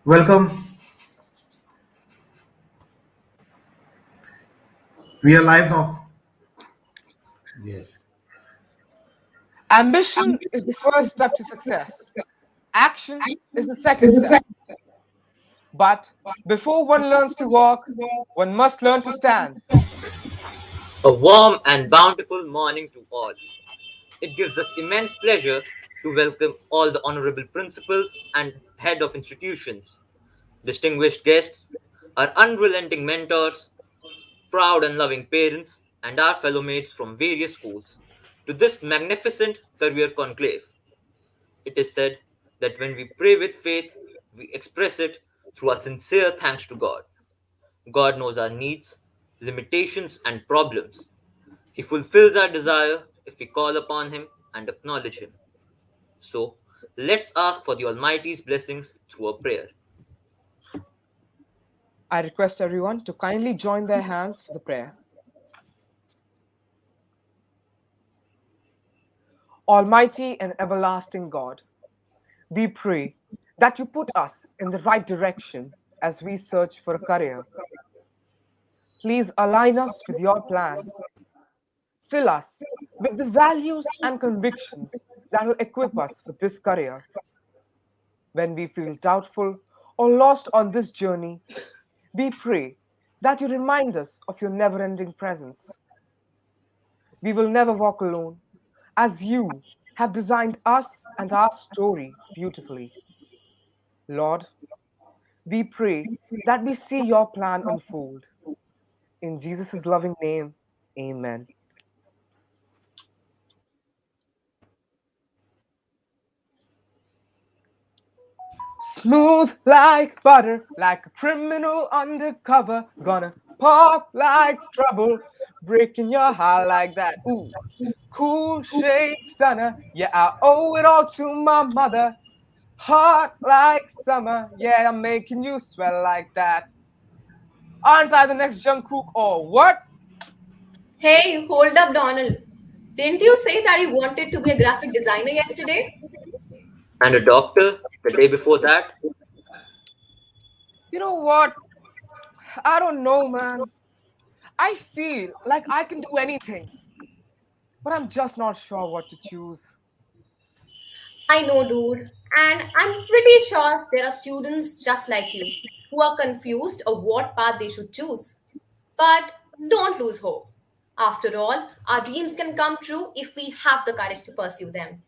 Welcome. We are live now. Yes. Ambition is the first step to success. Action is the second step. But before one learns to walk, one must learn to stand. A warm and bountiful morning to all. It gives us immense pleasure to welcome all the honorable principals and head of institutions, distinguished guests, our unrelenting mentors, proud and loving parents, and our fellow mates from various schools to this magnificent career conclave. It is said that when we pray with faith, we express it through our sincere thanks to God. God knows our needs, limitations, and problems. He fulfills our desire if we call upon Him and acknowledge Him. So, let's ask for the Almighty's blessings through a prayer. I request everyone to kindly join their hands for the prayer. Almighty and everlasting God, we pray that you put us in the right direction as we search for a career. Please align us with your plan. Fill us with the values and convictions that will equip us for this career. When we feel doubtful or lost on this journey, we pray that you remind us of your never ending presence. We will never walk alone, as you have designed us and our story beautifully. Lord, we pray that we see your plan unfold. In Jesus' loving name, amen. Smooth like butter, like a criminal undercover. Gonna pop like trouble, breaking your heart like that. Ooh, cool shade stunner. Yeah, I owe it all to my mother. Hot like summer. Yeah, I'm making you swell like that. Aren't I the next Jungkook or what? Hey, hold up, Donald. Didn't you say that you wanted to be a graphic designer yesterday? And a doctor the day before that? You know what? I don't know, man. I feel like I can do anything, but I'm just not sure what to choose. I know, dude. And I'm pretty sure there are students just like you who are confused of what path they should choose. But don't lose hope. After all, our dreams can come true if we have the courage to pursue them.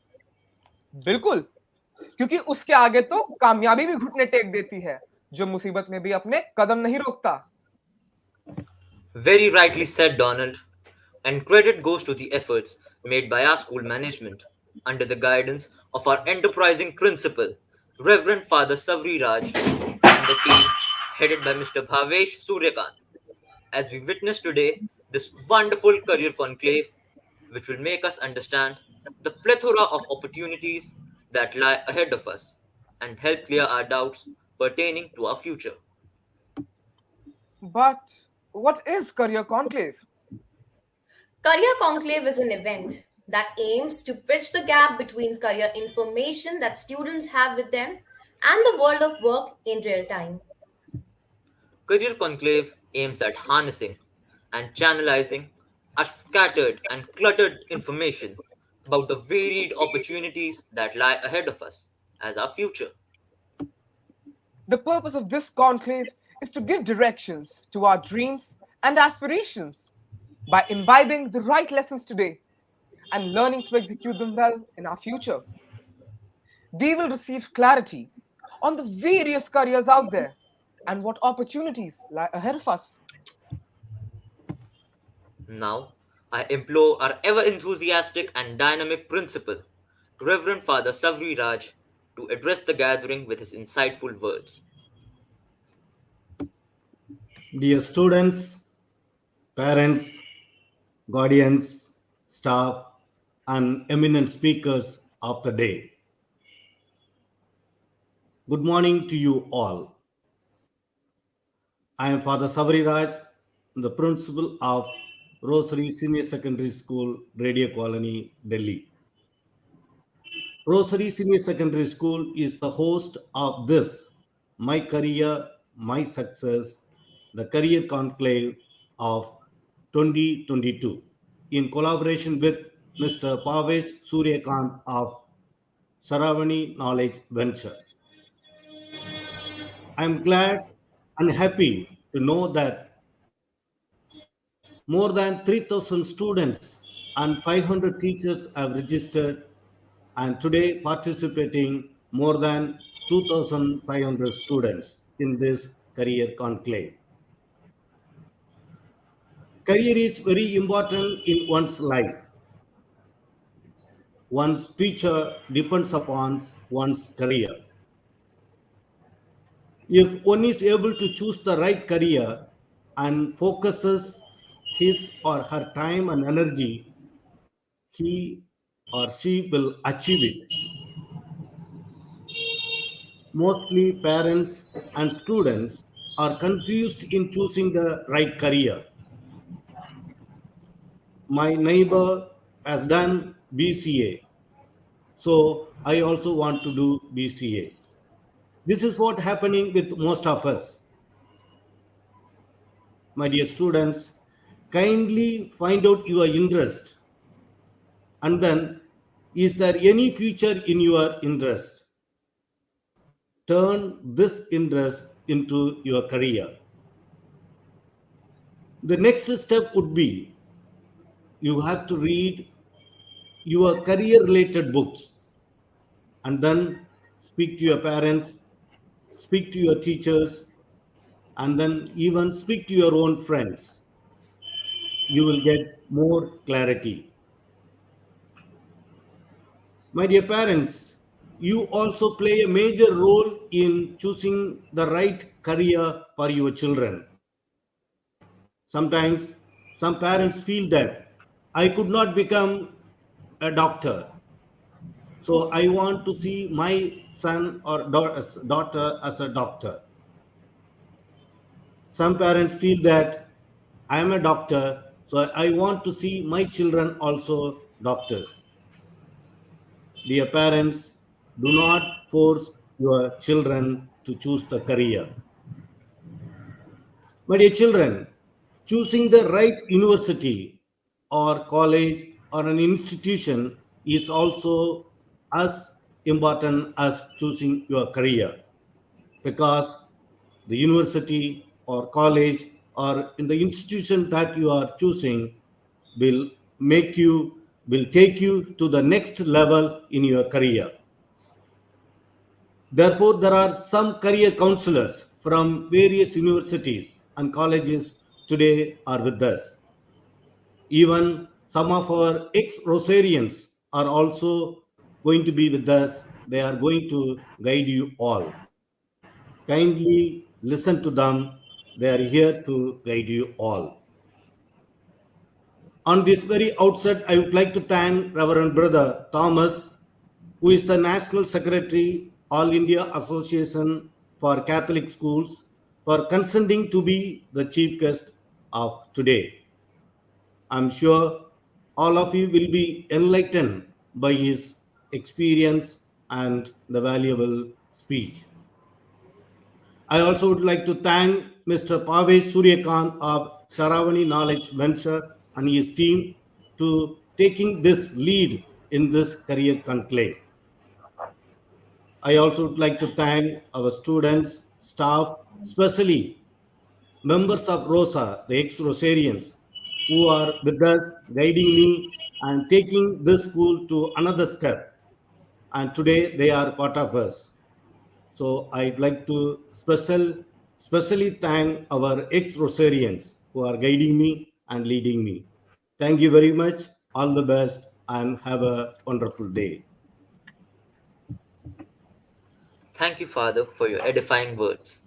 बिल्कुल, क्योंकि उसके आगे तो कामयाबी भी घुटने take देती है, जो मुसीबत में भी अपने कदम नहीं रोकता। Very rightly said, Donald. And credit goes to the efforts made by our school management under the guidance of our enterprising principal, Reverend Father Savri Raj, and the team headed by Mr. Bhavesh Suryakant. As we witness today this wonderful career conclave, which will make us understand the plethora of opportunities that lie ahead of us and help clear our doubts pertaining to our future. But what is career conclave? Career Conclave is an event that aims to bridge the gap between career information that students have with them and the world of work in real time. Career Conclave aims at harnessing and channelizing our scattered and cluttered information about the varied opportunities that lie ahead of us as our future. The purpose of this conclave is to give directions to our dreams and aspirations by imbibing the right lessons today and learning to execute them well in our future. We will receive clarity on the various careers out there and what opportunities lie ahead of us. Now, I implore our ever enthusiastic and dynamic principal, Reverend Father Savri Raj, to address the gathering with his insightful words. Dear students, parents, guardians, staff, and eminent speakers of the day, good morning to you all. I am Father Savri Raj, the principal of Rosary Senior Secondary School, Radio Colony, Delhi. Rosary Senior Secondary School is the host of this My Career, My Success, the Career Conclave of 2022, in collaboration with Mr. Pavesh Suryakant of Saravani Knowledge Venture. I am glad and happy to know that more than 3,000 students and 500 teachers have registered, and today participating more than 2,500 students in this career conclave. Career is very important in one's life. One's future depends upon one's career. If one is able to choose the right career and focuses his or her time and energy, he or she will achieve it. Mostly parents and students are confused in choosing the right career. My neighbor has done BCA, so I also want to do BCA. This is what happening with most of us. My dear students, kindly find out your interest, and then, is there any future in your interest? Turn this interest into your career. The next step would be you have to read your career related books, and then speak to your parents, speak to your teachers, and then even speak to your own friends. You will get more clarity. My dear parents, you also play a major role in choosing the right career for your children. Sometimes some parents feel that I could not become a doctor, so I want to see my son or daughter as a doctor. Some parents feel that I am a doctor, so I want to see my children also doctors. Dear parents, do not force your children to choose the career. My dear children, choosing the right university or college or an institution is also as important as choosing your career, because the university or college or in the institution that you are choosing will will take you to the next level in your career. Therefore, there are some career counselors from various universities and colleges today are with us. Even some of our ex-Rosarians are also going to be with us. They are going to guide you all. Kindly listen to them. They are here to guide you all. On this very outset, I would like to thank Reverend Brother Thomas, who is the National Secretary, All India Association for Catholic Schools, for consenting to be the chief guest of today. I'm sure all of you will be enlightened by his experience and the valuable speech. I also would like to thank Mr. Pavesh Suryakant of Saravani Knowledge Venture and his team to taking this lead in this career conclave. I also would like to thank our students, staff, especially members of ROSA, the ex-Rosarians, who are with us, guiding me and taking this school to another step. And today they are part of us. So I'd like to specially thank our ex-Rosarians who are guiding me and leading me. Thank you very much. All the best and have a wonderful day. Thank you, Father, for your edifying words.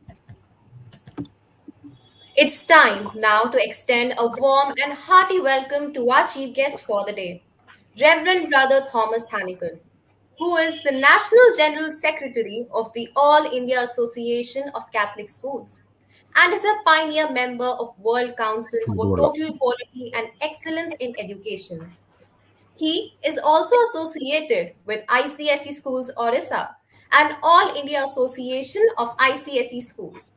It's time now to extend a warm and hearty welcome to our chief guest for the day, Reverend Brother Thomas Thanikan, who is the National General Secretary of the All India Association of Catholic Schools and is a pioneer member of World Council for Total Quality and Excellence in Education. He is also associated with ICSE Schools Orissa and All India Association of ICSE Schools.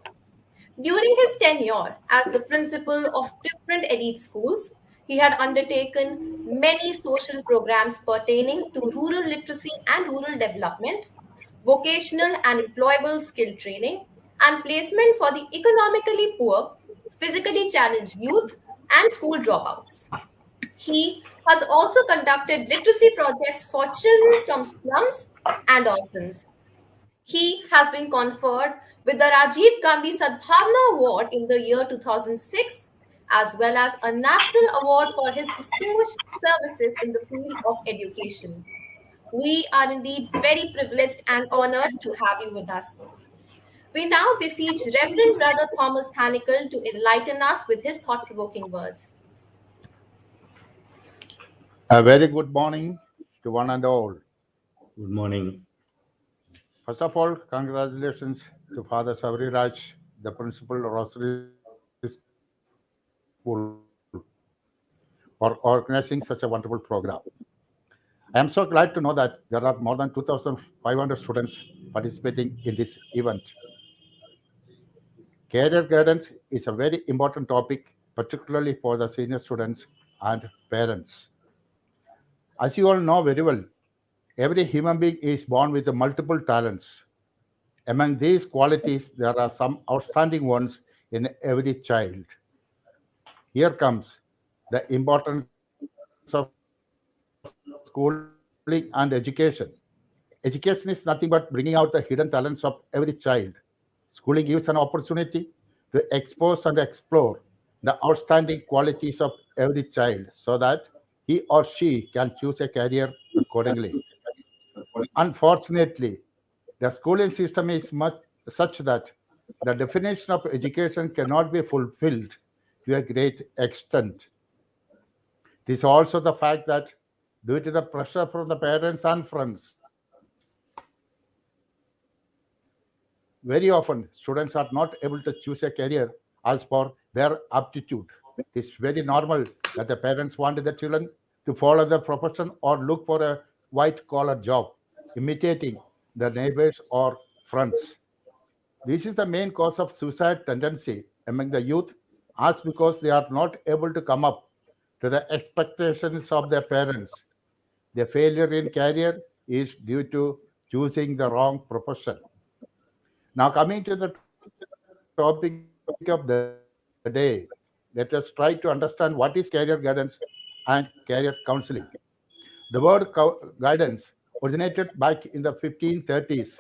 During his tenure as the principal of different elite schools, he had undertaken many social programs pertaining to rural literacy and rural development, vocational and employable skill training, and placement for the economically poor, physically challenged youth, and school dropouts. He has also conducted literacy projects for children from slums and orphans. He has been conferred with the Rajiv Gandhi Sadbhavna Award in the year 2006, as well as a national award for his distinguished services in the field of education. We are indeed very privileged and honored to have you with us. We now beseech Reverend Brother Thomas Thanikel to enlighten us with his thought provoking words. A very good morning to one and all. Good morning. First of all, congratulations to Father Savri Raj, the principal of Rosary School, for organizing such a wonderful program. I am so glad to know that there are more than 2,500 students participating in this event. Career guidance is a very important topic, particularly for the senior students and parents. As you all know very well, every human being is born with multiple talents. Among these qualities, there are some outstanding ones in every child. Here comes the importance of schooling and education. Education is nothing but bringing out the hidden talents of every child. Schooling gives an opportunity to expose and explore the outstanding qualities of every child so that he or she can choose a career accordingly. Unfortunately, the schooling system is such that the definition of education cannot be fulfilled to a great extent. It is also the fact that, due to the pressure from the parents and friends, very often students are not able to choose a career as per their aptitude. It is very normal that the parents want their children to follow the profession or look for a white collar job, imitating their neighbors or friends. This is the main cause of suicide tendency among the youth, as because they are not able to come up to the expectations of their parents. Their failure in career is due to choosing the wrong profession. Now, coming to the topic of the day, let us try to understand what is career guidance and career counseling. The word guidance originated back in the 1530s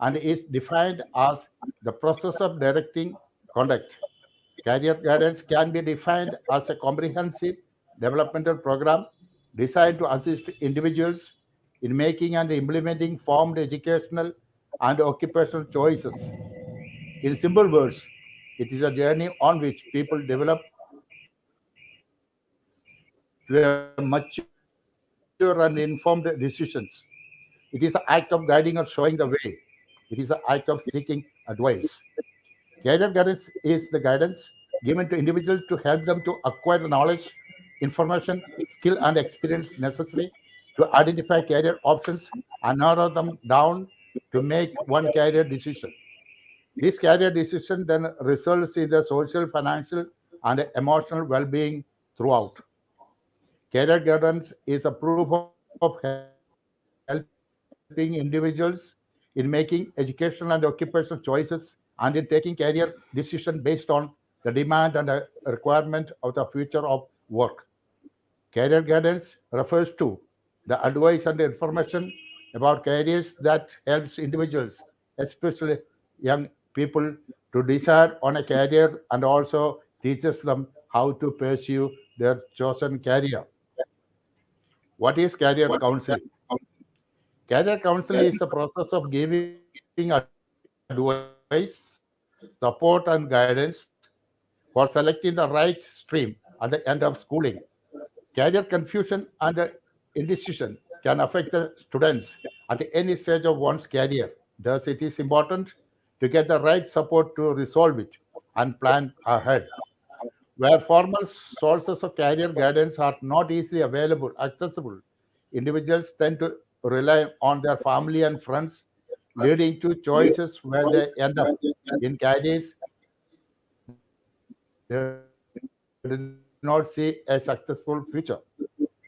and is defined as the process of directing conduct. Career guidance can be defined as a comprehensive developmental program designed to assist individuals in making and implementing formed educational and occupational choices. In simple words, it is a journey on which people develop to a mature and informed decisions. It is the act of guiding or showing the way. It is the act of seeking advice. Career guidance is the guidance given to individuals to help them to acquire the knowledge, information, skill, and experience necessary to identify career options and narrow them down to make one career decision. This career decision then results in the social, financial, and emotional well being throughout. Career guidance is a proof of helping individuals in making educational and occupational choices and in taking career decision based on the demand and the requirement of the future of work. Career guidance refers to the advice and information about careers that helps individuals, especially young people, to decide on a career and also teaches them how to pursue their chosen career. What is career counseling? Career counseling is the process of giving advice, support, and guidance for selecting the right stream at the end of schooling. Career confusion and indecision can affect the students at any stage of one's career. Thus, it is important to get the right support to resolve it and plan ahead. Where formal sources of career guidance are not easily accessible, individuals tend to rely on their family and friends leading to choices where they end up in careers they did not see a successful future.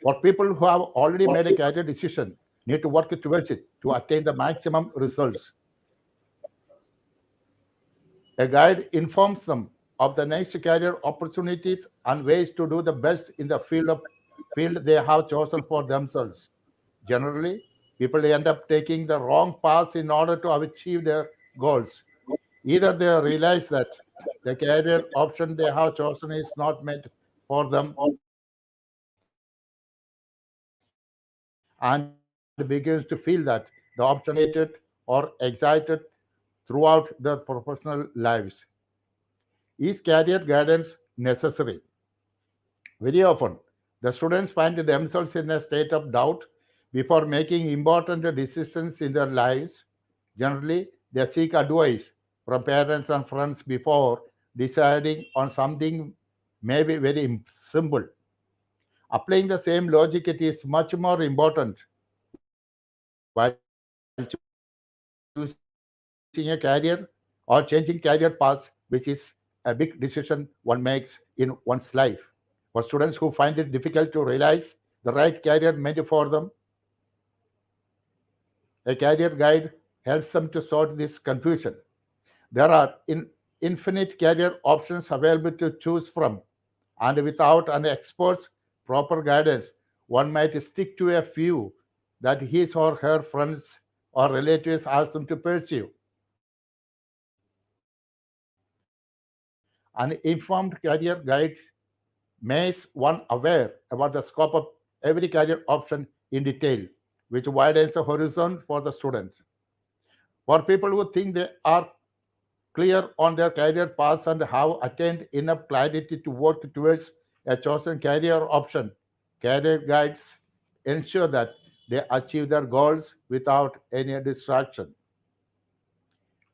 For people who have already made a career decision, need to work towards it to attain the maximum results. A guide informs them of the next career opportunities and ways to do the best in the field they have chosen for themselves. Generally, people end up taking the wrong paths in order to achieve their goals. Either they realize that the career option they have chosen is not meant for them and begins to feel that the option is motivated or excited throughout their professional lives. Is career guidance necessary? Very often, the students find themselves in a state of doubt before making important decisions in their lives. Generally, they seek advice from parents and friends before deciding on something maybe very simple. Applying the same logic, it is much more important while choosing a career or changing career paths, which is a big decision one makes in one's life. For students who find it difficult to realize the right career meant for them, a career guide helps them to sort this confusion. There are infinite career options available to choose from, and without an expert's proper guidance, one might stick to a few that his or her friends or relatives ask them to pursue. An informed career guide makes one aware about the scope of every career option in detail, which widens the horizon for the student. For people who think they are clear on their career paths and have attained enough clarity to work towards a chosen career option, career guides ensure that they achieve their goals without any distraction.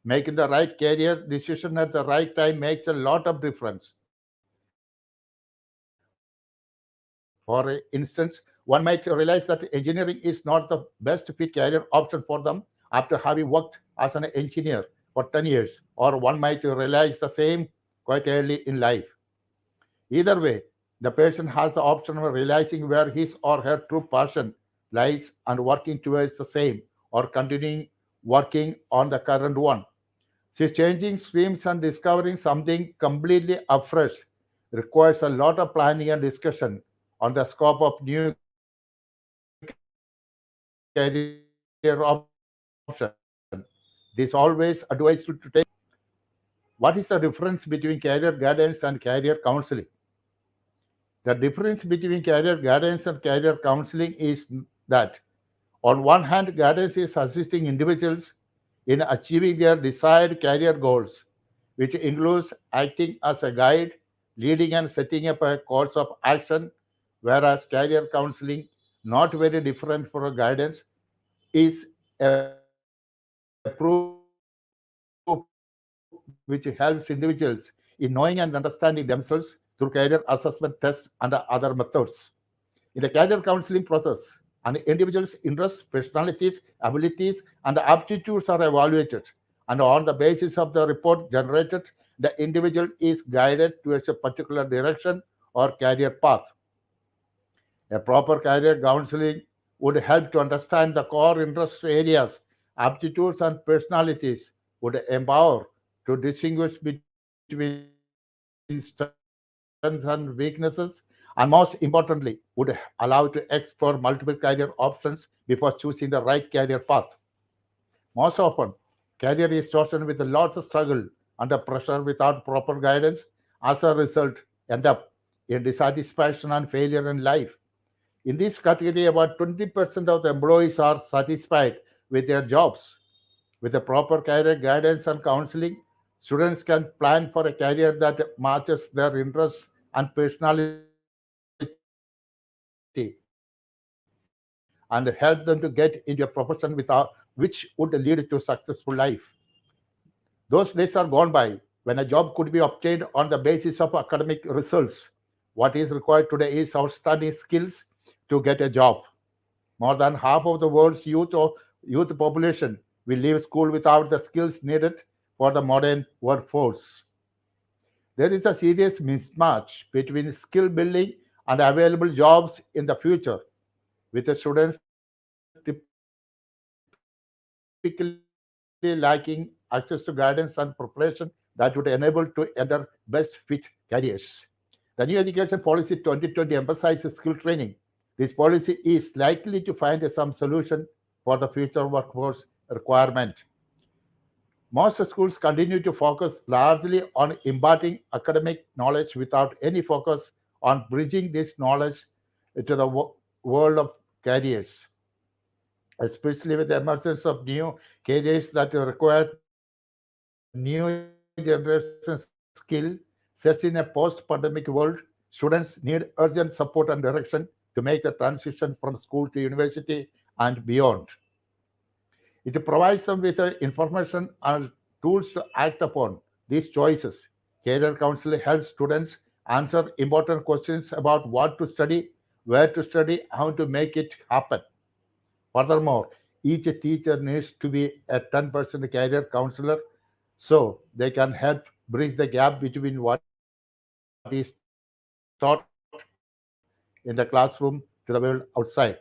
Making the right career decision at the right time makes a lot of difference. For instance, one might realize that engineering is not the best fit career option for them after having worked as an engineer for 10 years, or one might realize the same quite early in life. Either way, the person has the option of realizing where his or her true passion lies and working towards the same, or continuing working on the current one. See, changing streams and discovering something completely afresh requires a lot of planning and discussion on the scope of new career option. It is always advised to take a pause. What is the difference between career guidance and career counseling? The difference between career guidance and career counseling is that, on one hand, guidance is assisting individuals in achieving their desired career goals, which includes acting as a guide, leading and setting up a course of action, whereas career counseling, not very different from a guidance, is a proof which helps individuals in knowing and understanding themselves through career assessment tests and other methods. In the career counseling process, an individual's interest, personalities, abilities, and aptitudes are evaluated, and on the basis of the report generated, the individual is guided towards a particular direction or career path. A proper career counseling would help to understand the core interest areas, aptitudes, and personalities, would empower to distinguish between strengths and weaknesses, and most importantly, would allow to explore multiple career options before choosing the right career path. Most often, career is chosen with lots of struggle under pressure without proper guidance. As a result, end up in dissatisfaction and failure in life. In this category, about 20% of the employees are satisfied with their jobs. With the proper career guidance and counseling, students can plan for a career that matches their interests and personality and help them to get into a profession which would lead to successful life. Those days are gone by when a job could be obtained on the basis of academic results. What is required today is outstanding skills to get a job. More than half of the world's youth population will leave school without the skills needed for the modern workforce. There is a serious mismatch between skill building and available jobs in the future, with the students typically lacking access to guidance and preparation that would enable to enter best fit careers. The new education policy 2020 emphasizes skill training. This policy is likely to find some solution for the future workforce requirement. Most schools continue to focus largely on imparting academic knowledge without any focus on bridging this knowledge to the world of careers, especially with the emergence of new careers that require new generation skill sets in a post-pandemic world. Students need urgent support and direction to make the transition from school to university and beyond. It provides them with the information and tools to act upon these choices. Career counseling helps students answer important questions about what to study, where to study, how to make it happen. Furthermore, each teacher needs to be a 10% career counselor so they can help bridge the gap between what is taught in the classroom to the world outside.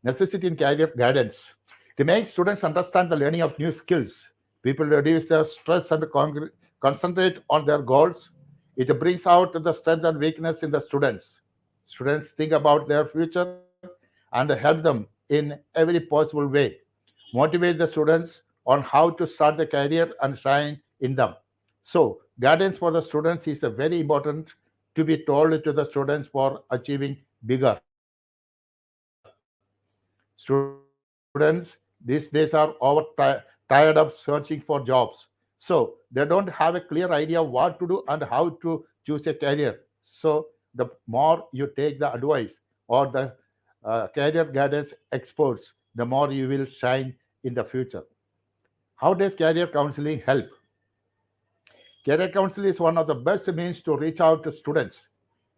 Necessity in career guidance. To make students understand the learning of new skills, people reduce their stress and concentrate on their goals. It brings out the strength and weakness in the students. Students think about their future and help them in every possible way. Motivate the students on how to start the career and shine in them. So, guidance for the students is a very important to be told to the students for achieving bigger. Students these days are tired of searching for jobs. So they don't have a clear idea what to do and how to choose a career. So the more you take the advice or the career guidance experts, the more you will shine in the future. How does career counseling help? Career counseling is one of the best means to reach out to students.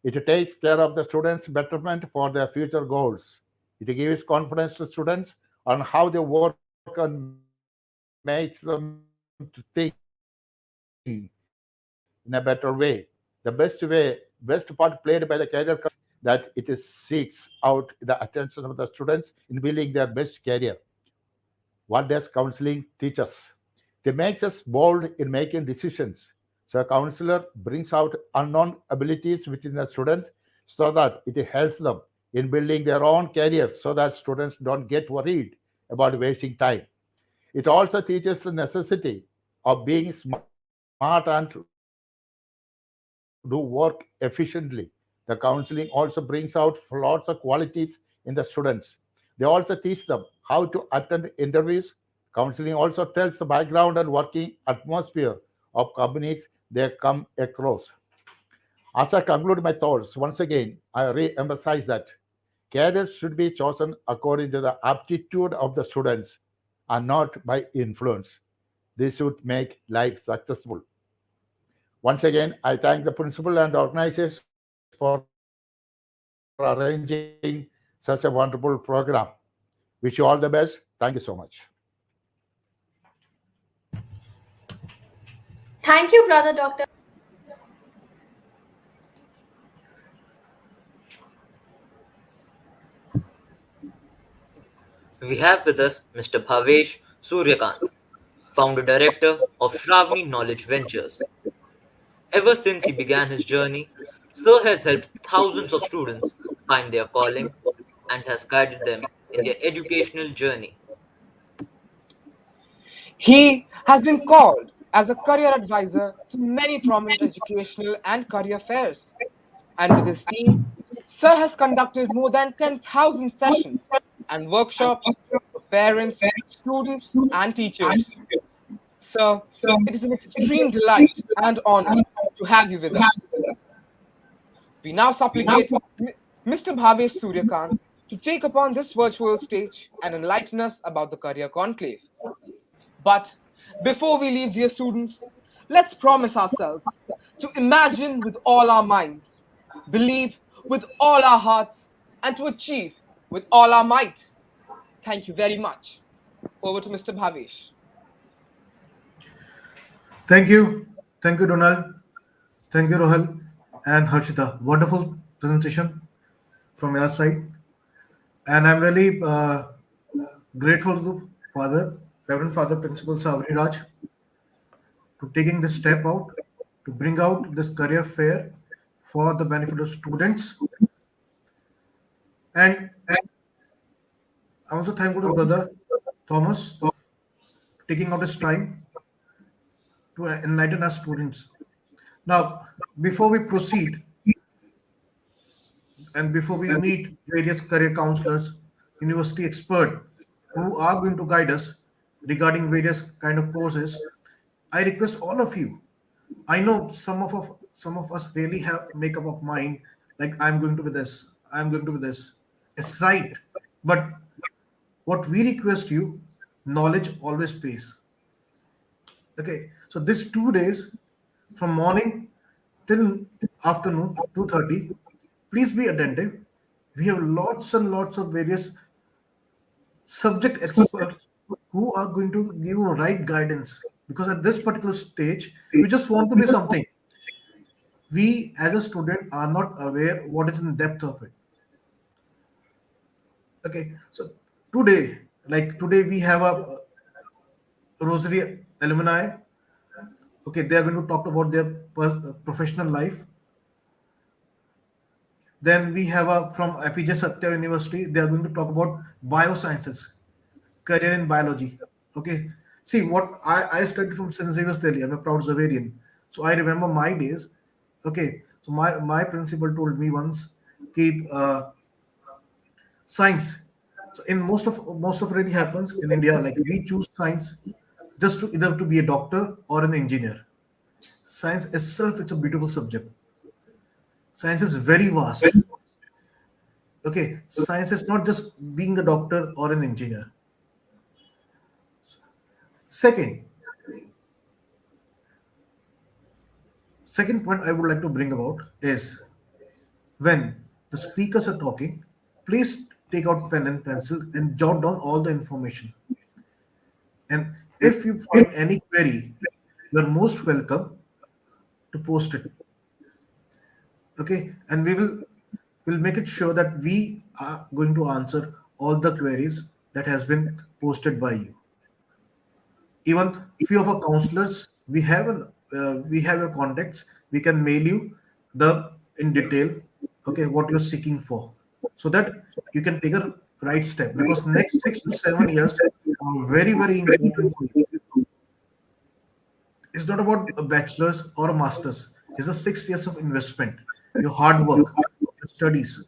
It takes care of the students' betterment for their future goals. It gives confidence to students on how they work and makes them to think in a better way. The best part played by the career counseling is that it seeks out the attention of the students in building their best career. What does counseling teach us? It makes us bold in making decisions. So a counselor brings out unknown abilities within the student so that it helps them in building their own careers so that students don't get worried about wasting time. It also teaches the necessity of being smart and do work efficiently. The counseling also brings out lots of qualities in the students. They also teach them how to attend interviews. Counseling also tells the background and working atmosphere of companies they come across. As I conclude my thoughts, once again, I re-emphasize that careers should be chosen according to the aptitude of the students and not by influence. This should make life successful. Once again, I thank the principal and the organizers for arranging such a wonderful program. Wish you all the best. Thank you so much. Thank you, brother doctor. We have with us Mr. Bhavesh Suryakant, founder director of Shravani Knowledge Ventures. Ever since he began his journey, Sir has helped thousands of students find their calling and has guided them in their educational journey. He has been called as a career advisor to many prominent educational and career fairs. And with his team, Sir has conducted more than 10,000 sessions and workshops for parents, students, and teachers. Sir, it is an extreme delight and honor to have you with us. We now supplicate Mr. Bhavesh Suryakant to take upon this virtual stage and enlighten us about the Career Conclave. But before we leave, dear students, let's promise ourselves to imagine with all our minds, believe with all our hearts, and to achieve with all our might. Thank you very much. Over to Mr. Bhavish. Thank you. Thank you, Donald. Thank you, Rohal and Harshita. Wonderful presentation from your side. And I'm really grateful to Father, Reverend Father Principal Savri Raj, to taking this step out to bring out this career fair for the benefit of students. And I'm also thankful to Brother Thomas taking out his time to enlighten our students. Now, before we proceed and before we meet various career counselors, university expert who are going to guide us regarding various kind of courses, I request all of you. I know some of us really have make up of mind like I'm going to be this, I'm going to be this. It's right, but what we request you, knowledge always pays. Okay, so this 2 days from morning till afternoon 2:30, please be attentive. We have lots and lots of various subject experts who are going to give you right guidance, because at this particular stage we just want to be something. We as a student are not aware what is in depth of it. Okay, so today we have a rosary alumni. Okay, they are going to talk about their professional life. Then we have a from APJ Satya University. They are going to talk about biosciences, career in biology. Okay. See what I studied from St. Xavier's Delhi. I'm a proud Xaverian. So I remember my days. Okay. So my principal told me once, keep science. So in most of it really happens in India. Like we choose science just to either to be a doctor or an engineer. Science itself, it's a beautiful subject. Science is very vast. Okay, science is not just being a doctor or an engineer. Second, second point I would like to bring about is when the speakers are talking, please take out pen and pencil and jot down all the information. And if you find any query, you are most welcome to post it. Okay, and will make it sure that we are going to answer all the queries that has been posted by you. Even few of our counselors, we have your contacts. We can mail you the in detail. Okay, what you're seeking for, so that you can take a right step, because next 6 to 7 years are very important for you. It's not about a bachelor's or a master's. It's a 6 years of investment, your hard work, your studies.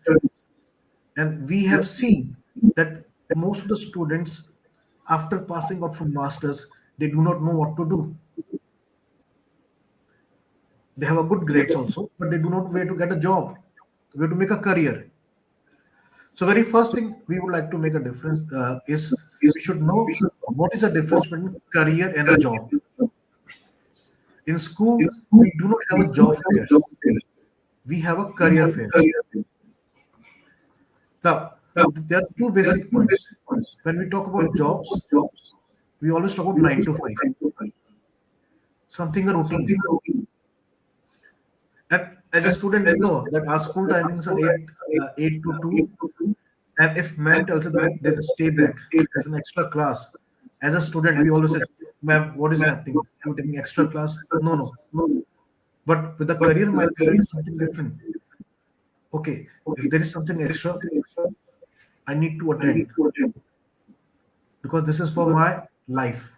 And we have seen that most of the students, after passing out from masters, they do not know what to do. They have a good grades also, but they do not know where to get a job, where to make a career. So very first thing we would like to make a difference is we should know what is the difference between career and a job. In school, we do not have a job fair. We have a career fair. Now, there are two basic points. When we talk about jobs, we always talk about 9 to 5, something a routine. And as a student, we know that our school timings are 8 to 2. And if ma'am tells us that they just stay back, there's an extra class. As a student, we always say, ma'am, what is happening? You're taking extra class? No. But with the career mindset, it's something different. Okay, if there is something extra, I need to attend because this is for my life.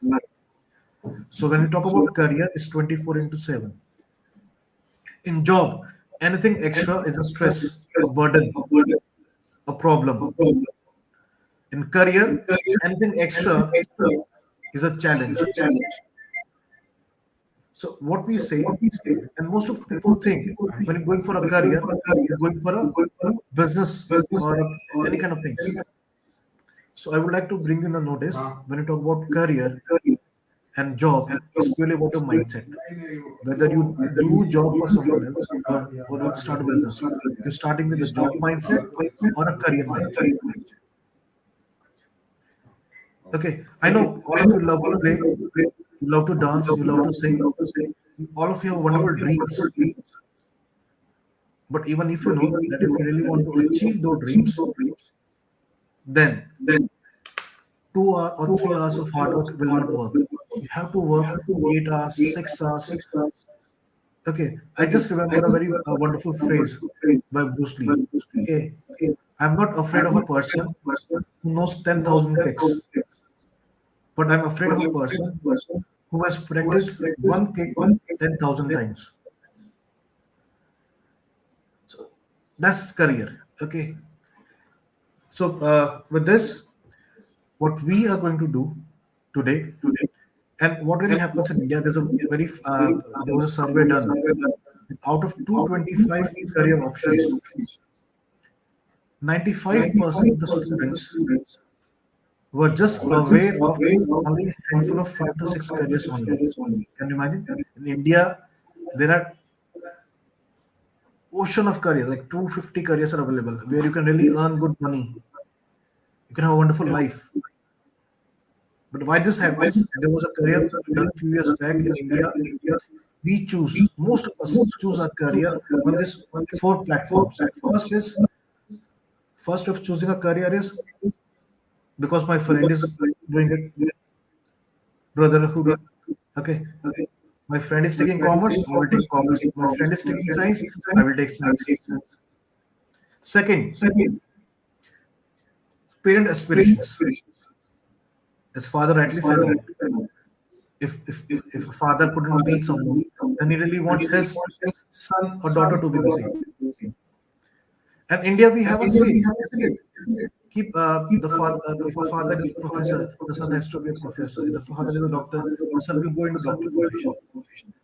So when we talk about career, it's 24 into 7. In job, anything extra is a stress, a burden, a problem. In career, anything extra is a challenge. So what we say, and most of people think when you're going for a career, you're going for a business or any kind of things. So I would like to bring in a notice when you talk about career and job, it's purely about your mindset. Whether you do job for someone else or you start a business, you're starting with a job mindset or a career mindset. Okay, I know all of you love to play, you love to dance, you love to sing. All of you have wonderful dreams. But even if you know that if you really want to achieve those dreams, then 2 or 3 hours of hard work will not work. You have to work 8 hours, 6 hours. Okay, I just remember a very wonderful phrase by Bruce Lee. Okay, I'm not afraid of a person who knows 10,000 tricks, but I'm afraid of a person who has practiced one kick 10,000 times. So that's career. Okay, so with this, what we are going to do today, and what really happens in India, there was a survey done. Out of 225 career options, 95% of the students were just aware of only a handful of 5 to 6 careers only. Can you imagine? In India, there are ocean of careers, like 250 careers are available where you can really earn good money. You can have a wonderful life. But why this happens? There was a career done a few years back in India. Most of us choose our career on this 4 platforms. First of choosing a career is because my friend is doing it, brotherhood. Okay, my friend is taking commerce, I will take commerce. My friend is taking science, I will take science. Second, parent aspirations. As father rightly said that if a father couldn't be someone, then he really wants his son or daughter to be the same. And India, we have a say, isn't it? Keep if a father is a professor, the son has to be a professor. If the father is a doctor, the son will go into doctor profession.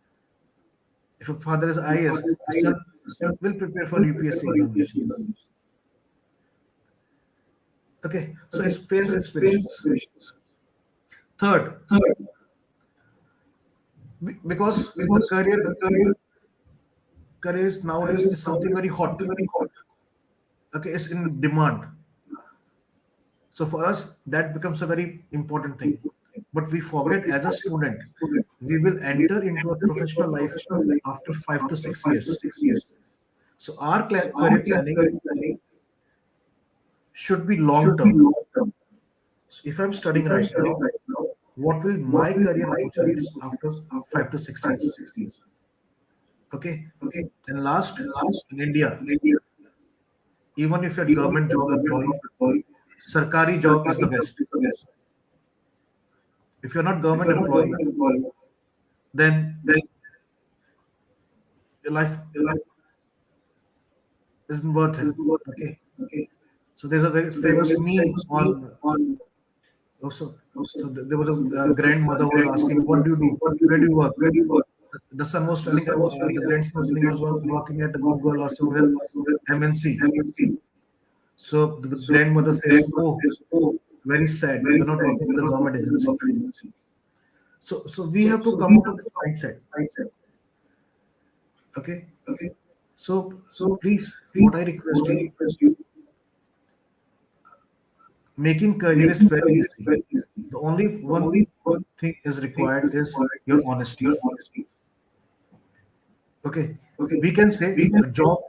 If a father is IAS, the son will prepare for UPSC examinations. Okay, so it's parents' aspirations. Third, because the careers nowadays is something very hot. Okay, it's in demand. So for us, that becomes a very important thing. But we forget as a student, we will enter into a professional life after 5 to 6 years. So our career planning should be long term. So if I'm studying right now, what will my career opportunities after 5 to 6 years? Okay. And last, in India, even if you're a government job employee, Sarkari job is the best. If you're not government employee, then your life isn't worth it. Okay. So there's a very famous meme on also. So there was a grandmother was asking, "What do you do? Where do you work?" The son was telling, the grandson was telling, "I was working at Google or somewhere MNC." So the grandmother says, "Oh, very sad. You're not working with a government agency." So we have to come out of this mindset. Okay. So please, what I request you, making career is very easy. The only one thing is required is your honesty. Okay. We can say a job.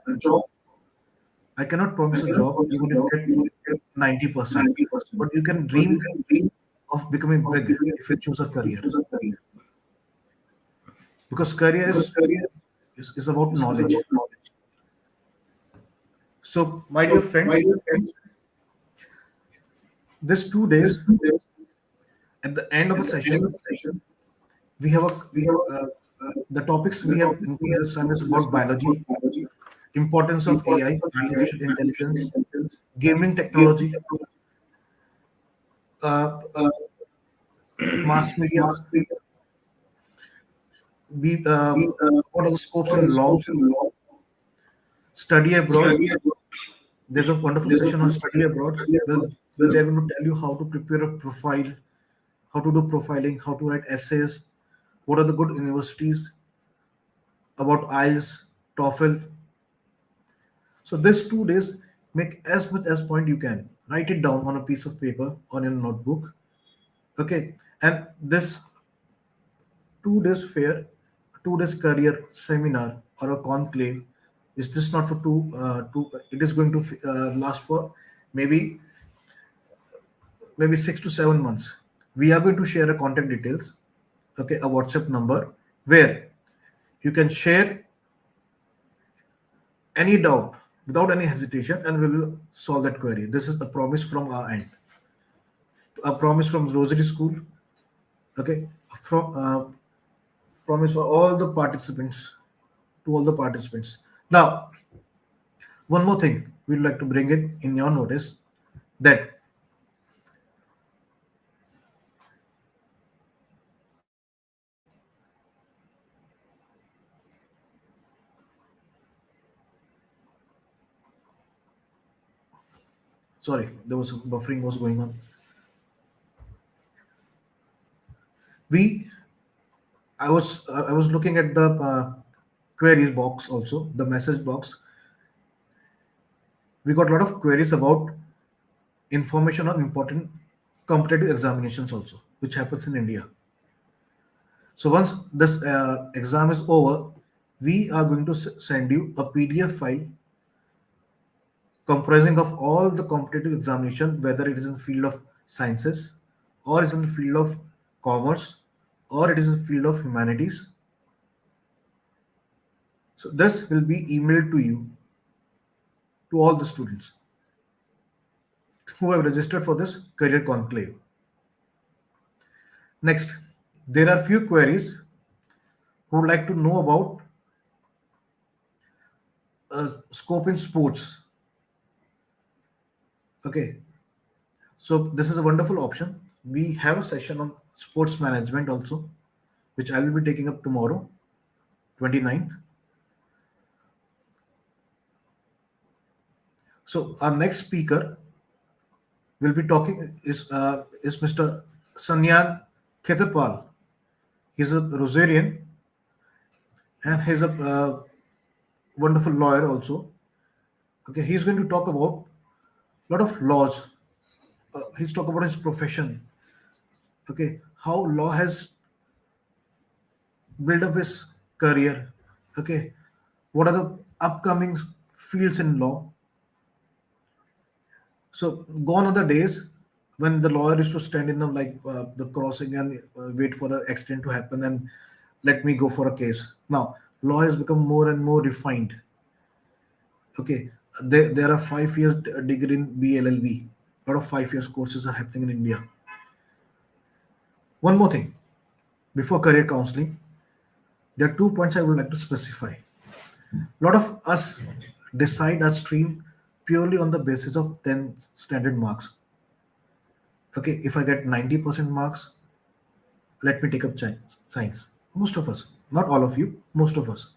I cannot promise a job even if you get 90%, but you can dream of becoming big if you choose a career. Because career is about knowledge. So, my dear friends, this 2 days at the end of the session, we have the topics we have included this time is about biology, importance of AI, artificial intelligence, gaming technology, uh, mass media, what are the scopes in law, study abroad. There's a wonderful session on study abroad where they're going to tell you how to prepare a profile, how to do profiling, how to write essays, what are the good universities, about IELTS, TOEFL. So this 2 days, make as much as point you can. Write it down on a piece of paper on your notebook Okay, and this 2 days fair, 2 days career seminar or a conclave is just not for two. It is going to last for maybe 6 to 7 months. We are going to share a contact details, okay, a WhatsApp number where you can share any doubt without any hesitation, and we will solve that query. This is a promise from our end, a promise from Rosary School, okay, from promise for all the participants, to all the participants. Now, one more thing we'd like to bring it in your notice that sorry, there was some buffering was going on. We I was looking at the queries box also, the message box. We got a lot of queries about information on important competitive examinations also, which happens in India. So once this exam is over, we are going to send you a PDF file comprising of all the competitive examination, whether it is in the field of sciences, or is in the field of commerce, or it is in the field of humanities. So this will be emailed to you, to all the students who have registered for this career conclave. Next, there are few queries who would like to know about scope in sports. Okay, so this is a wonderful option. We have a session on sports management also, which I will be taking up tomorrow, 29th. So our next speaker will be talking is Mr. Sanyan Khetarpal. He's a Rosarian, and he's a wonderful lawyer also. Okay, he's going to talk about a lot of laws. He's talk about his profession. Okay, how law has built up his career. Okay, what are the upcoming fields in law? So gone are the days when the lawyer used to stand in the crossing and wait for the accident to happen and let me go for a case. Now law has become more and more refined. Okay, there are 5 years degree in BLLB. A lot of 5 years courses are happening in India. One more thing before career counseling, there are 2 points I would like to specify. A lot of us decide our stream purely on the basis of 10 standard marks. Okay, if I get 90% marks, let me take up science. Most of us, not all of you, most of us.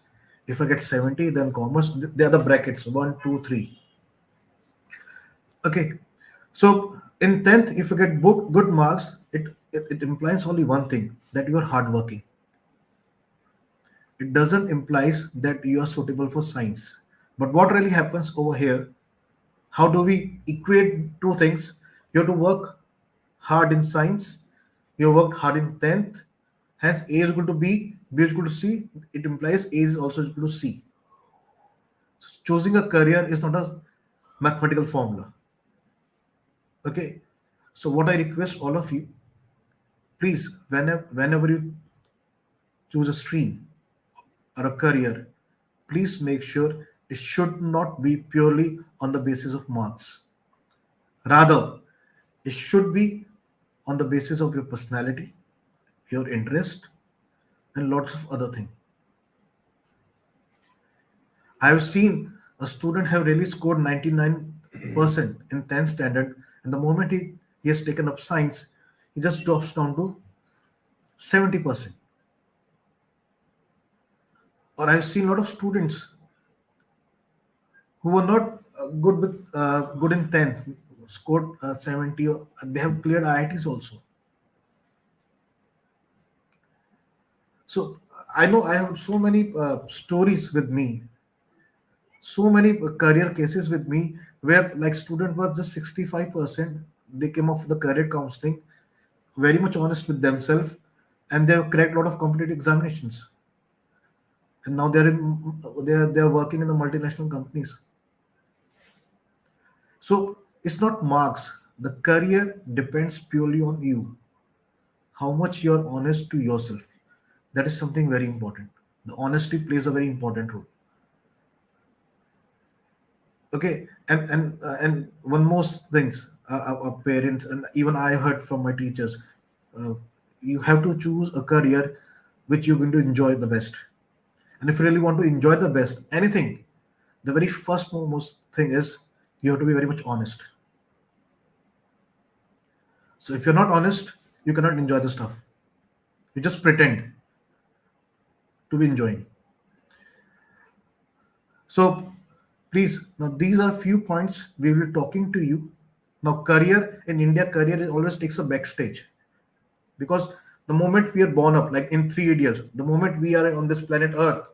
If I get 70, then commerce. They are the brackets 1, 2, 3. Okay, so in 10th, if you get good marks, it implies only one thing, that you are hardworking. It doesn't implies that you are suitable for science. But what really happens over here, how do we equate two things? You have to work hard in science, you worked hard in 10th, hence A is equal to B is equal to C. It implies A is also equal to C. So choosing a career is not a mathematical formula. Okay. So what I request all of you, please, whenever you choose a stream or a career, please make sure it should not be purely on the basis of marks. Rather, it should be on the basis of your personality, your interest, and lots of other things. I have seen a student have really scored 99% in 10th standard, and the moment he has taken up science, he just drops down to 70%. Or I've seen a lot of students who were not good in 10th, scored 70, or they have cleared IITs also. So I know I have so many stories with me, so many career cases with me where like student was just 65%. They came off the career counseling very much honest with themselves, and they've cracked a lot of competitive examinations, and now they're working in the multinational companies. So it's not marks. The career depends purely on you, how much you're honest to yourself. That is something very important. The honesty plays a very important role. Okay, and one more things, parents and even I heard from my teachers, uh, you have to choose a career which you're going to enjoy the best. And if you really want to enjoy the best anything, the very first most thing is you have to be very much honest. So if you're not honest, you cannot enjoy the stuff. You just pretend to be enjoying. So please, now these are few points we will be talking to you. Now career in India, career always takes a backstage, because the moment we are born up, like in 3 years, the moment we are on this planet Earth,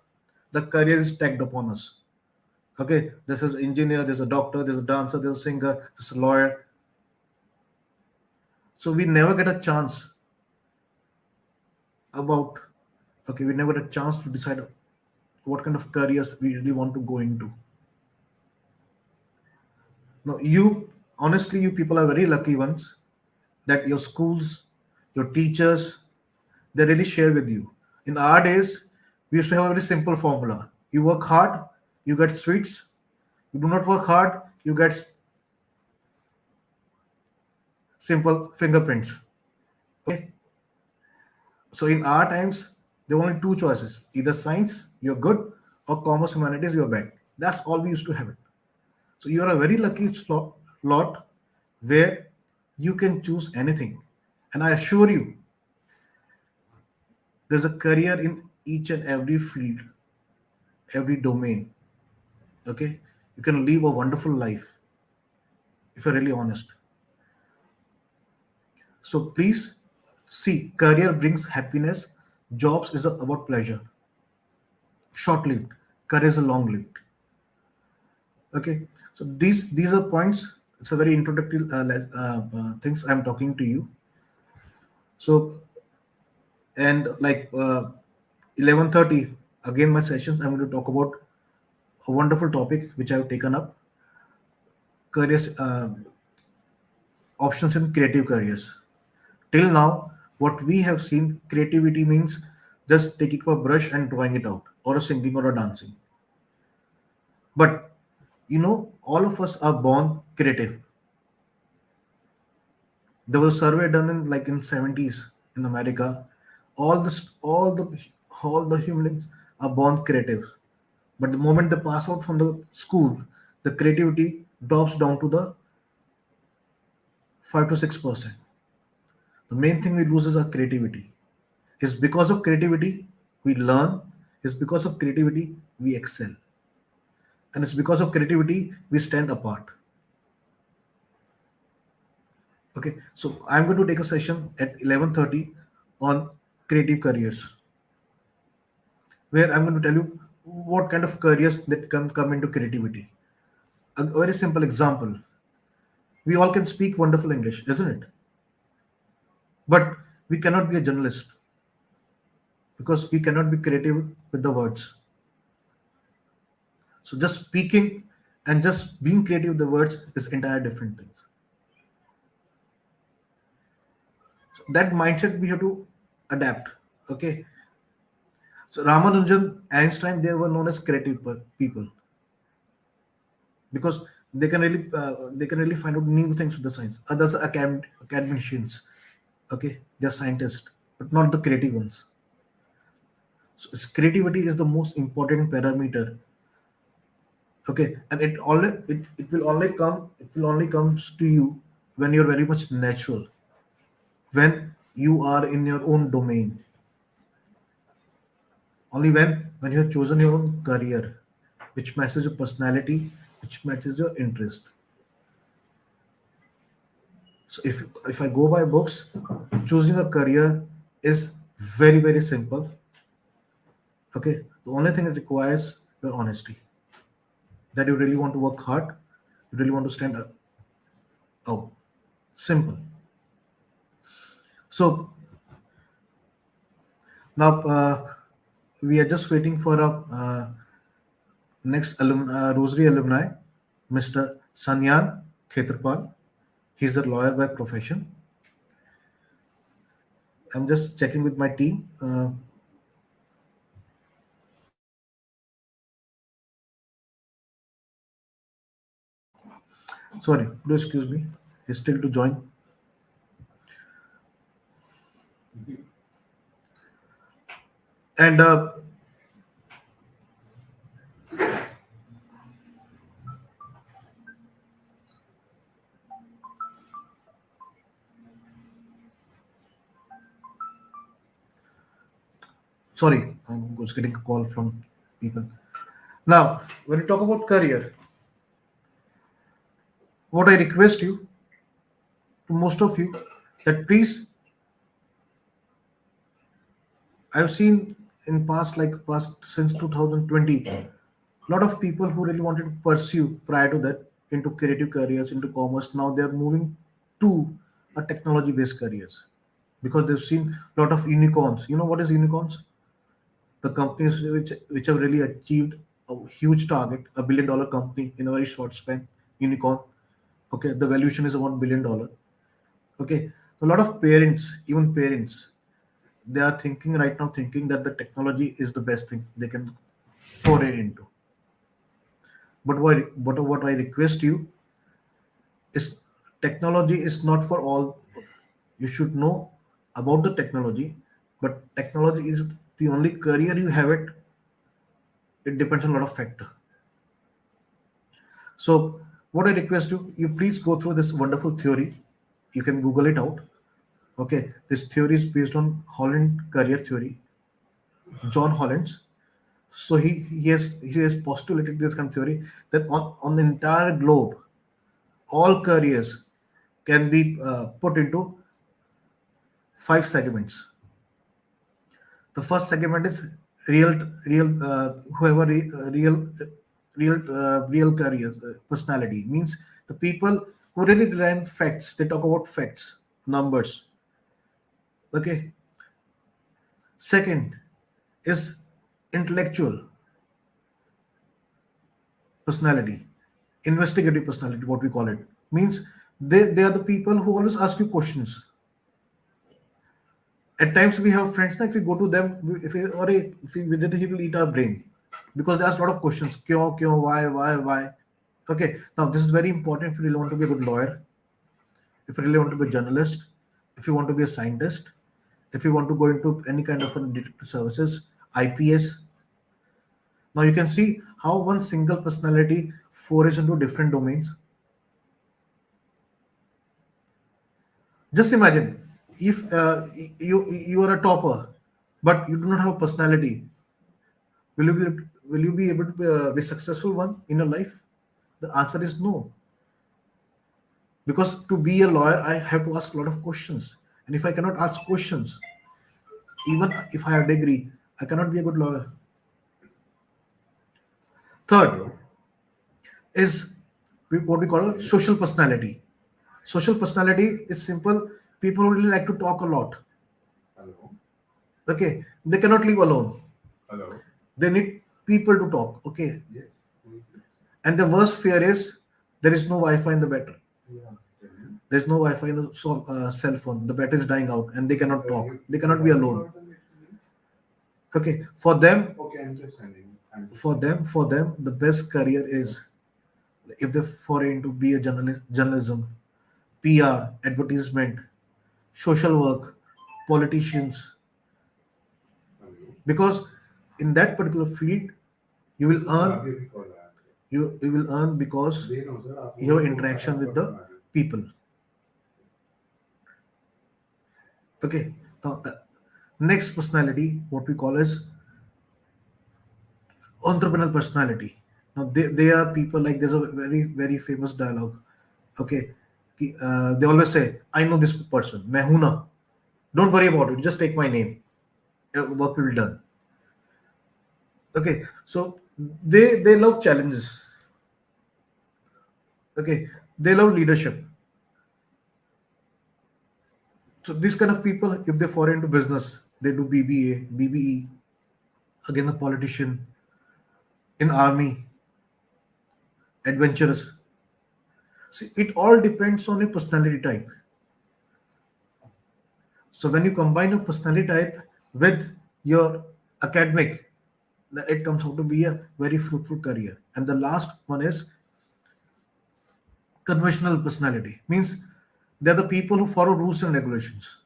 the career is tagged upon us. Okay, this is engineer, there's a doctor, there's a dancer, there's a singer, there's a lawyer. So we never get a chance about, okay, we never get a chance to decide what kind of careers we really want to go into. Now, you, honestly, you people are very lucky ones that your schools, your teachers, they really share with you. In our days, we used to have a very simple formula. You work hard, you get sweets. You do not work hard, you get simple fingerprints. Okay. So in our times, there were only two choices: either science, you're good, or commerce humanities, you're bad. That's all we used to have it. So you are a very lucky lot where you can choose anything. And I assure you, there's a career in each and every field, every domain. Okay? You can live a wonderful life if you're really honest. So please see, career brings happiness, jobs is about pleasure. Short lived, career is a long lived. Okay? So these are points. It's a very introductory things I'm talking to you. So and like 11:30 again my sessions, I'm going to talk about a wonderful topic which I've taken up: careers, options in creative careers. Till now, what we have seen, creativity means just taking up a brush and drawing it out, or a singing or a dancing. But all of us are born creative. There was a survey done in like in 70s in America. All this, all the humans are born creative. But the moment they pass out from the school, the creativity drops down to the 5 to 6%. The main thing we lose is our creativity. It's because of creativity we learn. It's because of creativity we excel. And it's because of creativity we stand apart. Okay, so I'm going to take a session at 11:30 on creative careers, where I'm going to tell you what kind of careers that can come into creativity. A very simple example: we all can speak wonderful English, isn't it? But we cannot be a journalist because we cannot be creative with the words. So just speaking and just being creative with the words is entire different things. So that mindset we have to adapt. Okay. So Ramanujan, Einstein, they were known as creative people because they can really find out new things with the science. Others are academicians. Okay, they're scientists, but not the creative ones. So creativity is the most important parameter. Okay, and it will only comes to you when you're very much natural, when you are in your own domain, only when you have chosen your own career, which matches your personality, which matches your interest. So if I go by books, choosing a career is very simple. Okay, the only thing it requires your honesty, that you really want to work hard, you really want to stand out. Simple. So now we are just waiting for a next Rosary alumni, Mr. Sanyan Khetrapal. He's a lawyer by profession. I'm just checking with my team. Sorry, do excuse me. He's still to join. And sorry, I was getting a call from people. Now, when you talk about career, what I request you, to most of you, that please, I've seen in past, like past since 2020, a lot of people who really wanted to pursue prior to that into creative careers, into commerce, now they're moving to a technology-based careers because they've seen a lot of unicorns. You know what is unicorns? The companies which have really achieved a huge target, $1 billion company in a very short span, unicorn. Okay, the valuation is about $1 billion. Okay, a lot of parents, even parents, they are thinking right now, thinking that the technology is the best thing they can foray into. What I request you is, technology is not for all. You should know about the technology, but technology is the only career you have it. It depends on a lot of factor. So what I request you, you please go through this wonderful theory. You can Google it out. Okay, this theory is based on Holland career theory, John Holland's. So he has postulated this kind of theory that on the entire globe, all careers can be put into five segments. The first segment is real, whoever real careers personality means the people who really rely on facts. They talk about facts, numbers. Okay. Second is intellectual personality, investigative personality, what we call it, means they are the people who always ask you questions. At times we have friends, if we go to them, if we visit, he will eat our brain because they ask a lot of questions. Kyo, why? Okay, now this is very important if you really want to be a good lawyer, if you really want to be a journalist, if you want to be a scientist, if you want to go into any kind of detective services, IPS. Now you can see how one single personality forays into different domains. Just imagine if you are a topper, but you do not have a personality. Will you be able to be successful one in your life? The answer is no. Because to be a lawyer, I have to ask a lot of questions, and if I cannot ask questions, even if I have degree, I cannot be a good lawyer. Third is what we call a social personality. Social personality is simple. People who really like to talk a lot. Okay, they cannot live alone. They need people to talk. Okay, and the worst fear is there is no Wi-Fi in the battery. There's no Wi-Fi in the cell phone. The battery is dying out, and they cannot talk. They cannot be alone. Okay, for them, the best career is if they foray into be a journalism, PR, advertisement, social work, politicians, because in that particular field you will earn, you will earn because you have interaction with the people. Okay, now next personality, what we call is entrepreneurial personality. Now they are people, like there's a very very famous dialogue. Okay, they always say, I know this person, मैं हूं ना. Don't worry about it, just take my name. Work will be done. Okay, so they love challenges. Okay, they love leadership. So these kind of people, if they fall into business, they do BBA, BBE, again a politician, in army, adventurous. See, it all depends on your personality type. So when you combine your personality type with your academic, then it comes out to be a very fruitful career. And the last one is conventional personality. Means they're the people who follow rules and regulations,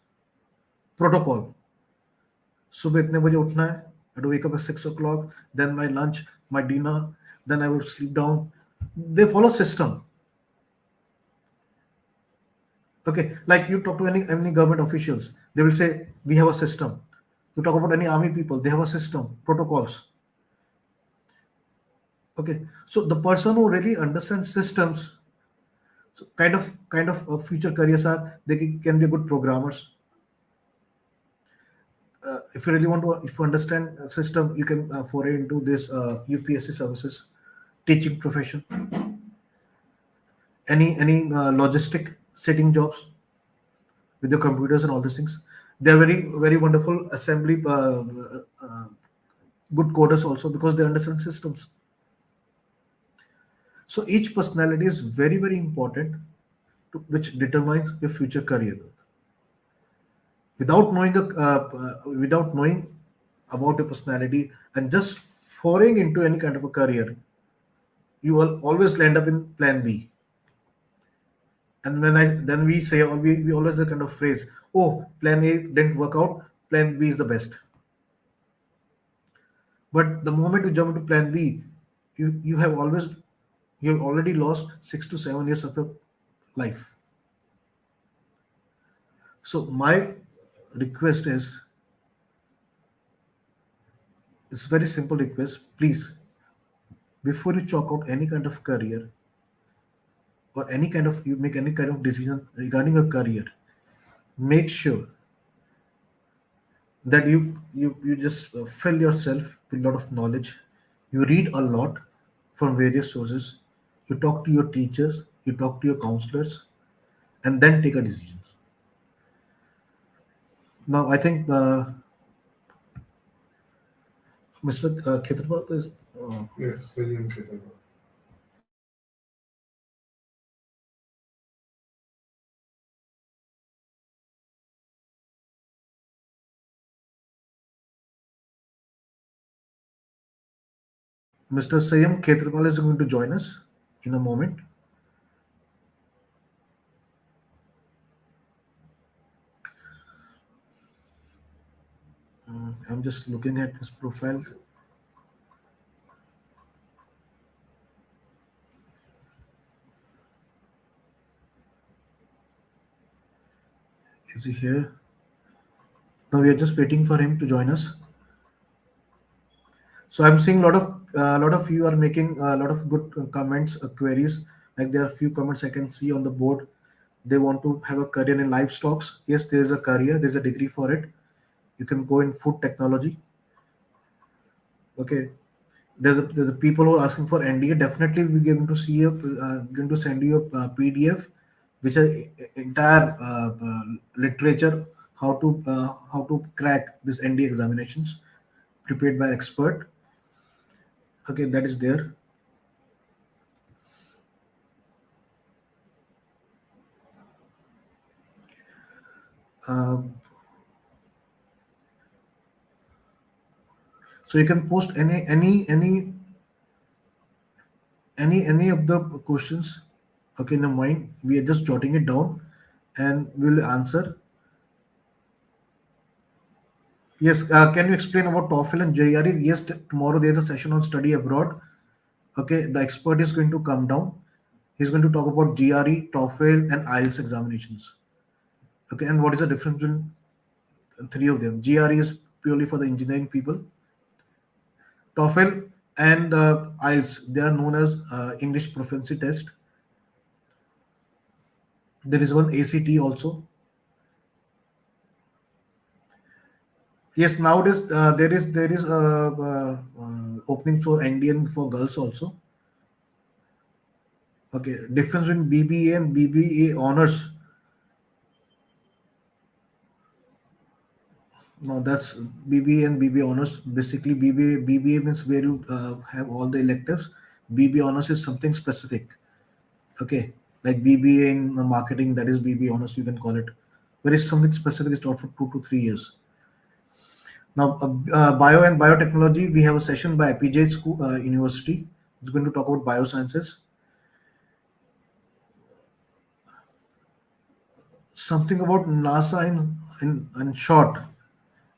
protocol. सुबह इतने बजे उठना है. I do wake up at 6 o'clock. Then my lunch, my dinner. Then I will sleep down. They follow system. Okay, like you talk to any government officials, they will say we have a system. You talk about any army people, they have a system, protocols. Okay, so the person who really understands systems, so kind of future careers are they can be good programmers. If you really want to, if you understand system, you can foray into this UPSC services, teaching profession, any logistic sitting jobs with the computers and all these things. They are very wonderful assembly, good coders also because they understand systems. So each personality is very important, which determines your future career. Without knowing about your personality and just foraying into any kind of a career, you will always land up in plan B. And then we say, or we always the kind of phrase, oh, plan A didn't work out, plan B is the best. But the moment you jump into plan B, you have already lost 6 to 7 years of your life. So my request is, it's a very simple request. Please, before you chalk out any kind of career or you make any kind of decision regarding your career, make sure that you just fill yourself with a lot of knowledge. You read a lot from various sources. You talk to your teachers. You talk to your counselors, and then take a decision. Now, I think Mr. Khetarpal is. Yes, Sayyid Ketal. Mr. Sayam Khetarpal is going to join us in a moment. I'm just looking at his profile. Is he here? Now we are just waiting for him to join us. So I'm seeing a lot of you are making a lot of good comments, queries. Like there are a few comments I can see on the board. They want to have a career in livestock. Yes, there's a career. There's a degree for it. You can go in food technology. Okay. There's a people who are asking for NDA. Definitely, we're going to see going to send you a PDF, which is entire literature how to crack this NDA examinations, prepared by expert. Okay, that is there. Um, so you can post any of the questions. Okay, in the mind, we are just jotting it down, and we'll answer. Yes, can you explain about TOEFL and JRE? Yes, tomorrow there's a session on study abroad. Okay, the expert is going to come down. He's going to talk about GRE, TOEFL, and IELTS examinations. Okay, and what is the difference between three of them? GRE is purely for the engineering people. TOEFL and IELTS, they are known as English proficiency test. There is one ACT also. Yes, nowadays there is opening for Indian for girls also. Okay, difference between BBA and BBE honors. No, that's BB and BB honors. Basically, BBA means where you have all the electives. BB honors is something specific. Okay, like BBA in marketing, that is BB honors. You can call it. But it's something specific. It's taught for 2 to 3 years. Now, bio and biotechnology. We have a session by APJ School University. It's going to talk about biosciences. Something about NASA in short.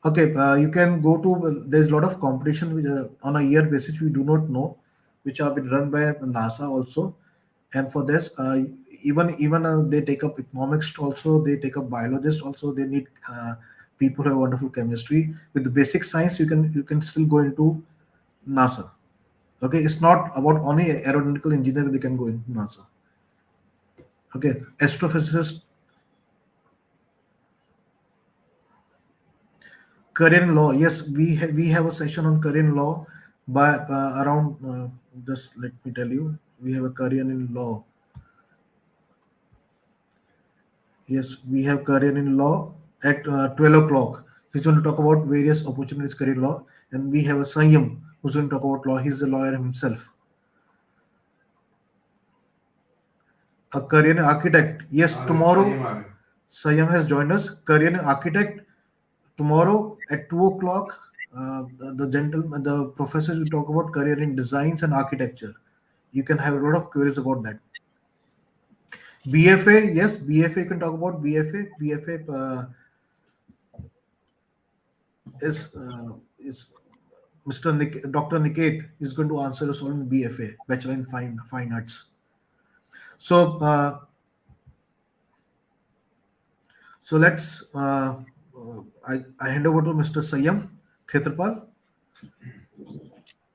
Okay, you can go to. There's a lot of competition on a year basis. We do not know, which are been run by NASA also, and for this, even they take up economics also. They take up biologists also. They need people who have wonderful chemistry with the basic science. You can still go into NASA. Okay, it's not about only aeronautical engineer. They can go into NASA. Okay, astrophysicist, Korean law. Yes, we have a session on Korean law by around. Just let me tell you, we have a Korean in law. Yes, we have Korean in law at 12 o'clock. He's going to talk about various opportunities Korean law, and we have a Sanyam who's going to talk about law. He's a lawyer himself. A Korean architect. Yes, tomorrow Sayam has joined us. Korean architect tomorrow at 2 o'clock. The gentleman, the professors will talk about career in designs and architecture. You can have a lot of queries about that. BFA, yes, BFA. You can talk about BFA. BFA is Mr. Dr. Niket is going to answer us all in BFA, Bachelor in Fine Arts. So, let's. I hand over to Mr. Sayam Khetrapal.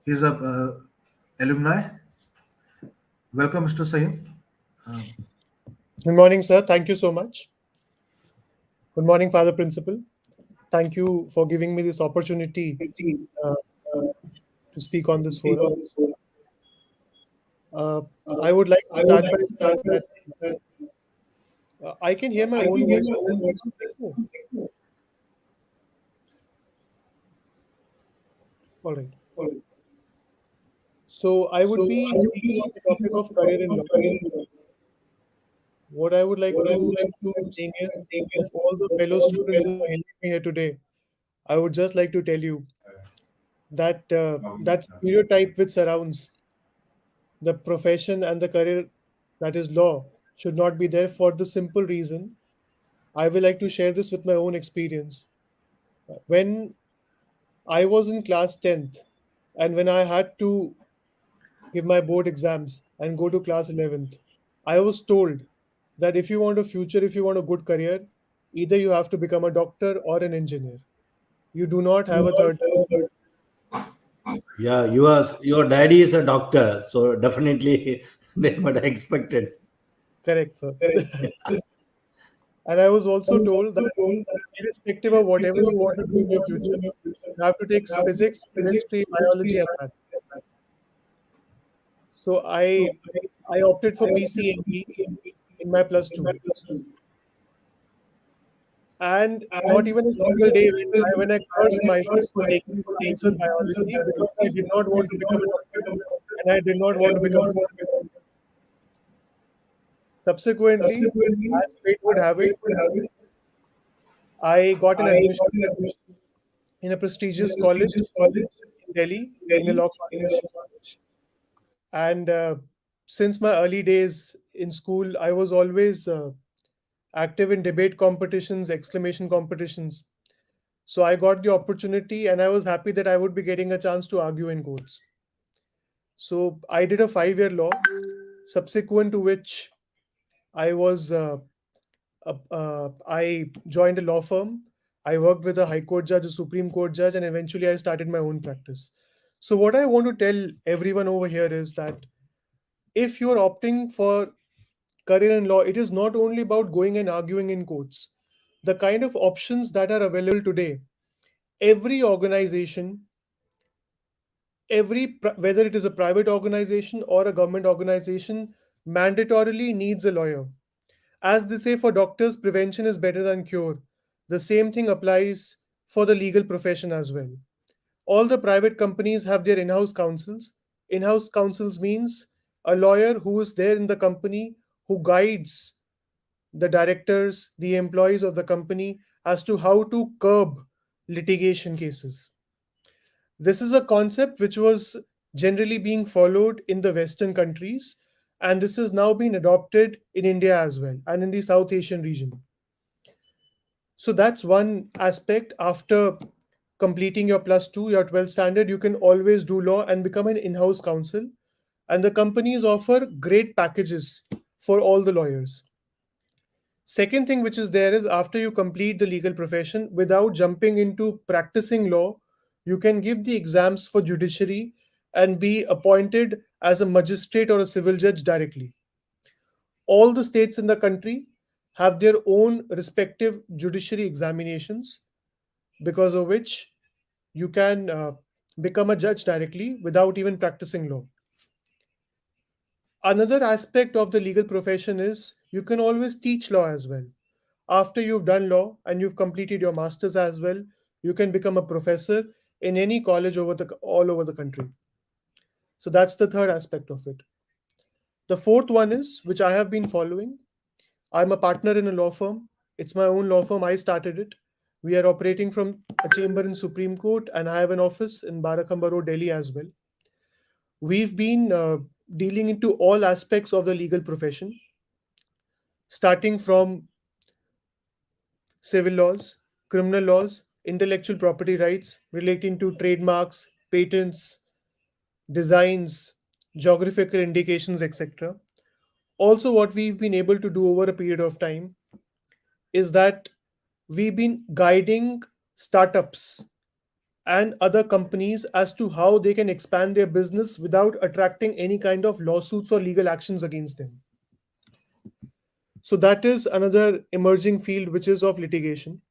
He's a alumni. Welcome, Mr. Sayam. Uh, Good morning, sir. Thank you so much. Good morning, Father Principal. Thank you for giving me this opportunity uh, to speak on this forum. Uh, I would like to start by saying that I can hear my own voice. All right. So I would be speaking on the topic of career in law. What I would like to start saying is, of all the fellow students who are helping me here today, I would just like to tell you that that stereotype which surrounds the profession and the career, that is law, should not be there for the simple reason. I will like to share this with my own experience. When I was in class 10th and when I had to give my board exams and go to class 11th, I was told that if you want a future, if you want a good career, either you have to become a doctor or an engineer. You do not have a third choice. Yeah, your daddy is a doctor, so definitely they might have expected. Correct, sir. And I was also told that irrespective of whatever you want to do in your future, you have to take physics, chemistry, biology, and math. So I opted for PCMB in my plus two, and not even a single day when I cursed myself for taking science or biology because I did not want to become a doctor and I did not want to become a doctor. Subsequently, as fate would have it, I got an admission in a prestigious college in Delhi in a law college. And since my early days in school, I was always active in debate competitions, exclamation competitions. So I got the opportunity, and I was happy that I would be getting a chance to argue in courts. So I did a 5 year law, subsequent to which I was I joined a law firm. I worked with a high court judge, a Supreme Court judge, and eventually I started my own practice. So what I want to tell everyone over here is that if you're opting for career in law, it is not only about going and arguing in courts. The kind of options that are available today, every organization, whether it is a private organization or a government organization, mandatorily needs a lawyer. As they say, for doctors, prevention is better than cure. The same thing applies for the legal profession as well. All the private companies have their in house counsels. In house counsels means a lawyer who is there in the company who guides the directors, the employees of the company as to how to curb litigation cases. This is a concept which was generally being followed in the Western countries, and this has now been adopted in India as well and in the South Asian region. So that's one aspect. After completing your plus two, your 12th standard, you can always do law and become an in house counsel. And the companies offer great packages for all the lawyers. Second thing which is there is after you complete the legal profession, without jumping into practicing law, you can give the exams for judiciary and be appointed as a magistrate or a civil judge directly. All the states in the country have their own respective judiciary examinations, because of which you can become a judge directly without even practicing law. Another aspect of the legal profession is you can always teach law as well. After you've done law and you've completed your masters as well, you can become a professor in any college all over the country. So that's the third aspect of it. The fourth one is, which I have been following, I'm a partner in a law firm. It's my own law firm. I started it. We are operating from a chamber in Supreme Court, and I have an office in Barakhamba Road, Delhi as well. We've been dealing into all aspects of the legal profession, starting from civil laws, criminal laws, intellectual property rights relating to trademarks, patents, designs, geographical indications, etc. Also, what we've been able to do over a period of time is that we've been guiding startups and other companies as to how they can expand their business without attracting any kind of lawsuits or legal actions against them. So that is another emerging field which is of litigation.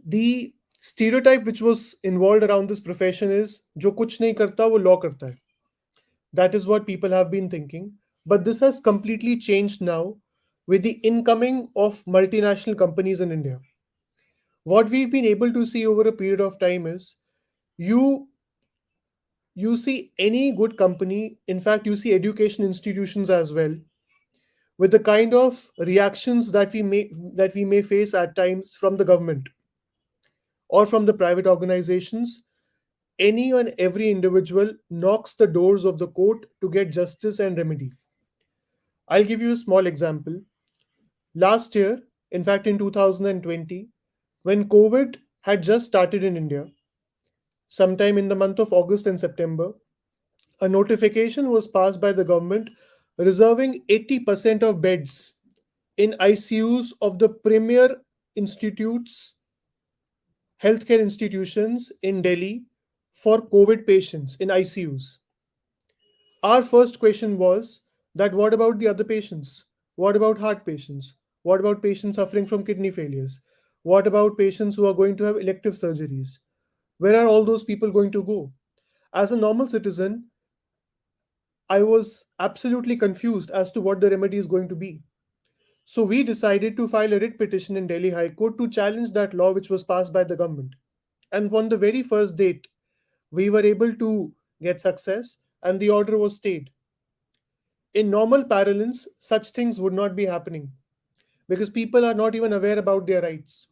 The stereotype which was involved around this profession is जो कुछ नहीं करता वो law करता है. That is what people have been thinking. But this has completely changed now with the incoming of multinational companies in India. What we've been able to see over a period of time is you you see any good company, in fact you see education institutions as well, with the kind of reactions that we may face at times from the government or from the private organizations. Any and every individual knocks the doors of the court to get justice and remedy. I'll give you a small example. Last year, in fact in 2020, when COVID had just started in India, sometime in the month of August and September, a notification was passed by the government reserving 80% of beds in ICUs of the premier institutes, healthcare institutions in Delhi for COVID patients in ICUs. Our first question was that what about the other patients? What about heart patients? What about patients suffering from kidney failures? What about patients who are going to have elective surgeries? Where are all those people going to go? As a normal citizen, I was absolutely confused as to what the remedy is going to be. So we decided to file a writ petition in Delhi High Court to challenge that law which was passed by the government. And on the very first date, we were able to get success and the order was stayed. In normal parlance, such things would not be happening because people are not even aware about their rights.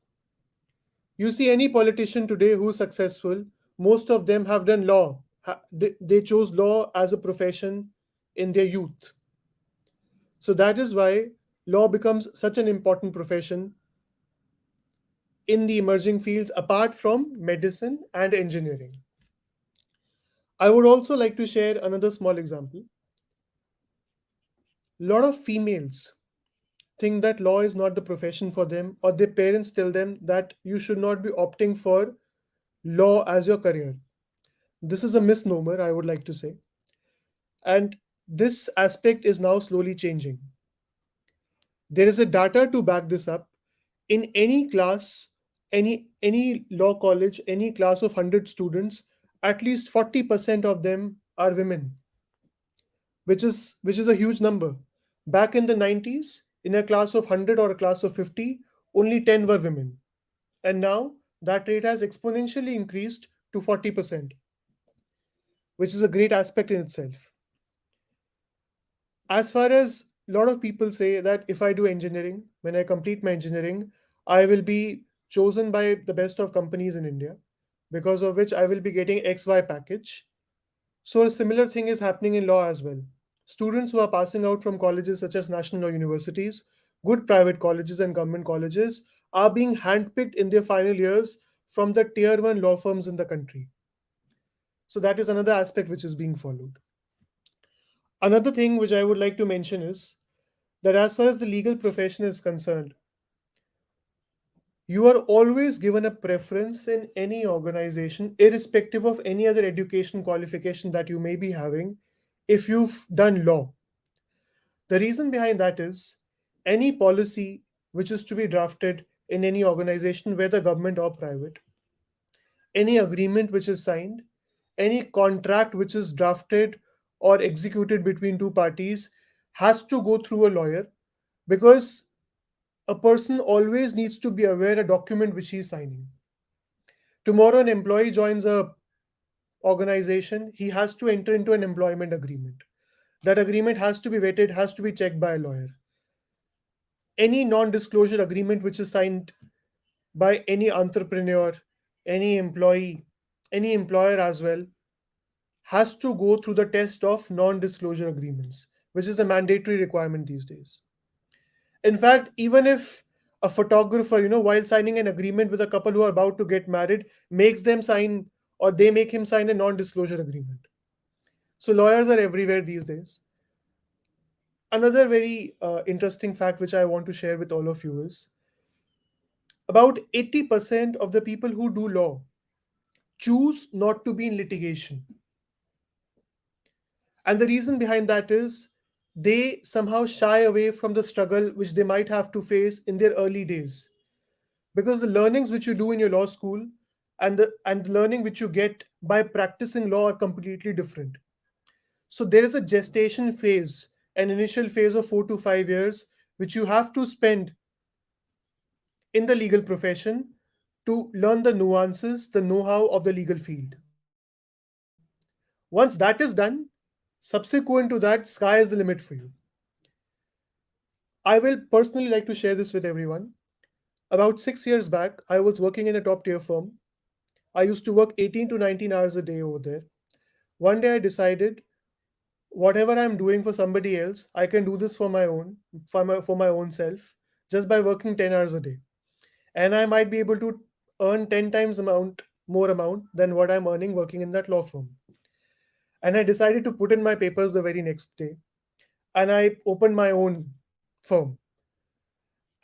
You see any politician today who's successful, most of them have done law. They chose law as a profession in their youth. So that is why law becomes such an important profession in the emerging fields apart from medicine and engineering. I would also like to share another small example. A lot of females think that law is not the profession for them, or their parents tell them that you should not be opting for law as your career. This is a misnomer, I would like to say. And this aspect is now slowly changing. There is a data to back this up. In any class, any law college, any class of 100 students, at least 40% of them are women, which is a huge number. Back in the 90s, in a class of 100 or a class of 50, only 10 were women. And now that rate has exponentially increased to 40%, which is a great aspect in itself. As far as a lot of people say that if I do engineering, when I complete my engineering, I will be chosen by the best of companies in India, because of which I will be getting XY package. So a similar thing is happening in law as well. Students who are passing out from colleges such as national law universities, good private colleges and government colleges are being handpicked in their final years from the tier 1 law firms in the country. So that is another aspect which is being followed. Another thing which I would like to mention is that as far as the legal profession is concerned, you are always given a preference in any organization, irrespective of any other education qualification that you may be having, if you've done law. The reason behind that is any policy which is to be drafted in any organization, whether government or private, any agreement which is signed, any contract which is drafted or executed between two parties has to go through a lawyer, because a person always needs to be aware a document which he is signing. Tomorrow an employee joins a organization, he has to enter into an employment agreement. That agreement has to be vetted, has to be checked by a lawyer. Any non-disclosure agreement which is signed by any entrepreneur, any employee, any employer as well, has to go through the test of non-disclosure agreements, which is a mandatory requirement these days. In fact, even if a photographer, while signing an agreement with a couple who are about to get married, makes them sign, or they make him sign a non-disclosure agreement. So lawyers are everywhere these days. Another very interesting fact which I want to share with all of you is about 80% of the people who do law choose not to be in litigation. And the reason behind that is they somehow shy away from the struggle which they might have to face in their early days. Because the learnings which you do in your law school and the learning which you get by practicing law are completely different. So there is a gestation phase, an initial phase of 4 to 5 years, which you have to spend in the legal profession to learn the nuances, the know-how of the legal field. Once that is done, subsequent to that, sky is the limit for you. I will personally like to share this with everyone. About 6 years back, I was working in a top tier firm. I used to work 18 to 19 hours a day over there. One day I decided whatever I'm doing for somebody else, I can do this for my own self, just by working 10 hours a day. And I might be able to earn 10 times more amount than what I'm earning working in that law firm. And I decided to put in my papers the very next day, and I opened my own firm.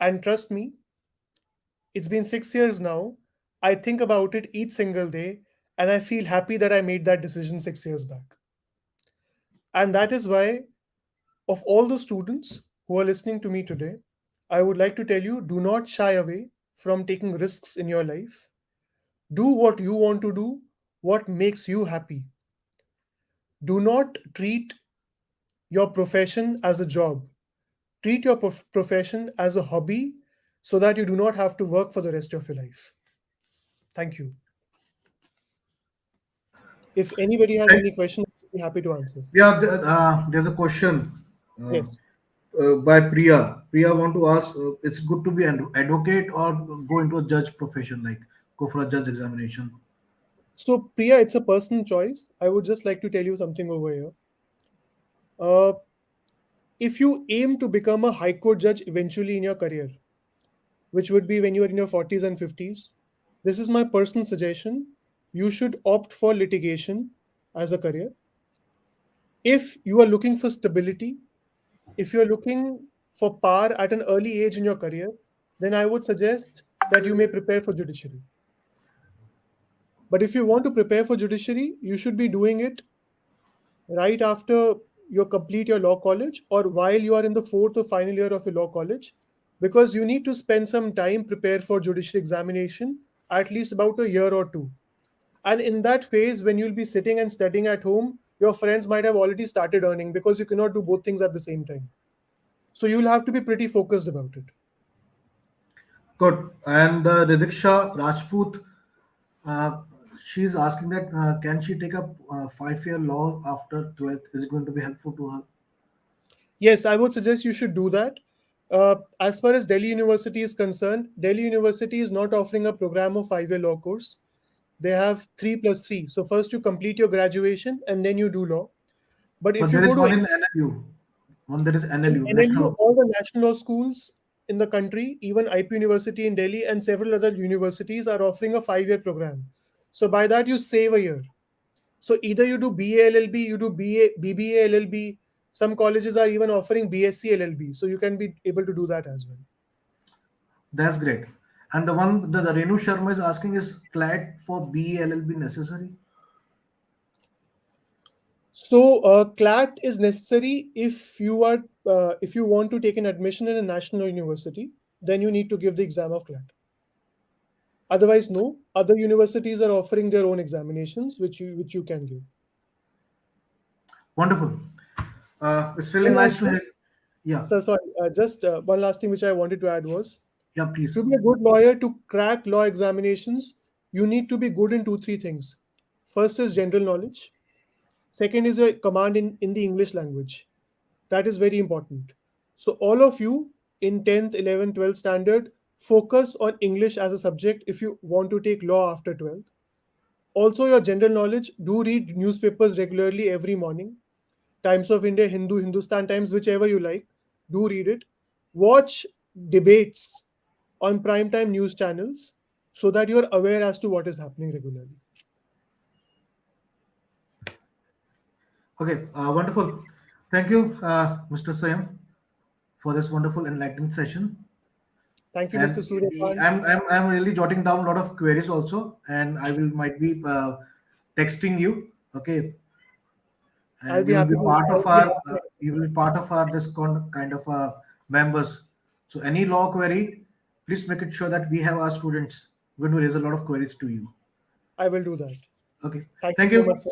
And trust me, it's been 6 years now. I think about it each single day, and I feel happy that I made that decision 6 years back. And that is why, of all the students who are listening to me today, I would like to tell you, do not shy away from taking risks in your life. Do what you want to do, what makes you happy. Do not treat your profession as a job. Treat your profession as a hobby, so that you do not have to work for the rest of your life. Thank you. If anybody has Thank- any questions, I'd be happy to answer. Yeah, there's a question uh, Yes. by Priya. Priya want to ask, it's good to be an advocate or go into a judge profession, like go for a judge examination. So, Priya, it's a personal choice. I would just like to tell you something over here. Uh, if you aim to become a high court judge eventually in your career, which would be when you are in your 40s and 50s, this is my personal suggestion. You should opt for litigation as a career. If you are looking for stability, if you're looking for power at an early age in your career, then I would suggest that you may prepare for judiciary. But if you want to prepare for judiciary, you should be doing it right after you complete your law college, or while you are in the fourth or final year of your law college, because you need to spend some time prepare for judicial examination, at least about a year or two. And in that phase, when you'll be sitting and studying at home, your friends might have already started earning, because you cannot do both things at the same time. So you'll have to be pretty focused about it. Good. And the Ridiksha Rajput, uh, she's asking that can she take up 5 year law after 12th? Is it going to be helpful to her? Yes, I would suggest you should do that. As far as Delhi University is concerned, Delhi University is not offering a program of 5 year law course. They have 3+3. So first you complete your graduation and then you do law. But if But you there go is to one in NLU. One there is in NLU, NLU, National. all the national law schools in the country, even IP University in Delhi and several other universities are offering a 5 year program. So by that you save a year. So either you do BA LLB, you do BBA LLB. Some colleges are even offering BSc LLB. So you can be able to do that as well. That's great. And the one the Renu Sharma is asking is CLAT for BELLB necessary? So CLAT is necessary if you want to take an admission in a national university, then you need to give the exam of CLAT. Otherwise, no. Other universities are offering their own examinations, which you can give. Wonderful. It's really One nice last to thing, have. Yeah, so sorry. Just one last thing which I wanted to add was yeah, please. to be a good lawyer, to crack law examinations, you need to be good in two, three things. First is general knowledge. Second is your command in the English language. That is very important. So all of you in 10th, 11th, 12th standard, focus on English as a subject if you want to take law after 12th. Also, your general knowledge, do read newspapers regularly every morning. Times of India, Hindu, Hindustan Times, whichever you like, do read it. Watch debates on primetime news channels so that you're aware as to what is happening regularly. Okay, wonderful. Thank you, Mr. Sayam, for this wonderful enlightening session. Thank you, Mr. And Suryapan. I'm really jotting down a lot of queries also, and I will might be texting you. Okay, I'll and be happy to. I'll be happy. you will be part of our this kind of members. So any law query, please make it sure that we have our students going to raise a lot of queries to you. I will do that. Okay, Thank you thank so you, much, sir.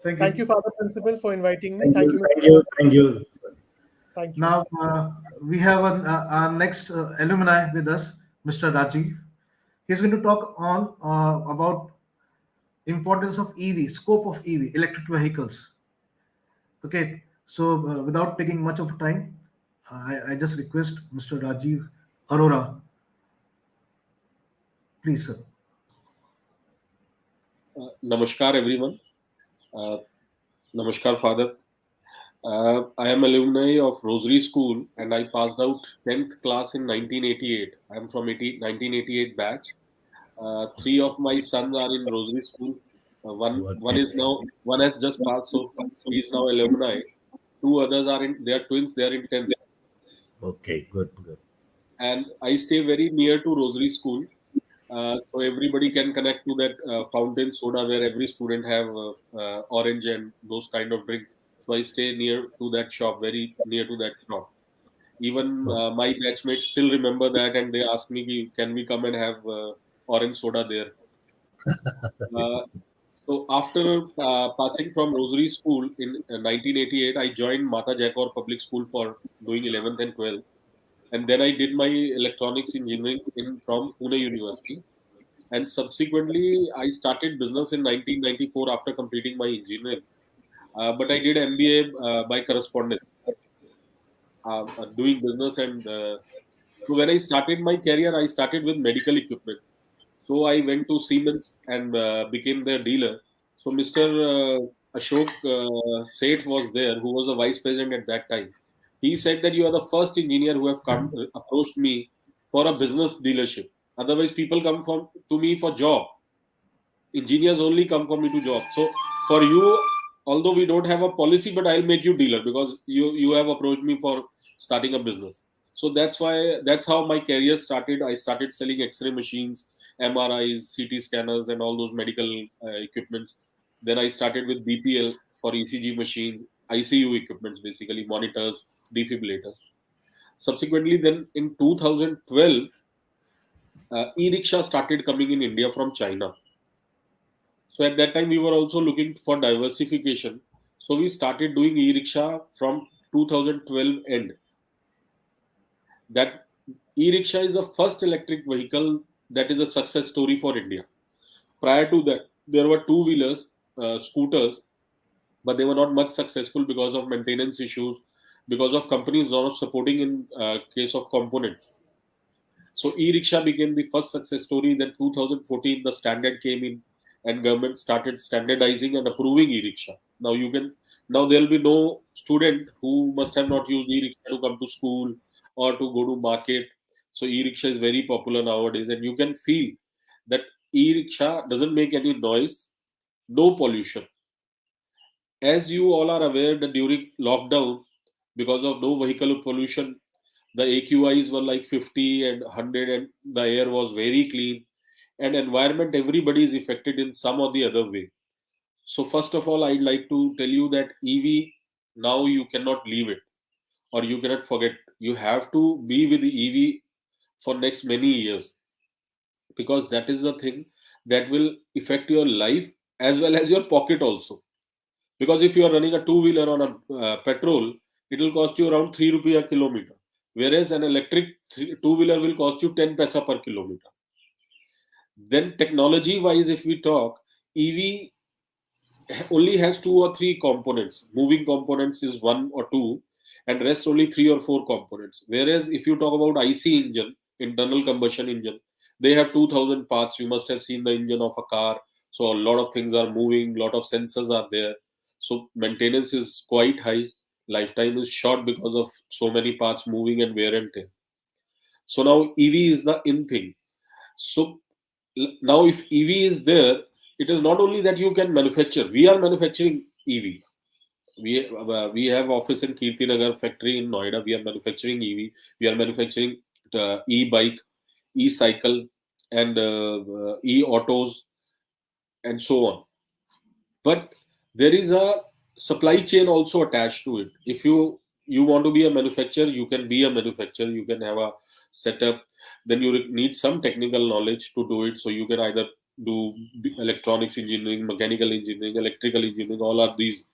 thank Thank you. you, Father Principal, for inviting me. Thank Thank you, you, Mr. thank you, thank you. Thank you. Now we have our next alumni with us, Mr. Rajiv. He's going to talk on about importance of EV, scope of EV, electric vehicles. Okay, so without taking much of time, I just request Mr. Rajiv Arora, please, sir. Namaskar, everyone. Uh, Namaskar, Father. I am alumni of Rosary School and I passed out 10th class in 1988. I am from 1988 batch. Three of my sons are in Rosary School. One has just passed, so he is now alumni. Two others they are twins, they are in 10th. Okay, good, good. And I stay very near to Rosary School. So everybody can connect to that fountain soda where every student have orange and those kind of drink. So I stay near to that shop, very near to that shop. Even Oh, my batchmates still remember that, and they ask me, "Can we come and have orange soda there?" Uh, so after passing from Rosary School in 1988, I joined Mata Jaikor Public School for doing 11th and 12th, and then I did my electronics engineering in from Pune University, and subsequently I started business in 1994 after completing my engineering. But I did MBA by correspondence, doing business. And so when I started my career, I started with medical equipment. So I went to Siemens and became their dealer. So Mr. Ashok Seth was there, who was the vice president at that time. He said that you are the first engineer who have come approached me for a business dealership. Otherwise, people come from to me for job. Engineers only come for me to job. So for you, although we don't have a policy, but I'll make you dealer because you have approached me for starting a business. So that's how my career started. I started selling X-ray machines, MRIs, CT scanners, and all those medical equipments. Then I started with BPL for ECG machines, ICU equipments, basically monitors, defibrillators. Subsequently, then in 2012, e-rickshaw started coming in India from China. So at that time, we were also looking for diversification. So we started doing e-rickshaw from 2012 end. That E-rickshaw is the first electric vehicle that is a success story for India. Prior to that, there were two-wheelers, scooters, but they were not much successful because of maintenance issues, because of companies not supporting in case of components. So e-rickshaw became the first success story. Then 2014, the standard came in, and government started standardizing and approving e-rickshaw. Now there will be no student who must have not used e-rickshaw to come to school or to go to market. So e-rickshaw is very popular nowadays, and you can feel that e-rickshaw doesn't make any noise, no pollution. As you all are aware that during lockdown, because of no vehicle pollution, the AQIs were like 50 and 100, and the air was very clean. And environment, everybody is affected in some or the other way. So first of all, I'd like to tell you that EV, now you cannot leave it, or you cannot forget. You have to be with the EV for next many years, because that is the thing that will affect your life as well as your pocket also. Because if you are running a two-wheeler on a petrol, it will cost you around 3 rupee a kilometer, whereas an electric two-wheeler will cost you 10 paisa per kilometer. Then technology wise, if we talk, EV only has two or three components. Moving components is one or two, and rest only three or four components. Whereas if you talk about IC engine, internal combustion engine, they have 2000 parts. You must have seen the engine of a car. So a lot of things are moving, lot of sensors are there. So maintenance is quite high. Lifetime is short because of so many parts moving and wear and tear. So now EV is the in thing. So now if EV is there, it is not only that you can manufacture. We are manufacturing EV. We have office in Kirti Nagar factory in Noida. We are manufacturing EV. We are manufacturing e-bike, e-cycle, and e-autos, and so on. But there is a supply chain also attached to it. If you want to be a manufacturer, you can be a manufacturer. You can have a setup. Then you need some technical knowledge to do it. So you can either do electronics engineering, mechanical engineering, electrical engineering. All are these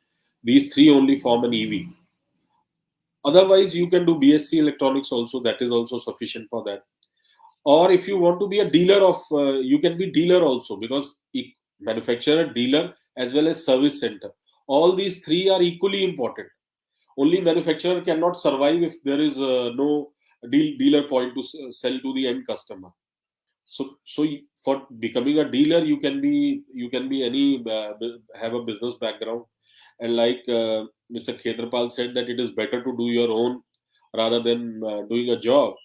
three only form an EV. Otherwise, you can do BSc electronics also. That is also sufficient for that. Or if you want to be a dealer of, you can be dealer also, because manufacturer, dealer, as well as service center. All these three are equally important. Only manufacturer cannot survive if there is no dealer point to sell to the end customer. So for becoming a dealer, you can be any have a business background, and like Mr. Khetrapal said, that it is better to do your own rather than doing a job,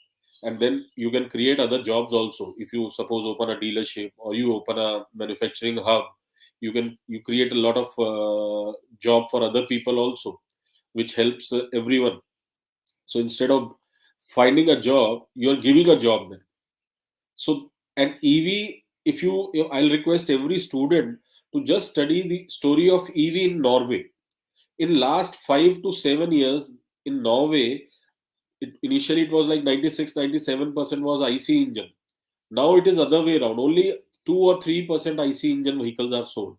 and then you can create other jobs also. If you suppose open a dealership or you open a manufacturing hub, you create a lot of job for other people also, which helps everyone. So instead of finding a job, you are giving a job then. So, an EV, I'll request every student to just study the story of EV in Norway. In last 5 to 7 years in Norway, initially it was like 96-97% was IC engine. Now it is other way around. Only 2 or 3% IC engine vehicles are sold.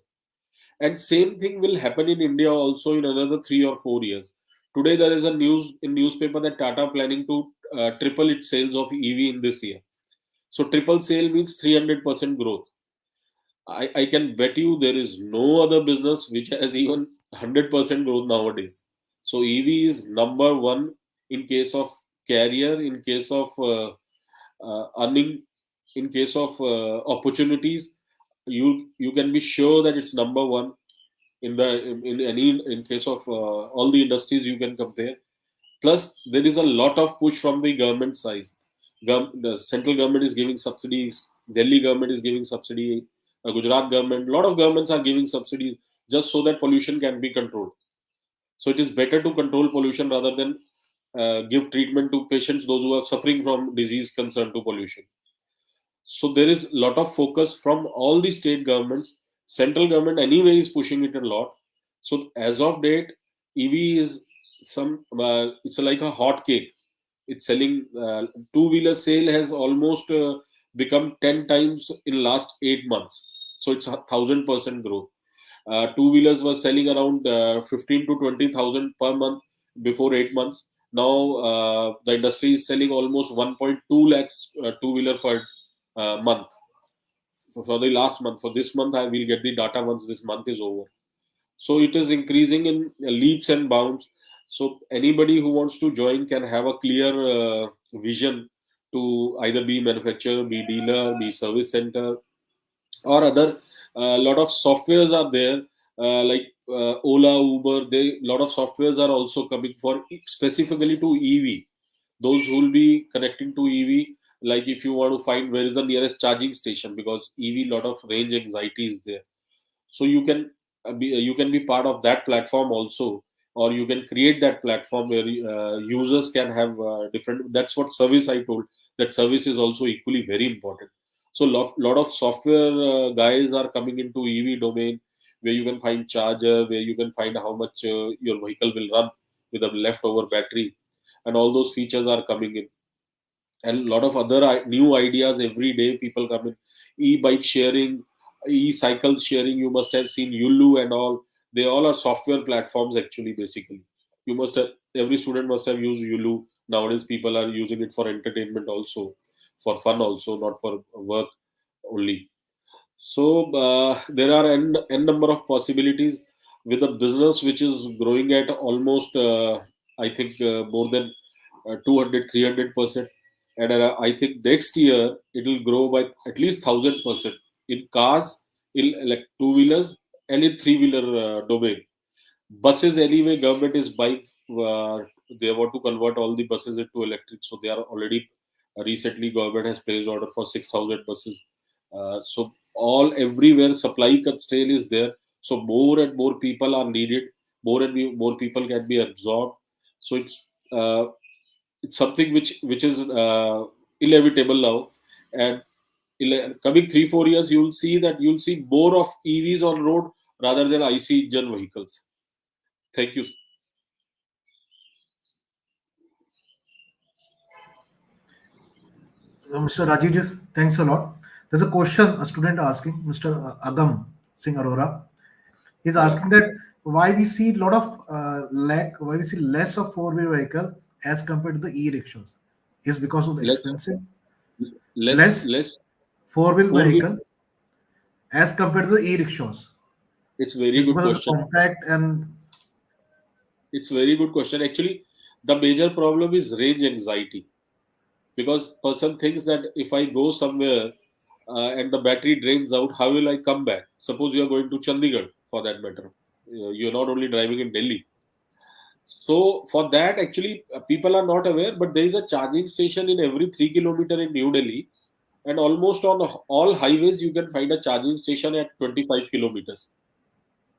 And same thing will happen in India also in another 3 or 4 years. Today there is a news in newspaper that Tata planning to triple its sales of EV in this year. So triple sale means 300% growth. I can bet you there is no other business which has even 100% growth nowadays. So EV is number one in case of career, in case of earning, in case of opportunities. You can be sure that it's number one in case of all the industries you can compare. Plus, there is a lot of push from the government side. The central government is giving subsidies. Delhi government is giving subsidy. Gujarat government, a lot of governments are giving subsidies just so that pollution can be controlled. So it is better to control pollution rather than give treatment to patients, those who are suffering from disease concerned to pollution. So there is a lot of focus from all the state governments. Central government anyway is pushing it a lot. So as of date, EV is it's like a hot cake. It's selling. Two-wheeler sale has almost become 10 times in last 8 months. So it's 1,000% growth. Two-wheelers were selling around 15 to 20,000 per month before 8 months. Now the industry is selling almost 1.2 lakhs two-wheeler per month. For the last month, for this month, I will get the data once this month is over. So it is increasing in leaps and bounds. So anybody who wants to join can have a clear vision to either be manufacturer, be dealer, be service center, or other. Lot of softwares are there, like Ola, Uber. They lot of softwares are also coming for specifically to EV. Those who will be connecting to EV, like if you want to find where is the nearest charging station, because EV lot of range anxiety is there. So you can be part of that platform also, or you can create that platform where users can have different. That's what service I told. That service is also equally very important. So lot of software guys are coming into EV domain, where you can find charger, where you can find how much your vehicle will run with a leftover battery, and all those features are coming in. And a lot of other new ideas every day people come in. E-bike sharing, e-cycle sharing, you must have seen Yulu and all. They all are software platforms actually. Basically, you must have, every student must have used Yulu. Nowadays people are using it for entertainment also, for fun also, not for work only. So there are n number of possibilities with a business which is growing at almost I think more than 200 300%. And I think next year it will grow by at least 1000% in cars, in like two wheelers, and in three wheeler domain. Buses anyway, government is buying. They want to convert all the buses into electric, so they are already recently government has placed order for 6,000 buses. So all everywhere supply constraint is there. So more and more people are needed. More and more people can be absorbed. So it's something which is inevitable now. And coming 3 4 years, you'll see more of EVs on road rather than IC engine vehicles. Thank you. Mr. Rajiv, thanks a lot. There's a question a student asking, Mr. Agam Singh Arora. He's Yeah. asking that why we see a lot of why we see less of four-wheel vehicle as compared to the e-rickshaws. Is because of the Less, expensive, less, less less four-wheel four wheel. vehicle as compared to the e-rickshaws. It's very Is good because of the question. compact and It's very good question. Actually, the major problem is range anxiety, because person thinks that if I go somewhere and the battery drains out, how will I come back? Suppose you are going to Chandigarh, for that matter. You're not only driving in Delhi. So for that, actually, people are not aware, but there is a charging station in every 3 kilometer in New Delhi, and almost on all highways you can find a charging station at 25 kilometers.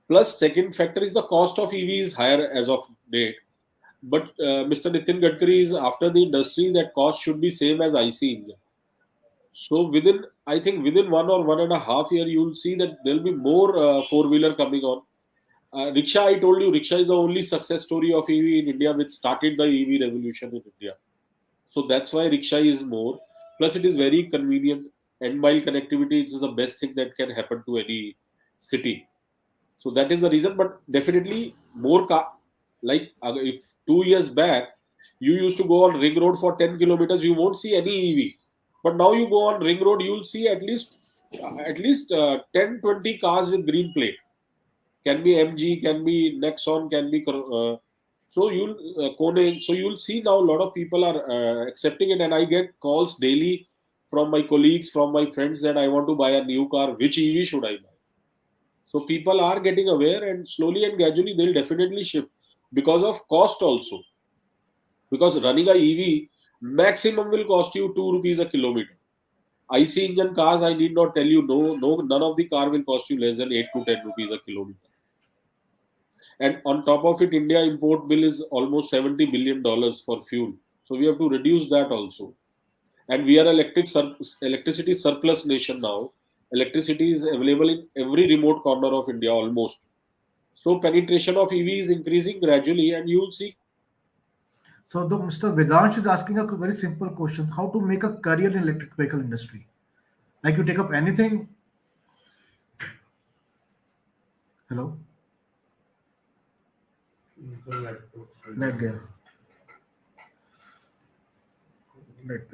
Plus, second factor is the cost of EV is higher as of date. But Mr. Nitin Gadkari is after the industry that cost should be same as IC engine. So I think within 1 or 1.5 year, you will see that there will be more four-wheeler coming on. Rickshaw, I told you, rickshaw is the only success story of EV in India, which started the EV revolution in India. So that's why rickshaw is more. Plus, it is very convenient. End mile connectivity is the best thing that can happen to any city. So that is the reason. But definitely more car. Like if 2 years back you used to go on ring road for 10 kilometers, you won't see any EV. But now you go on ring road, you'll see at least 10 20 cars with green plate. Can be MG, can be Nexon, can be so you'll Kone. So you'll see now a lot of people are accepting it, and I get calls daily from my colleagues, from my friends, that I want to buy a new car. Which EV should I buy? So people are getting aware, and slowly and gradually they'll definitely shift because of cost also. Because running a EV maximum will cost you 2 rupees a kilometer. IC engine cars, I need not tell you, none of the car will cost you less than 8 to 10 rupees a kilometer. And on top of it, India import bill is almost $70 billion for fuel. So we have to reduce that also. And we are electricity surplus nation now. Electricity is available in every remote corner of India almost. So penetration of EV is increasing gradually, and you will see. so the Mr. Vedansh is asking a very simple question: how to make a career in electric vehicle industry? Like you take up anything. Hello, net gear. Let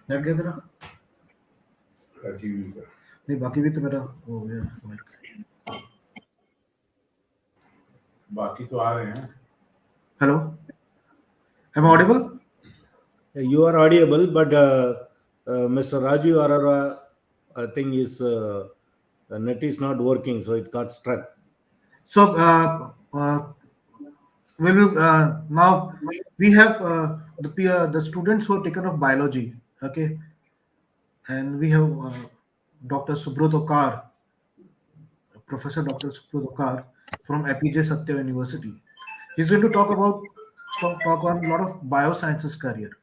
net गया तेरा? बाकी भी नहीं, बाकी भी तो मेरा हो गया माइक। बाकी तो आ रहे हैं. Hello, am I audible? You are audible, but Mr. Rajiv Arara, I think his net is not working, so it got struck. So we will now we have the students who have taken of biology, okay, and we have Dr. Subroto Kar, Professor Dr. Subroto Kar from APJ Satya University. He's going to talk on a lot of biosciences career.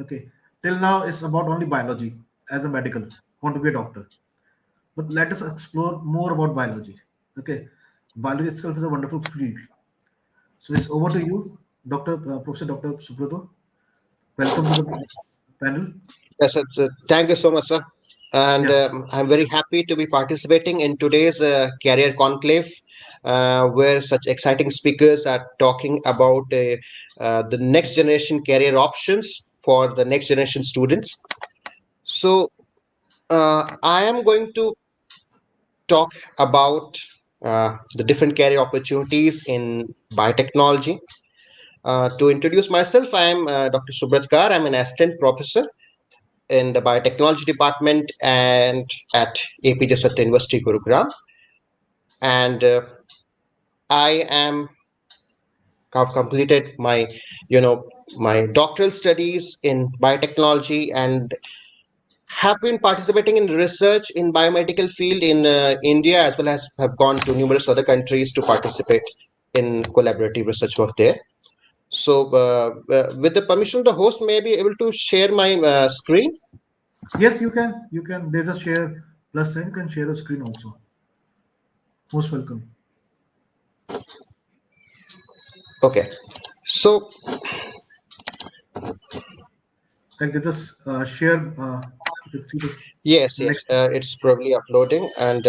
Okay, till now it's about only biology as a medical, want to be a doctor. But let us explore more about biology. Okay, biology itself is a wonderful field. So it's over to you, Dr. Professor Dr. Subrata. Welcome to the panel. Yes, sir. Thank you so much, sir. And Yeah. I'm very happy to be participating in today's career conclave, where such exciting speakers are talking about the next generation career options for the next generation students. So, I am going to talk about the different career opportunities in biotechnology. To introduce myself, I am Dr. Subrat Kar. I'm an assistant professor in the Biotechnology department and at APJ Satya University, Gurugram. And I am have completed my, my doctoral studies in biotechnology and have been participating in research in biomedical field in India, as well as have gone to numerous other countries to participate in collaborative research work there. So, with the permission of the host, may I be able to share my screen? Yes, you can. You can. There's a share plus sign. You can share a screen also. Most welcome. Okay. So, Like let us share. You can see this yes, next. yes, it's probably uploading, and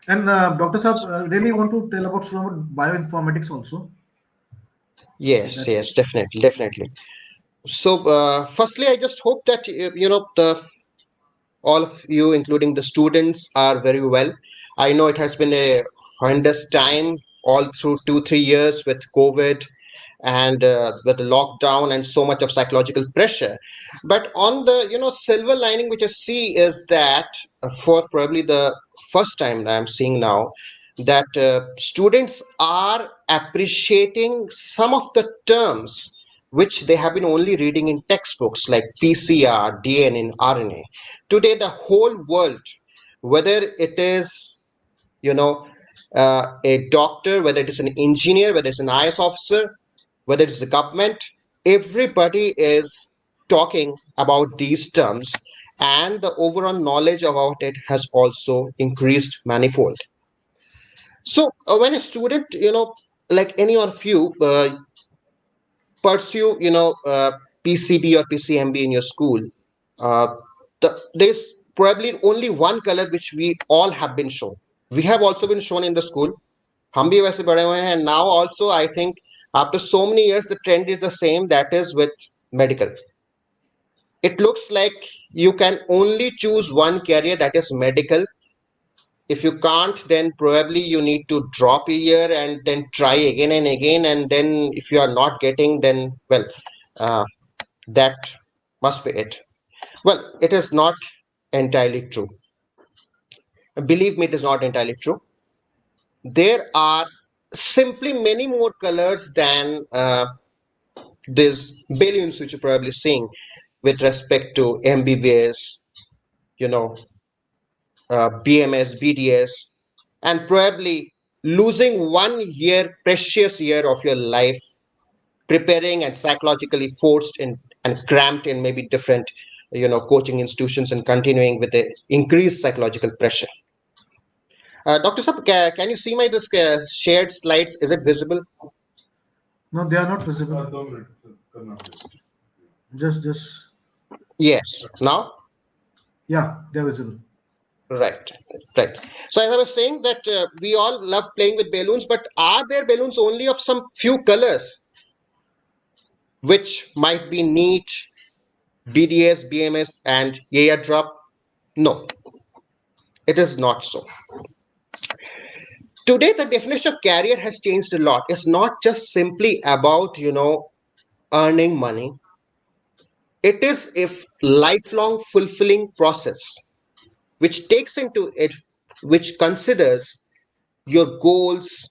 And Dr. Saab, really want to tell about some about bioinformatics also. So yes, that's yes, definitely, definitely. So, firstly, I just hope that the all of you, including the students, are very well. I know it has been a horrendous time all through 2 3 years with COVID and with the lockdown and so much of psychological pressure. But on the silver lining, which I see is that for probably the first time that I'm seeing now, that students are appreciating some of the terms which they have been only reading in textbooks like PCR, DNA, and RNA. Today, the whole world, whether it is you know a doctor, whether it is an engineer, whether it's an IS officer, whether it's the government, everybody is talking about these terms, and the overall knowledge about it has also increased manifold. So when a student, like any of you, pursue, PCB or PCMB in your school, uh, there's probably only one color which we all have been shown. We have also been shown in the school. हम भी वैसे बड़े हुए हैं. And now also I think after so many years the trend is the same, that is with medical. It looks like you can only choose one career, that is medical. If you can't, then probably you need to drop a year and then try again and again, and then if you are not getting, then well, uh, that must be it. Well, it is not entirely true. Believe me, it is not entirely true. There are simply many more colors than these billions which you're probably seeing with respect to MBBS, you know, BMS, BDS, and probably losing 1 year, precious year of your life, preparing and psychologically forced in and cramped in maybe different, coaching institutions, and continuing with the increased psychological pressure. Dr. Sap, can you see my this shared slides? Is it visible? no, they are not visible. 2 minute करना पड़ेगा. Just Yes. Now? yeah, they are visible. Right, right. So as I was saying that we all love playing with balloons, but are there balloons only of some few colors, which might be neat, BDS, BMS, and Yaya drop? No, it is not so. Today, the definition of career has changed a lot. It's not just simply about, earning money. It is a lifelong fulfilling process, which takes into it, which considers your goals,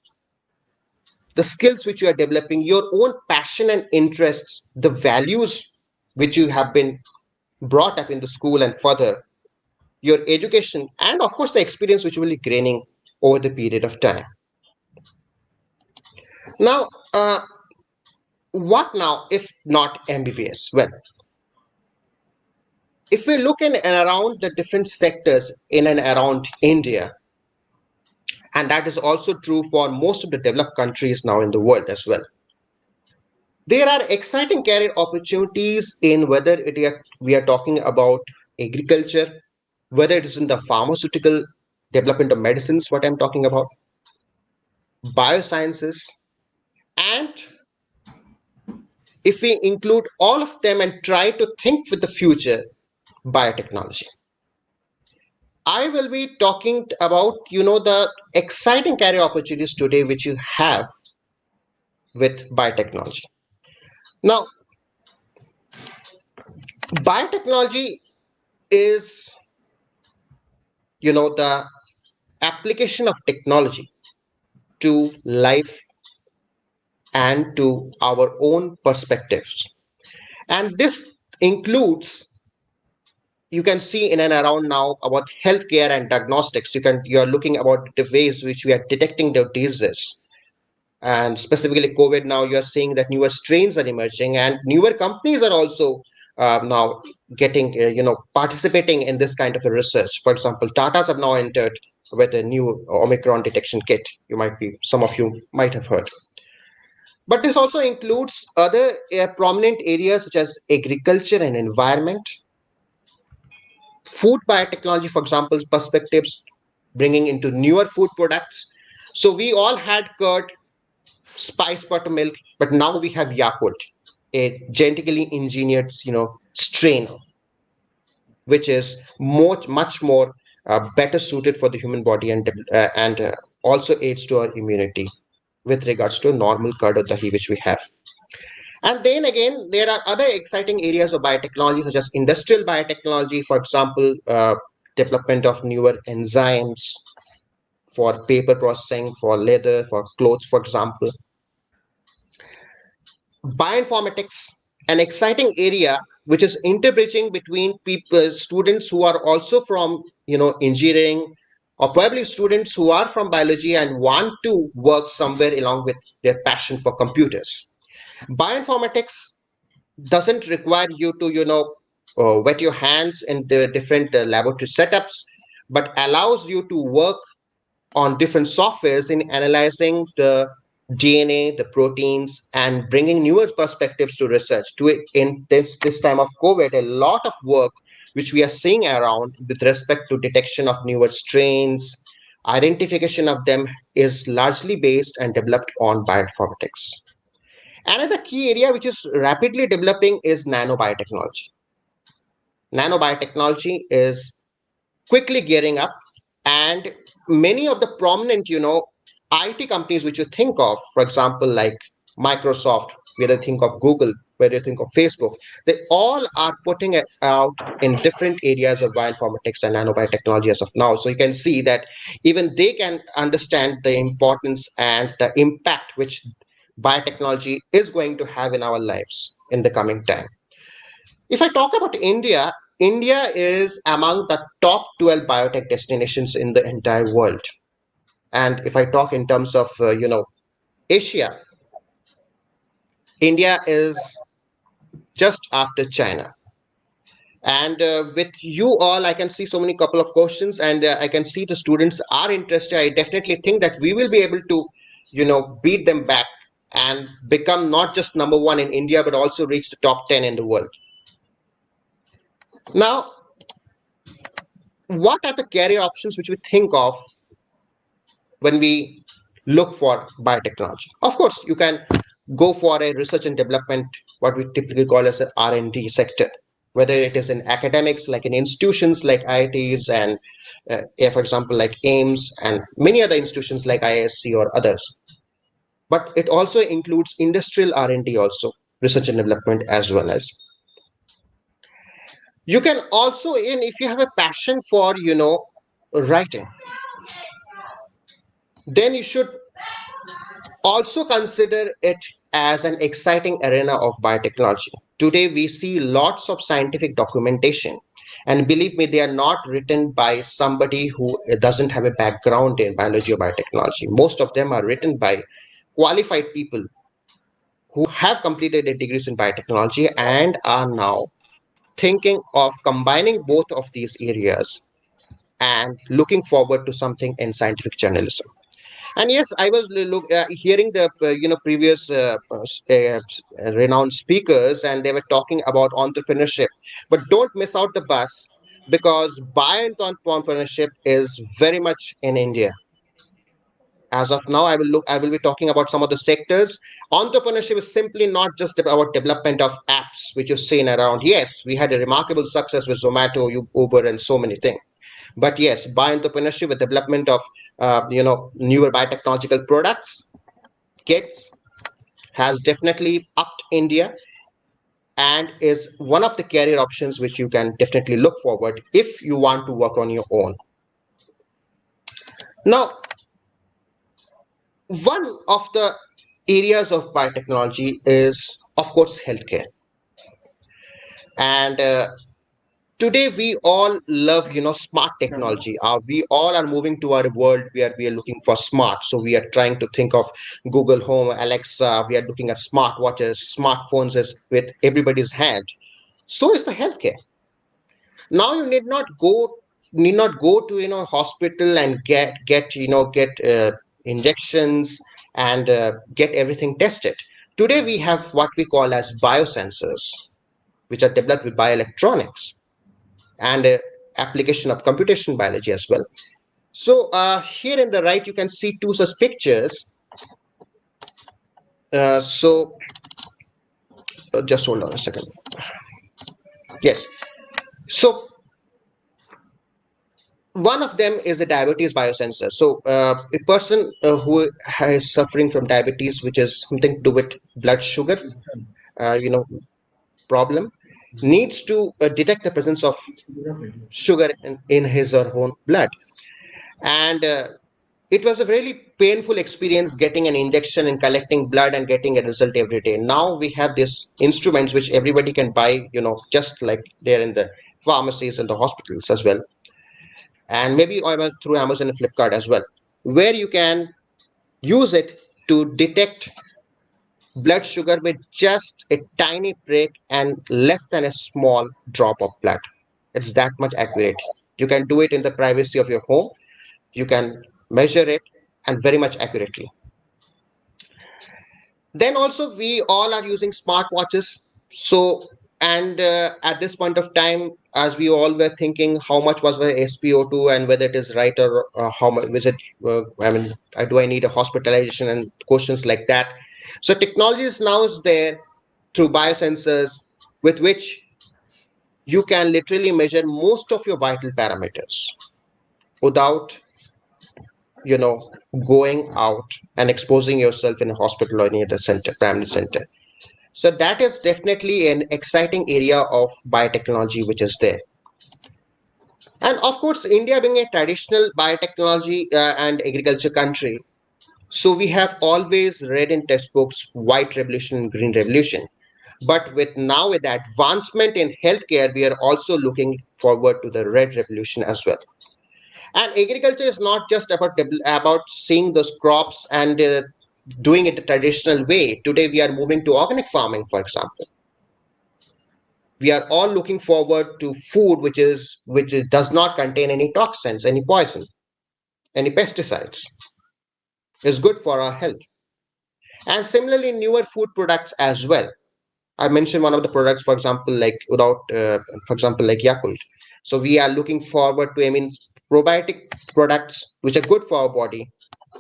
the skills which you are developing, your own passion and interests, the values which you have been brought up in the school and further, your education, and of course the experience which you will be gaining over the period of time. Now, what now if not MBBS? Well, if we look in and around the different sectors in and around India, and that is also true for most of the developed countries now in the world as well, there are exciting career opportunities in whether we are talking about agriculture, whether it is in the pharmaceutical development of medicines, what I'm talking about, biosciences, and if we include all of them and try to think with the future, biotechnology. I will be talking about, the exciting career opportunities today which you have with biotechnology. Now, biotechnology is, the application of technology to life and to our own perspectives. And this includes, you can see in and around now about healthcare and diagnostics. You're looking about the ways which we are detecting the diseases, and specifically COVID. Now you're seeing that newer strains are emerging, and newer companies are also now getting participating in this kind of a research. For example, Tata's have now entered with a new Omicron detection kit. Some of you might have heard. But this also includes other prominent areas such as agriculture and environment, food biotechnology, for example, perspectives bringing into newer food products. So we all had curd, spice buttermilk, but now we have Yakult, a genetically engineered, strain, which is much more better suited for the human body and also aids to our immunity with regards to normal curd or dahi which we have. And then again, there are other exciting areas of biotechnology, such as industrial biotechnology, for example, development of newer enzymes for paper processing, for leather, for clothes, for example. Bioinformatics, an exciting area which is interbridging between students who are also from, engineering, or probably students who are from biology and want to work somewhere along with their passion for computers. Bioinformatics doesn't require you to wet your hands in the different laboratory setups, but allows you to work on different softwares in analyzing the DNA, the proteins, and bringing newer perspectives to research. To it in this time of COVID, a lot of work which we are seeing around with respect to detection of newer strains, identification of them, is largely based and developed on bioinformatics. Another key area which is rapidly developing is nanobiotechnology. Nanobiotechnology is quickly gearing up, and many of the prominent, IT companies which you think of, for example, like Microsoft, whether you think of Google, whether you think of Facebook, they all are putting it out in different areas of bioinformatics and nanobiotechnology as of now. So you can see that even they can understand the importance and the impact which biotechnology is going to have in our lives in the coming time. If I talk about India, India is among the top 12 biotech destinations in the entire world. And if I talk in terms of, Asia, India is just after China. And with you all, I can see so many couple of questions, and I can see the students are interested. I definitely think that we will be able to, beat them back and become not just number one in India, but also reach the top 10 in the world. Now, what are the career options which we think of when we look for biotechnology? Of course, you can go for a research and development, what we typically call as an R&D sector, whether it is in academics, like in institutions like IITs and, for example, like AIMS and many other institutions like IISc or others. But it also includes industrial R&D also, research and development, as well as you can also, in if you have a passion for writing, then you should also consider it as an exciting arena of biotechnology. Today, we see lots of scientific documentation, and believe me, they are not written by somebody who doesn't have a background in biology or biotechnology. Most of them are written by qualified people who have completed their degrees in biotechnology and are now thinking of combining both of these areas and looking forward to something in scientific journalism. And yes, I was hearing the previous renowned speakers, and they were talking about entrepreneurship. But don't miss out the bus, because bioentrepreneurship is very much in India. As of now, I will be talking about some of the sectors. Entrepreneurship is simply not just about development of apps, which you've seen around. Yes, we had a remarkable success with Zomato, Uber, and so many things. But yes, bioentrepreneurship with development of newer biotechnological products, kits, has definitely upped India and is one of the career options which you can definitely look forward if you want to work on your own. Now, one of the areas of biotechnology is, of course, healthcare. And today we all love smart technology. We all are moving to our world where we are looking for smart. So we are trying to think of Google Home, Alexa. We are looking at smartwatches, smartphones is with everybody's hand. So is the healthcare. Now you need not go to hospital and get injections and get everything tested. Today we have what we call as biosensors, which are developed with bioelectronics and application of computation biology as well. So here in the right, you can see two such pictures. Just hold on a second. Yes. So one of them is a diabetes biosensor. So a person who is suffering from diabetes, which is something to do with blood sugar, uh, you know, problem, needs to detect the presence of sugar in his or her own blood. And it was a really painful experience getting an injection and collecting blood and getting a result every day. Now we have these instruments which everybody can buy, just like they're in the pharmacies and the hospitals as well, and maybe through Amazon and Flipkart as well, where you can use it to detect blood sugar with just a tiny prick and less than a small drop of blood. It's that much accurate. You can do it in the privacy of your home. You can measure it, and very much accurately. Then also we all are using smartwatches. So, and at this point of time, as we all were thinking how much was the SpO2 and whether it is right, or how much is it, do I need a hospitalization and questions like that. So technology is now is there through biosensors, with which you can literally measure most of your vital parameters without going out and exposing yourself in a hospital or any other center, primary center. So that is definitely an exciting area of biotechnology which is there. And of course, India being a traditional biotechnology and agriculture country, so we have always read in textbooks white revolution and green revolution. But with the advancement in healthcare, we are also looking forward to the red revolution as well. And agriculture is not just about seeing those crops and doing it the traditional way. Today we are moving to organic farming, for example. We are all looking forward to food which does not contain any toxins, any poison, any pesticides. Is good for our health. And similarly, newer food products as well. I mentioned one of the products, for example, like without, for example, like Yakult. So we are looking forward to, I mean, probiotic products which are good for our body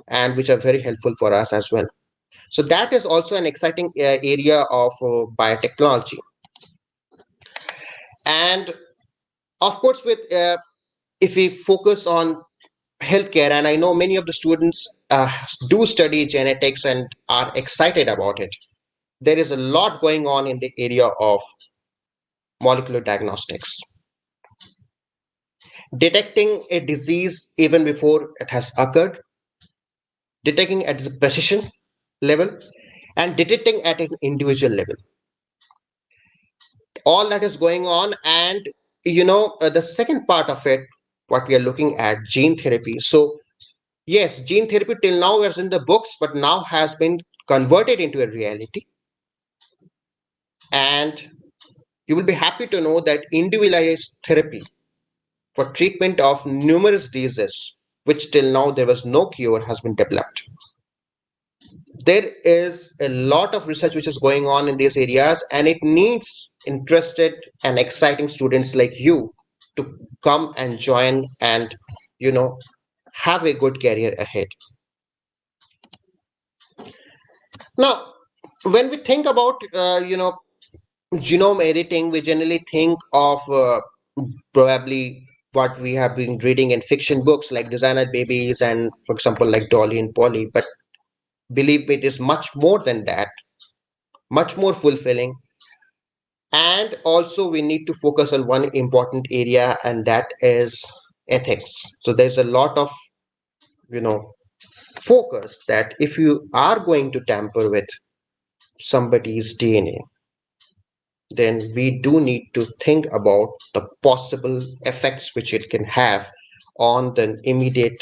and which are very helpful for us as well. So that is also an exciting area of biotechnology. And of course, with if we focus on healthcare, and I know many of the students do study genetics and are excited about it, there is a lot going on in the area of molecular diagnostics, detecting a disease even before it has occurred, detecting at the precision level, and detecting at an individual level. All that is going on. And the second part of it, what we are looking at, gene therapy. So yes, gene therapy till now was in the books, but now has been converted into a reality. And you will be happy to know that individualized therapy for treatment of numerous diseases, which till now there was no cure, has been developed. There is a lot of research which is going on in these areas, and it needs interested and exciting students like you to come and join and you know have a good career ahead. Now, when we think about genome editing, we generally think of probably what we have been reading in fiction books like Designer Babies and, for example, like Dolly and Polly. But believe me, it is much more than that, much more fulfilling. And also, we need to focus on one important area, and that is ethics. So there's a lot of you know focus that if you are going to tamper with somebody's DNA, then we do need to think about the possible effects which it can have on the immediate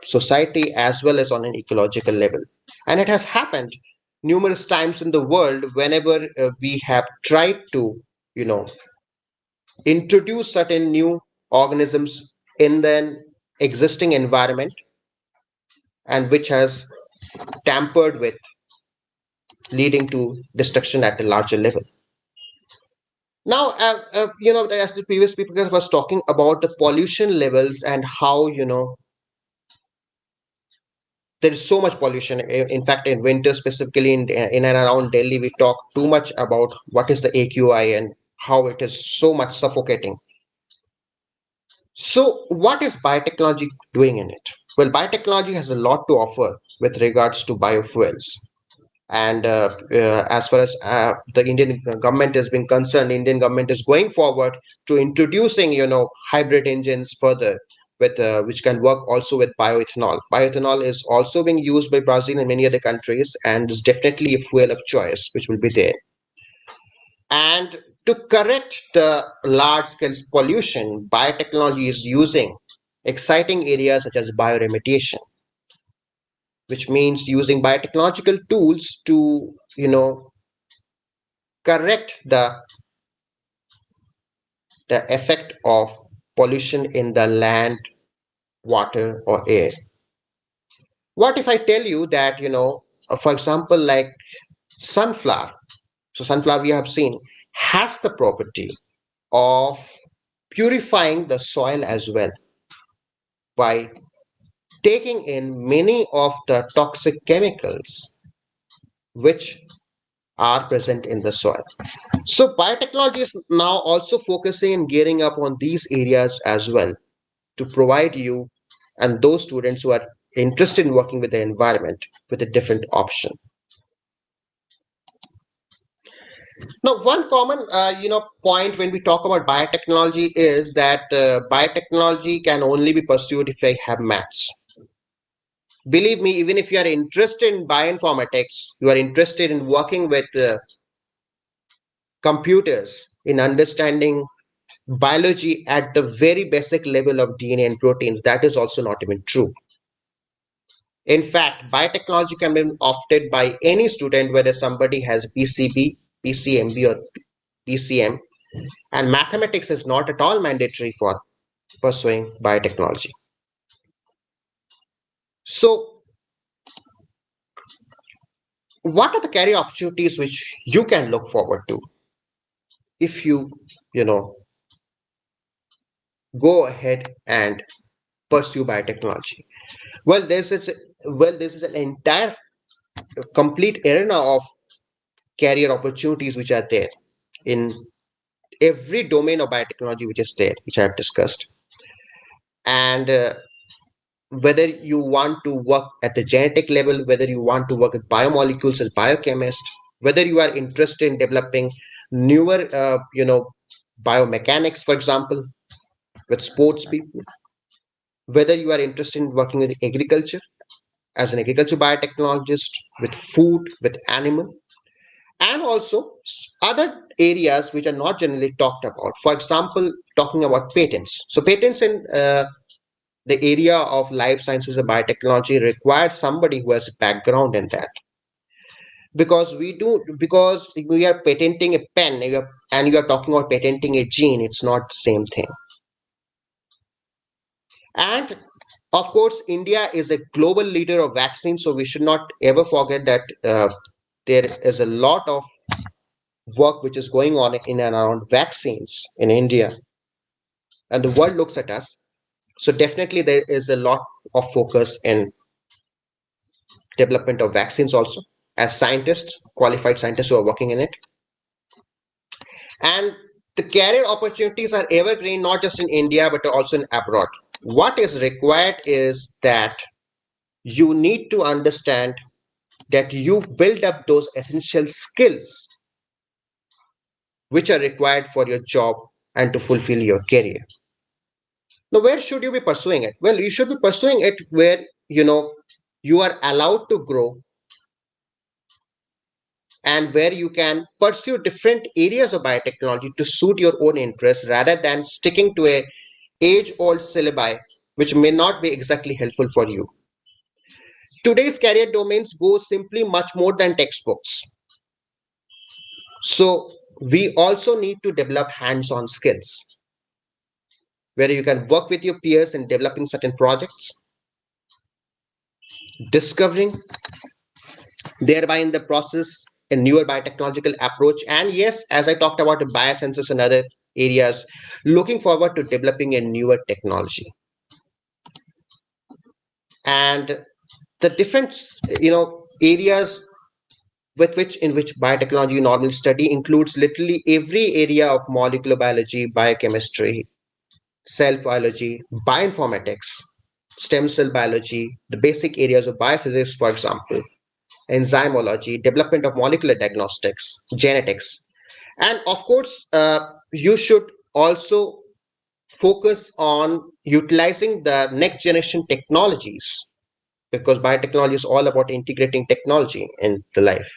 society as well as on an ecological level. And it has happened numerous times in the world whenever we have tried to, you know, introduce certain new organisms in the existing environment and which has tampered with, leading to destruction at a larger level. Now, as the previous speaker was talking about the pollution levels and how, there is so much pollution. In fact, in winter, specifically in and around Delhi, we talk too much about what is the AQI and how it is so much suffocating. So, what is biotechnology doing in it? Well, biotechnology has a lot to offer with regards to biofuels. And as far as the Indian government has been concerned, Indian government is going forward to introducing hybrid engines further with which can work also with bioethanol. Bioethanol is also being used by Brazil and many other countries, and is definitely a fuel of choice which will be there. And to correct the large scale pollution, biotechnology is using exciting areas such as bioremediation, which means using biotechnological tools to correct the effect of pollution in the land, water, or air. What if I tell you that, for example, like sunflower, so sunflower we have seen has the property of purifying the soil as well by taking in many of the toxic chemicals which are present in the soil. So biotechnology is now also focusing and gearing up on these areas as well to provide you and those students who are interested in working with the environment with a different option. Now, one common point when we talk about biotechnology is that biotechnology can only be pursued if I have maths. Believe me, even if you are interested in bioinformatics, you are interested in working with computers, in understanding biology at the very basic level of DNA and proteins, that is also not even true. In fact, biotechnology can be opted by any student, whether somebody has PCB, PCMB, or PCM, and mathematics is not at all mandatory for pursuing biotechnology. So, what are the career opportunities which you can look forward to if you know, go ahead and pursue biotechnology? Well, this is an entire complete arena of career opportunities which are there in every domain of biotechnology which is there, which I have discussed. And whether you want to work at the genetic level, whether you want to work with biomolecules as biochemist, whether you are interested in developing newer, biomechanics, for example, with sports people, whether you are interested in working with agriculture as an agriculture biotechnologist, with food, with animal, and also other areas which are not generally talked about. For example, talking about patents. So patents in the area of life sciences and biotechnology requires somebody who has a background in that, because we are patenting a pen, and you are talking about patenting a gene. It's not the same thing. And of course, India is a global leader of vaccines, so we should not ever forget that there is a lot of work which is going on in and around vaccines in India, and the world looks at us. So definitely there is a lot of focus in development of vaccines also, as scientists, qualified scientists who are working in it. And the career opportunities are evergreen, not just in India, but also in abroad. What is required is that you need to understand that you build up those essential skills which are required for your job and to fulfill your career. Now, where should you be pursuing it? Well, you should be pursuing it where you are allowed to grow, and where you can pursue different areas of biotechnology to suit your own interests rather than sticking to a age old syllabi which may not be exactly helpful for you. Today's career domains go simply much more than textbooks. So we also need to develop hands-on skills where you can work with your peers in developing certain projects, discovering thereby in the process a newer biotechnological approach. And yes, as I talked about the biosensors and other areas, looking forward to developing a newer technology. And the different areas with which in which biotechnology you normally study includes literally every area of molecular biology, biochemistry, cell biology, bioinformatics, stem cell biology, the basic areas of biophysics, for example, enzymology, development of molecular diagnostics, genetics. And of course, you should also focus on utilizing the next generation technologies, because biotechnology is all about integrating technology in the life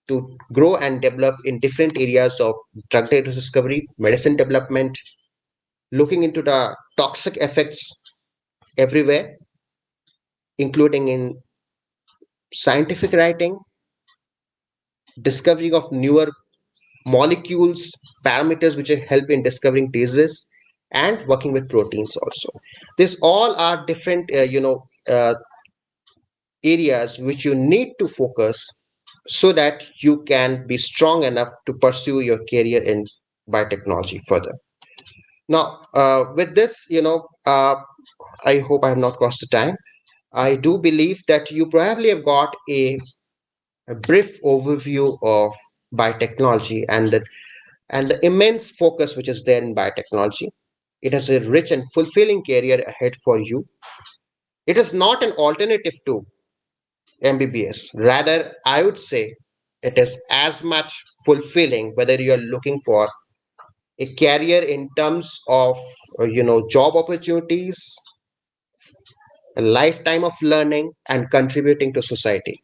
to grow and develop in different areas of drug discovery, medicine development, looking into the toxic effects everywhere, including in scientific writing, discovery of newer molecules, parameters which help in discovering diseases, and working with proteins also. These all are different, areas which you need to focus so that you can be strong enough to pursue your career in biotechnology further. Now, with this, I hope I have not crossed the time. I do believe that you probably have got a brief overview of biotechnology and the immense focus which is there in biotechnology. It has a rich and fulfilling career ahead for you. It is not an alternative to MBBS. Rather, I would say it is as much fulfilling whether you are looking for a career in terms of job opportunities, a lifetime of learning, and contributing to society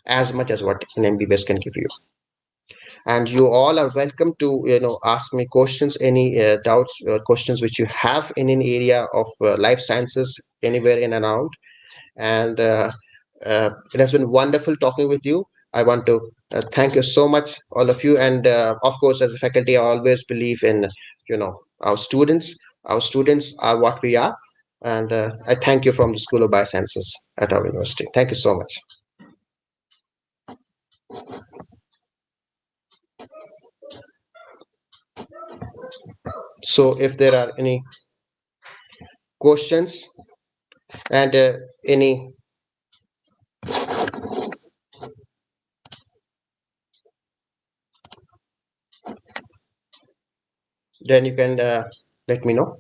as much as what an MBBS can give you. And you all are welcome to ask me questions, any doubts or questions which you have in an area of life sciences anywhere in and around. And it has been wonderful talking with you. I want to thank you so much, all of you. And of course, as a faculty, I always believe in our students. Our students are what we are. And I thank you from the School of Biosciences at our university. Thank you so much. So if there are any questions and any, then you can let me know.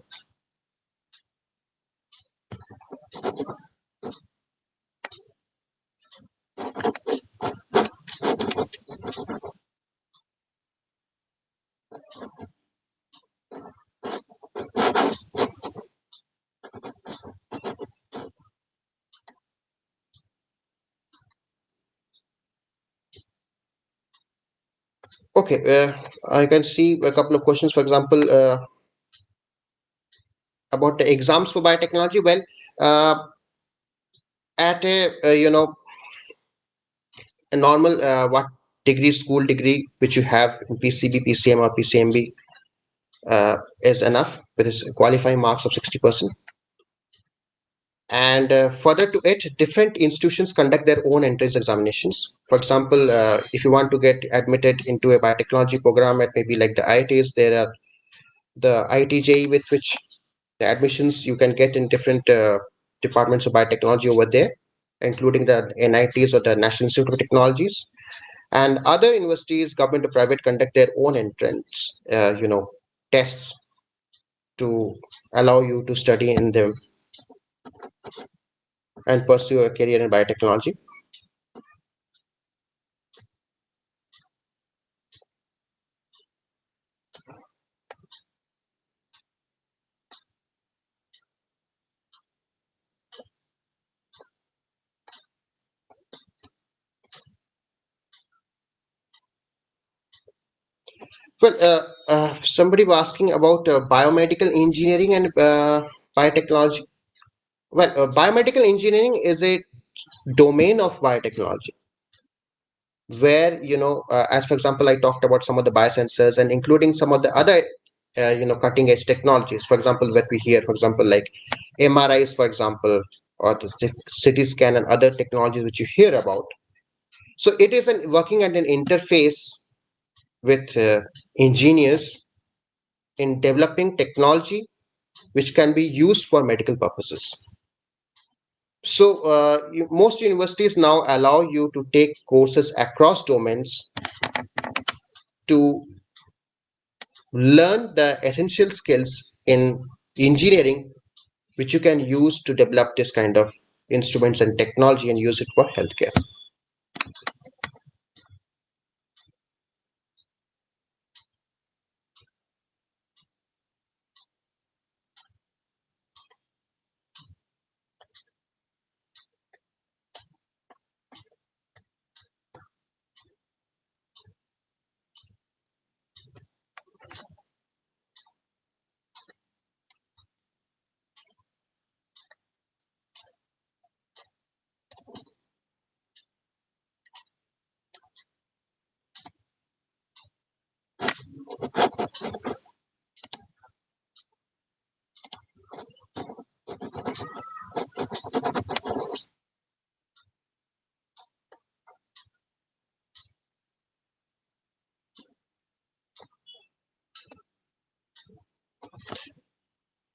Okay, I can see a couple of questions. For example, about the exams for biotechnology. Well, uh, at a normal what degree, school degree, which you have in PCB, PCM, or PCMB, is enough with its qualifying marks of 60%. And further to it, different institutions conduct their own entrance examinations. For example, if you want to get admitted into a biotechnology program at maybe like the IITs, there are the IIT with which the admissions you can get in different departments of biotechnology over there, including the NITs or the National Institute of Technologies. And other universities, government or private, conduct their own entrance, tests to allow you to study in them and pursue a career in biotechnology. Well, somebody was asking about biomedical engineering and biotechnology. Well, biomedical engineering is a domain of biotechnology where, as for example, I talked about some of the biosensors and including some of the other, cutting edge technologies. For example, what we hear, for example, like MRIs, for example, or the CT scan and other technologies which you hear about. So it is working at an interface with engineers in developing technology which can be used for medical purposes. So most universities now allow you to take courses across domains to learn the essential skills in engineering which you can use to develop this kind of instruments and technology and use it for healthcare.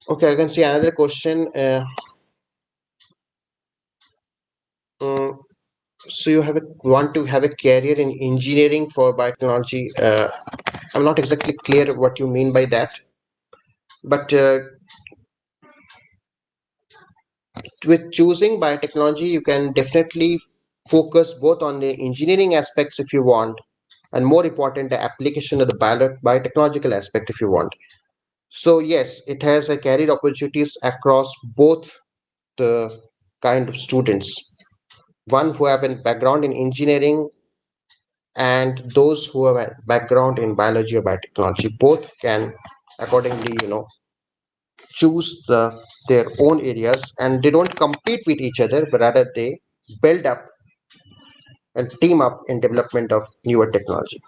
Okay, I can see another question. Mm, so you want to have a career in engineering for biotechnology. I'm not exactly clear what you mean by that, but with choosing biotechnology, you can definitely focus both on the engineering aspects if you want, and more important, the application of the biotechnological aspect if you want. So yes, it has a career opportunities across both the kind of students, one who have a background in engineering and those who have a background in biology or biotechnology. Both can accordingly, choose their own areas, and they don't compete with each other, but rather they build up and team up in development of newer technology.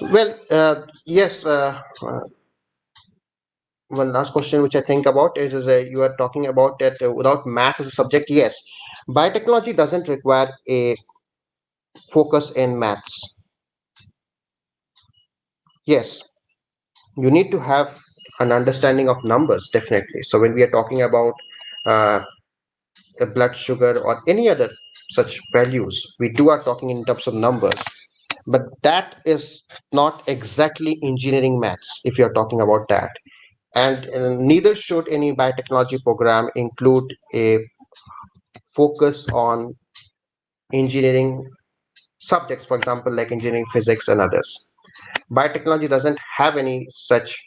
Well, yes. One last question which I think about is you are talking about that without math as a subject. Yes, biotechnology doesn't require a focus in maths. Yes, you need to have an understanding of numbers, definitely. So when we are talking about uh, the blood sugar or any other such values, we do are talking in terms of numbers. But that is not exactly engineering maths if you're talking about that. And neither should any biotechnology program include a focus on engineering subjects, for example, like engineering physics and others. Biotechnology doesn't have any such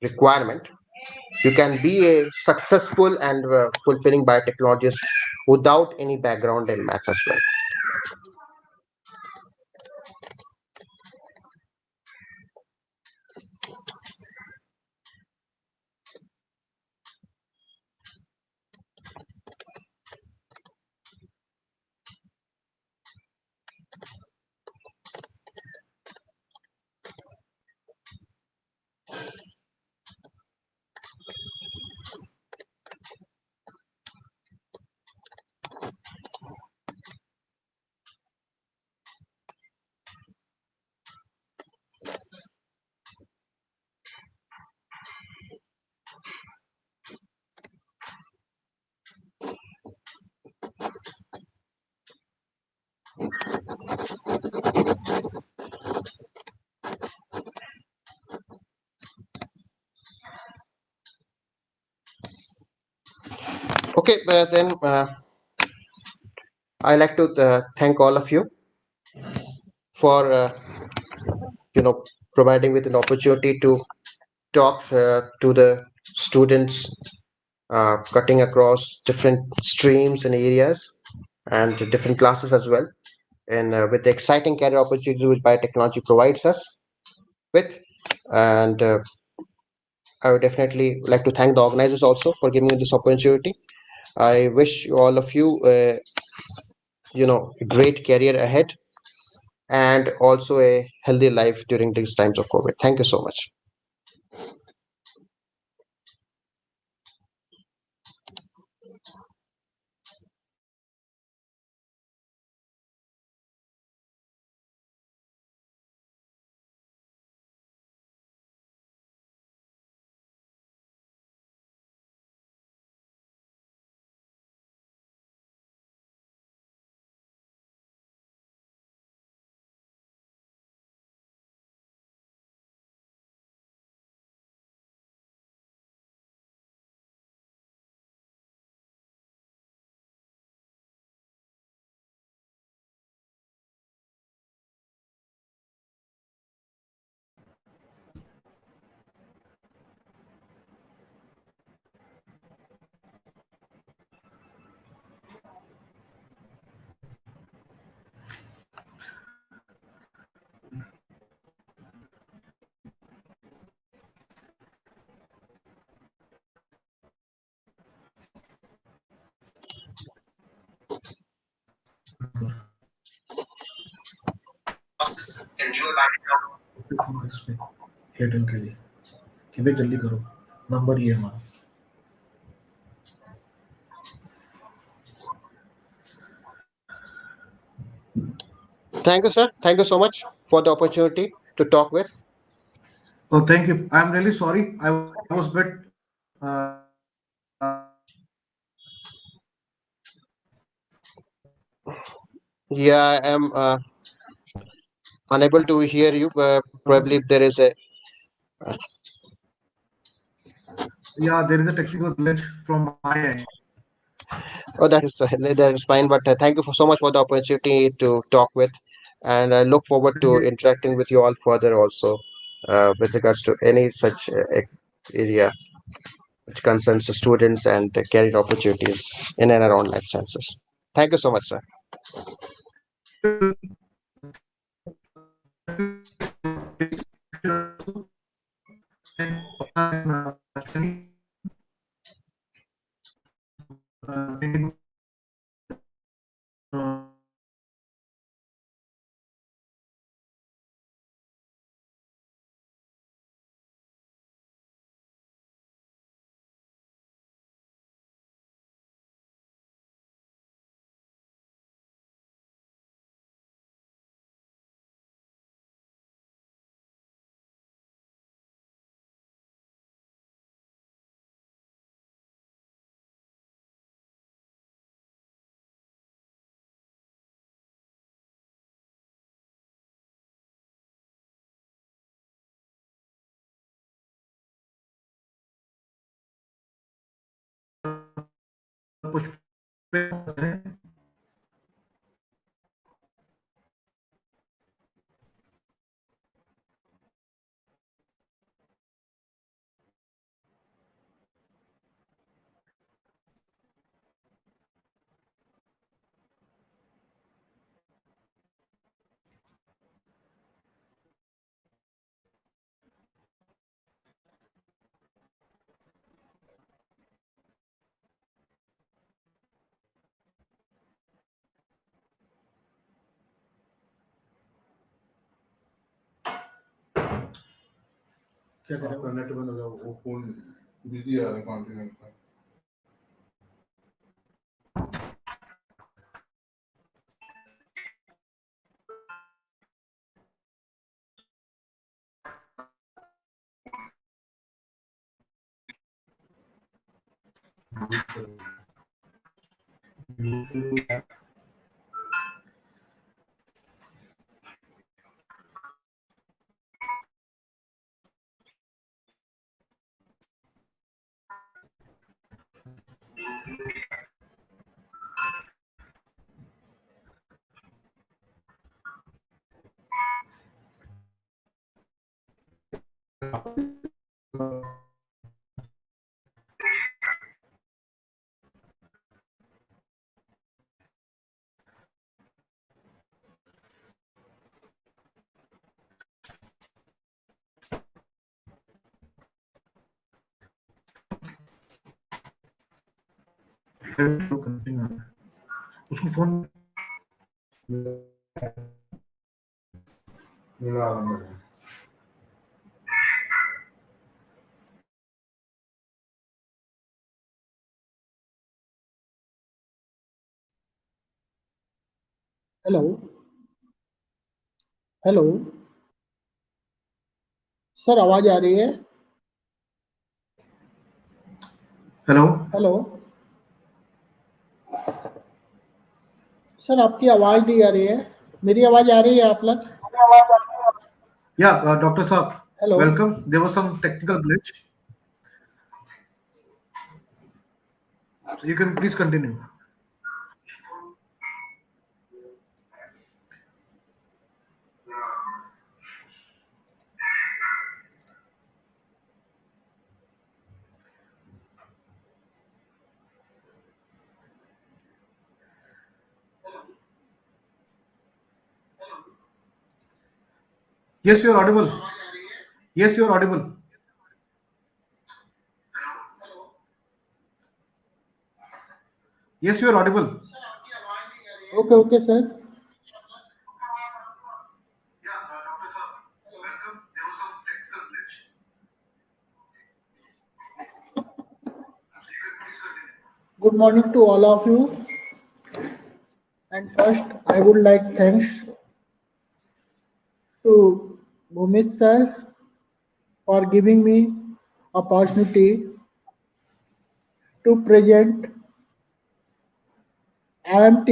requirement. You can be a successful and fulfilling biotechnologist without any background in maths as well. Okay, then I like to thank all of you for providing with an opportunity to talk to the students, cutting across different streams and areas and different classes as well, and with the exciting career opportunities which biotechnology provides us with. And I would definitely like to thank the organizers also for giving me this opportunity. I wish all of you, a great career ahead and also a healthy life during these times of COVID. Thank you so much. इस पे Airtel के लिए कि भाई जल्दी करो number ये है हमारा Thank you, sir. Thank you so much for the opportunity to talk with. Oh, thank you. I'm really sorry. I was bit Yeah, I am unable to hear you. Probably there is a. yeah, there is a technical glitch from my end. Oh, that is fine. But thank you for so much for the opportunity to talk with, and I look forward Thank to you. interacting with you all further also, with regards to any such area which concerns the students and the career opportunities in and around life sciences. Thank you so much, sir. पुष्प क्या करें, आपका net बंद हो गया, वो phone busy आ रहा है कॉन्टिनेंट का। उसको फोन मिला रहा हूँ। हेलो हेलो सर, आवाज आ रही है? हेलो हेलो सर, आपकी आवाज नहीं आ रही है। मेरी आवाज आ रही है आप लोग? या डॉक्टर साहब, hello welcome. There was some technical glitch, so you can please continue. Yes, you are audible. Yes, you are audible. Yes, you are audible. Okay okay sir. Good morning to all of you. And first, I would like thanks to Bhumit sir for giving me opportunity to present IMT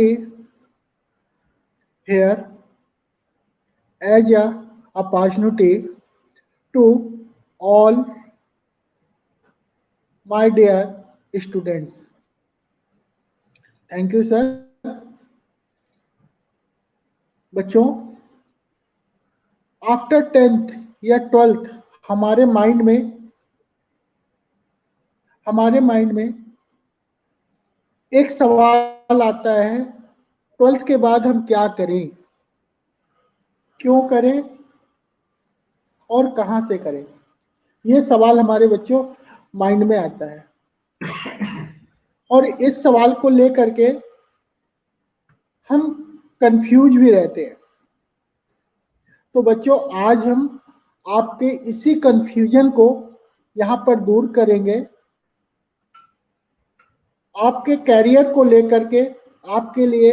here as a opportunity to all my dear students. Thank you sir. बच्चों, after 10th या 12th हमारे mind में एक सवाल आता है, 12th के बाद हम क्या करें, क्यों करें और कहां से करें। ये सवाल हमारे बच्चों माइंड में आता है और इस सवाल को लेकर के हम कंफ्यूज भी रहते हैं। तो बच्चों, आज हम आपके इसी कंफ्यूजन को यहाँ पर दूर करेंगे। आपके कैरियर को लेकर के आपके लिए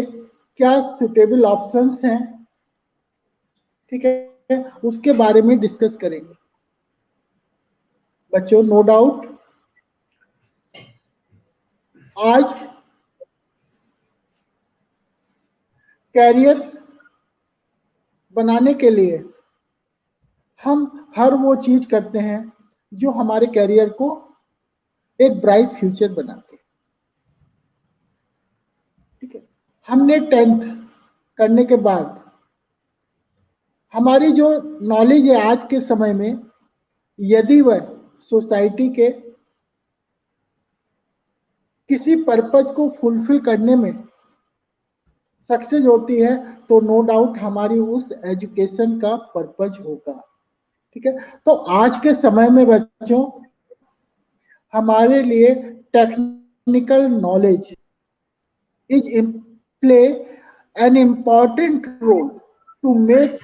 क्या सुटेबल ऑप्शंस हैं, ठीक है, उसके बारे में डिस्कस करेंगे। बच्चों, नो डाउट आज कैरियर बनाने के लिए हम हर वो चीज करते हैं जो हमारे कैरियर को एक ब्राइट फ्यूचर बनाते हैं। हमने 10th करने के बाद हमारी जो नॉलेज है आज के समय में, यदि वह सोसाइटी के किसी पर्पज को फुलफिल करने में सक्सेस होती है, तो नो डाउट हमारी उस एजुकेशन का पर्पज होगा। ठीक है, तो आज के समय में बच्चों हमारे लिए technical knowledge is play an important role to make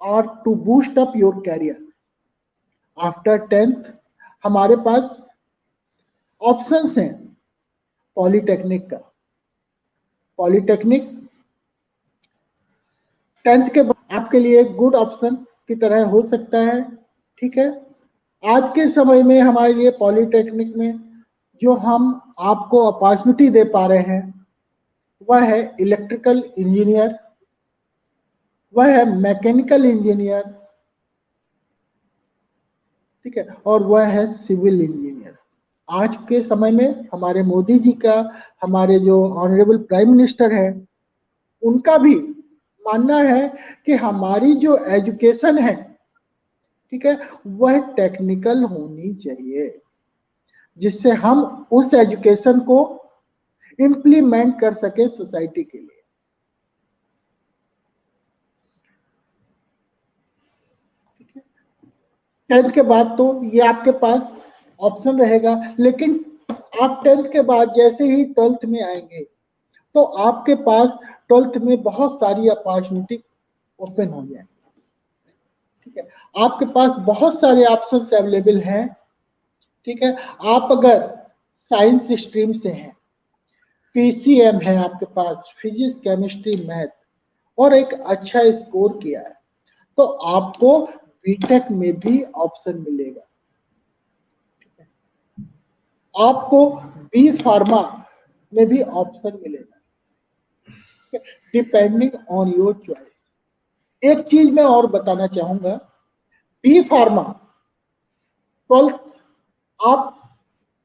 और to boost up your career. After 10th हमारे पास ऑप्शंस हैं पॉलिटेक्निक का। पॉलिटेक्निक 10th के बाद आपके लिए एक गुड ऑप्शन की तरह हो सकता है। ठीक है, आज के समय में हमारे लिए पॉलिटेक्निक में जो हम आपको अपॉर्चुनिटी दे पा रहे हैं वह है इलेक्ट्रिकल इंजीनियर, वह है मैकेनिकल इंजीनियर, ठीक है, और वह है सिविल इंजीनियर। आज के समय में हमारे मोदी जी का, हमारे जो ऑनरेबल प्राइम मिनिस्टर है, उनका भी मानना है कि हमारी जो एजुकेशन है, ठीक है, वह टेक्निकल होनी चाहिए, जिससे हम उस एजुकेशन को इम्प्लीमेंट कर सके सोसाइटी के लिए। 10th के बाद तो ये आपके पास ऑप्शन रहेगा, लेकिन आप 10th के बाद जैसे ही 12th में आएंगे तो आपके पास 12th में बहुत सारी अपॉर्चुनिटी ओपन हो जाए। ठीक है, आपके पास बहुत सारे ऑप्शंस अवेलेबल हैं। ठीक है, आप अगर साइंस स्ट्रीम से हैं, पीसीएम है आपके पास, फिजिक्स केमिस्ट्री मैथ, और एक अच्छा स्कोर किया है, तो आपको बीटेक में भी ऑप्शन मिलेगा। आपको बी फार्मा में भी ऑप्शन मिलेगा, डिपेंडिंग ऑन योर चॉइस। एक चीज मैं और बताना चाहूंगा, बी फार्मा 12th आप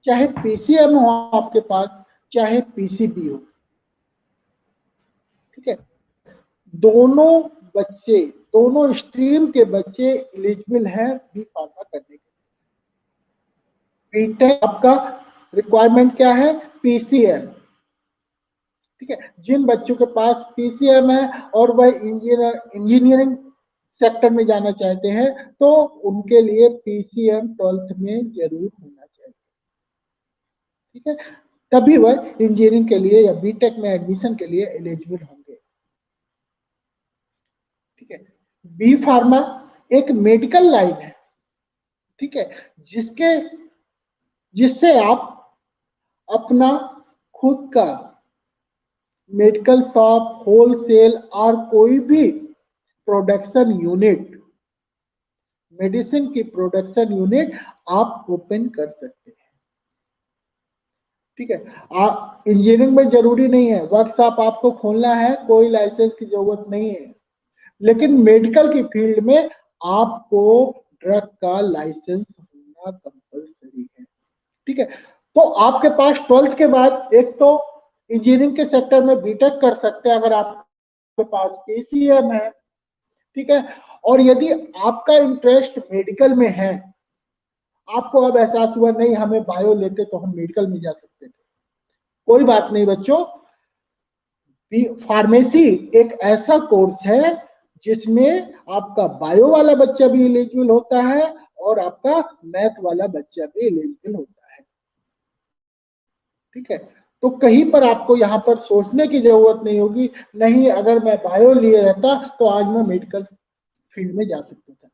चाहे पीसीएम हो आपके पास, चाहे पीसीबी हो, ठीक है, दोनों बच्चे, दोनों स्ट्रीम के बच्चे एलिजिबल हैं बी फार्मा करने के लिए। बीटेक आपका रिक्वायरमेंट क्या है? पीसीएम। ठीक है, जिन बच्चों के पास पीसीएम है और वह इंजीनियरिंग सेक्टर में जाना चाहते हैं, तो उनके लिए पीसीएम 12th में जरूर होना चाहिए। ठीक है, तभी वह इंजीनियरिंग के लिए या बीटेक में एडमिशन के लिए एलिजिबल होंगे। ठीक है, बी फार्मा एक मेडिकल लाइन है, ठीक है, जिससे आप अपना खुद का मेडिकल शॉप, होलसेल और कोई भी प्रोडक्शन यूनिट, मेडिसिन की प्रोडक्शन यूनिट आप ओपन कर सकते हैं। ठीक है, आप इंजीनियरिंग में जरूरी नहीं है वर्कशॉप आपको खोलना है, कोई लाइसेंस की जरूरत नहीं है, लेकिन मेडिकल की फील्ड में आपको ड्रग का लाइसेंस होना कंपलसरी है। ठीक है, तो आपके पास 12th के बाद एक तो इंजीनियरिंग के सेक्टर में बीटेक कर सकते हैं अगर आपके पास पीसीएम है। ठीक है, और यदि आपका इंटरेस्ट मेडिकल में है, आपको अब एहसास हुआ नहीं हमें बायो लेते तो हम मेडिकल में जा सकते थे, कोई बात नहीं बच्चों, फार्मेसी एक ऐसा कोर्स है जिसमें आपका बायो वाला बच्चा भी एलिजिबल होता है और आपका मैथ वाला बच्चा भी एलिजिबल होता है। ठीक है, तो कहीं पर आपको यहाँ पर सोचने की जरूरत नहीं होगी, नहीं अगर मैं बायो लिए रहता तो आज मैं मेडिकल फील्ड में जा सकता था।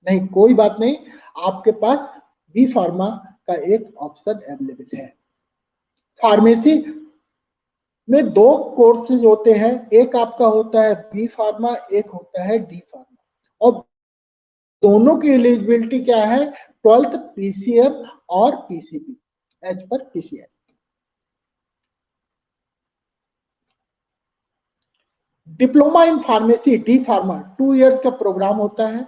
नहीं, कोई बात नहीं, आपके पास बी फार्मा का एक ऑप्शन अवेलेबल है। फार्मेसी में दो कोर्सेज होते हैं, एक आपका होता है बी फार्मा, एक होता है डी फार्मा, और दोनों की एलिजिबिलिटी क्या है? 12th पीसीएम और पीसीबी एज पर PCM. Diploma in pharmacy D pharma 2 years का प्रोग्राम होता है,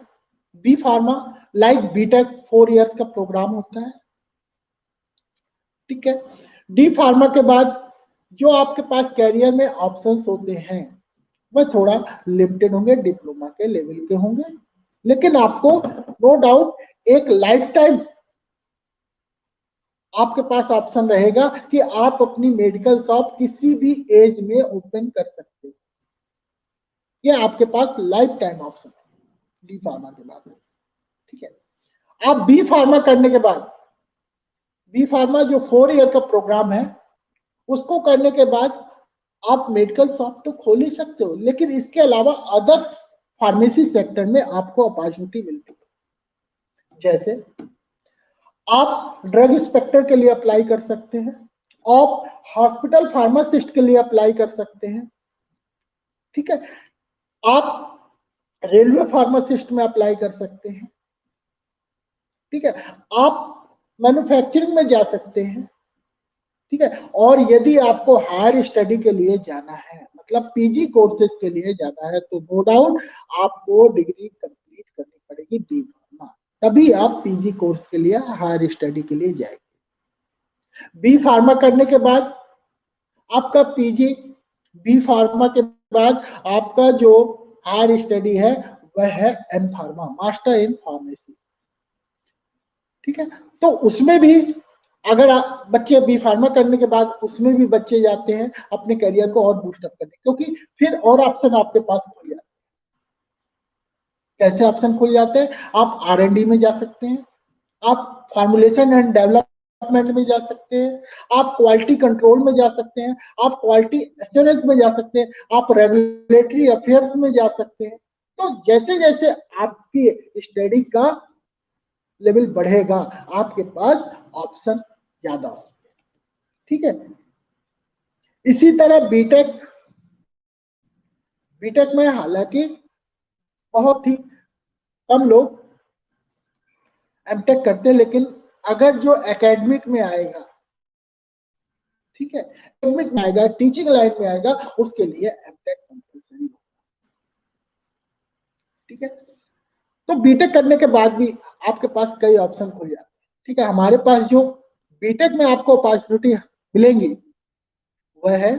B pharma like BTech 4 years का प्रोग्राम होता है। ठीक है, डी फार्मा के बाद जो आपके पास कैरियर में ऑप्शंस होते हैं वह थोड़ा लिमिटेड होंगे, डिप्लोमा के लेवल के होंगे, लेकिन आपको नो डाउट एक लाइफ टाइम आपके पास ऑप्शन रहेगा कि आप अपनी मेडिकल शॉप किसी भी एज में ओपन कर सकते हो। ये आपके पास लाइफ टाइम ऑप्शन है डी फार्मा के बाद। ठीक है, आप बी फार्मा करने के बाद, बी फार्मा जो 4 ईयर का प्रोग्राम है, उसको करने के बाद आप मेडिकल शॉप तो खोल ही सकते हो, लेकिन इसके अलावा अदर फार्मेसी सेक्टर में आपको अपॉर्चुनिटी मिलती है। जैसे आप ड्रग इंस्पेक्टर के लिए अप्लाई कर सकते हैं, आप हॉस्पिटल फार्मासिस्ट के लिए अप्लाई कर सकते हैं। ठीक है, आप रेलवे फार्मासिस्ट में अप्लाई कर सकते हैं। ठीक है, आप मैन्युफैक्चरिंग में जा सकते हैं। ठीक है, और यदि आपको हायर स्टडी के लिए जाना है, मतलब पीजी कोर्सेज के लिए जाना है, तो नो डाउट आपको डिग्री कंप्लीट करनी पड़ेगी बी फार्मा, तभी आप पीजी कोर्स के लिए हायर स्टडी के लिए जाएंगे। बी फार्मा करने के बाद आपका पीजी, बी फार्मा के बाद आपका जो हायर स्टडी है वह है M pharma, master in pharmacy. ठीक है, तो उसमें भी अगर बच्चे बी फार्मा करने के बाद उसमें भी बच्चे जाते हैं अपने करियर को और बूस्टअप करने, क्योंकि फिर और ऑप्शन आपके पास खुल जाते हैं। कैसे ऑप्शन खुल जाते हैं? आप R&D में जा सकते हैं, आप फॉर्मुलेशन एंड डेवलपमेंट में जा सकते हैं, आप क्वालिटी कंट्रोल में जा सकते हैं, आप क्वालिटी एश्योरेंस में जा सकते हैं, आप रेगुलेटरी अफेयर्स में जा सकते हैं। तो जैसे जैसे आपकी स्टडी का लेवल बढ़ेगा आपके पास ऑप्शन ज्यादा हो। ठीक है, इसी तरह बीटेक, बीटेक में हालांकि बहुत ही कम लोग एमटेक करते हैं, लेकिन अगर जो एकेडमिक में आएगा, ठीक है, एकेडमिक में आएगा, टीचिंग लाइन में आएगा, उसके लिए एमटेक कंपल्सरी होगा। ठीक है, तो बीटेक करने के बाद भी आपके पास कई ऑप्शन खुल जाते हैं। ठीक है, हमारे पास जो बीटेक में आपको अपॉर्चुनिटी मिलेंगी वह है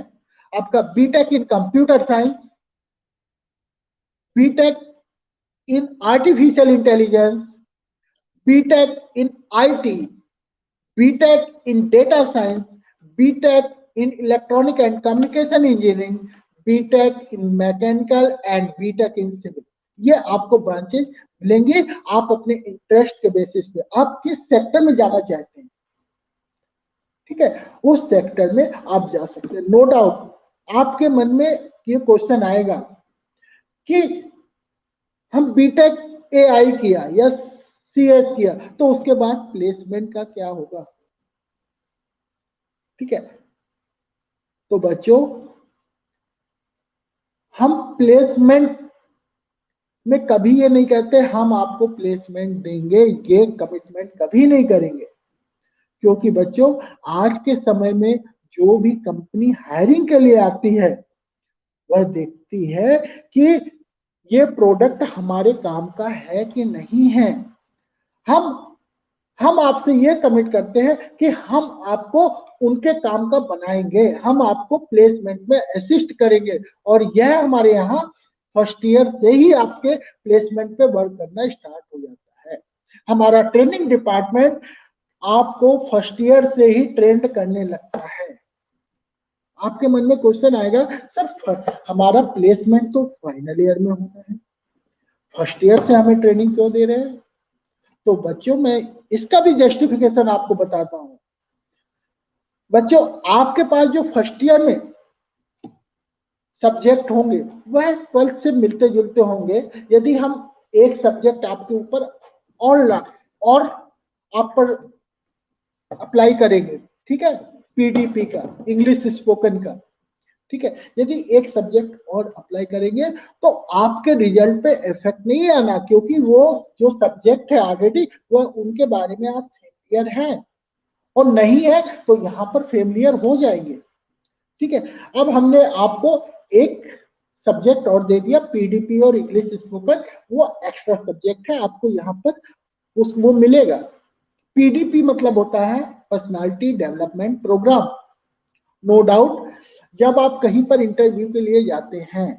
आपका BTech in computer science, BTech in artificial intelligence, BTech in IT, BTech in data science, BTech in electronic and communication engineering, BTech in mechanical and BTech in civil. ये आपको ब्रांचेस मिलेंगे, आप अपने इंटरेस्ट के बेसिस पे आप किस sector में जाना चाहते हैं, ठीक है, उस सेक्टर में आप जा सकते हैं। नो डाउट आपके मन में ये क्वेश्चन आएगा कि हम बीटेक एआई किया या सीएस किया तो उसके बाद प्लेसमेंट का क्या होगा। ठीक है, तो बच्चों हम प्लेसमेंट में कभी ये नहीं कहते हम आपको प्लेसमेंट देंगे, ये कमिटमेंट कभी नहीं करेंगे, क्योंकि बच्चों आज के समय में जो भी कंपनी हायरिंग के लिए आती है वह देखती है कि ये प्रोडक्ट हमारे काम का है कि नहीं है। हम आपसे ये कमिट करते हैं कि हम आपको उनके काम का बनाएंगे, हम आपको प्लेसमेंट में असिस्ट करेंगे, और यह हमारे यहाँ फर्स्ट ईयर से ही आपके प्लेसमेंट पे वर्क करना स्टार्ट हो जाता है। हमारा ट्रेनिंग डिपार्टमेंट आपको फर्स्ट ईयर से ही ट्रेंड करने लगता है। आपके मन में क्वेश्चन आएगा, सर हमारा प्लेसमेंट तो फाइनल ईयर में होना है, फर्स्ट ईयर से हमें ट्रेनिंग क्यों दे रहे हैं? तो बच्चों मैं इसका भी जस्टिफिकेशन आपको बताता हूं। बच्चों आपके पास जो फर्स्ट ईयर में सब्जेक्ट होंगे वह 12th से मिलते जुलते होंगे। यदि हम एक सब्जेक्ट आपके ऊपर और आप पर अप्लाई करेंगे, ठीक है, पीडीपी का, इंग्लिश स्पोकन का, ठीक है, यदि एक सब्जेक्ट और अप्लाई करेंगे तो आपके रिजल्ट पे इफेक्ट नहीं आना, क्योंकि वो जो सब्जेक्ट है ऑलरेडी वो उनके बारे में आप फेमिलियर हैं, और नहीं है तो यहाँ पर फेमिलियर हो जाएंगे। ठीक है, अब हमने आपको एक सब्जेक्ट और दे दिया पीडीपी और इंग्लिश स्पोकन, वो एक्स्ट्रा सब्जेक्ट है, आपको यहाँ पर वो मिलेगा। पीडीपी मतलब होता है personality development program. No doubt जब आप कहीं पर इंटरव्यू के लिए जाते हैं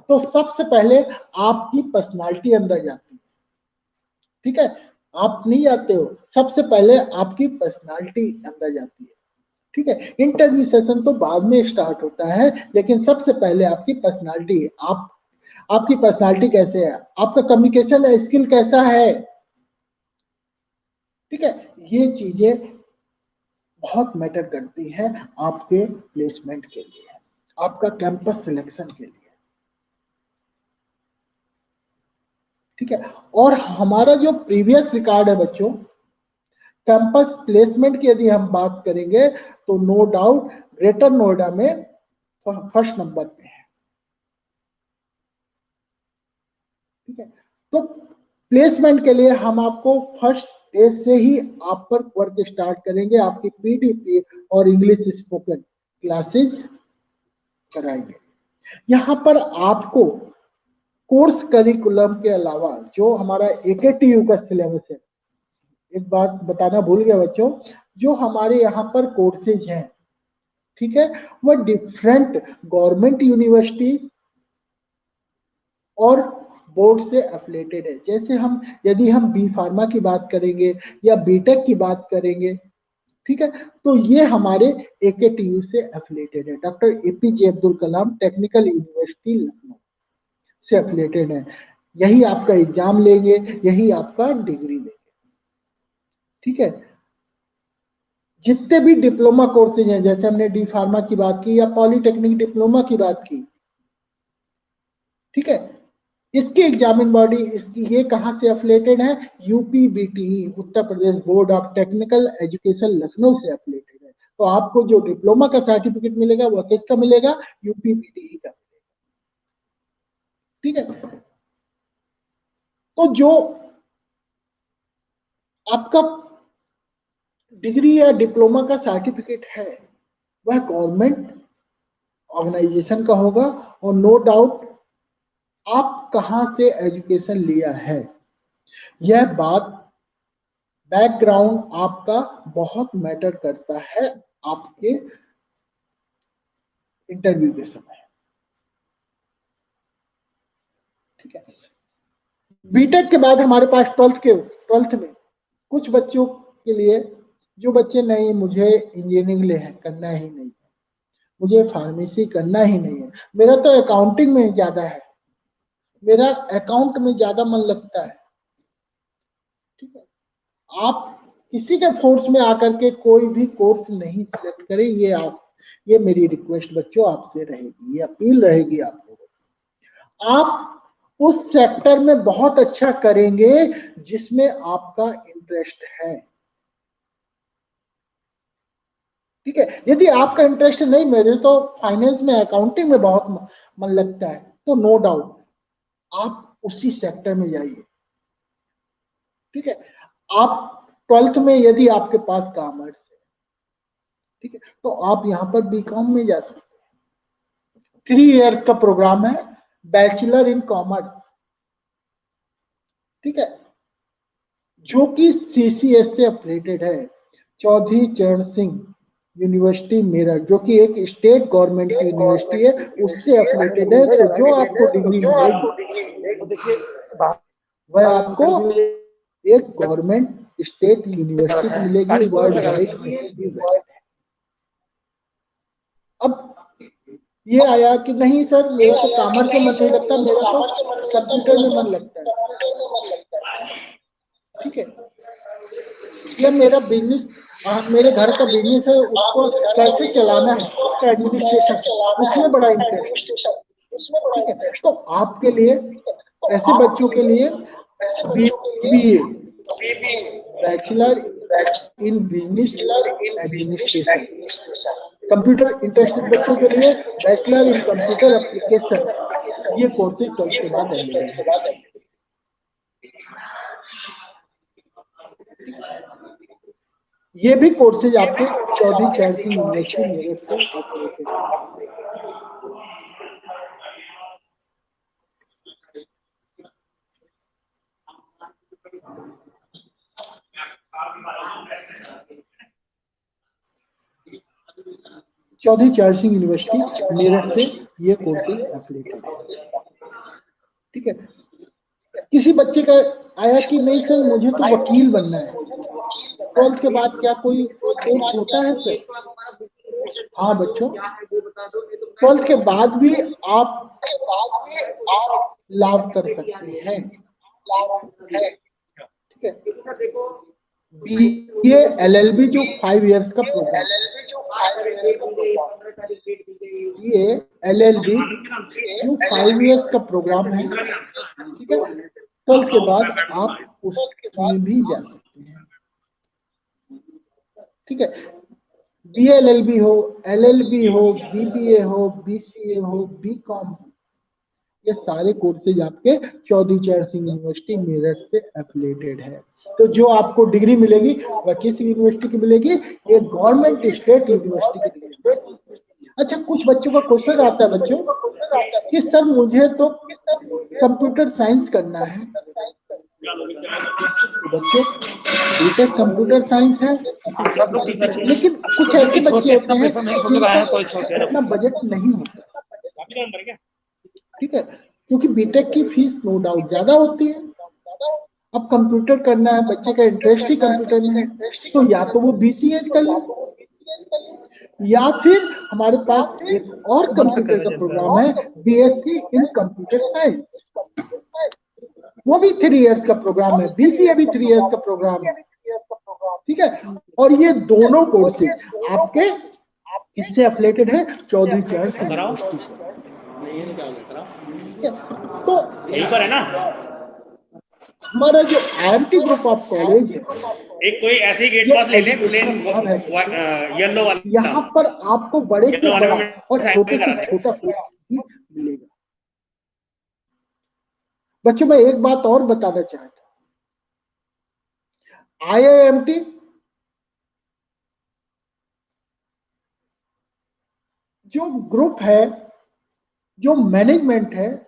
तो सबसे पहले आपकी पर्सनालिटी अंदर जाती है, ठीक है, आप नहीं आते हो, सबसे पहले आपकी पर्सनालिटी अंदर जाती है, ठीक है। इंटरव्यू सेशन तो बाद में स्टार्ट होता है, लेकिन सबसे पहले आपकी पर्सनालिटी, आपकी पर्सनालिटी कैसे है, आपका कम्युनिकेशन स्किल कैसा है, ठीक है, ये चीजें बहुत मैटर करती हैं आपके प्लेसमेंट के लिए, आपका कैंपस सिलेक्शन के लिए, ठीक है। और हमारा जो प्रीवियस रिकॉर्ड है बच्चों, कैंपस प्लेसमेंट की यदि हम बात करेंगे तो नो डाउट ग्रेटर नोएडा में फर्स्ट नंबर पे है, ठीक है। तो प्लेसमेंट के लिए हम आपको फर्स्ट डे से ही आप पर वर्क स्टार्ट करेंगे, आपकी पीडीपी और इंग्लिश स्पोकन क्लासेस कराएंगे। यहाँ पर आपको कोर्स करिकुलम के अलावा जो हमारा एकेटीयू का सिलेबस है, एक बात बताना भूल गया बच्चों, जो हमारे यहाँ पर कोर्सेज हैं, ठीक है, वह डिफरेंट गवर्नमेंट यूनिवर्सिटी और बोर्ड से एफिलेटेड है। जैसे हम यदि हम बी फार्मा की बात करेंगे या बीटेक की बात करेंगे, ठीक है, तो ये हमारे एकेटीयू से एफिलेटेड है, doctor APJ Abdul Kalam technical university Lucknow से एफिलेटेड है। यही आपका एग्जाम लेंगे, यही आपका डिग्री लेंगे, ठीक है। जितने भी डिप्लोमा कोर्सेज हैं, जैसे हमने डी फार्मा की बात की या पॉलिटेक्निक डिप्लोमा की बात की, ठीक है, इसकी एग्जामिन बॉडी इसकी ये कहां से एफिलेटेड है, UPBTE Uttar Pradesh board of technical education Lucknow से एफिलेटेड है। तो आपको जो डिप्लोमा का सर्टिफिकेट मिलेगा वह किसका मिलेगा, यूपीबीटीई का, ठीक है। तो जो आपका डिग्री या डिप्लोमा का सर्टिफिकेट है वह गवर्नमेंट ऑर्गेनाइजेशन का होगा, और नो डाउट आप कहां से एजुकेशन लिया है, यह बात बैकग्राउंड आपका बहुत मैटर करता है आपके इंटरव्यू के समय, ठीक है। बीटेक के बाद हमारे पास ट्वेल्थ में कुछ बच्चों के लिए, जो बच्चे नहीं मुझे इंजीनियरिंग ले करना ही नहीं है, मुझे फार्मेसी करना ही नहीं है, मेरा तो अकाउंटिंग में ज्यादा है, मेरा अकाउंट में ज्यादा मन लगता है, ठीक है। आप किसी के फोर्स में आकर के कोई भी कोर्स नहीं सिलेक्ट करें, ये मेरी रिक्वेस्ट बच्चों आपसे रहेगी, ये अपील रहेगी आप लोगों से। आप उस सेक्टर में बहुत अच्छा करेंगे जिसमें आपका इंटरेस्ट है, ठीक है। यदि आपका इंटरेस्ट नहीं, मेरे तो फाइनेंस में अकाउंटिंग में बहुत मन लगता है, तो नो डाउट आप उसी सेक्टर में जाइए, ठीक है। आप ट्वेल्थ में यदि आपके पास कॉमर्स है, ठीक है, तो आप यहाँ पर बीकॉम में जा सकते हैं। 3 इयर्स का प्रोग्राम है, बैचलर इन कॉमर्स, ठीक है, जो कि सीसीएस से अपडेटेड है, चौधरी चरण सिंह यूनिवर्सिटी मेरठ, जो कि एक स्टेट गवर्नमेंट की यूनिवर्सिटी है, उससे एफिलेटेड है। तो जो आपको डिग्री मिलेगी वह आपको एक गवर्नमेंट स्टेट यूनिवर्सिटी की मिलेगी, वर्ल्ड वाइड कहीं भी वैलिड है। अब ये आया कि नहीं सर मेरा तो कॉमर्स में मन नहीं लगता, मेरा तो कंप्यूटर में मन लगता है, ठीक है, या मेरा बिजनेस, मेरे घर का बिजनेस है, उसको कैसे चलाना है, उसका एडमिनिस्ट्रेशन, उसमें बड़ा इंटरेस्ट, ठीक है। तो आपके लिए, ऐसे बच्चों के लिए BBA bachelor in business administration, computer interested बच्चों के लिए बैचलर इन कंप्यूटर एप्लीकेशन, ये कोर्सेज 12th के बाद अवेलेबल है। ये भी कोर्सेज आपके चौधरी चरण सिंह यूनिवर्सिटी मेरठ से एफिलिएटेड है। चौधरी चरण सिंह यूनिवर्सिटी मेरठ से ये कोर्सेज एफिलिएटेड है। ठीक है, किसी बच्चे का आया कि नहीं सर मुझे तो वकील बनना है, 12th के बाद क्या कोई कोर्स होता है सर? हाँ बच्चों, 12th के बाद भी आप लाभ कर सकते हैं। ठीक है, BA LLB जो 5 इयर्स का प्रोग्राम है, BA LLB जो 5 इयर्स का प्रोग्राम है, ठीक है, 12th के बाद आप उसमें भी जा सकते हैं। ठीक है, BA LLB हो, LLB हो, BBA हो, BCA हो, BCom हो, ये सारे कोर्सेज आपके चौधरी चरण सिंह यूनिवर्सिटी मेरठ से एफिलिएटेड है। तो जो आपको डिग्री मिलेगी वह किस यूनिवर्सिटी की मिलेगी? ये गवर्नमेंट स्टेट यूनिवर्सिटी की डिग्री। अच्छा, कुछ बच्चों का क्वेश्चन आता है बच्चों कि सर मुझे तो कंप्यूटर साइंस करना है। तो बच्चों बीटेक कंप्यूटर साइंस है, लेकिन कुछ ऐसे बच्चे होते हैं जिनका इतना बजट नहीं होता। ठीक है, क्योंकि बीटेक की फीस नो डाउट ज्यादा होती है। अब कंप्यूटर करना है, बच्चे का इंटरेस्ट ही कंप्यूटर में है, तो या तो वो BCA कर ले, या फिर हमारे पास एक और कंप्यूटर का प्रोग्राम है BSc इन कंप्यूटर साइंस, वो भी 3 इयर्स का प्रोग्राम है, BCA भी 3 इयर्स का प्रोग्राम है। ठीक है, और ये दोनों कोर्सेज आपके किससे एफिलिएटेड है? चौधरी चरण सिंह यूनिवर्सिटी से। तो यही पर है ना हमारा जो IMT ग्रुप ऑफ कॉलेज है, एक कोई ऐसी गेट पास ले ले प्लेन येलो वाला, यहाँ पर आपको बड़े से बड़ा और छोटे से छोटा कोर्स भी मिलेगा। बच्चों मैं एक बात और बताना चाहता हूं, IIMT जो ग्रुप है, जो मैनेजमेंट है,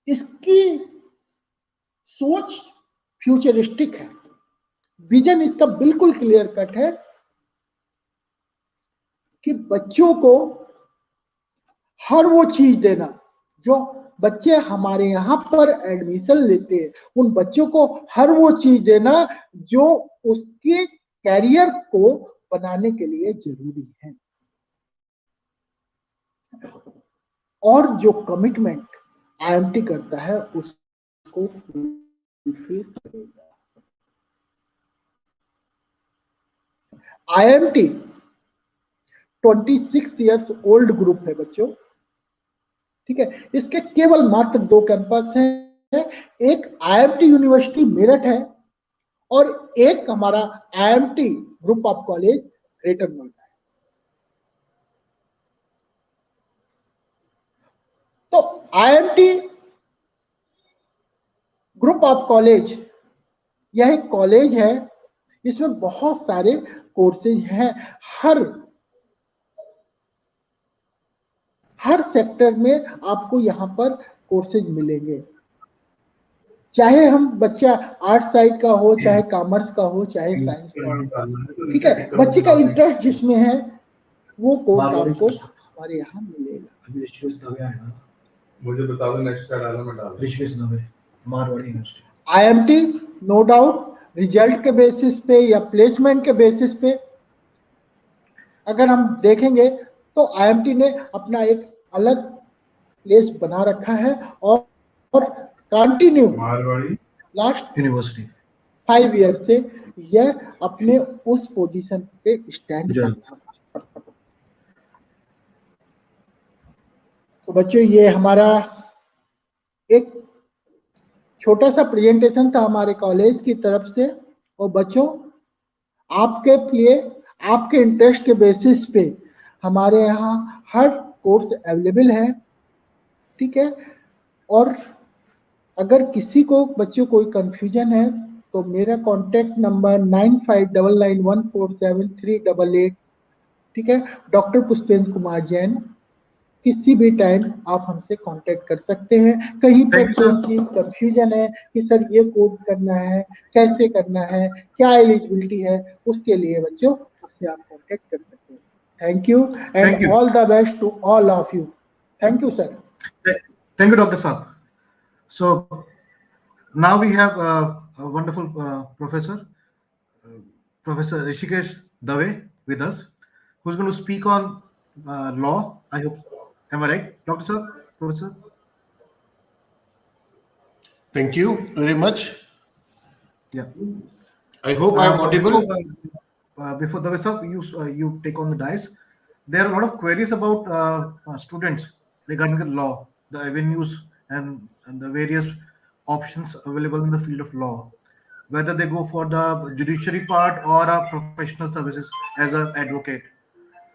इसकी सोच फ्यूचरिस्टिक है, विजन इसका बिल्कुल क्लियर कट है कि बच्चों को हर वो चीज देना जो बच्चे हमारे यहाँ पर एडमिशन लेते हैं, उन बच्चों को हर वो चीज देना जो उसके कैरियर को बनाने के लिए जरूरी है, और जो कमिटमेंट IMT करता है उसको फुलफिल करेगा। IMT 26 इयर्स ओल्ड ग्रुप है बच्चों। ठीक है, इसके केवल मात्र 2 कैंपस हैं, एक IMT यूनिवर्सिटी मेरठ है और एक हमारा IMT group of college greater Noida है। तो IMT ग्रुप ऑफ कॉलेज यह एक कॉलेज है, इसमें बहुत सारे कोर्सेज हैं, हर सेक्टर में आपको यहाँ पर कोर्सेज मिलेंगे, चाहे हम बच्चा आर्ट साइड का हो, चाहे कॉमर्स का हो, चाहे साइंस का हो। ठीक है, बच्चे का इंटरेस्ट जिसमें है वो कोर्स आपको हमारे यहाँ मिलेगा। मुझे बता दो नेक्स्ट क्या डालना, मैं डाल Marwari university. IMT no doubt result के बेसिस पे या प्लेसमेंट के बेसिस पे अगर हम देखेंगे तो IMT ने अपना एक अलग प्लेस बना रखा है और कंटिन्यू लास्ट यूनिवर्सिटी 5 ईयर से यह अपने उस पोजीशन पे स्टैंड कर रहा है। तो बच्चों ये हमारा एक छोटा सा प्रेजेंटेशन था हमारे कॉलेज की तरफ से, और बच्चों आपके लिए आपके इंटरेस्ट के बेसिस पे हमारे यहाँ हर कोर्स अवेलेबल है। ठीक है, और अगर किसी को बच्चों कोई कंफ्यूजन है तो मेरा कॉन्टेक्ट नंबर 9599147388। ठीक है, डॉक्टर पुष्पेंद्र कुमार जैन, किसी भी टाइम आप हमसे कांटेक्ट कर सकते हैं। कहीं Thank पर you, कोई sir. चीज कंफ्यूजन है कि सर ये कोर्स करना है, कैसे करना है, क्या एलिजिबिलिटी है, उसके लिए बच्चों उससे आप कांटेक्ट कर सकते हैं। Thank you Thank and you. All the best to all of you. Thank you sir. Thank you, Dr. Saab. So now we have a wonderful professor, Professor Rishikesh Dave, with us, who's going to speak on law. I hope, am I right, Dr. Saab, Professor? Thank you very much. Yeah. I hope I am audible. Before the sir, you take on the dice. There are a lot of queries about students regarding the law, the avenues, and the various options available in the field of law, whether they go for the judiciary part or professional services as an advocate.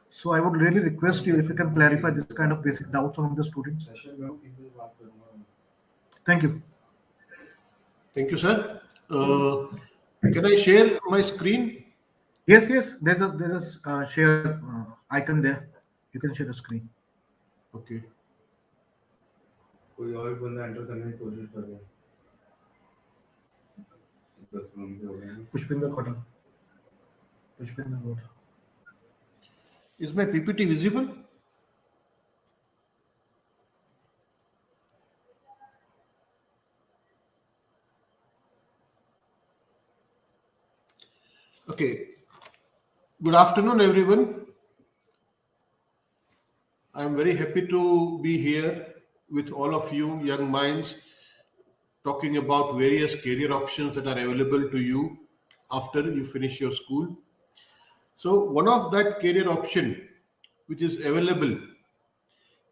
So I would really request you if you can clarify this kind of basic doubts among the students. Thank you. Thank you, sir. Can I share my screen? Yes, yes. There's a share icon there. You can share the screen. Okay. कोई और बंदा enter करने की कोशिश कर रहा है। Pushpinder Kota. Pushpinder Kota. Is my PPT visible? Okay. Good afternoon, everyone. I am very happy to be here with all of you, young minds, talking about various career options that are available to you after you finish your school. So, one of that career option which is available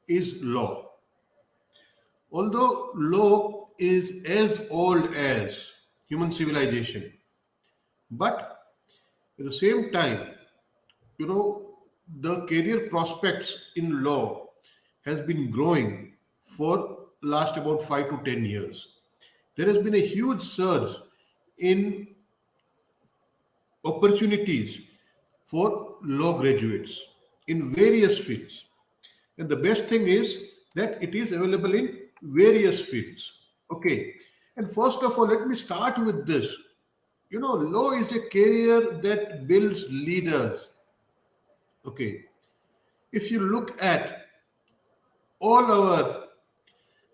is law. Although law is as old as human civilization, but at the same time, you know, the career prospects in law has been growing for last about 5 to 10 years. There has been a huge surge in opportunities for law graduates in various fields. And the best thing is that it is available in various fields. Okay. And first of all, let me start with this. You know, law is a career that builds leaders. Okay. If you look at all our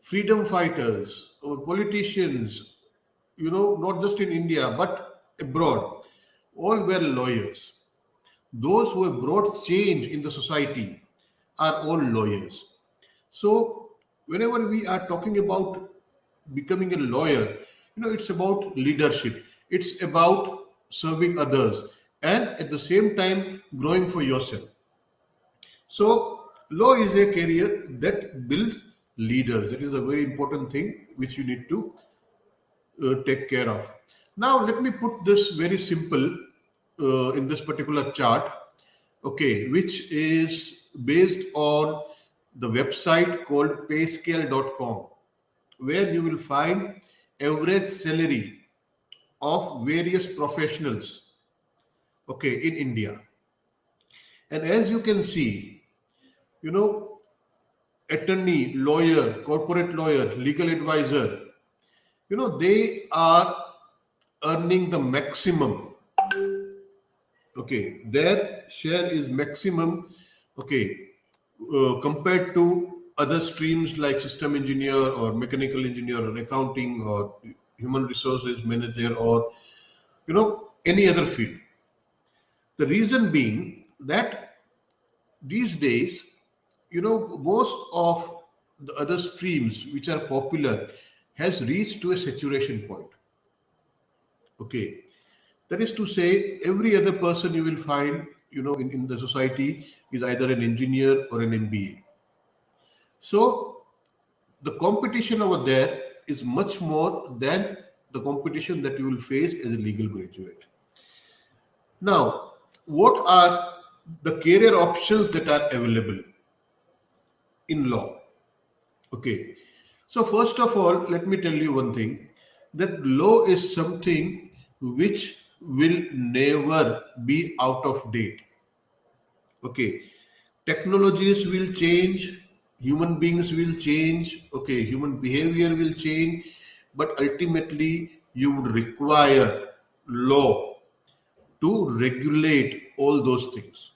freedom fighters, our politicians, you know, not just in India, but abroad, all were lawyers. Those who have brought change in the society are all lawyers. So, whenever we are talking about becoming a lawyer, you know, it's about leadership, it's about serving others, and at the same time, growing for yourself. So, law is a career that builds leaders. That is a very important thing which you need to take care of. Now, let me put this very simple in this particular chart, okay, which is based on the website called payscale.com, where you will find average salary of various professionals, okay, in India. And as you can see, you know, attorney, lawyer, corporate lawyer, legal advisor, you know, they are earning the maximum. Okay, their share is maximum. Okay, compared to other streams like system engineer or mechanical engineer or accounting or human resources manager or you know any other field. The reason being that these days, you know, most of the other streams which are popular has reached to a saturation point. Okay, that is to say, every other person you will find, you know, in the society is either an engineer or an MBA. So the competition over there is much more than the competition that you will face as a legal graduate. Now, what are the career options that are available in law? Okay. So, first of all, let me tell you one thing that law is something which will never be out of date. Okay. Technologies will change, human beings will change, okay, human behavior will change, but ultimately you would require law to regulate all those things,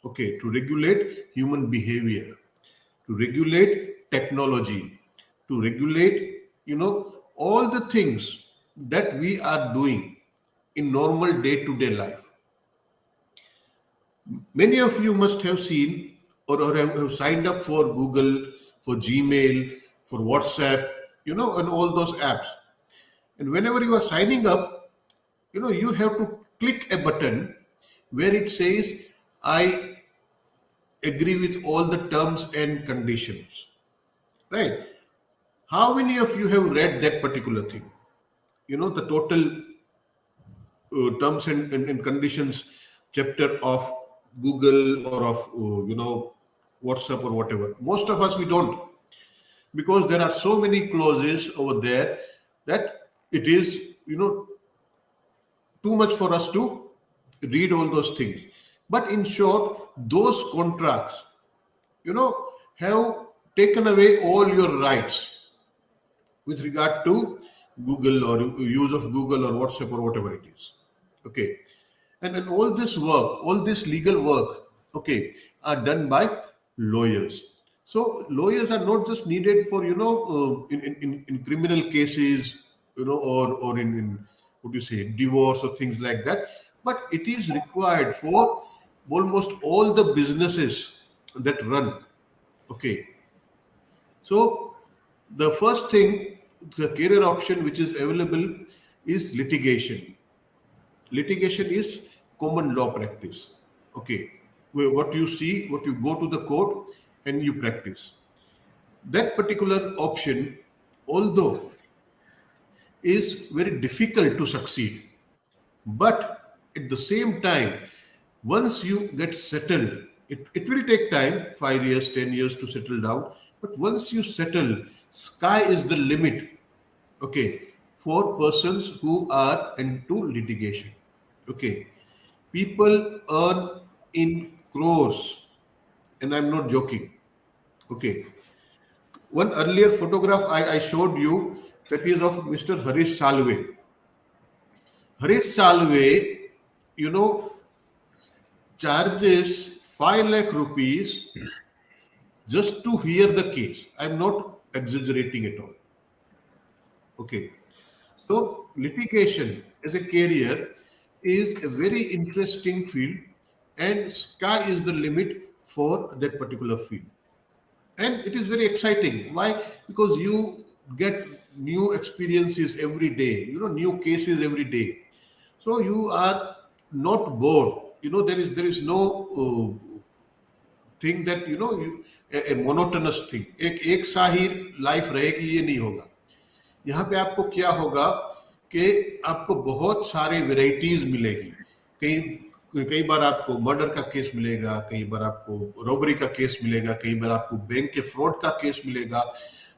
okay, to regulate human behavior, to regulate technology, to regulate, all the things that we are doing in normal day-to-day life. Many of you must have seen or have signed up for Google, for Gmail, for WhatsApp, and all those apps. And whenever you are signing up, you have to click a button where it says, I agree with all the terms and conditions. Right? How many of you have read that particular thing? The total terms and conditions chapter of Google or of WhatsApp or whatever. Most of us we don't, because there are so many clauses over there that it is too much for us to read all those things. But in short, those contracts have taken away all your rights with regard to Google or use of Google or WhatsApp or whatever it is. Okay. And then all this work, all this legal work, okay, are done by lawyers. So lawyers are not just needed for, in criminal cases, or in what do you say, divorce or things like that, but it is required for almost all the businesses that run. Okay. So the first thing, the career option which is available is litigation. Litigation is common law practice. Okay. What you see, what you go to the court and you practice. That particular option, although is very difficult to succeed, but at the same time, once you get settled, it will take time, 5 years, 10 years to settle down. But once you settle, sky is the limit, okay, for persons who are into litigation. Okay. People earn in crores, and I'm not joking. Okay. One earlier photograph I showed you, that is of Mr. Harish Salve. Harish Salve, you know, charges 5 lakh rupees just to hear the case. I'm not exaggerating at all. Okay. So litigation as a career is a very interesting field, and sky is the limit for that particular field. And it is very exciting. Why? Because you get new experiences every day, new cases every day. So you are not bored. There is no thing that a monotonous thing. एक सा ही life रहेगी, ये नहीं होगा. यहाँ पे आपको क्या होगा कि आपको बहुत सारे वेराइटीज मिलेगी. कई कई बार आपको मर्डर का केस मिलेगा, कई बार आपको रॉबरी का केस मिलेगा, कई बार आपको बैंक के फ्रॉड का केस मिलेगा.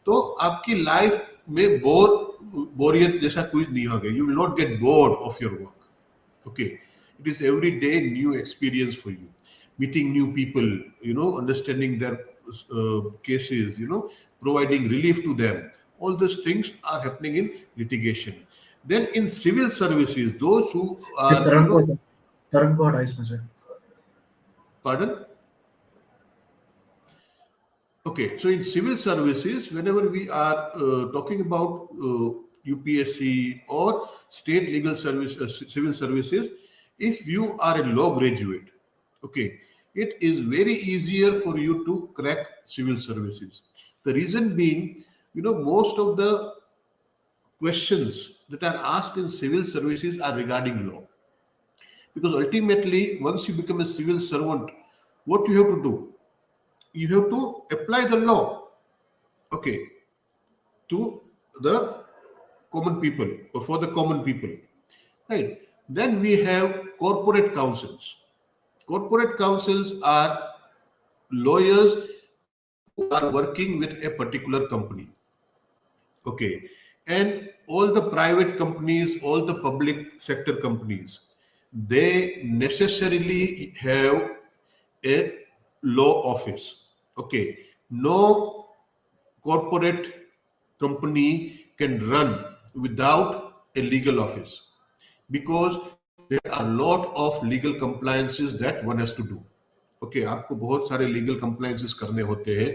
तो आपकी लाइफ में बोरियत जैसा कुछ नहीं होगा. You will not get bored of your work. Okay, it is every day new experience for you, meeting new people, understanding their cases, providing relief to them. All those things are happening in litigation. Then in civil services, those who are, तरंग को हटा इसमें से. pardon? Okay, so in civil services, whenever we are talking about UPSC or state legal service, civil services, if you are a law graduate, okay, it is very easier for you to crack civil services. The reason being, most of the questions that are asked in civil services are regarding law. Because ultimately, once you become a civil servant, what you have to do? You have to apply the law, okay, to the common people or for the common people, right? Then we have corporate counsels. Corporate counsels are lawyers who are working with a particular company, okay, and all the private companies, all the public sector companies, they necessarily have a law office, okay, No corporate company can run without a legal office, because there are a lot of legal compliances that one has to do. Okay, आपको बहुत सारे legal compliances करने होते हैं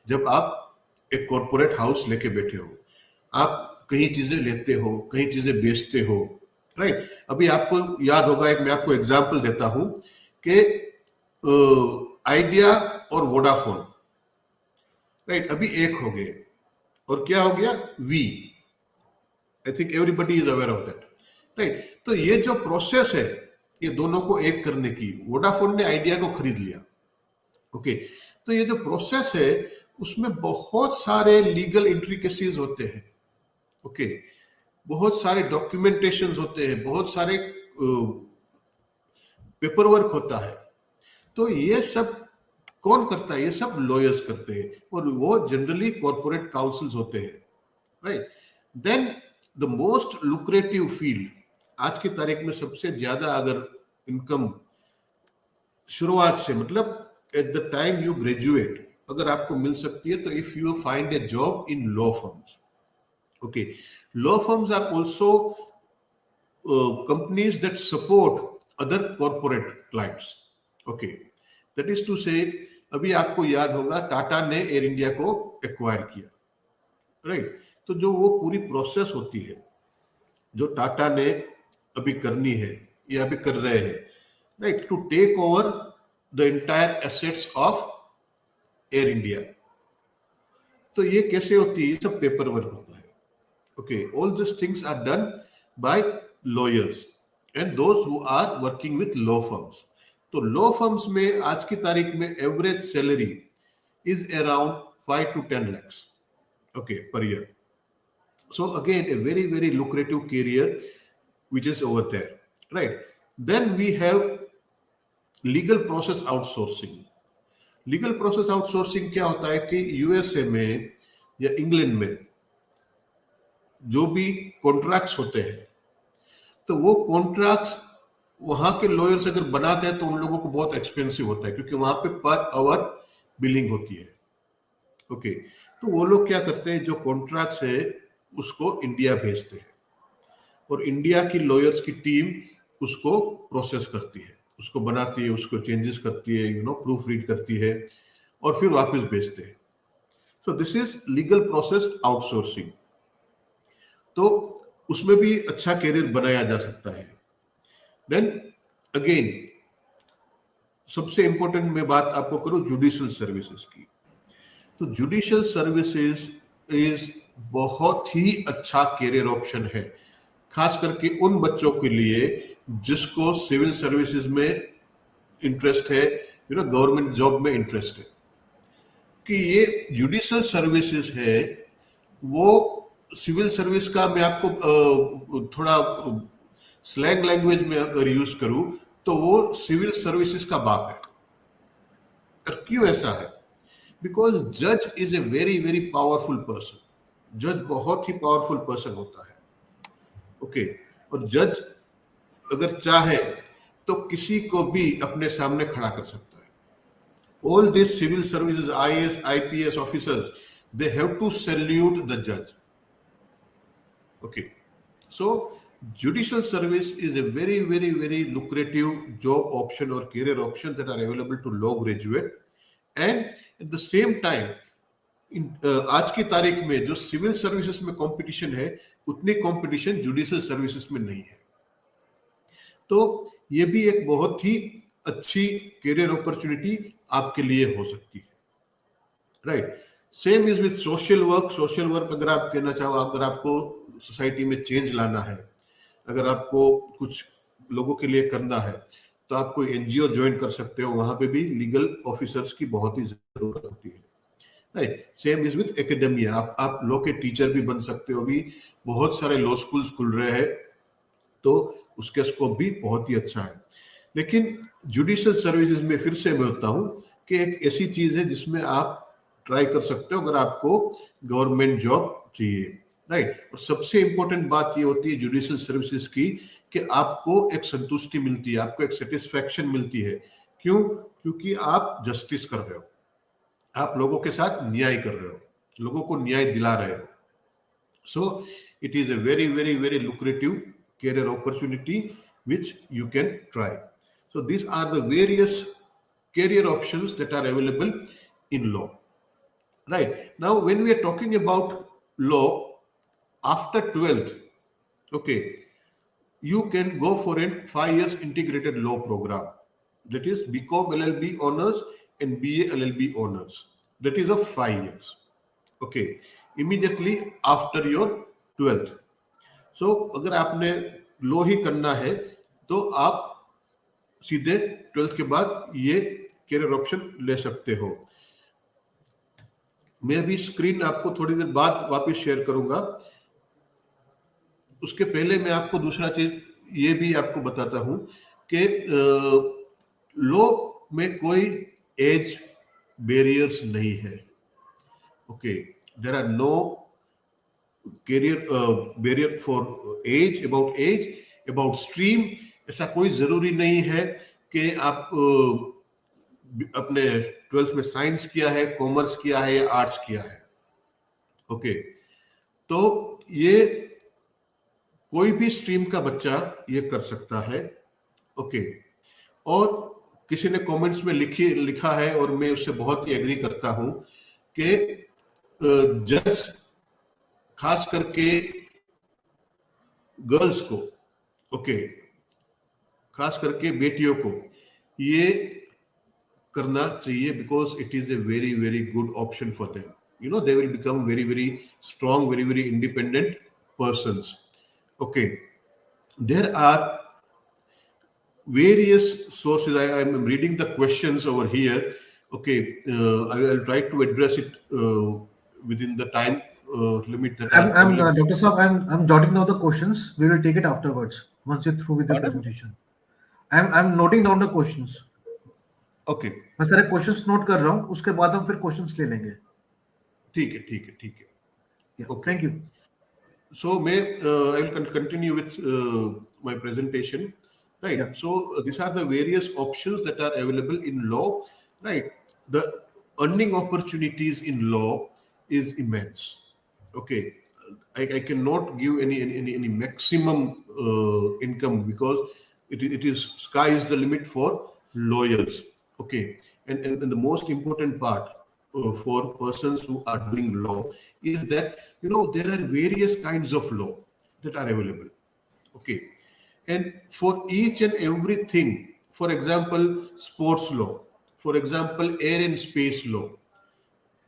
जब आप एक corporate house लेके बैठे हो। आप कहीं चीजें लेते हो, कहीं चीजें बेचते हो, राइट। अभी आपको याद होगा, एक मैं आपको एग्जांपल देता हूं कि आइडिया और वोडाफोन, राइट, अभी एक हो गए। और क्या हो गया? वी। I think everybody is aware of that, right. तो ये जो प्रोसेस है ये दोनों को एक करने की, वोडाफोन ने आइडिया को खरीद लिया। ओके, तो ये जो प्रोसेस है उसमें बहुत सारे लीगल इंट्रिकेसीज होते हैं। ओके, बहुत सारे डॉक्यूमेंटेशन होते हैं, बहुत सारे पेपर वर्क होता है। तो ये सब कौन करता है? ये सब लॉयर्स करते हैं, और वो जनरली कॉर्पोरेट काउंसिल्स होते हैं, right. Then the most lucrative field, आज की तारीख में सबसे ज्यादा अगर इनकम शुरुआत से, मतलब at the time you graduate अगर आपको मिल सकती है, तो if you find a job in law firms. Okay, law firms are also companies that support other corporate clients. Okay, that is to say, अभी आपको याद होगा टाटा ने एयर इंडिया को एक्वायर किया, राइट। तो जो वो पूरी प्रोसेस होती है जो टाटा ने अभी करनी है या अभी कर रहे हैं, right, to take over the entire assets of Air India, तो ये कैसे होती है? सब पेपर वर्क होता है। Okay, all this things are done by lawyers and those who are working with law firms. तो law firms में आज की तारीख में average salary is around 5 to 10 lakhs, okay, per year. So again, a very, very lucrative career which is over there, right? Then we have legal process outsourcing. Legal process outsourcing क्या होता है कि USA में या England में जो भी contracts होते हैं, तो वो कॉन्ट्रैक्ट्स वहां के लॉयर्स अगर बनाते हैं तो उन लोगों को बहुत एक्सपेंसिव होता है, क्योंकि वहां पे पर आवर बिलिंग होती है। ओके, तो वो लोग क्या करते हैं, जो कॉन्ट्रैक्ट्स है उसको इंडिया भेजते हैं, और इंडिया की लॉयर्स की टीम उसको प्रोसेस करती है, उसको बनाती है, उसको चेंजेस करती है, प्रूफ रीड करती है, और फिर वापस भेजते हैं। So this is legal process outsourcing. तो उसमें भी अच्छा कैरियर बनाया जा सकता है। देन अगेन, सबसे इंपॉर्टेंट मैं बात आपको करूं जुडिशियल सर्विसेज की, तो जुडिशियल सर्विसेज इज बहुत ही अच्छा कैरियर ऑप्शन है, खास करके उन बच्चों के लिए जिसको सिविल सर्विसेज में इंटरेस्ट है, गवर्नमेंट जॉब में इंटरेस्ट है। कि ये जुडिशियल सर्विसेज है, वो सिविल सर्विस का मैं आपको थोड़ा स्लैंग लैंग्वेज में अगर यूज करूं तो वो सिविल सर्विसेज का बाप है। और क्यों ऐसा है? बिकॉज जज is a very very powerful person. जज बहुत ही पावरफुल पर्सन होता है। ओके, और जज अगर चाहे तो किसी को भी अपने सामने खड़ा कर सकता है। All this civil services, IAS, IPS officers, they have to salute the judge. Okay, so judicial service is a very, very, very lucrative job option or career option that are available to law graduate. And at the same time, आज की तारीख में जो civil services में competition है, उतनी competition judicial services में नहीं है। तो ये भी एक बहुत ही अच्छी कैरियर अपॉर्चुनिटी आपके लिए हो सकती है, right. Same is with social work. Social work अगर आप कहना चाहो, अगर आपको सोसाइटी में चेंज लाना है, अगर आपको कुछ लोगों के लिए करना है, तो आप कोई एनजीओ ज्वाइन कर सकते हो, वहां पे भी लीगल ऑफिसर्स की बहुत ही जरूरत होती है, right. Same is with academia. आप लॉ के टीचर भी बन सकते हो। अभी बहुत सारे लॉ स्कूल्स खुल रहे हैं, तो उसके स्कोप भी बहुत ही अच्छा है। लेकिन जुडिशियल सर्विसेज में फिर से मैं बताता हूं कि एक ऐसी चीज है जिसमें आप ट्राई कर सकते हो अगर आपको गवर्नमेंट जॉब चाहिए, राइट। और सबसे इंपॉर्टेंट बात ये होती है जुडिशियल सर्विसेज की कि आपको एक संतुष्टि मिलती है, आपको एक सेटिस्फैक्शन मिलती है। क्यों? क्योंकि आप जस्टिस कर रहे हो, आप लोगों के साथ न्याय कर रहे हो, लोगों को न्याय दिला रहे हो. So it is a very, very, very lucrative career opportunity which you can try. So these are the various career options that are available in law. Right. Now, when we are talking about law after 12th, okay, you can go for a 5 years integrated law program. That is BCom LLB honors and BA LLB honors. That is of 5 years. Okay. Immediately after your 12th. सो अगर आपने लो ही करना है तो आप सीधे 12th के बाद ये कैरियर ऑप्शन ले सकते हो. मैं अभी स्क्रीन आपको थोड़ी देर बाद वापस शेयर करूंगा. उसके पहले मैं आपको दूसरा चीज ये भी आपको बताता हूं कि लो में कोई एज बैरियर्स नहीं है. Okay, there are no career barrier for age, about stream. ऐसा कोई जरूरी नहीं है कि आप अपने 12th में साइंस किया है, कॉमर्स किया है या आर्ट्स किया है. ओके, तो ये कोई भी स्ट्रीम का बच्चा ये कर सकता है. ओके, और किसी ने कमेंट्स में लिखा है और मैं उससे बहुत ही एग्री करता हूं कि जज खास करके गर्ल्स को, ओके, खास करके बेटियों को ये करना चाहिए because it is a very very good option for them. You know, they will become very very strong, very very independent persons. Okay, there are various sources. I am reading the questions over here. Okay, I will try to address it within the time limit that are I'm available. Dr. Saab, I'm jotting down the questions. We will take it afterwards once you're through with the Pardon? presentation. I'm noting down the questions. Okay, मैं सारे questions note कर रहा हूँ, उसके बाद हम फिर questions ले लेंगे. ठीक है, ठीक है, ठीक है. Yeah, Okay. thank you. So may I will continue with my presentation, right? Yeah. So these are the various options that are available in law, right? The earning opportunities in law is immense. Okay, I cannot give any maximum income because it is sky is the limit for lawyers. Okay, and the most important part for persons who are doing law is that there are various kinds of law that are available. Okay, and for each and everything, for example sports law, for example air and space law,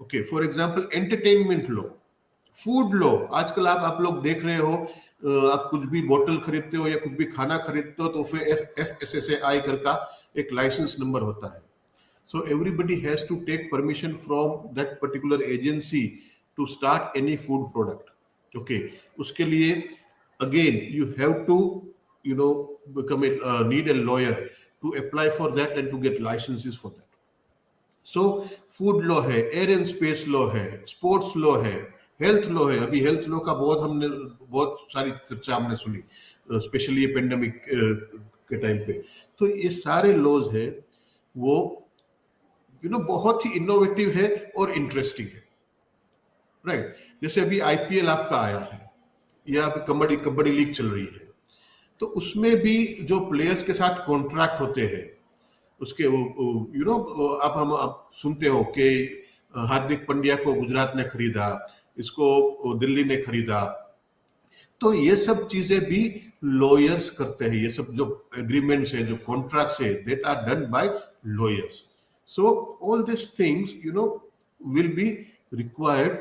okay, for example entertainment law, food law. आजकल आप लोग देख रहे हो, आप कुछ भी बोतल खरीदते हो या कुछ भी खाना खरीदते हो तो फिर FSSAI का एक लाइसेंस नंबर होता है. So everybody has to take permission from that particular agency to start any food product. Okay, उसके लिए again you have to need a lawyer to apply for that and to get licenses for that. So food law है, air and space law है, sports law है, health law है. अभी health law का बहुत सारी चर्चा हमने सुनी, स्पेशली ये पेंडेमिक के टाइम पे. तो ये सारे लॉज है वो बहुत ही इनोवेटिव है और इंटरेस्टिंग है. राइट, जैसे अभी IPL आपका आया है या अभी कबड्डी लीग चल रही है, तो उसमें भी जो प्लेयर्स के साथ कॉन्ट्रैक्ट होते हैं उसके अब हम सुनते हो कि हार्दिक पांड्या को गुजरात ने खरीदा, इसको दिल्ली ने खरीदा. तो ये सब चीजें भी लॉयर्स करते हैं. ये सब जो एग्रीमेंट्स है, जो कॉन्ट्रैक्ट्स है, that are done by lawyers. So all this things will be required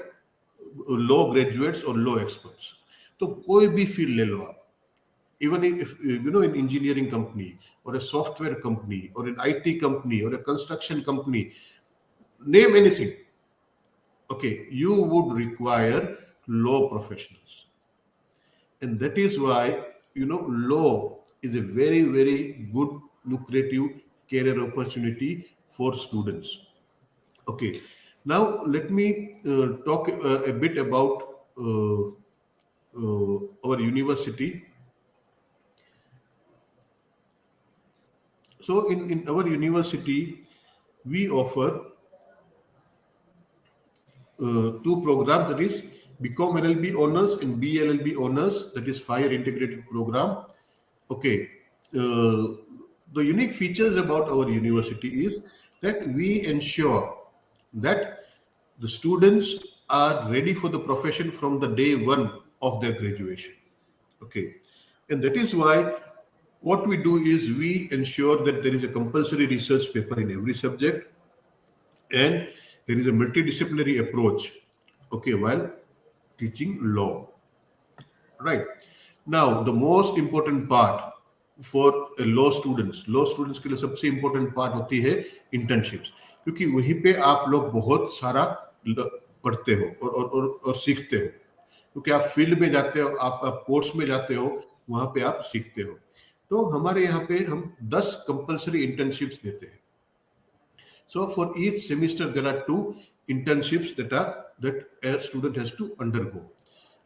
law graduates और लॉ एक्सपर्ट्स. तो कोई भी फील्ड ले लो आप, even if in engineering company or a software company or an IT company or a construction company, name anything, okay, you would require law professionals. And that is why law is a very very good lucrative career opportunity for students. Okay, now let me talk a bit about our university. So in our university, we offer two programs, that is BCom LLB Honors and BLLB Honors, that is fire integrated program. Okay. The unique features about our university is that we ensure that the students are ready for the profession from the day one of their graduation. Okay. And that is why what we do is we ensure that there is a compulsory research paper in every subject, and there is a multidisciplinary approach, okay, while teaching law. Right. Now, the most important part for a law students के लिए सबसे important part होती है internships, क्योंकि वहीं पे आप लोग बहुत सारा पढ़ते हो और सीखते हो, क्योंकि आप फील्ड में जाते हो, आप कोर्स में जाते हो, वहां पे आप सीखते हो. तो हमारे यहाँ पे हम 10 कंपलसरी इंटर्नशिप्स देते हैं. So for each semester there are 2 internships that a student has to undergo.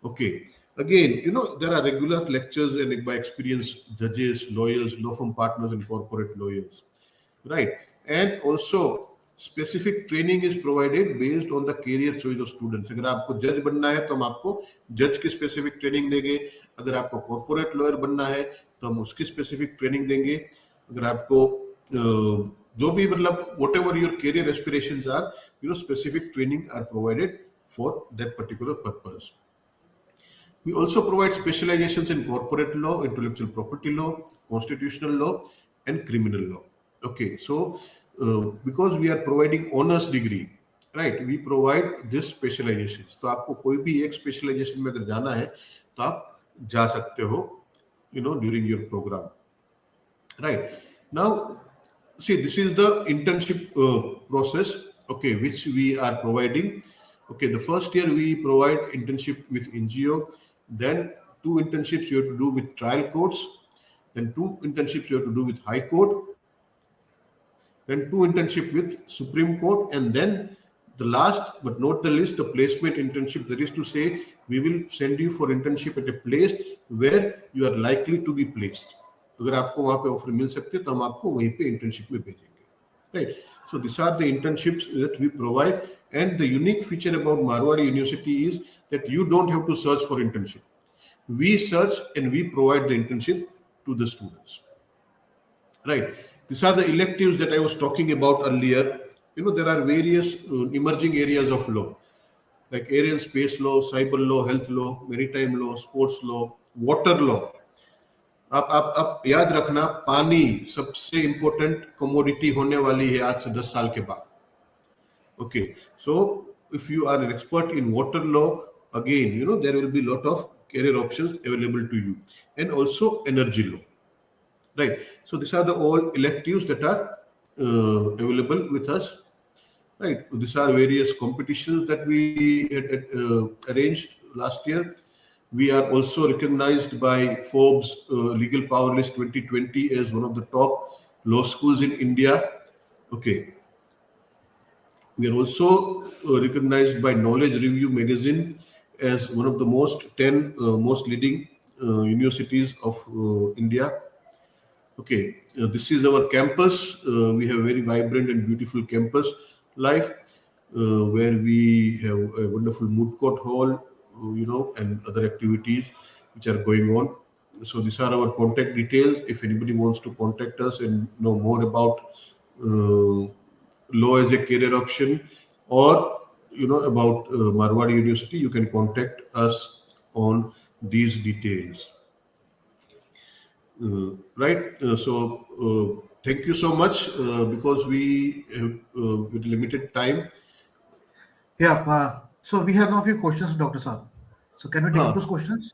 Okay. Again, there are regular lectures and by experienced judges, lawyers, law firm partners, and corporate lawyers, right? And also specific training is provided based on the career choice of students. अगर आपको जज बनना है तो हम आपको जज की स्पेसिफिक ट्रेनिंग देंगे. अगर आपको कॉर्पोरेट लॉयर बनना है तो हम उसकी स्पेसिफिक ट्रेनिंग देंगे. अगर आपको जो भी मतलब whatever your career aspirations are, specific training are provided for that particular purpose. We also provide specializations in corporate law, intellectual property law, constitutional law, and criminal law. Okay, so because we are providing honors degree, right, we provide this specializations. तो आपको कोई भी एक specialization में अगर जाना है तो आप जा सकते हो, during your program. Right. Now, see, this is the internship process, okay, which we are providing. Okay, the first year we provide internship with NGO, then 2 internships you have to do with trial courts, then 2 internships you have to do with High Court, then 2 internships with Supreme Court, and then the last but not the least, the placement internship. That is to say, we will send you for internship at a place where you are likely to be placed. अगर आपको वहां पे offer मिल सकते तो हम आपको वहीं पे इंटर्नशिप में भेजेंगे. Right. So these are the internships that we provide, and the unique feature about Marwadi University is that you don't have to search for internship. We search and we provide the internship to the students. Right. These are the electives that I was talking about earlier. There are various emerging areas of law, like aerial space law, cyber law, health law, maritime law, sports law, water law. आप याद रखना, पानी सबसे important commodity होने वाली है आज से 10 साल के बाद. Okay, so if you are an expert in water law, again, there will be a lot of career options available to you, and also energy law, right? So these are the all electives that are available with us, right? These are various competitions that we had arranged last year. We are also recognized by Forbes Legal Power List 2020 as one of the top law schools in India. Okay. We are also recognized by Knowledge Review magazine as one of the 10 most leading universities of India. Okay, this is our campus. We have a very vibrant and beautiful campus life, where we have a wonderful moot court hall, and other activities which are going on. So these are our contact details. If anybody wants to contact us and know more about law as a career option, or about Marwadi University, you can contact us on these details. Right. Thank you so much, because we have with limited time. Yeah. So we have now a few questions, Dr. Saab. So can we take up those questions?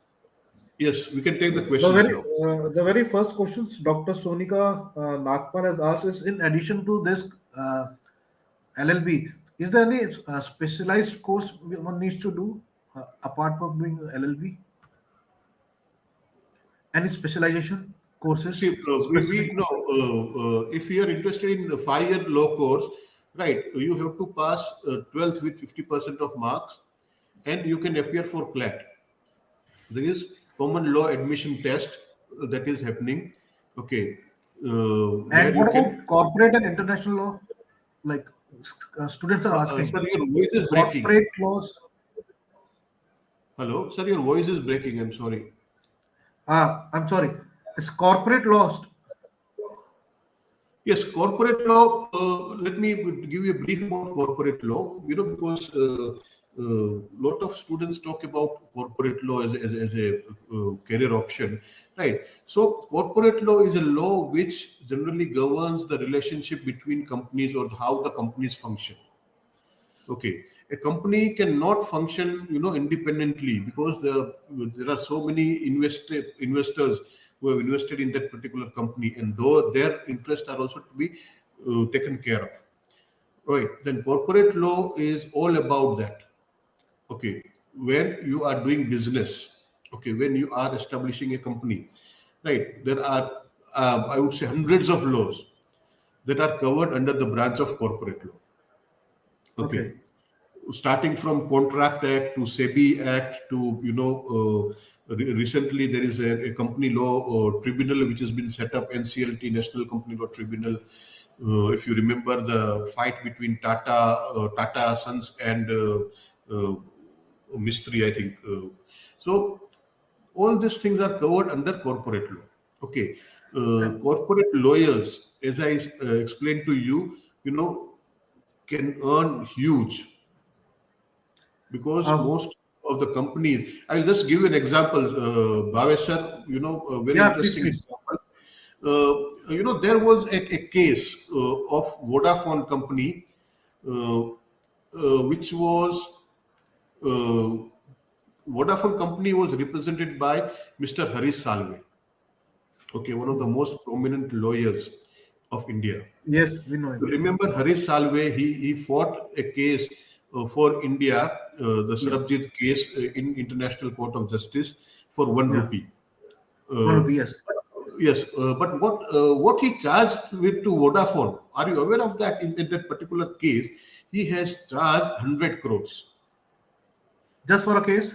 Yes, we can take the The questions very now. the very first questions Dr. Sonika Nagpal has asked is, in addition to this LLB, is there any specialized course one needs to do apart from doing LLB? Any specialization courses? See, we Specific? know, if you are interested in the 5-year law course, right, you have to pass 12th with 50% of marks, and you can appear for CLAT. There is common law admission test that is happening. Okay, where And you what can. about corporate and international law? Like Students are asking. Sir, your voice is breaking. Corporate laws. Hello, sir, your voice is breaking. I'm sorry. I'm sorry. It's corporate laws. Yes, corporate law. Let me give you a brief about corporate law. Because lot of students talk about corporate law as a career option, right? So, corporate law is a law which generally governs the relationship between companies or how the companies function. Okay, a company cannot function, independently because there are so many investors who have invested in that particular company, and though their interests are also to be taken care of. Right. Then corporate law is all about that. Okay, when you are doing business, okay, when you are establishing a company, right? There are, I would say, hundreds of laws that are covered under the branch of corporate law. Okay, Okay. starting from Contract Act to SEBI Act to recently there is a company law tribunal which has been set up, NCLT, National Company Law Tribunal. If you remember the fight between Tata Sons and Mistry, I think. So all these things are covered under corporate law. Okay, corporate lawyers, as I explained to you, can earn huge because Um, most of the companies. I'll just give you an example. Bhavesar, a very yeah, please, interesting please. example. There was a case of Vodafone company, which was uh, Vodafone company was represented by Mr. Harish Salve. Okay, one of the most prominent lawyers of India. Yes, we know him. Remember Harish Salve, he fought a case for India, the Yeah, Sarabjit case in International Court of Justice for 1 yeah. rupee. One Uh, rupee, yes. yes, but what he charged with to Vodafone, are you aware of that? In that particular case, he has charged 100 crores. Just for a case?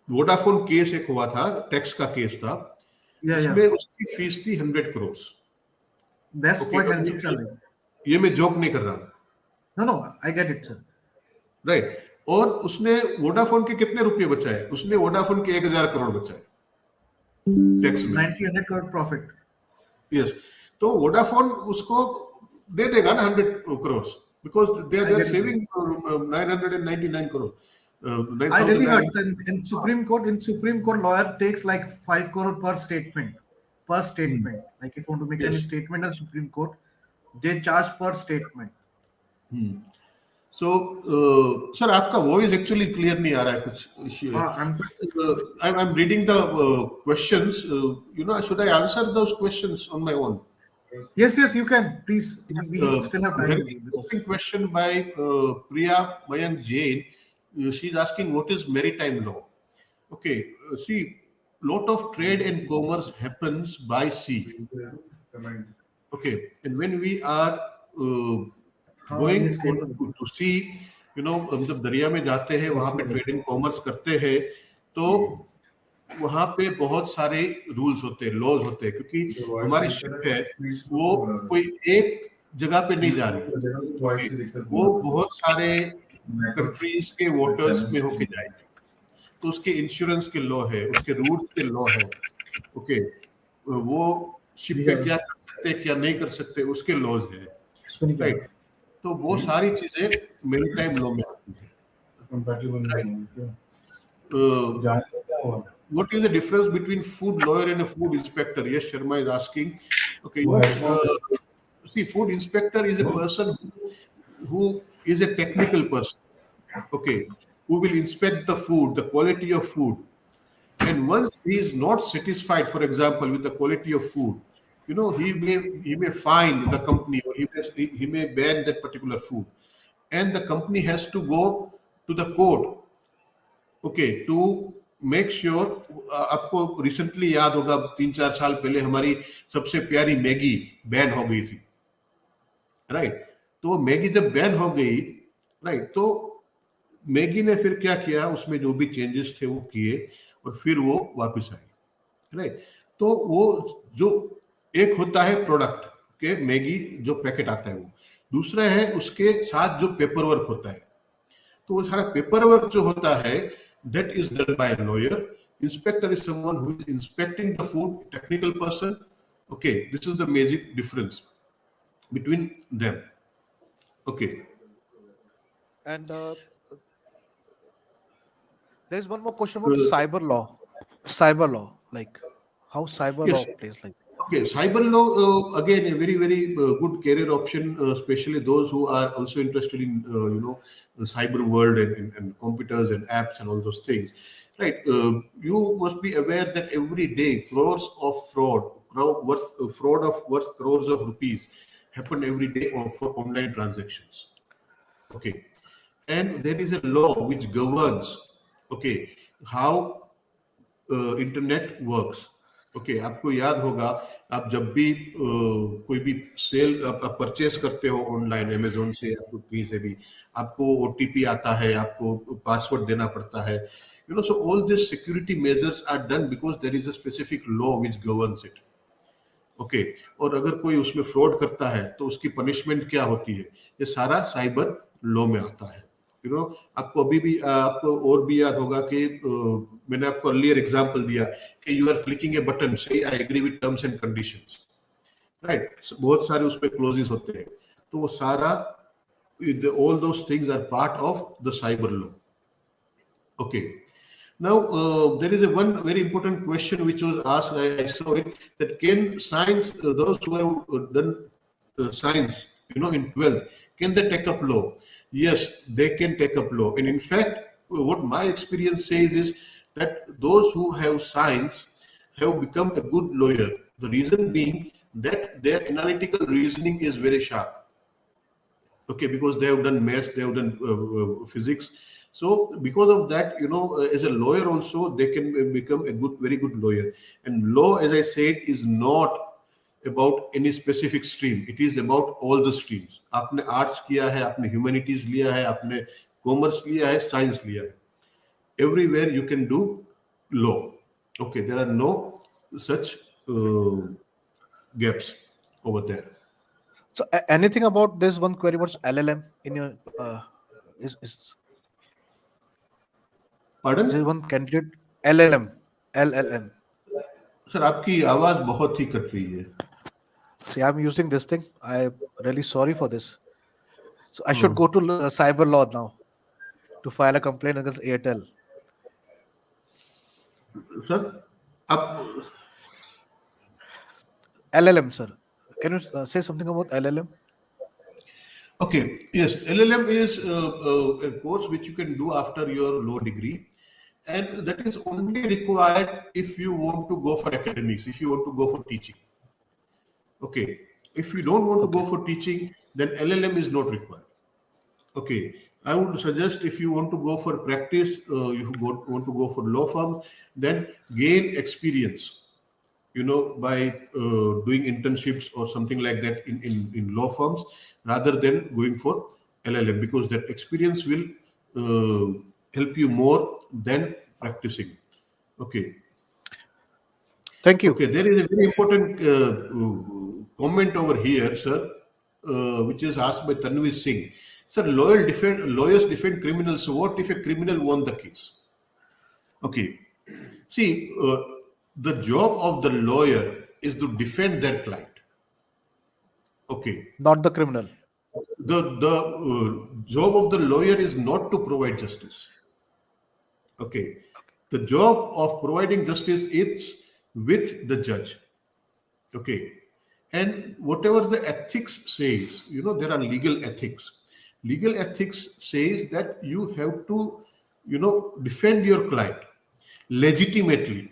Vodafone case एक हुआ था, tax का case था, Yeah, yeah. उसमें उसकी fees थी 100 crore. That's okay, quite handsome salary. ये मैं जोक नहीं कर रहा. No, no, I get it, sir. Right. और उसने वोडाफोन के कितने रुपए बचाए? उसने वोडाफोन के 1000 करोड़ बचाए टैक्स में. 100 crore profit. यस. तो वोडाफोन उसको दे देगा ना 100 crore, because they I are get it, sir. Saving 999 crore, I really heard 9,900. in Supreme Court, lawyer takes like 5 crore per statement. Per statement. Like if you want to make any yes. statement in Supreme Court, they charge per statement. So sir, आपका voice actually clear नहीं आ रहा है, कुछ issue है. I'm I'm reading the questions. Should I answer those questions on my own? yes, yes, you can. Please, we still have time Very with you because interesting question by Priya Mayank Jain. She's asking, what is maritime law? Okay, see, lot of trade and commerce happens by sea. Okay, and when we are ये going stable. to sea, हम जब दरिया में जाते हैं, वहां पे trade and commerce करते हैं, तो वहां पे बहुत सारे रूल्स होते हैं, लॉज होते हैं, क्योंकि हमारी शिप है वो कोई एक जगह पे नहीं जा रही है. Okay, वो बहुत सारे कंट्रीज के वाटर्स में होके जाएगी, तो उसके इंश्योरेंस के लॉ है, उसके रूट्स के लॉ है. ओके, वो शिप पे क्या कर सकते हैं, क्या नहीं कर सकते, उसके लॉज है. राइट. तो वो सारी चीजें मेरीटाइम लॉ में आती है. What is the difference between food lawyer and a food inspector? Yes, Sharma is asking. Okay, see, food inspector is a person who is a technical person. Okay, who will inspect the food, the quality of food. And once he is not satisfied, for example, with the quality of food, he may fine the company, or he may ban that particular food, and the company has to go to the court. Okay, to make sure. आपको recently याद होगा, 3-4 साल पहले हमारी सबसे प्यारी Maggi ban हो गई थी. राइट. तो वो मैगी जब बैन हो गई, राइट, तो मैगी ने फिर क्या किया, उसमें जो भी चेंजेस थे वो किए और फिर वो वापस आई. राइट. तो वो जो एक होता है प्रोडक्ट के मैगी जो पैकेट आता है, वो दूसरा है उसके साथ जो पेपर वर्क होता है, तो वो सारा पेपर वर्क जो होता है that is done by a lawyer. Inspector is someone who is inspecting the food, technical person. Okay, this is the major difference between them. Okay. And there's one more question about Uh, cyber law. Cyber law, like how cyber yes. law plays like. Okay, cyber law, again, a very, very good career option, especially those who are also interested in, the cyber world and computers and apps and all those things. Right. You must be aware that every day crores of fraud of worth crores of rupees happen every day for online transactions. Okay. And there is a law which governs, okay, how internet works. Okay, आपको याद होगा, आप जब भी कोई भी cell आप purchase करते हो ऑनलाइन अमेजोन से या कहीं से भी, आपको ओटीपी आता है, आपको पासवर्ड देना पड़ता है, so all this security measures are done because there is a specific law which governs it. Okay, और अगर कोई उसमें फ्रॉड करता है तो उसकी पनिशमेंट क्या होती है, ये सारा साइबर लॉ में आता है. आपको अभी भी आपको और भी याद होगा कि मैंने आपको अर्लियर एग्जांपल दिया कि you are clicking a button से I agree with terms and conditions, right. बहुत सारे उसमें क्लोजेस होते हैं, तो वो सारा all those things are part of the cyber law. Okay. Now, there is a one very important question which was asked, I saw it, that can science, those who have done science, in 12th, can they take up law? Yes, they can take up law. And in fact, what my experience says is that those who have science have become a good lawyer. The reason being that their analytical reasoning is very sharp. Okay, because they have done maths, they have done physics. So because of that, as a lawyer also, they can become a very good lawyer. And law, as I said, is not about any specific stream. It is about all the streams. आपने arts किया है, आपने humanities लिया है, आपने commerce लिया है, science लिया है. Everywhere you can do law. Okay, there are no such gaps over there. So anything about this one query? What's LLM in your is Pardon? There is one candidate LLM. Sir, आपकी आवाज बहुत ही cut रही है. See, I'm using this thing. I'm really sorry for this. So I should go to cyber law now to file a complaint against Airtel. Sir, up. LLM, sir. Can you say something about LLM? Okay, yes, LLM is a course which you can do after your law degree, and that is only required if you want to go for academics, if you want to go for teaching. Okay, if you don't want to go for teaching, then LLM is not required. Okay, I would suggest if you want to go for practice, want to go for law firms, then gain experience, by doing internships or something like that in law firms, rather than going for LLM, because that experience will help you more than practicing. Okay. Thank you. Okay, there is a very important comment over here, sir, which is asked by Tanvi Singh. Sir, lawyers defend criminals. So what if a criminal won the case? Okay. See, the job of the lawyer is to defend their client. Okay. Not the criminal. The job of the lawyer is not to provide justice. Okay. The job of providing justice is with the judge. Okay. And whatever the ethics says, there are legal ethics. Legal ethics says that you have to, defend your client legitimately.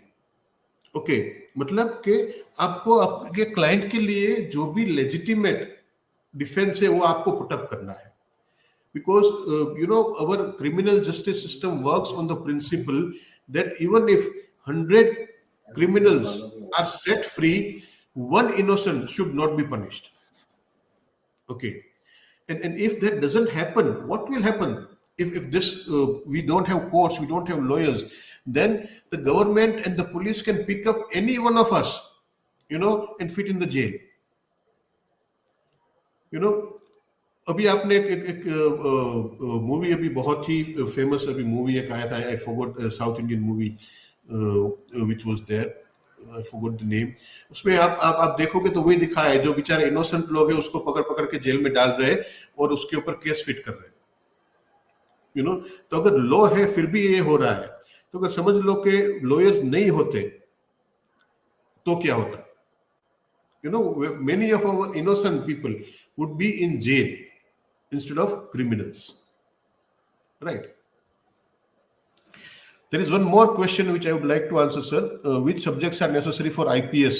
Okay, मतलब कि आपको आपके client के लिए जो भी legitimate defence है वो आपको पुटअप करना है, because our criminal justice system works on the principal that even if 100 criminals are set free, one innocent should not be punished. Okay, and if that doesn't happen, what will happen? If this we don't have courts, we don't have lawyers, then the government and the police can pick up any one of us, and fit in the jail. अभी आपने एक movie अभी बहुत ही famous अभी movie एक आया था, I forgot, south Indian movie which was there, I forgot the name. उसमें आप देखोगे तो वही दिखाया है, जो बेचारे इनोसेंट लोग हैं उसको पकड़ पकड़ के जेल में डाल रहे हैं और उसके ऊपर केस फिट कर रहे हैं, यू नो। तो अगर लॉ है फिर भी ये हो रहा है, तो अगर समझ लो कि लॉयर्स नहीं होते तो क्या होता? You know, many of our innocent people would be in jail instead of criminals, right? There is one more question which I would like to answer, sir. Which subjects are necessary for IPS?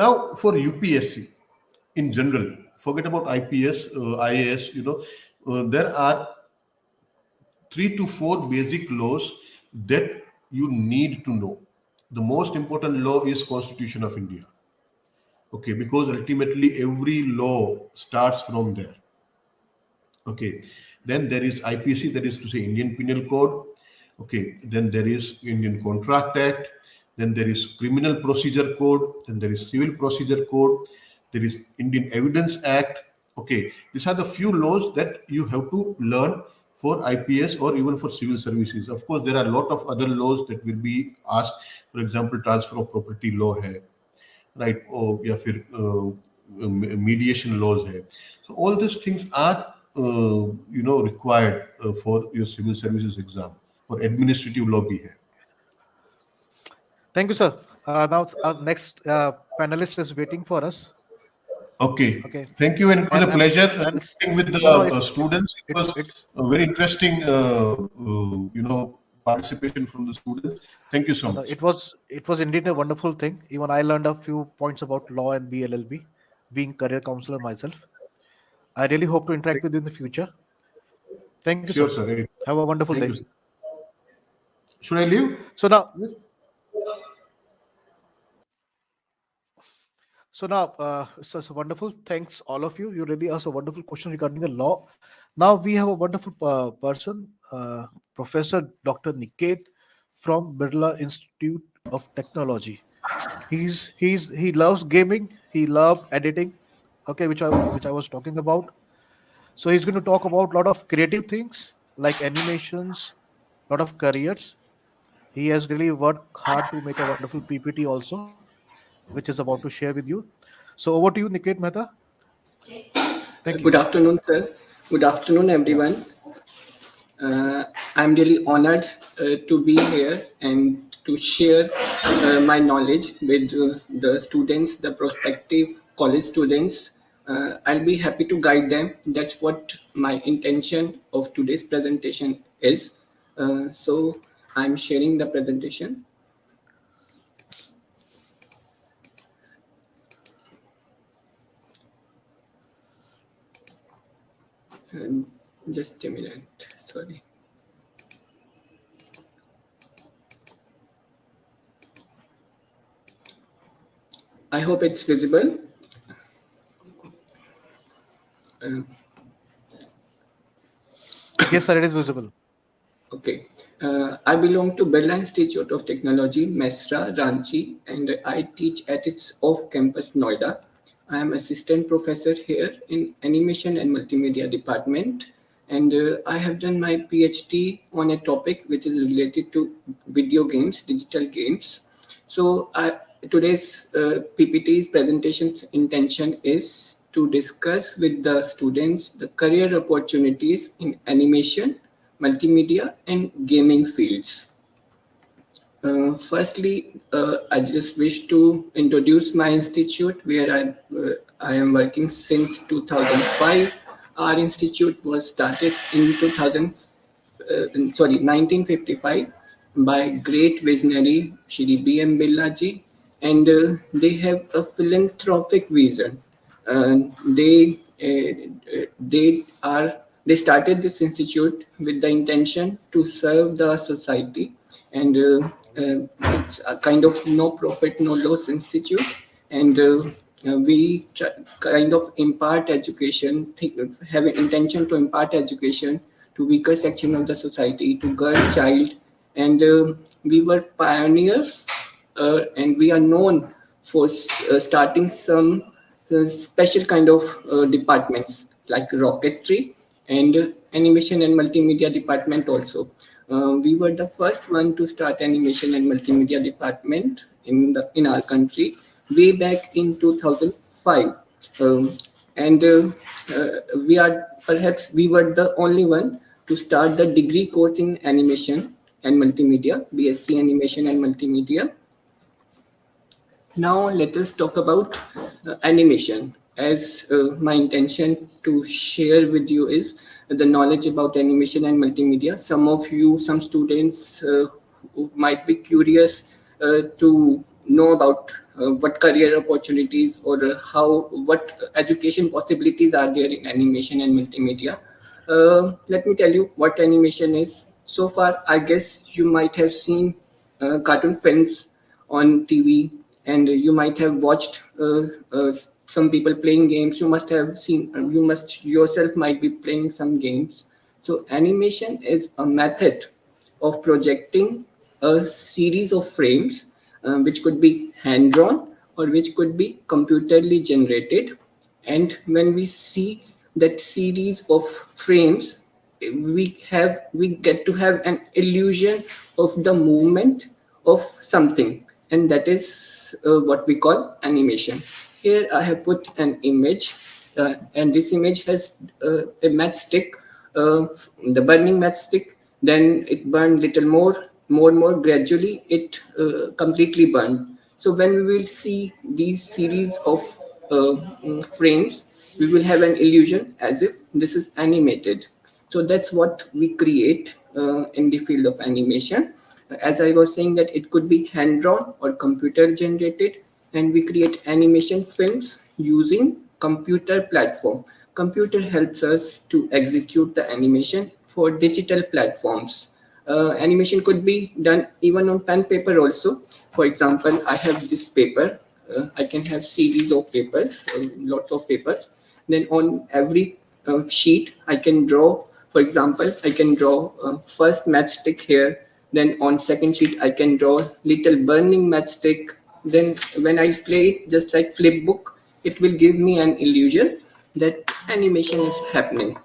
Now, for UPSC in general, forget about IPS, IAS, you know, there are 3 to 4 basic laws that you need to know. The most important law is Constitution of India. Okay, because ultimately every law starts from there. Okay, then there is IPC, that is to say Indian Penal Code. Okay, then there is Indian Contract Act. Then there is Criminal Procedure Code. Then there is Civil Procedure Code. There is Indian Evidence Act. Okay, these are the few laws that you have to learn for IPS or even for civil services. Of course, there are a lot of other laws that will be asked. For example, transfer of property law hai, right, और या फिर mediation laws है। So all this things are you know required for your civil services exam, और administrative law भी है। Thank you, sir. Now, our next panelist is waiting for us. Okay. Okay. Thank you, and it was a pleasure working with the students. It was a very interesting, you know, participation from the students. Thank you so much. It was indeed a wonderful thing. Even I learned a few points about law and BLLB, being career counselor myself. I really hope to interact with you in the future. Thank you, Sure, sir. sir. Have a wonderful Thank day. you, sir. Should I leave? So now, it's a wonderful. Thanks, all of you. You really asked a wonderful question regarding the law. Now we have a wonderful person, Professor Dr. Niket from Birla Institute of Technology. He loves gaming. He loves editing. Okay, which I was talking about. So he's going to talk about a lot of creative things like animations, a lot of careers. He has really worked hard to make a wonderful PPT also, which is about to share with you. So over to you, Niket Mehta. Thank you. Good afternoon, sir. Good afternoon, everyone. I'm really honored to be here and to share my knowledge with the students, the prospective college students. I'll be happy to guide them. That's what my intention of today's presentation is. So I'm sharing the presentation. Just a minute, sorry. I hope it's visible. Yes, sir, it is visible. Okay. I belong to Birla Institute of Technology, Mesra, Ranchi, and I teach at its off-campus Noida. I am assistant professor here in animation and multimedia department, and I have done my PhD on a topic which is related to video games, digital games. So today's PPT's presentation's intention is to discuss with the students the career opportunities in animation, multimedia, and gaming fields. Firstly, I just wish to introduce my institute where I am working since 2005. Our institute was started in 1955 by great visionary Shri Bb and Bbe, and they have a philanthropic vision. They started this institute with the intention to serve the society, and it's a kind of no profit, no loss institute, and we kind of impart education, have an intention to impart education to weaker section of the society, to girl child, and we were pioneer, and we are known for starting some special kind of departments like rocketry and animation and multimedia department also. We were the first one to start animation and multimedia department in our country way back in 2005. Um, and we were the only one to start the degree course in animation and multimedia, BSc Animation and Multimedia. Now let us talk about animation. As my intention to share with you is the knowledge about animation and multimedia. Some students who might be curious to know about what career opportunities or what education possibilities are there in animation and multimedia. Let me tell you what animation is. So far, I guess you might have seen cartoon films on TV, and you might have watched some people playing games. You must yourself might be playing some games. So animation is a method of projecting a series of frames, which could be hand drawn or which could be computerly generated. And when we see that series of frames, we get to have an illusion of the movement of something, and that is what we call animation. Here I have put an image, and this image has a matchstick, the burning matchstick. Then it burned little more. Gradually, it completely burned. So when we will see these series of frames, we will have an illusion as if this is animated. So that's what we create in the field of animation. As I was saying, that it could be hand drawn or computer generated, and we create animation films using computer platform. Computer helps us to execute the animation for digital platforms. Animation could be done even on pen paper also. For example, I have this paper. I can have series of papers, lots of papers. Then on every sheet, I can draw. For example, I can draw first matchstick here. Then on second sheet, I can draw little burning matchstick. Then when I play it, just like flipbook, it will give me an illusion that animation is happening.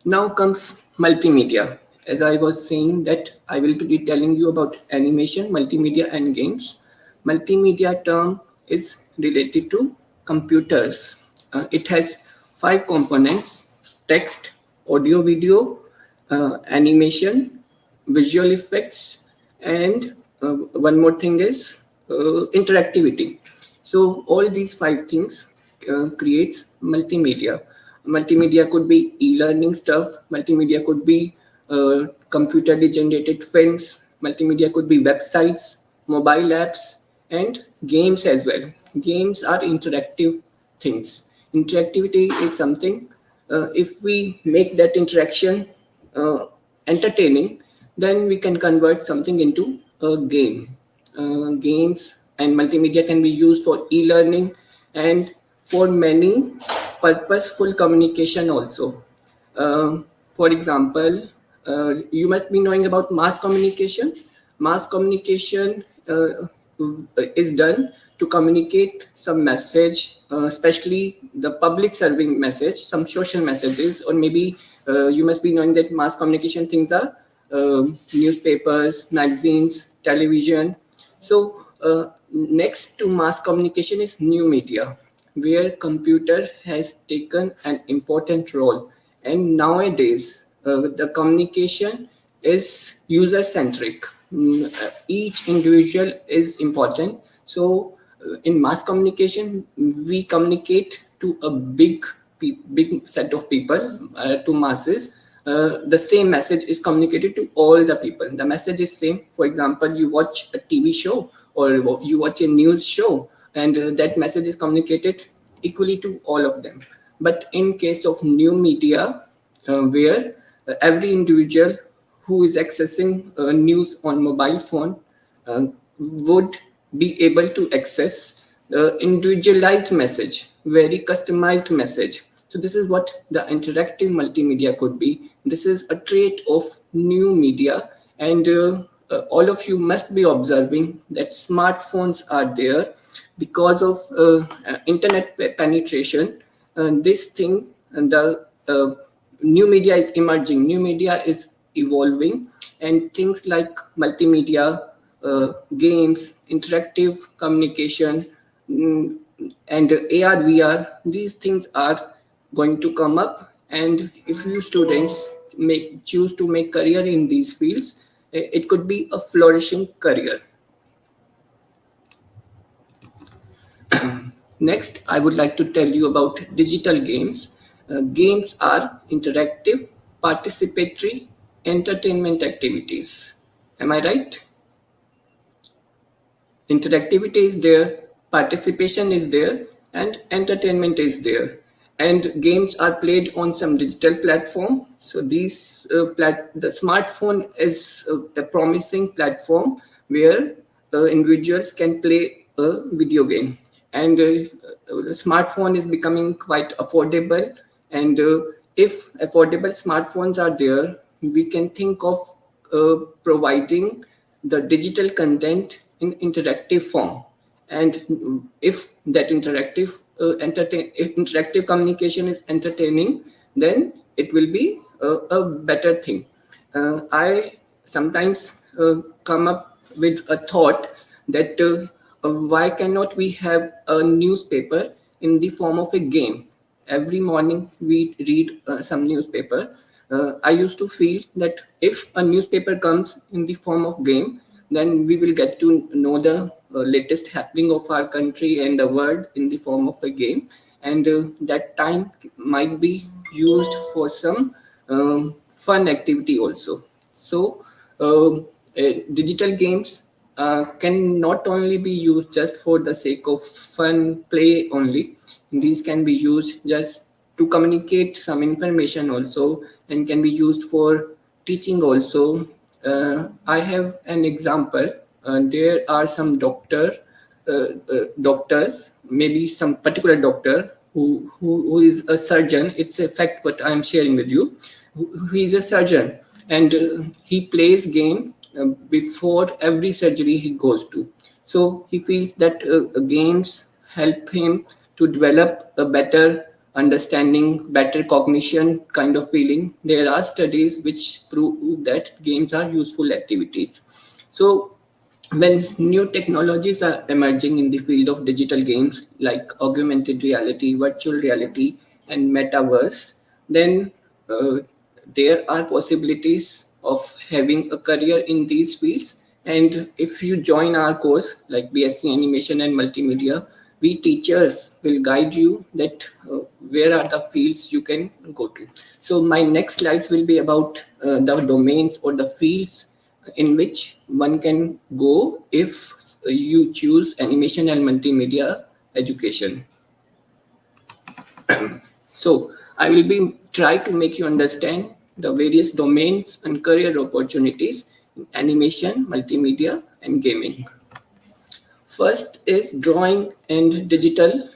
Now comes multimedia. As I was saying, that I will be telling you about animation, multimedia and games. Multimedia term is related to computers. It has 5 components: text, audio, video, animation, visual effects, and one more thing is interactivity. So all these 5 things creates multimedia. Multimedia could be e-learning stuff. Multimedia could be computerly generated films. Multimedia could be websites, mobile apps, and games as well. Games are interactive things. Interactivity is something, if we make that interaction uh, entertaining, then we can convert something into a game. Games and multimedia can be used for e-learning and for many purposeful communication also. For example, you must be knowing about mass communication. Mass communication is done to communicate some message, especially the public serving message, some social messages, or maybe you must be knowing that mass communication things are newspapers, magazines, television. So next to mass communication is new media, where computer has taken an important role. And nowadays, the communication is user centric. Each individual is important. So in mass communication, we communicate to a big set of people, to masses. The same message is communicated to all the people. The message is same. For example, you watch a TV show or you watch a news show, and that message is communicated equally to all of them. But in case of new media, where every individual who is accessing news on mobile phone uh, would be able to access individualized message, very customized message. So this is what the interactive multimedia could be. This is a trait of new media, and all of you must be observing that smartphones are there because of internet penetration. This thing and the new media is emerging, new media is evolving, and things like multimedia, games, interactive communication, mm, and AR, VR, these things are going to come up. And if you students choose to make career in these fields, it could be a flourishing career. Next, I would like to tell you about digital games. Games are interactive, participatory, entertainment activities. Am I right? Interactivity is there, participation is there, and entertainment is there. And games are played on some digital platform. So the smartphone is a promising platform where individuals can play a video game. And the smartphone is becoming quite affordable. And if affordable smartphones are there, we can think of providing the digital content in interactive form. And if that interactive communication is entertaining, then it will be a better thing. I sometimes come up with a thought that why cannot we have a newspaper in the form of a game? Every morning we read some newspaper. I used to feel that if a newspaper comes in the form of game, then we will get to know the latest happening of our country and the world in the form of a game. And that time might be used for some fun activity also. So digital games can not only be used just for the sake of fun play only. These can be used just to communicate some information also, and can be used for teaching also. I have an example. There are some doctors, maybe some particular doctor who is a surgeon. It's a fact what I'm sharing with you. Who is a surgeon, and he plays game before every surgery he goes to. So he feels that games help him to develop a better understanding, better cognition kind of feeling. There are studies which prove that games are useful activities. So when new technologies are emerging in the field of digital games like augmented reality, virtual reality, and metaverse, then uh, there are possibilities of having a career in these fields. And if you join our course like BSc Animation and Multimedia, we teachers will guide you that where are the fields you can go to. So my next slides will be about the domains or the fields in which one can go if you choose animation and multimedia education. So I will be try to make you understand the various domains and career opportunities in animation, multimedia, and gaming. First is drawing and digital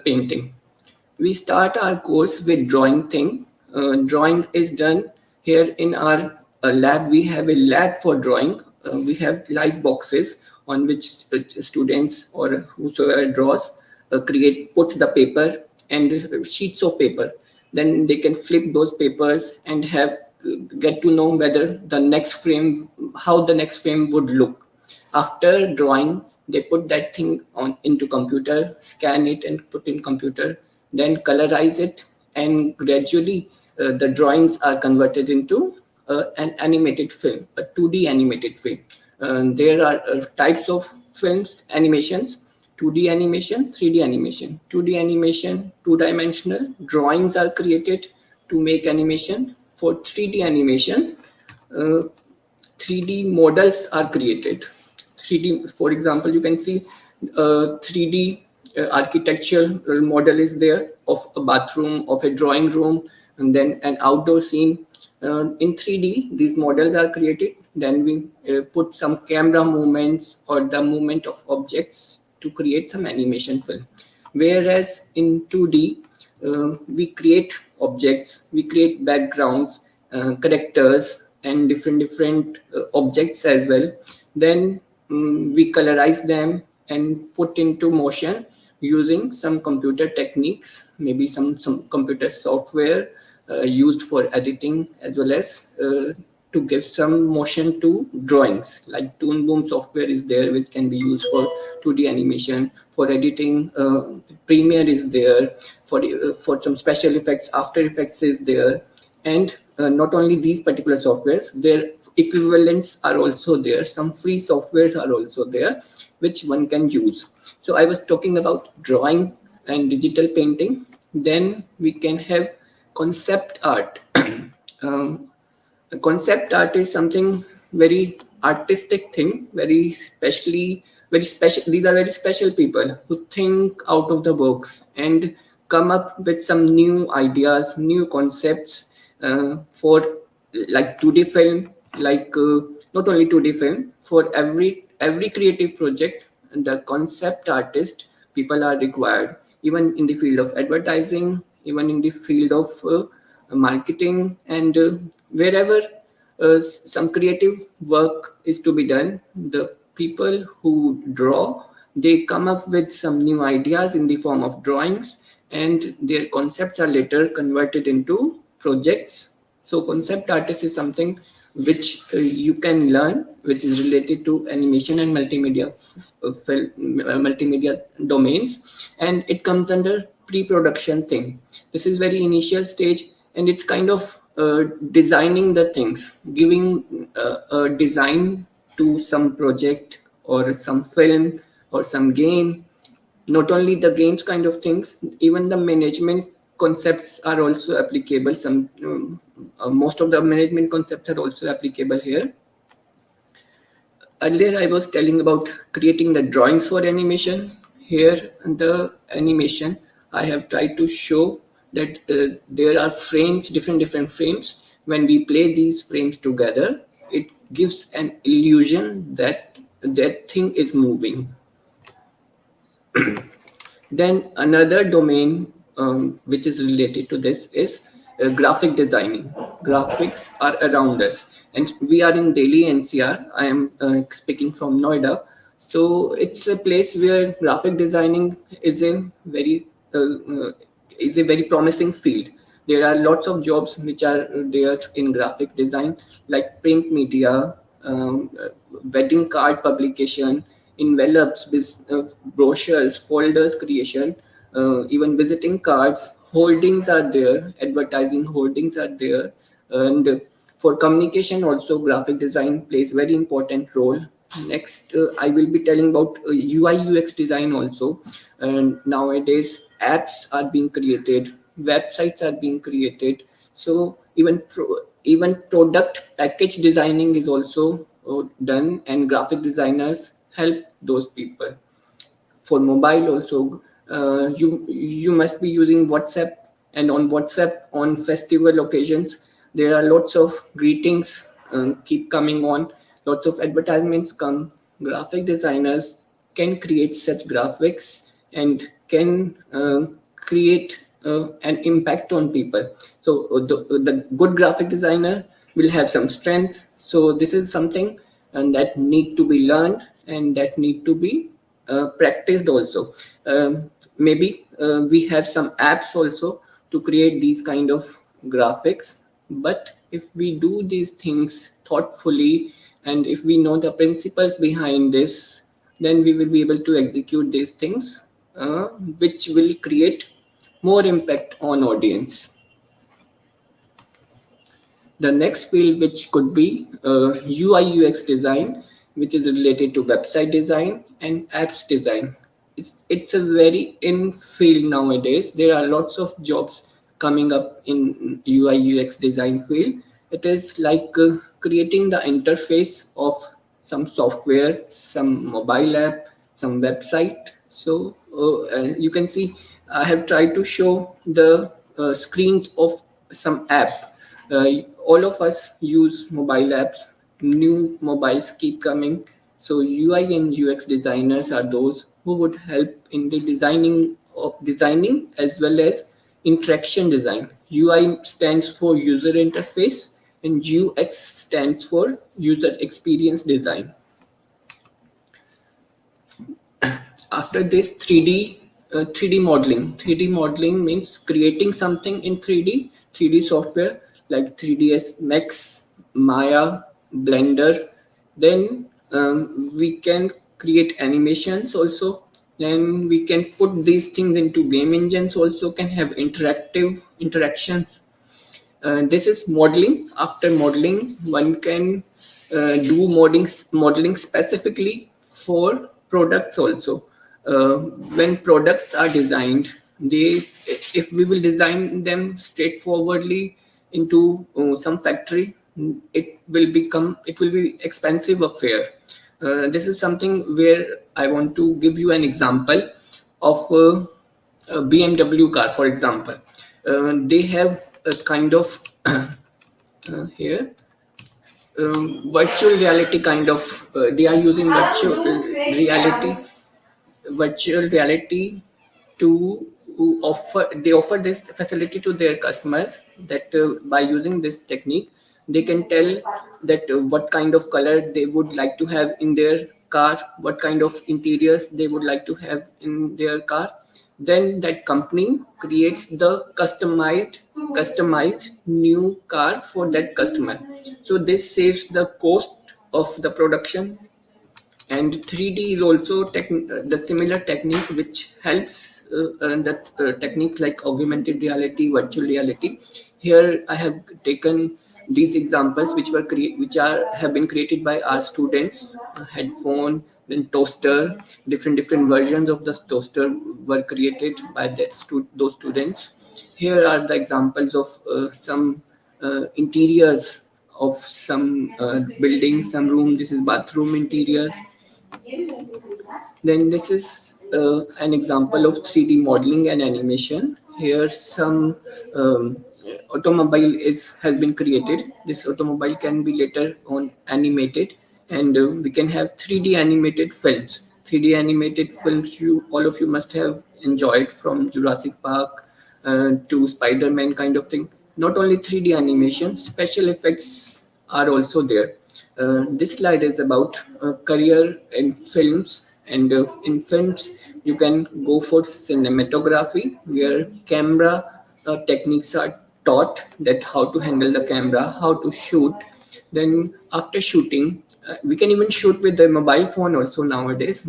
painting. We start our course with drawing thing. Drawing is done here in our lab. We have a lab for drawing. We have light boxes on which students or whosoever draws puts the paper and sheets of paper. Then they can flip those papers and get to know whether how the next frame would look. After drawing, they put that thing into computer, scan it and put in computer, then colorize it, and gradually the drawings are converted into an animated film, a 2D animated film. There are types of films, animations: 2D animation, 3D animation. 2D animation, two-dimensional drawings are created to make animation. For 3D animation, 3D models are created. 3D, for example, you can see 3D architectural model is there of a bathroom, of a drawing room, and then an outdoor scene. In 3D, these models are created. Then we put some camera movements or the movement of objects to create some animation film. Whereas in 2D, we create objects, we create backgrounds, characters, and different objects as well. Then we colorize them and put into motion using some computer techniques, maybe some computer software used for editing, as well as to give some motion to drawings. Like Toon Boom software is there, which can be used for 2D animation. For editing, Premiere is there. For some special effects, After Effects is there. And not only these particular softwares, their equivalents are also there. Some free softwares are also there, which one can use. So I was talking about drawing and digital painting. Then we can have concept art. um, Concept art is something very artistic thing, very special. These are very special people who think out of the box and come up with some new ideas, new concepts for like 2D film, like not only 2D film, for every creative project, the concept artist people are required, even in the field of advertising, even in the field of marketing, and wherever some creative work is to be done, the people who draw, they come up with some new ideas in the form of drawings, and their concepts are later converted into projects. So concept artist is something which you can learn, which is related to animation and multimedia domains, and it comes under pre-production thing. This is very initial stage, and it's kind of designing the things, giving a design to some project or some film or some game. Not only the games kind of things, even the management concepts are also applicable. Most of the management concepts are also applicable here. Earlier I was telling about creating the drawings for animation. Here in the animation, I have tried to show that there are frames, different frames. When we play these frames together, it gives an illusion that that thing is moving. Then another domain which is related to this is graphic designing. Graphics are around us, and we are in Delhi NCR. I am speaking from Noida, so it's a place where graphic designing is a very promising field. There are lots of jobs which are there in graphic design, like print media, wedding card publication, envelopes, brochures, folders creation, even visiting cards, holdings are there, advertising holdings are there, and for communication also graphic design plays very important role. Next, I will be telling about UI UX design also. And nowadays apps are being created, websites are being created. So even product package designing is also done, and graphic designers help those people. For mobile also, you must be using WhatsApp, and on WhatsApp on festival occasions there are lots of greetings keep coming on, lots of advertisements come. Graphic designers can create such graphics and can create an impact on people. So the good graphic designer will have some strength. So this is something and that need to be learned and that need to be practiced also. Maybe we have some apps also to create these kind of graphics, but if we do these things thoughtfully and if we know the principles behind this, then we will be able to execute these things which will create more impact on audience. The next field, which could be UI UX design, which is related to website design and apps design. It's a very in field nowadays. There are lots of jobs coming up in UI UX design field. It is like creating the interface of some software, some mobile app, some website. So you can see I have tried to show the screens of some app. All of us use mobile apps. New mobiles keep coming. So UI and UX designers are those who would help in the designing as well as interaction design. UI stands for user interface and UX stands for user experience design. After this, 3D modeling. 3D modeling means creating something in 3D, 3D software like 3ds Max, Maya, Blender. Then we can create animations also. Then we can put these things into game engines also, can have interactive interactions. This is modeling. After modeling, one can do modeling specifically for products also. When products are designed, they if we will design them straightforwardly into some factory, it will be expensive affair. This is something where I want to give you an example of a BMW car, for example. They have a kind of here virtual reality kind of. They are using virtual reality to offer this facility to their customers, that by using this technique they can tell that what kind of color they would like to have in their car, what kind of interiors they would like to have in their car. Then that company creates the customized new car for that customer. So this saves the cost of the production. And 3D is also the similar technique which helps that technique like augmented reality, virtual reality. Here I have taken these examples which are have been created by our students. A headphone, then toaster, different versions of the toaster were created by those students. Here are the examples of some interiors of some building, some room. This is bathroom interior. Then this is an example of 3D modeling and animation. Here some automobile has been created. This automobile can be later on animated, and we can have 3D animated films. 3D animated films, all of you must have enjoyed, from Jurassic Park to Spider-Man kind of thing. Not only 3D animation, special effects are also there. This slide is about career in films, and in films you can go for cinematography, where camera techniques are taught, that how to handle the camera, how to shoot. Then after shooting, we can even shoot with the mobile phone also nowadays.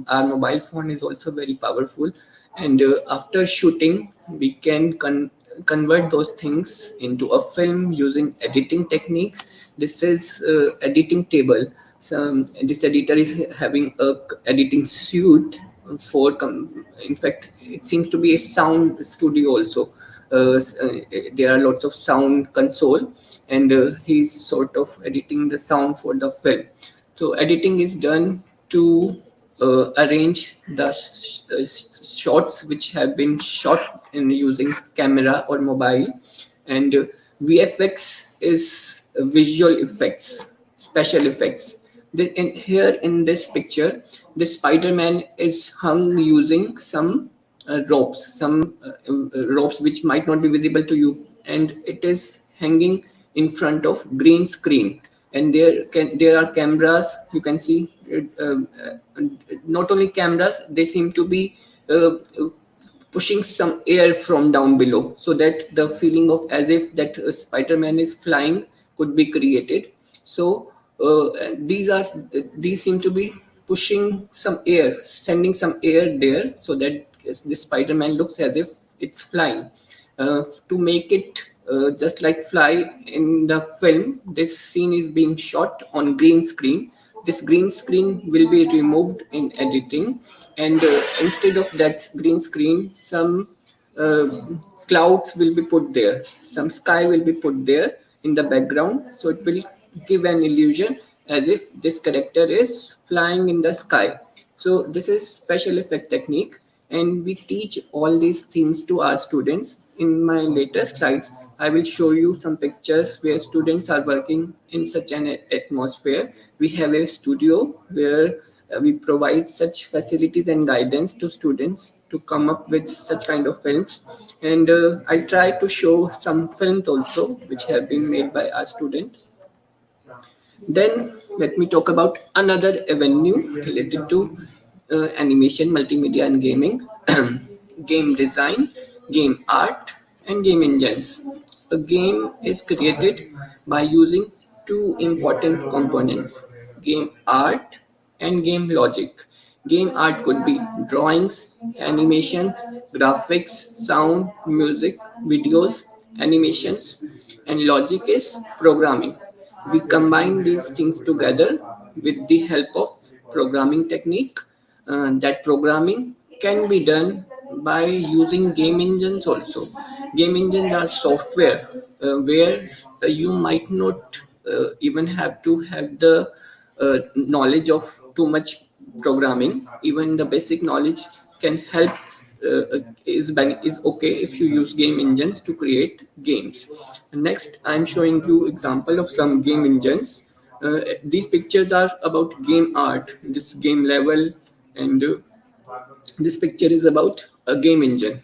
Our mobile phone is also very powerful, and after shooting we can convert those things into a film using editing techniques. This is editing table. So this editor is having a editing suite for in fact it seems to be a sound studio also. There are lots of sound console, and he's sort of editing the sound for the film. So editing is done to arrange the shots which have been shot in using camera or mobile. And VFX is visual effects, special effects. Here in this picture, the Spider-Man is hung using some ropes which might not be visible to you, and it is hanging in front of green screen. And there are cameras, you can see. Not only cameras, they seem to be pushing some air from down below, so that the feeling of as if that Spider-Man is flying could be created. So these seem to be pushing some air, sending some air there, so that the Spider-Man looks as if it's flying. To make it just like fly in the film, this scene is being shot on green screen. This green screen will be removed in editing, and instead of that green screen, some uh, clouds will be put there, some sky will be put there in the background, so it will give an illusion as if this character is flying in the sky. So this is special effect technique, and we teach all these things to our students. In my later slides, I will show you some pictures where students are working in such an atmosphere. We have a studio where We provide such facilities and guidance to students to come up with such kind of films. And I try to show some films also which have been made by our students. Then let me talk about another avenue related to animation, multimedia, and gaming, game design, game art, and game engines. A game is created by using two important components: game art and game logic. Game art could be drawings, animations, graphics, sound, music, videos, animations, and logic is programming. We combine these things together with the help of programming technique. That programming can be done by using game engines also. Game engines are software where you might not even have to have the knowledge of too much programming. Even the basic knowledge can help, is okay if you use game engines to create games. Next, I'm showing you example of some game engines. These pictures are about game art, this game level, and this picture is about a game engine.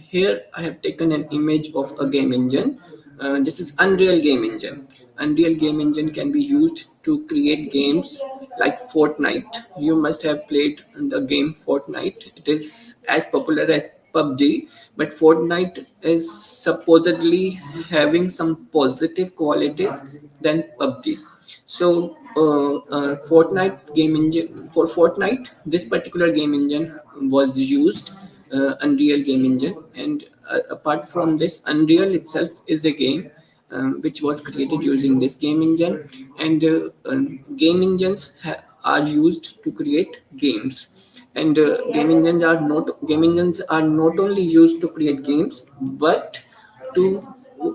Here I have taken an image of a game engine. This is Unreal Game Engine. Unreal Game Engine can be used to create games like Fortnite. You must have played the game Fortnite. It is as popular as PUBG, but Fortnite is supposedly having some positive qualities than PUBG. So Fortnite game engine, for Fortnite, this particular game engine was used, Unreal Game Engine, and apart from this, Unreal itself is a game which was created using this game engine, and game engines are used to create games. And game engines are not only used to create games, but to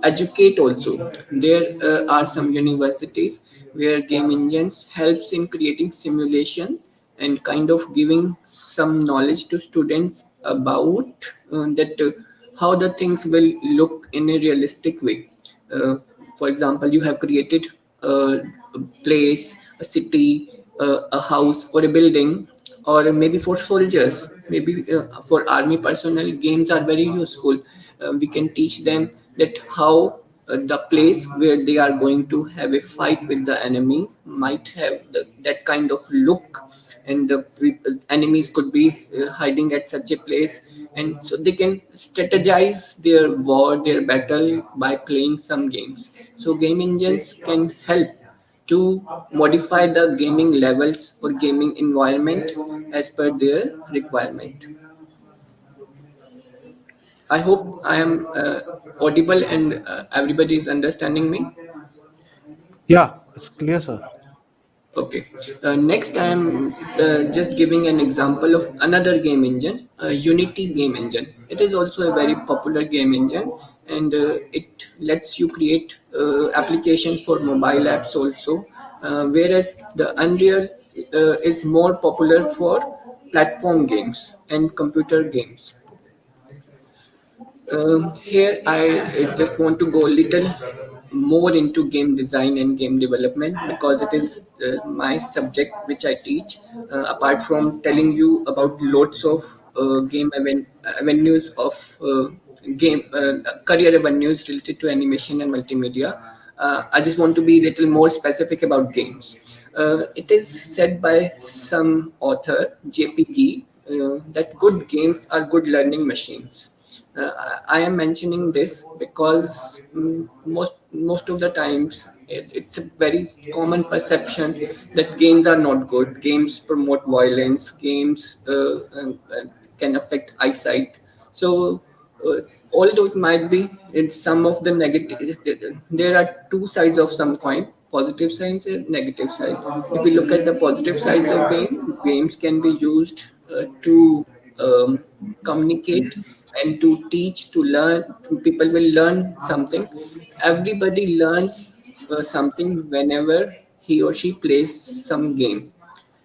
educate also. There are some universities where game engines helps in creating simulation and kind of giving some knowledge to students about that how the things will look in a realistic way. uh, for example, you have created a place, a city, a house, or a building, or maybe for soldiers, maybe for army personnel, games are very useful. We can teach them that how the place where they are going to have a fight with the enemy might have that kind of look, and the enemies could be hiding at such a place, and so they can strategize their war, their battle by playing some games. So game engines can help to modify the gaming levels or gaming environment as per their requirement. I hope I am audible and everybody is understanding me. Yeah, it's clear, sir. Okay. Next, I am just giving an example of another game engine, Unity game engine. It is also a very popular game engine, and it lets you create applications for mobile apps also. Whereas the Unreal is more popular for platform games and computer games. Here, I just want to go a little more into game design and game development because it is my subject which I teach. Apart from telling you about lots of avenues of game career avenues related to animation and multimedia, I just want to be a little more specific about games. It is said by some author, JPG, that good games are good learning machines. I am mentioning this because most of the times it's a very common perception that games are not good. Games promote violence. Games can affect eyesight. So although it might be, it's some of the negative. There are two sides of some coin: positive sides and negative side. If we look at the positive sides of games can be used to communicate and to teach, to learn. People will learn something. Everybody learns something whenever he or she plays some game.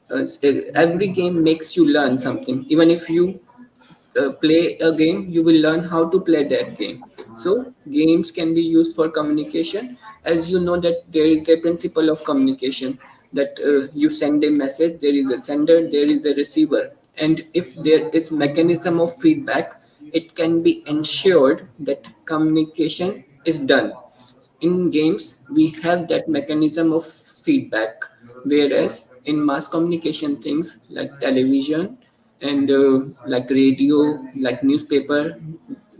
Every game makes you learn something, even if you play a game, you will learn how to play that game. So games can be used for communication. As you know that there is a principle of communication, that you send a message, there is a sender, there is a receiver, and if there is mechanism of feedback, it can be ensured that communication is done. In games we have that mechanism of feedback, whereas in mass communication things like television and like radio, like newspaper,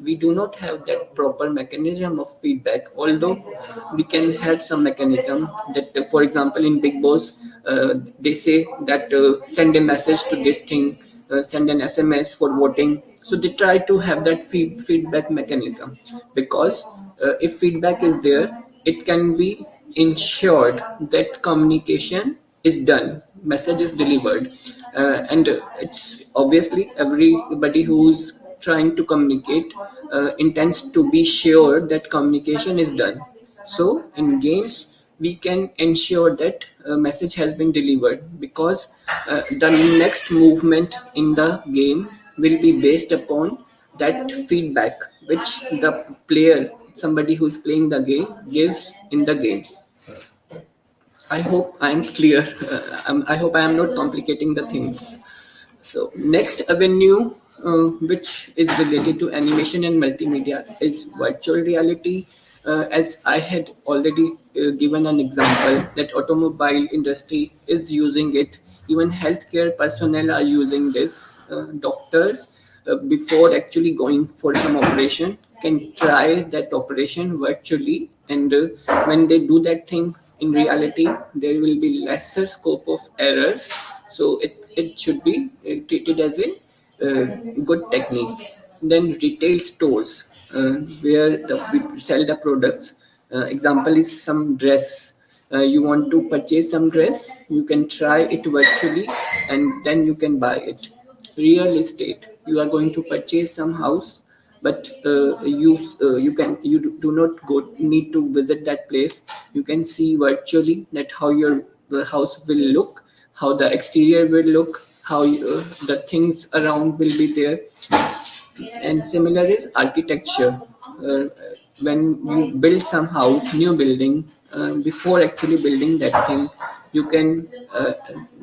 we do not have that proper mechanism of feedback. Although we can have some mechanism that, for example, in Big Boss, they say that send a message to this thing, send an SMS for voting. So they try to have that feedback mechanism, because if feedback is there, it can be ensured that communication is done, message is delivered. And it's obviously everybody who's trying to communicate intends to be sure that communication is done. So in games we can ensure that a message has been delivered, because the next movement in the game will be based upon that feedback which the player, somebody who's playing the game, gives in the game. I hope I'm clear. I hope I am not complicating the things. So next avenue, which is related to animation and multimedia, is virtual reality. As I had already given an example, that automobile industry is using it. Even healthcare personnel are using this. Doctors, before actually going for some operation, can try that operation virtually, and when they do that thing in reality, there will be lesser scope of errors. So it should be treated as a good technique. Then retail stores, where we sell the products. Example is some dress. You want to purchase some dress, you can try it virtually and then you can buy it. Real estate, you are going to purchase some house, but you do not need to visit that place. You can see virtually that how your house will look, how the exterior will look, how the things around will be there. And similar is architecture. uh, when you build some house, new building, before actually building that thing, you can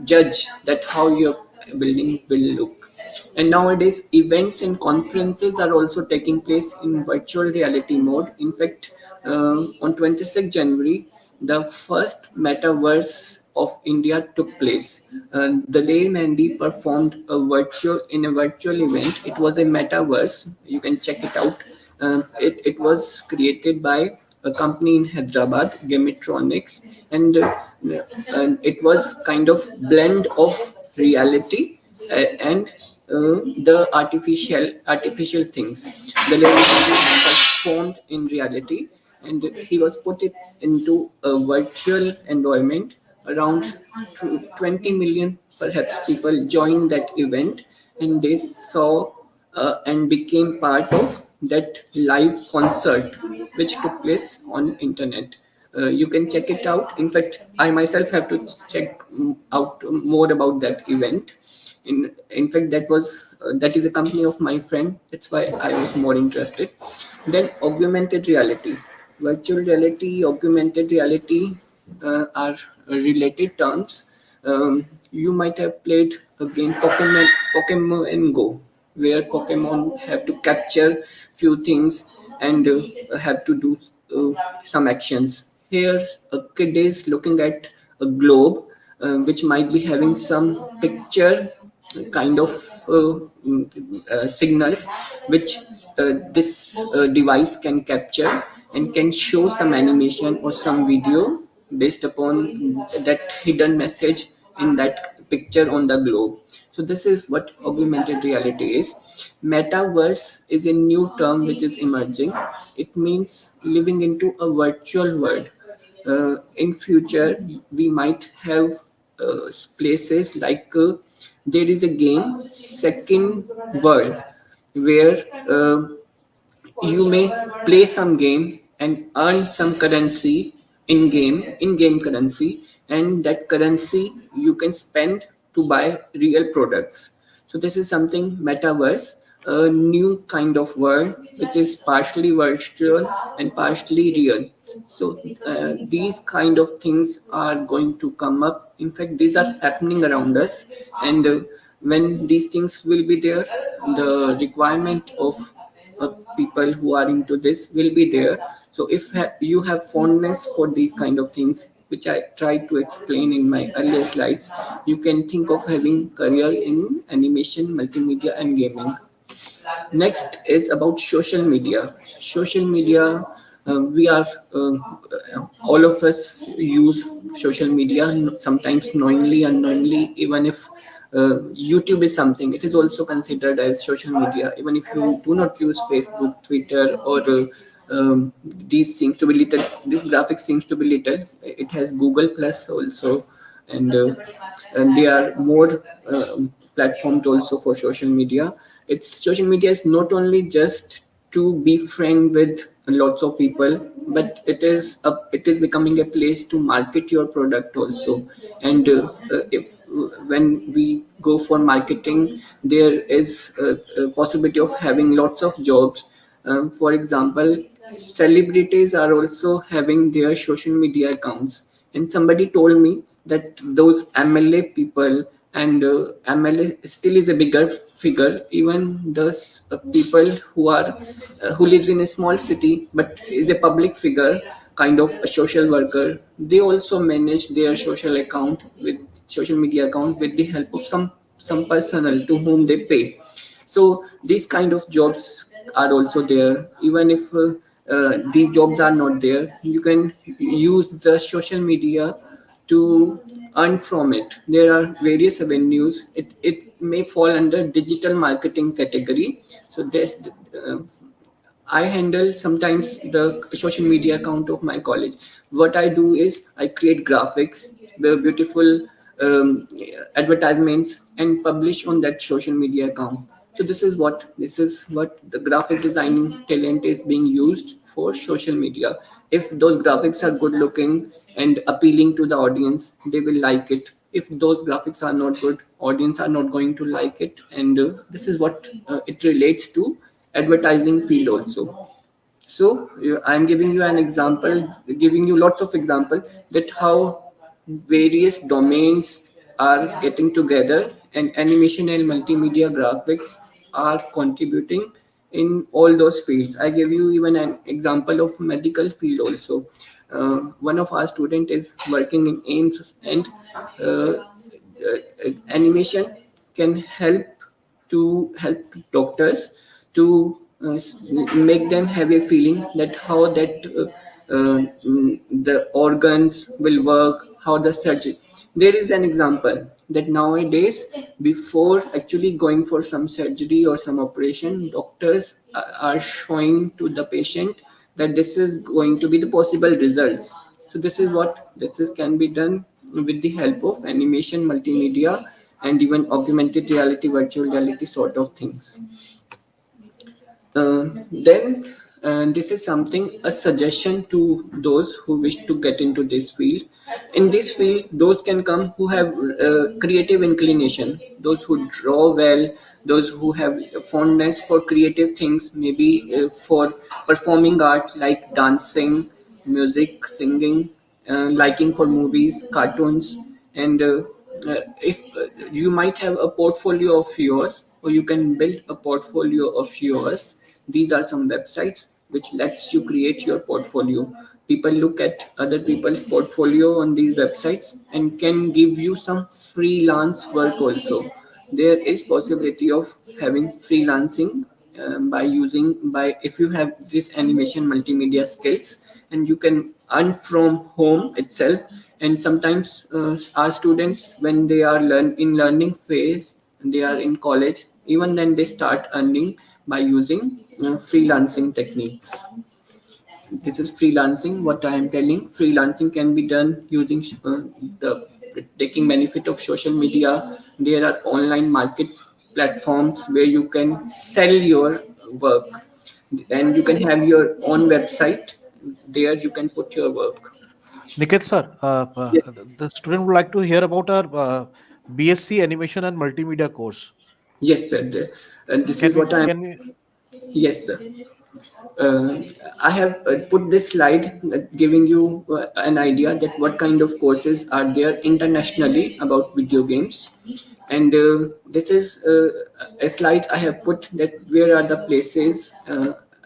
judge that how your building will look. And nowadays events and conferences are also taking place in virtual reality mode. In fact, on 26th January, the first metaverse of India took place. The Lay Mehndi performed in a virtual event. It was a metaverse. You can check it out. It was created by a company in Hyderabad, Gamitronics, and it was kind of blend of reality and the artificial things. The lady performed in reality, and he was put it into a virtual environment. Around 20 million perhaps people joined that event, and they saw and became part of that live concert which took place on internet. You can check it out. In fact, I myself have to check out more about that event. In fact, that is a company of my friend. That's why I was more interested. Then augmented reality, virtual reality, augmented reality are related terms. You might have played a game, Pokemon Go, where Pokemon have to capture few things and have to do some actions. Here, a kid is looking at a globe, which might be having some picture kind of signals, which this device can capture and can show some animation or some video based upon that hidden message in that picture on the globe. So this is what augmented reality is. Metaverse is a new term which is emerging. It means living into a virtual world. In future we might have places like there is a game second world, where you may play some game and earn some currency in game currency, and that currency you can spend to buy real products. So this is something metaverse. a new kind of world which is partially virtual and partially real. So these kind of things are going to come up. In fact, these are happening around us, and when these things will be there, the requirement of people who are into this will be there. So if you have fondness for these kind of things, which I tried to explain in my earlier slides, you can think of having career in animation, multimedia, and gaming. Next is about social media. Social media, we are all of us use social media, sometimes knowingly, unknowingly. Even if YouTube is something, it is also considered as social media. Even if you do not use Facebook, Twitter, or these seems to be little. This graphic seems to be little. It has Google Plus also, and there are more platforms also for social media. It's social media is not only just to be friend with lots of people, but it is becoming a place to market your product also. And if when we go for marketing, there is a possibility of having lots of jobs. For example, celebrities are also having their social media accounts, and somebody told me that those MLA people, and MLA still is a bigger figure. Even those people who lives in a small city but is a public figure, kind of a social worker, they also manage their social media account with the help of some personnel to whom they pay. So these kind of jobs are also there. Even if these jobs are not there, you can use the social media to earn from it. There are various avenues. It may fall under digital marketing category. So I handle sometimes the social media account of my college. What I do is I create graphics, the beautiful advertisements, and publish on that social media account. So this is what the graphic designing talent is being used for social media. If those graphics are good looking and appealing to the audience, they will like it. If those graphics are not good, audience are not going to like it. And this is what it relates to advertising field also. So I'm giving you an example, giving you lots of example that how various domains are getting together, and animation and multimedia graphics are contributing in all those fields. I give you even an example of medical field also. One of our student is working in AIMS, and animation can help doctors to make them have a feeling that how that the organs will work, how the surgery. There is an example that nowadays, before actually going for some surgery or some operation, doctors are showing to the patient that this is going to be the possible results. So this is can be done with the help of animation, multimedia, and even augmented reality, virtual reality sort of things. Then this is something, a suggestion to those who wish to get into this field. In this field, those can come who have creative inclination, those who draw well, those who have fondness for creative things, maybe for performing art like dancing, music, singing, liking for movies, cartoons, and if you might have a portfolio of yours, or you can build a portfolio of yours. These are some websites which lets you create your portfolio. People look at other people's portfolio on these websites and can give you some freelance work also. There is possibility of having freelancing by using, by if you have this animation multimedia skills, and you can earn from home itself. And sometimes our students, when they are in learning phase, they are in college, even then they start earning by using freelancing techniques. This is freelancing. What I am telling, freelancing can be done using the taking benefit of social media. There are online market platforms where you can sell your work, and you can have your own website. There you can put your work. Niket sir, Yes. the student would like to hear about our BSc Animation and Multimedia course. Yes, sir. This is Can what we? I am. Can we? Yes, sir. uh, I have put this slide giving you an idea that what kind of courses are there internationally about video games, and this is a slide I have put that where are the places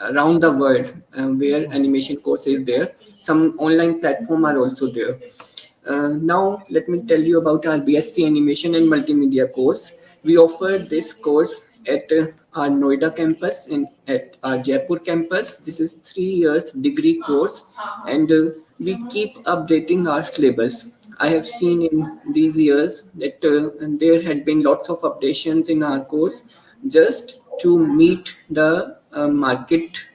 around the world where animation course is there. Some online platform are also there. Now, let me tell you about our BSc Animation and Multimedia course. We offer this course at our Noida campus and at our Jaipur campus. This is 3 years degree course, and we keep updating our syllabus. I have seen in these years that there had been lots of updations in our course just to meet the market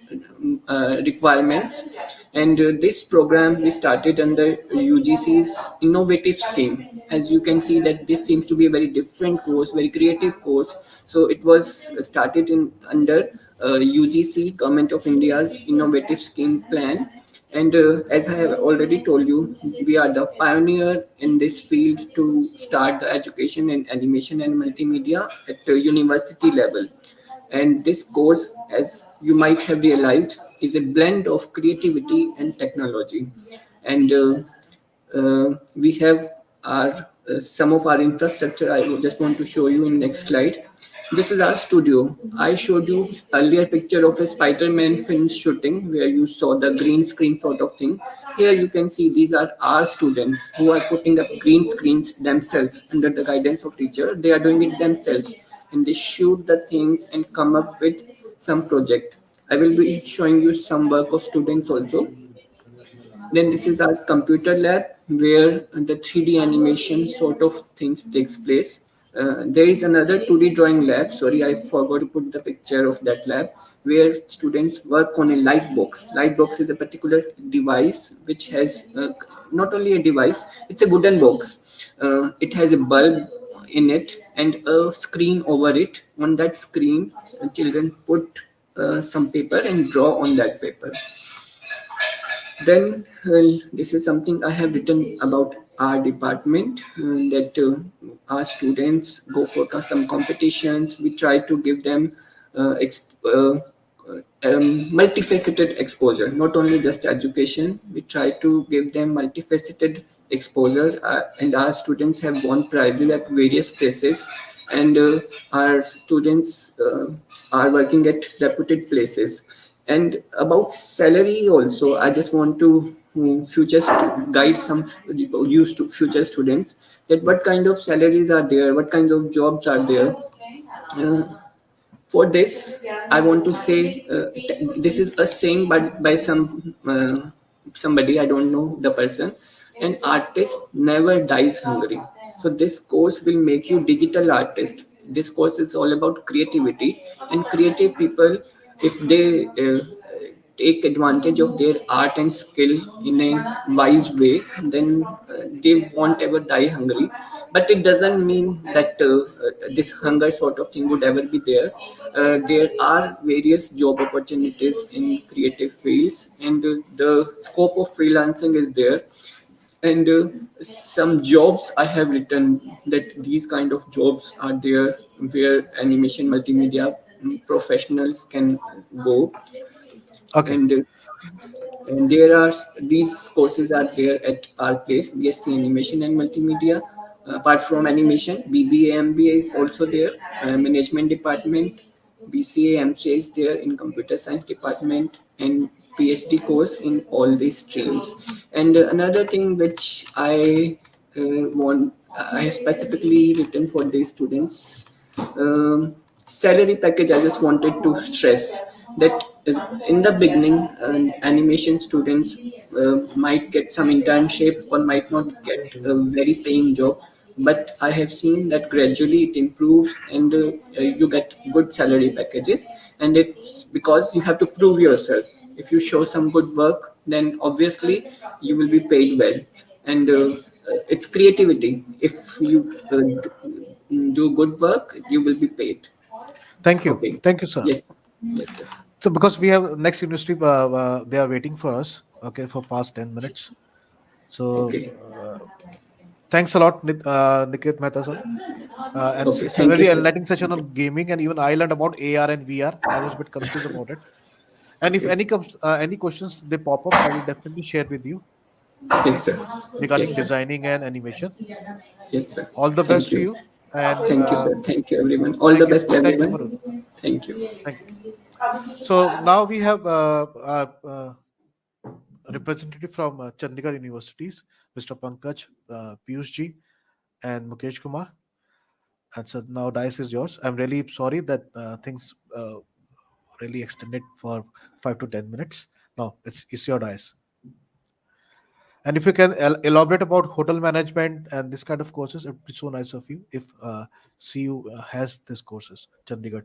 requirements. And this program we started under UGC's innovative scheme. As you can see that this seems to be a very different course, very creative course. So it was started in under UGC, Government of India's innovative scheme plan. And as I have already told you, we are the pioneer in this field to start the education in animation and multimedia at the university level. And this course, as you might have realized, is a blend of creativity and technology. And we have our some of our infrastructure. I just want to show you in next slide. This is our studio. I showed you earlier picture of a Spider-Man film shooting where you saw the green screen sort of thing. Here you can see these are our students who are putting up green screens themselves under the guidance of teacher. They are doing it themselves and they shoot the things and come up with some project. I will be showing you some work of students also. Then this is our computer lab where the 3D animation sort of things takes place. There is another 2D drawing lab. Sorry, I forgot to put the picture of that lab where students work on a light box. Light box is a particular device which has not only a device, it's a wooden box. It has a bulb in it and a screen over it. On that screen, children put some paper and draw on that paper. Then this is something I have written about our department that our students go for some competitions. We try to give them multifaceted exposure, not only just education. We try to give them multifaceted exposure, and our students have won prizes at various places. And our students are working at reputed places. And about salary also, I just want to guide some used to future students that what kind of salaries are there, what kind of jobs are there. Uh, for this, I want to say this is a saying by somebody, I don't know the person. An artist never dies hungry. So this course will make you digital artist. This course is all about creativity, and creative people, if they take advantage of their art and skill in a wise way, then they won't ever die hungry. But it doesn't mean that this hunger sort of thing would ever be there. There are various job opportunities in creative fields, and the scope of freelancing is there. And some jobs I have written that these kind of jobs are there where animation multimedia professionals can go. Okay. And there are these courses are there at our place, BSc Animation and Multimedia. Apart from animation, Bb and Bbe is also there, management department. BCA MCA is there in computer science department, and PhD course in all these streams. And another thing which I have specifically written for these students, salary package. I just wanted to stress that in the beginning, animation students might get some internship or might not get a very paying job, but I have seen that gradually it improves, and you get good salary packages. And it's because you have to prove yourself. If you show some good work, then obviously you will be paid well. And it's creativity. If you do good work, you will be paid. Thank you. Okay. Thank you, sir. Yes. Yes, sir. So because we have next university, they are waiting for us. Okay, for past 10 minutes. So Okay. Thanks a lot, Niket Mehta sir. And Okay, it's a thank you, very sir. enlightening session on gaming, and even I learned about AR and VR. I was a bit confused about it. And if Yes, any questions they pop up, I will definitely share with you. yes, Okay, sir. regarding Yes, sir. designing and animation. Yes, sir. All the Thank best to you. you, and Thank you, sir. Thank you, everyone. All the best, thank you, everyone. Varun. Thank you. Thank you. So now we have a representative from Chandigarh Universities, Mr. Pankaj, Piyush ji, and Mukesh Kumar. And so now dice is yours. I'm really sorry that things really extended for 5 to 10 minutes. Now it's your dice. And if you can elaborate about hotel management and this kind of courses, it would be so nice of you if CU has these courses, Chandigarh.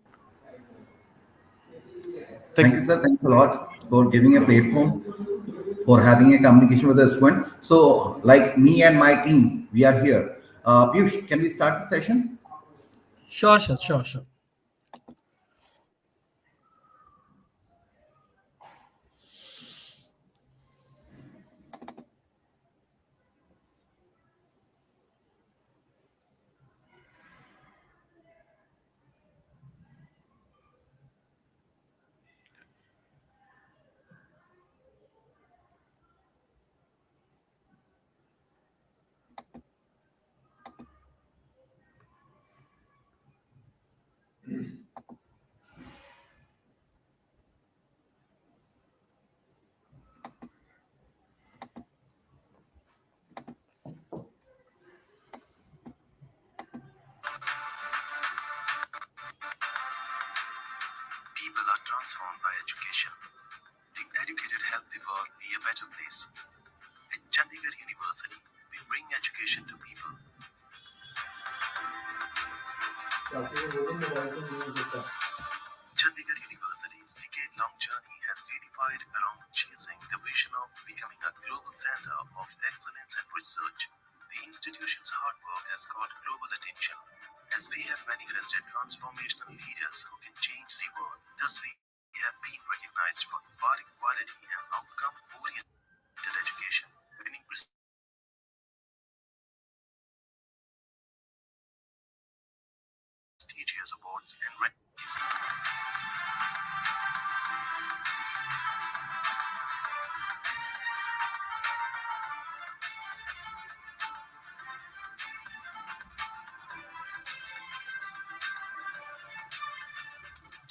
Thank Thank you, you. sir. Thanks a lot for giving a platform, for having a communication with the student. So, like me and my team, we are here. Piyush, can we start the session? Sure, sure, sure, sure. People are transformed by education. The educated help the world be a better place. At Chandigarh University, we bring education to people. Chandigarh University's decade-long journey has unified around chasing the vision of becoming a global center of excellence and research. The institution's hard work has caught global attention, as we have manifested transformational leaders who can change the world. Thus, we have been recognized for quality and outcome-oriented education, winning prestigious awards and rankings.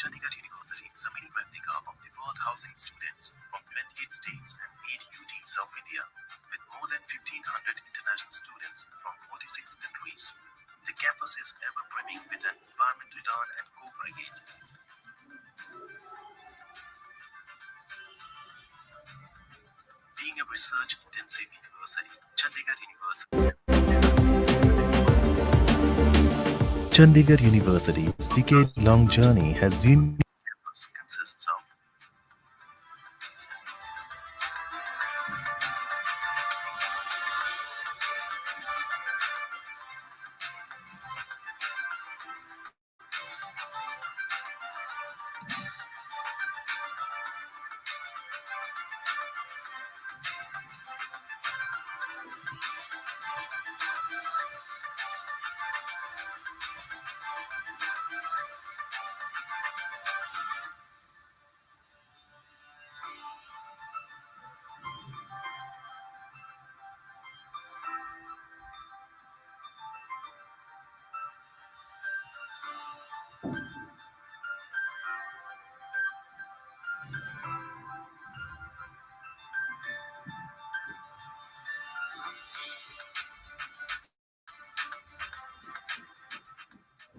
Chandigarh University is a mini replica of the World Housing Students from 28 states and 8 UTs of India, with more than 1,500 international students from 46 countries. The campus is ever brimming with an environment to learn and co-create. Being a research-intensive university, Chandigarh University's decade-long journey has campus consists of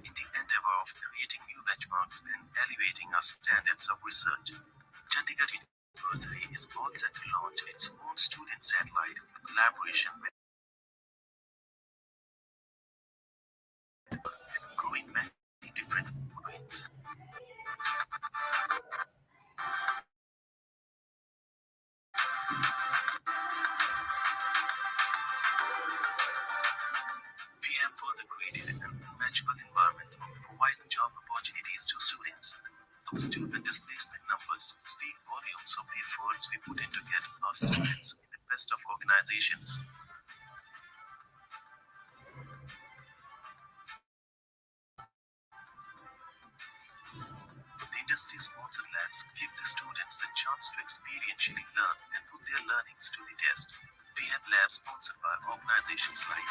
in the endeavor of creating new benchmarks and elevating our standards of research. Chandigarh University is all set to launch its own student satellite in collaboration with growing many different minds. We have further created an unmatchable environment of providing job opportunities to students. Our student displacement numbers speak volumes of the efforts we put in to get our students in the best of organizations. Industry-sponsored labs give the students the chance to experientially learn and put their learnings to the test. We have labs sponsored by organizations like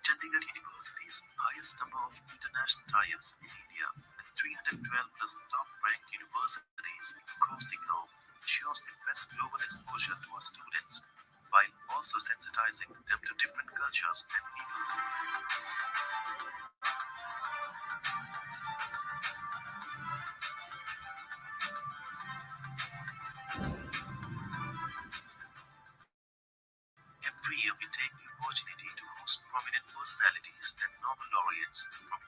Chandigarh University's highest number of international tie-ups in India, with 312 plus top-ranked universities across the globe, ensures the best global exposure to our students, while also sensitizing them to different cultures and people. Every year we take the opportunity to host prominent personalities and Nobel laureates from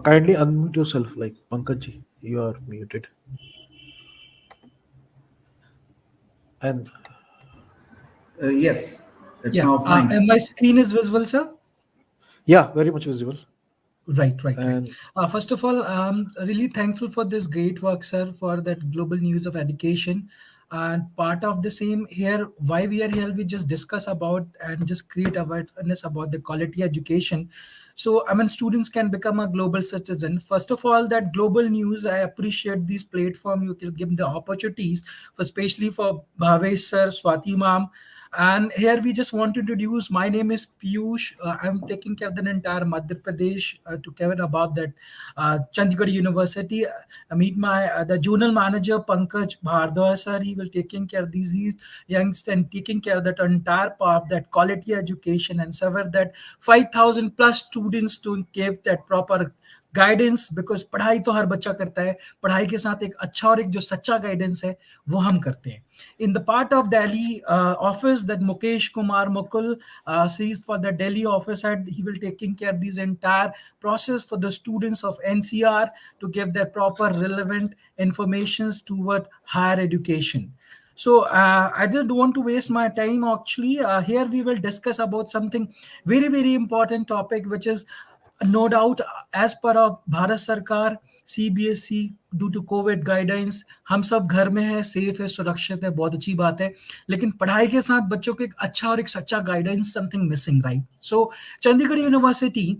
Kindly unmute yourself, like Pankaj, you are muted. And Yes, it's Yeah. now fine. And my screen is visible, sir? yeah, very much visible. Right. And First of all, I'm really thankful for this great work, sir, for that global news of education. And part of the same here, why we are here, we just discuss about and just create awareness about the quality education. So, I mean, students can become a global citizen. First of all, that global news, I appreciate this platform. You can give the opportunities, for especially for Bhavesh sir, Swati ma'am, And here we just want to introduce. My name is Piyush. I'm taking care of the entire Madhya Pradesh to cover about that Chandigarh University. I meet my the journal manager Pankaj Bhardwaj sir. He will taking care of these youngsters and taking care of that entire part, that quality education, and sever that 5,000 plus students to give that proper guidance. Because पढ़ाई तो हर बच्चा करता है, पढ़ाई के साथ एक अच्छा और एक जो सच्चा गाइडेंस है वो हम करते हैं. In the part of Delhi office, that Mukesh Kumar Mukul sees for the Delhi office, and he will taking care of this entire process for the students of NCR to give their proper relevant informations toward higher education. So I just don't want to waste my time. Actually, here we will discuss about something very important topic, which is no doubt as per our Bharat Sarkar CBSE due to covid guidance हम सब घर में है, safe है, सुरक्षित है, बहुत अच्छी बात है. लेकिन पढ़ाई के साथ बच्चों को एक अच्छा और एक सच्चा guidance something missing, right? So Chandigarh university,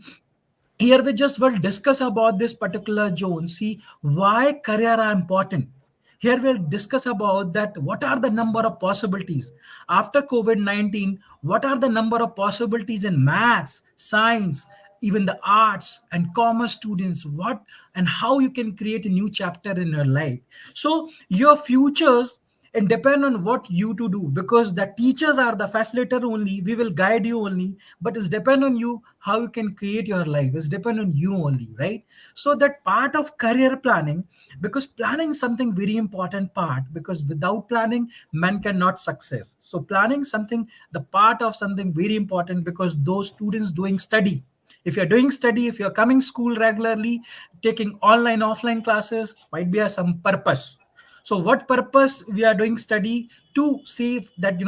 here we just will discuss about this particular zone. See why career are important. Here we'll discuss about that what are the number of possibilities after COVID-19, what are the number of possibilities in maths, science, even the arts and commerce students, what and how you can create a new chapter in your life. So your futures and depend on what you to do, because the teachers are the facilitator only, we will guide you only, but it's depend on you how you can create your life. It's depend on you only, right? So that part of career planning, because planning is something very important part, because without planning man cannot success. So planning something, the part of something very important, because those students doing study, if you're doing study, if you're coming school regularly, taking online offline classes, might be a some purpose. So what purpose we are doing study to save that,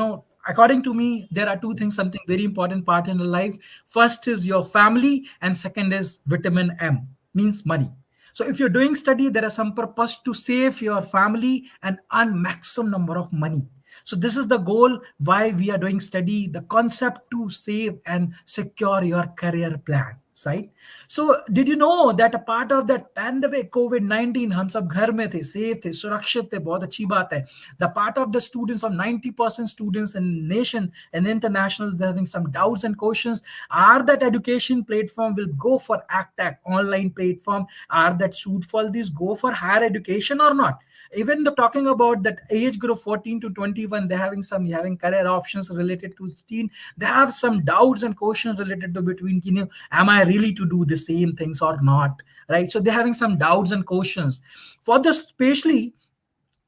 according to me, there are two things, something very important part in life. First is your family, and second is vitamin M, means money. So if you're doing study, there is some purpose to save your family and earn maximum number of money. So this is the goal why we are doing study, the concept to save and secure your career plan, right? So did you know that a part of that pandemic COVID-19, हम सब घर में थे, safe थे, सुरक्षित थे, बहुत अच्छी बात है. The part of the students, of 90% students in nation and international, they're having some doubts and questions. Are that education platform will go for ACTAC online platform? Are that suit for this go for higher education or not? Even the talking about that age group 14 to 21, they're having some having career options related to teen. They have some doubts and questions related to between, am I really to do the same things or not, right? So they're having some doubts and questions for the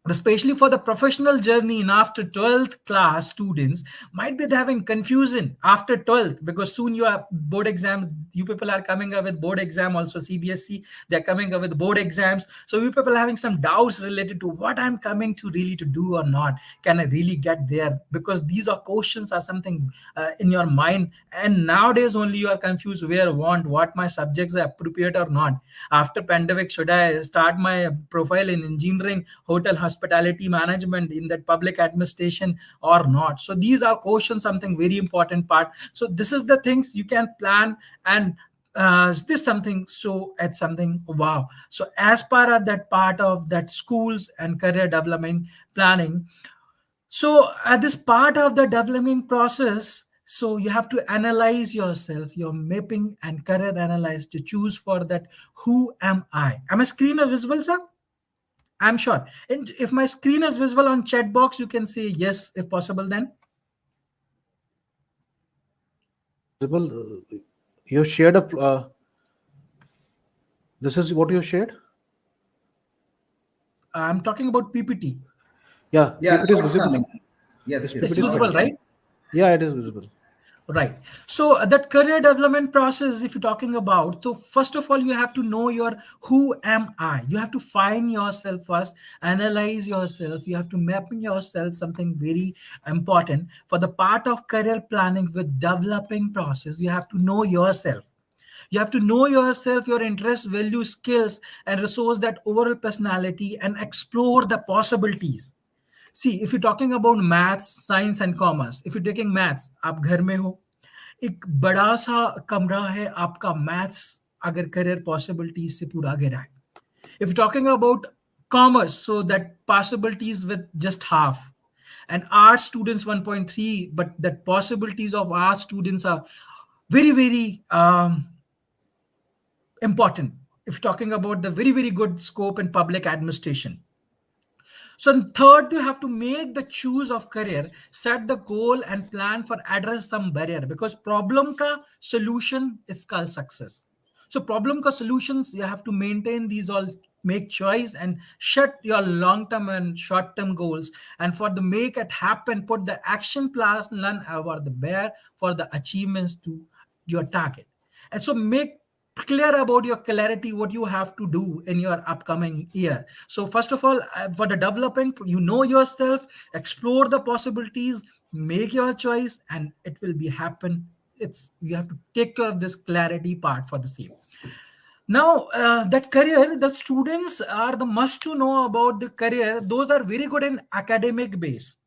especially for the professional journey in after 12th class students. Might be they having confusion after 12th, because soon you have board exams. You people are coming up with board exam, also CBSE, they're coming up with board exams. So you people are having some doubts related to what I'm coming to really to do or not. Can I really get there? Because these are questions are something in your mind, and nowadays only you are confused where what my subjects are appropriate or not. After pandemic, should I start my profile in engineering, hotel, hospitality management, in that public administration or not? So these are questions, something very important part. So this is the things you can plan, and this something, so it's something wow. So as part of that part of that schools and career development planning, so at this part of the development process, so you have to analyze yourself, your mapping and career analyze to choose for that, who am I? Am a screen visible, sir? I'm sure. And if my screen is visible on chat box, you can say yes, if possible then. Visible. You shared a. This is what you shared. I'm talking about PPT. Yeah, Yeah, it is now it's visible. coming. Yes, It's yes. It's PPT is visible, coming. right? Yeah, it is visible. Right. So that career development process, if you're talking about, so first of all, you have to know your who am I. You have to find yourself first, analyze yourself. You have to map yourself, something very important for the part of career planning with developing process. You have to know yourself. You have to know yourself, your interests, values, skills, and resource that overall personality, and explore the possibilities. See, if you're talking about maths, science, and commerce, if you're taking maths, आप घर में हो, एक बड़ा सा कमरा है आपका मैथ्स अगर करियर पॉसिबिलिटीज से पूरा घेरा है. If you're talking about commerce, so that possibilities with just half. and art students 1.3, but that possibilities of art students are very, very important if talking about the very, very good scope in public administration. So in third, you have to make the choose of career, set the goal and plan for address some barrier, because problem ka solution is called success. So problem ka solutions, you have to maintain these all, make choice and shut your long-term and short-term goals. And for the make it happen, put the action plan over the bear for the achievements to your target. And so make clear about your clarity, what you have to do in your upcoming year. So first of all, for the developing, you know yourself, explore the possibilities, make your choice, and it will be happen. It's, you have to take care of this clarity part for the same. Now that career, the students are the must to know about the career. Those are very good in academic base.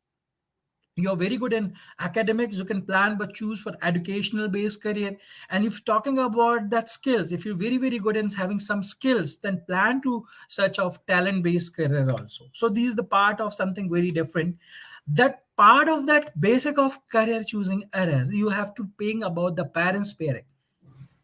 You're very good in academics, you can plan but choose for educational based career. And if talking about that skills, if you're very, very good in having some skills, then plan to search of talent based career also. So this is the part of something very different. That part of that basic of career choosing error, you have to think about the parents pairing.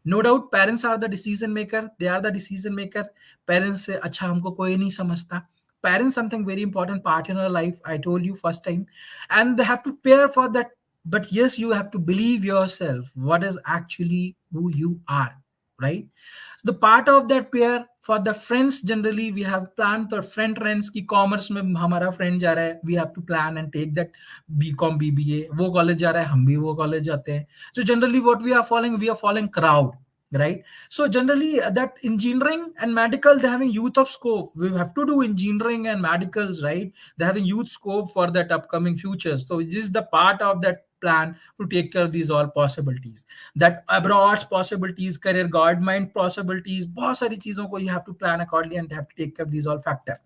No doubt parents are the decision maker, they are the decision maker. Parents say acha humko koi nahi samajhta. Parents something very important part in our life, I told you first time, and they have to pair for that. But yes, you have to believe yourself what is actually who you are, right? So the part of that pair for the friends, generally we have planned for friend trends ki commerce mein hamara friend ja raha hai, we have to plan and take that BCom BBA, wo college ja raha hai, hum bhi wo college jate hain. So generally what we are following crowd, right? So generally that engineering and medical, they're having youth of scope, we have to do engineering and medicals, right? They're having youth scope for that upcoming futures. So this is the part of that plan to take care of these all possibilities, that abroad possibilities, career government possibilities, बहुत सारी चीजों को you have to plan accordingly and have to take care of these all factor.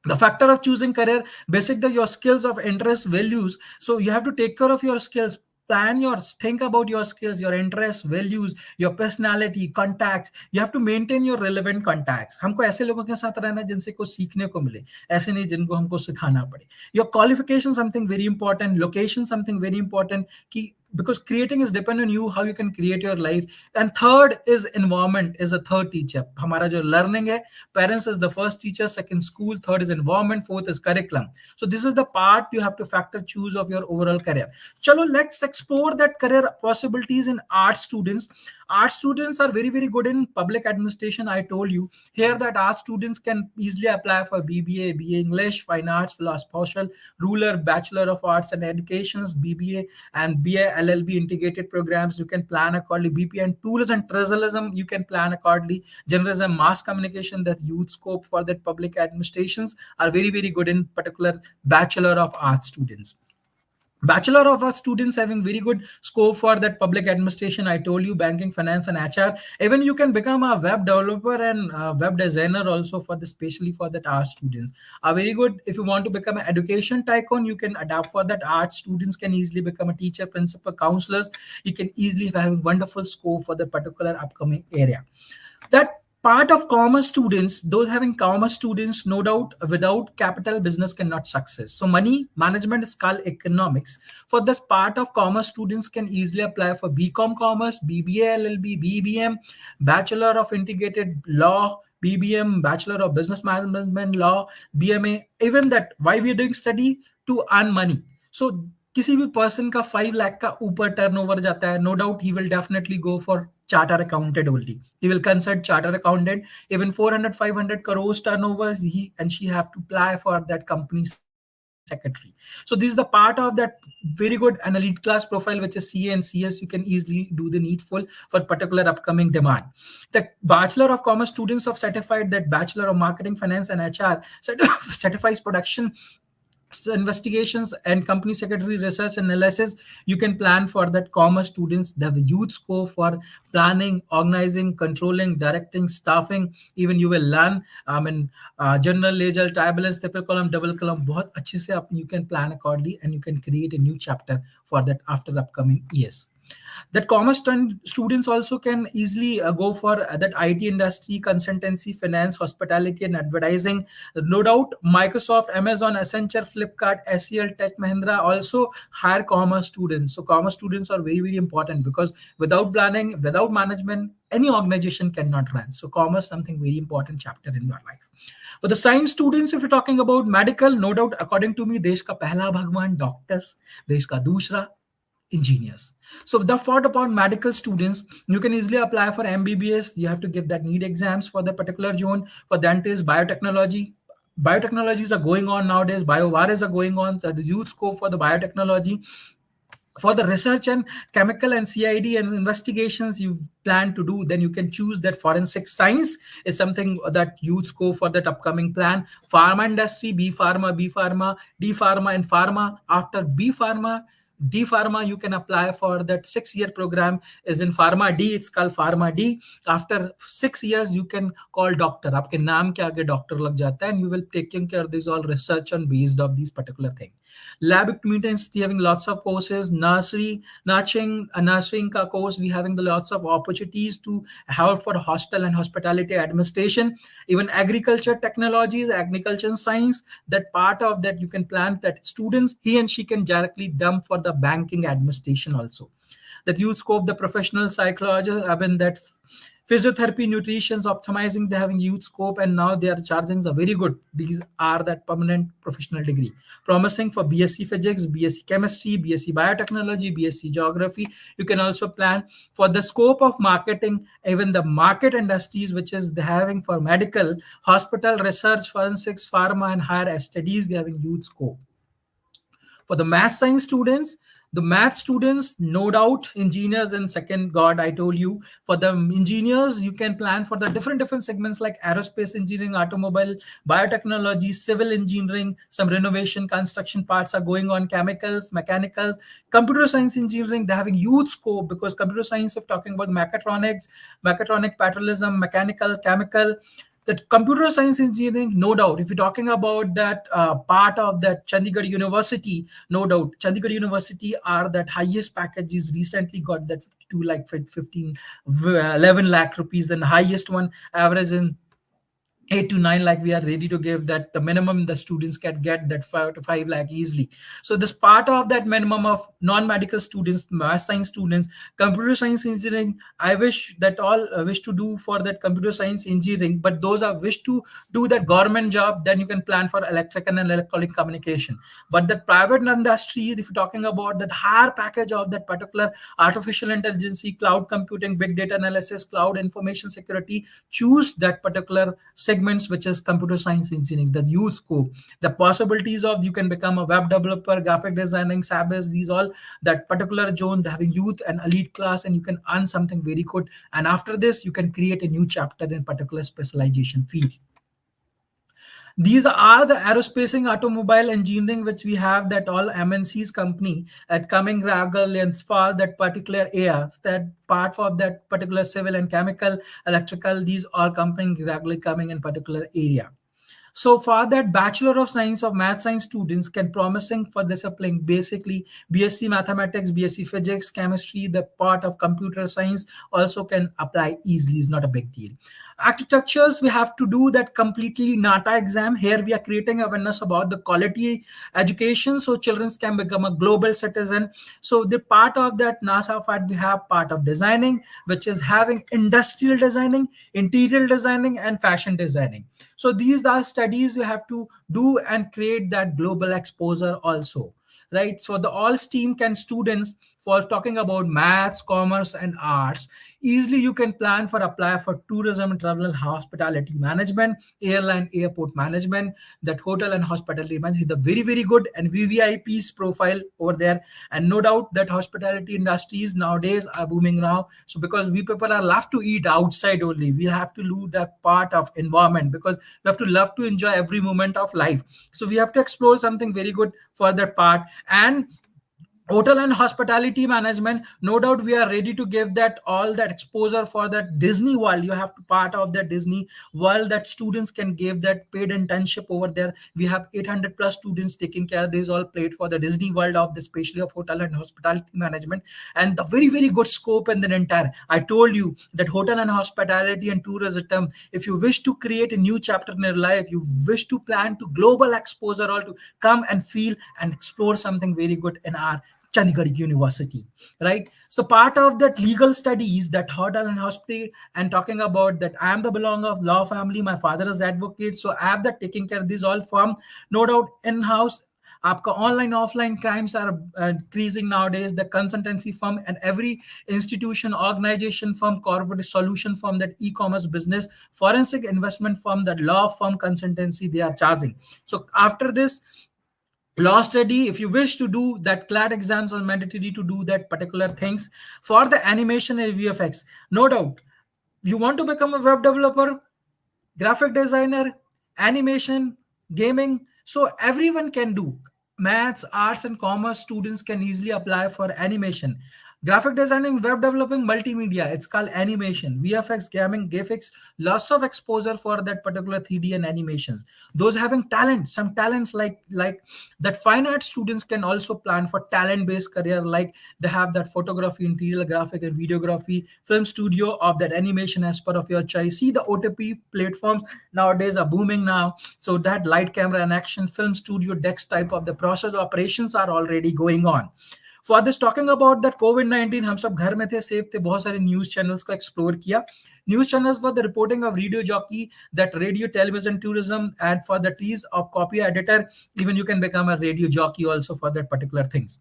The factor of choosing career, basic the your skills of interest values. So you have to take care of your skills, plan your, think about your skills, your interests, values, your personality, contacts. You have to maintain your relevant contacts. हमको ऐसे लोगों के साथ रहना जिनसे कुछ सीखने को मिले, ऐसे नहीं जिनको हमको सिखाना पड़े. Your qualification something very important, location something very important, कि because creating is depend on you, how you can create your life. And third is environment is a third teacher. हमारा जो learning है, parents is the first teacher, second school, third is environment, fourth is curriculum. So this is the part you have to factor choose of your overall career. Chalo, let's explore that career possibilities in art students. Art students are very, very good in public administration. I told you here that art students can easily apply for BBA, BA English, Fine Arts, Philosophy, Social, Ruler, Bachelor of Arts and Educations, BBA and BA LLB integrated programs. You can plan accordingly. BP and Tourism and Tourism, you can plan accordingly. Journalism, mass communication, that youth scope for that public administrations are very, very good in particular Bachelor of Arts students. Bachelor of Arts students having very good scope for that public administration. I told you banking, finance, and HR. Even you can become a web developer and web designer also for the, especially for that art students are very good. If you want to become an education tycoon, you can adapt for that. Art students can easily become a teacher, principal, counselors. You can easily have wonderful scope for the particular upcoming area. That part of commerce students, those having commerce students, no doubt without capital business cannot success. So money management is called economics. For this part of commerce students can easily apply for BCom commerce, BBA LLB, BBM, Bachelor of Integrated Law, BBM, Bachelor of Business Management Law, BMA. Even that, why we are doing study? To earn money. So किसी भी person का 5 लाख का ऊपर turnover जाता है, no doubt he will definitely go for chartered accountant only. He will consult chartered accountant. Even 400-500 crores turnovers, he and she have to apply for that company secretary. So this is the part of that very good analytic class profile, which is CA and CS. You can easily do the needful for particular upcoming demand. The Bachelor of Commerce students of certified that Bachelor of Marketing, Finance and HR certifies production investigations and company secretary research analysis. You can plan for that commerce students. They have a huge scope for planning, organizing, controlling, directing, staffing. Even you will learn general ledger, trial balance, triple column, double column. बहुत अच्छे से you can plan accordingly and you can create a new chapter for that after the upcoming years. That students also can easily go for that IT industry, consultancy, finance, hospitality, and advertising. No doubt, Microsoft, Amazon, Accenture, Flipkart, SEL, Tech Mahindra also hire commerce students. So commerce students are very, very important, because without planning, without management, any organization cannot run. So commerce something very important chapter in your life. For the science students, if you're talking about medical, no doubt, according to me, देश का पहला भगवान doctors, देश का दूसरा engineers. So the thought about medical students, you can easily apply for MBBS. You have to give that need exams for the particular zone. For dentists, biotechnology. Biotechnologies are going on nowadays. Biovirus are going on. The youth scope for the biotechnology. For the research and chemical and CID and investigations you plan to do, then you can choose that forensic science is something that youth go for that upcoming plan. Pharma industry, B Pharma, D Pharma, and Pharma. After B Pharma, D Pharma, you can apply for that 6-year program is in Pharma D. It's called Pharma D. After 6 years, you can call doctor. आपके नाम के आगे doctor लग जाता है, and you will taking care of this all research on based of these particular thing. Lab equipment, having lots of courses. Nursing ka course, we having the lots of opportunities to have for hostel and hospitality administration. Even agriculture technologies, agriculture science, that part of that you can plan that students, he and she can directly dump for the banking administration also. That you scope the professional psychologist, I mean that physiotherapy, nutrition, optimizing, they having youth scope, and now they are charging a very good. These are that permanent professional degree. Promising for BSc Physics, BSc Chemistry, BSc Biotechnology, BSc Geography. You can also plan for the scope of marketing, even the market industries, which is they having for medical, hospital, research, forensics, pharma, and higher studies, they having youth scope. For the math science students, the math students, no doubt, engineers and second God, I told you. For the engineers, you can plan for the different segments like aerospace engineering, automobile, biotechnology, civil engineering, some renovation, construction parts are going on, chemicals, mechanicals, computer science engineering, they're having huge scope, because computer science of talking about mechatronics, mechatronic, petroleum, mechanical, chemical, that computer science engineering, no doubt, if you're talking about that part of that Chandigarh University, no doubt, Chandigarh University are that highest packages recently got that 2 like 15, 11 lakh rupees, and the highest one average in 8 to 9 lakh, we are ready to give that the minimum the students can get that 5 to 5 lakh easily. So this part of that minimum of non-medical students, math science students, computer science engineering, I wish that all wish to do for that computer science engineering, but those are wish to do that government job, then you can plan for electrical and electronic communication. But the private industry, if you're talking about that higher package of that particular artificial intelligence, cloud computing, big data analysis, cloud information security, choose that particular segments, which is computer science engineering, the youth scope, the possibilities of you can become a web developer, graphic designing, sabis, these all that particular zone, they having youth and elite class, and you can earn something very good. And after this, you can create a new chapter in particular specialization field. These are the aerospace and automobile engineering, which we have that all MNCs company at coming regularly and for that particular areas, that part of that particular civil and chemical, electrical, these all company regularly coming in particular area. So for that Bachelor of Science of Math Science students can promising for discipline, basically BSc Mathematics, BSc Physics, Chemistry, the part of computer science also can apply easily, is not a big deal. Architectures, we have to do that completely NATA exam. Here we are creating awareness about the quality education, so children can become a global citizen. So the part of that NASA part, we have part of designing, which is having industrial designing, interior designing, and fashion designing. So these are studies you have to do and create that global exposure also, right? So the all STEAM can students, for talking about maths, commerce, and arts, easily you can plan for apply for tourism, travel, hospitality management, airline, airport management, that hotel and hospitality management, the very, very good and VVIPs profile over there. And no doubt that hospitality industries nowadays are booming now. So because we people are love to eat outside only, we have to lose that part of environment, because we have to love to enjoy every moment of life. So we have to explore something very good for that part. And Hotel and hospitality management, no doubt we are ready to give that all that exposure for that Disney world. You have to part of that Disney world, that students can give that paid internship over there. We have 800 plus students taking care. These all paid for the Disney world of the, especially of hotel and hospitality management, and the very very good scope. And then entire, I told you that hotel and hospitality and tourism, if you wish to create a new chapter in your life, you wish to plan to global exposure, or to come and feel and explore something very good in our Chandigarh University, right? So part of that legal studies, that hotel and hospitality, and talking about that, I am the belong of law family. My father is advocate, so I have that taking care of these all from, no doubt, in house. आपका online offline crimes are increasing nowadays. The consultancy firm and every institution, organization firm, corporate solution firm, that e-commerce business, forensic investment firm, that law firm, consultancy, they are charging. So after this law study, if you wish to do that, CLAD exams are mandatory to do that particular things. For the animation and VFX, no doubt, you want to become a web developer, graphic designer, animation, gaming, so everyone can do. Maths, arts and commerce students can easily apply for animation, graphic designing, web developing, multimedia, it's called animation, VFX, gaming, graphics, lots of exposure for that particular 3D and animations. Those having talent, some talents like that fine art students can also plan for talent based career, like they have that photography, interior graphic and videography, film studio of that animation as per of your choice. See, the OTP platforms nowadays are booming now, so that light camera and action film studio dex type of the process operations are already going on. For this talking about that कोविड-19, हम सब घर में थे, safe थे, बहुत सारे news channels को एक्सप्लोर किया. News channels for the reporting of radio jockey, that radio, television, tourism, and for the teas of copy editor, even you can become a radio jockey also for that particular things.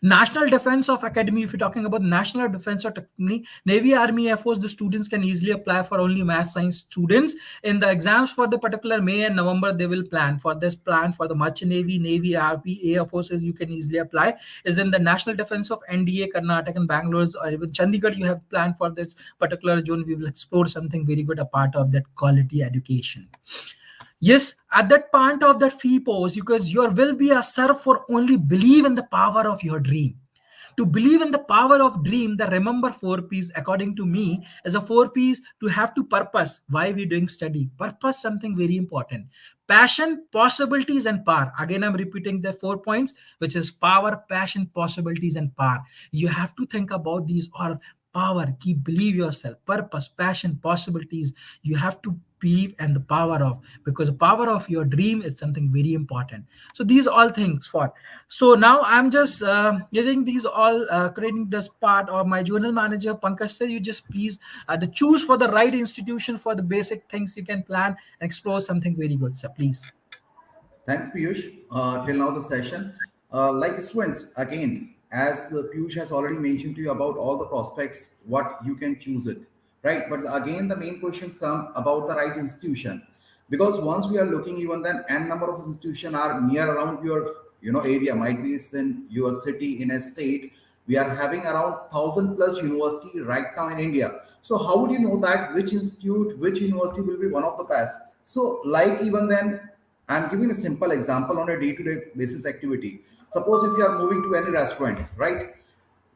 National Defense of Academy, if you're talking about National Defense of Academy, Navy, Army, Air Force, the students can easily apply for only math science students. In the exams for the particular May and November, they will plan for this plan for the Merchant Navy, Navy, Army, Air Forces, you can easily apply. Is in the National Defense of NDA, Karnataka and Bangalore, or even Chandigarh, you have planned for this particular zone. We will explore something very good, a part of that quality education. Yes, at that point of that fee pose, because your will be a serve for only believe in the power of your dream. To believe in the power of dream, the remember 4 P's, according to me, is a 4 P's to have to purpose. Why we doing study? Purpose, something very important. Passion, possibilities, and power. Again, I'm repeating the 4 points, which is power, passion, possibilities, and power. You have to think about these all. Power, keep believe yourself, purpose, passion, possibilities. You have to believe and the power of, because the power of your dream is something very important. So these all things for. So now I'm just getting these all creating this part of my journal manager Pankaj sir. You just please the choose for the right institution for the basic things you can plan and explore something very good, sir. Please. Thanks, Piyush. Till now, the session. Like students, again, as Piyush has already mentioned to you about all the prospects, what you can choose it, right? But again, the main questions come about the right institution, because once we are looking, even then, n number of institutions are near around your, area. Might be in your city, in a state. We are having around 1,000 plus university right now in India. So how would you know that which institute, which university will be one of the best? So, like even then, I'm giving a simple example on a day-to-day basis activity. Suppose if you are moving to any restaurant, right?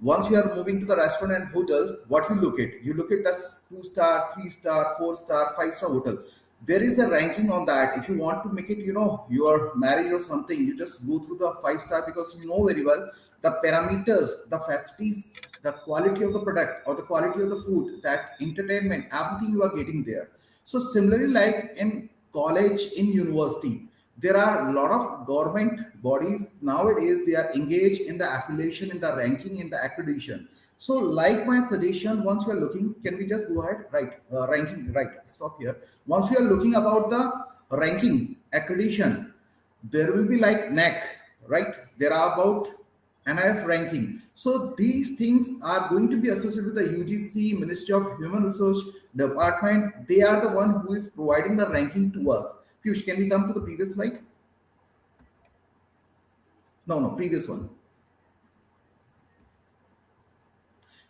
Once you are moving to the restaurant and hotel, what you look at? You look at the 2 star, 3 star, 4 star, 5 star hotel. There is a ranking on that. If you want to make it, you are married or something, you just go through the 5 star, because you know very well the parameters, the facilities, the quality of the product or the quality of the food, that entertainment, everything you are getting there. So similarly, like in college, in university, there are a lot of government bodies nowadays, they are engaged in the affiliation, in the ranking, in the accreditation. So like my suggestion, once we are looking, can we just go ahead, right? Ranking, right? Stop here. Once we are looking about the ranking accreditation, there will be like NAC, right? There are about NIF ranking. So these things are going to be associated with the UGC, Ministry of Human Resource Department. They are the one who is providing the ranking to us. Piyush, can we come to the previous slide? No, previous one.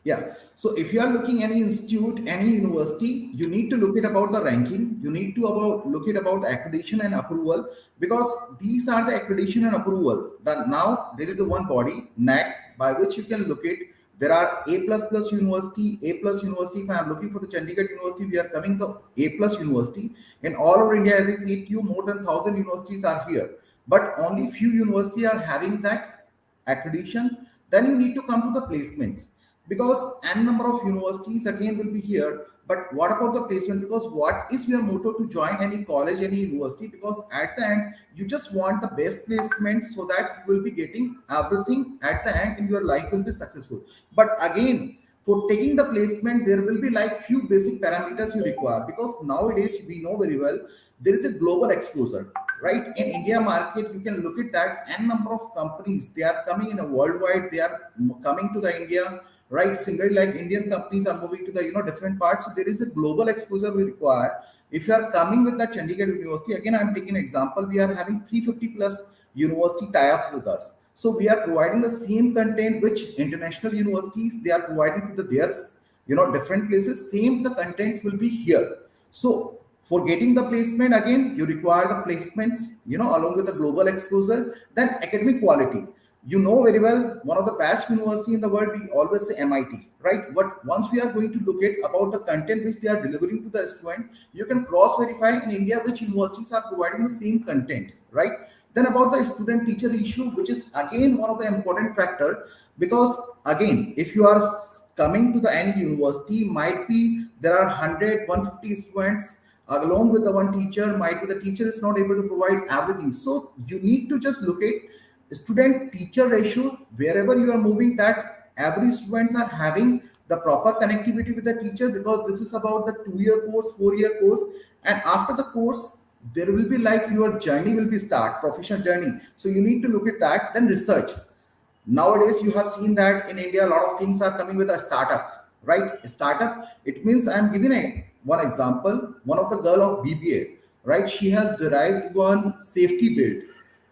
Yeah. So if you are looking any institute, any university, you need to look at about the ranking. You need to about look at about accreditation and approval, because these are the accreditation and approval. That now there is a one body, NAC, by which you can look at. There are A plus plus university, A plus university. If I am looking for the Chandigarh University, we are coming the A plus university. In all over India, as I said to you, more than 1,000 universities are here, but only few universities are having that accreditation. Then you need to come to the placements, because n number of universities again will be here. But what about the placement? Because what is your motto to join any college, any university? Because at the end you just want the best placement, so that you will be getting everything at the end and your life will be successful. But again, for taking the placement, there will be like few basic parameters you require, because nowadays we know very well there is a global exposure, right? In India market, you can look at that n number of companies, they are coming in a worldwide, they are coming to the India, right? Similarly, like Indian companies are moving to the different parts. So there is a global exposure we require. If you are coming with the Chandigarh University, again I'm taking an example, we are having 350 plus university tie-ups with us. So we are providing the same content which international universities they are providing to the theirs, different places. Same the contents will be here. So for getting the placement, again you require the placements, along with the global exposure. Then academic quality, you know very well, one of the best university in the world, we always say MIT, right? But once we are going to look at about the content which they are delivering to the student, you can cross verify in India which universities are providing the same content, right? Then about the student teacher issue, which is again one of the important factor, because again if you are coming to the any university, might be there are 100 150 students along with the one teacher, might be the teacher is not able to provide everything. So you need to just look at student teacher ratio wherever you are moving, that every students are having the proper connectivity with the teacher, because this is about the 2 year course, 4 year course. And after the course there will be like your journey will be start professional journey. So you need to look at that. Then research, nowadays you have seen that in India a lot of things are coming with a startup, right? Startup, it means I'm giving a one example. One of the girl of BBA, right, she has derived one safety belt.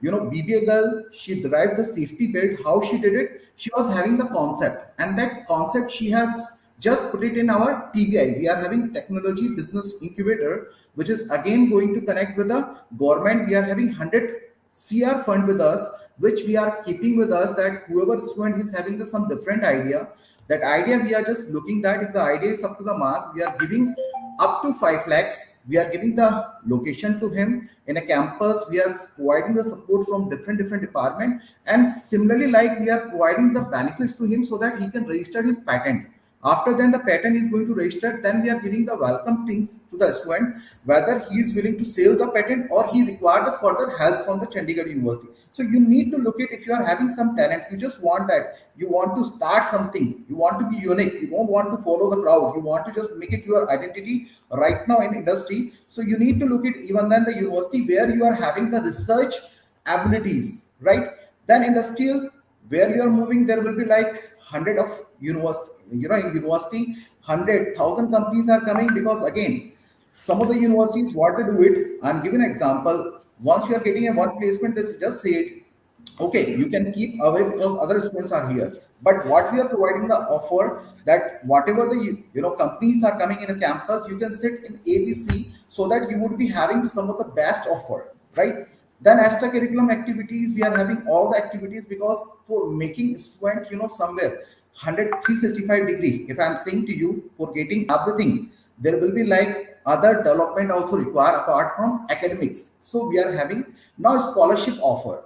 BBA girl, she derived the safety belt. How she did it? She was having the concept, and that concept she has just put it in our TBI. We are having technology business incubator, which is again going to connect with the government. We are having 100 CR fund with us, which we are keeping with us, that whoever student is having some different idea, that idea we are just looking that if the idea is up to the mark, we are giving up to 5 lakhs. We are giving the location to him in a campus. We are providing the support from different department, and similarly like we are providing the benefits to him so that he can register his patent. After then the patent is going to register, then we are giving the welcome things to the student, whether he is willing to save the patent or he require the further help from the Chandigarh University. So you need to look at, if you are having some talent, you just want that, you want to start something, you want to be unique, you don't want to follow the crowd, you want to just make it your identity right now in industry. So you need to look at even then the university where you are having the research abilities, right? Then industrial, where you are moving, there will be like 100 of university, in university 100,000 companies are coming, because again some of the universities what they do it, I'm giving an example. Once you are getting a one placement, they just say it, okay, you can keep away because other students are here. But what we are providing the offer, that whatever the companies are coming in a campus, you can sit in ABC, so that you would be having some of the best offer, right? Then extracurriculum activities, we are having all the activities, because for making student somewhere 365 degree, if I'm saying to you, for getting everything, there will be like other development also required apart from academics. So we are having now scholarship offer.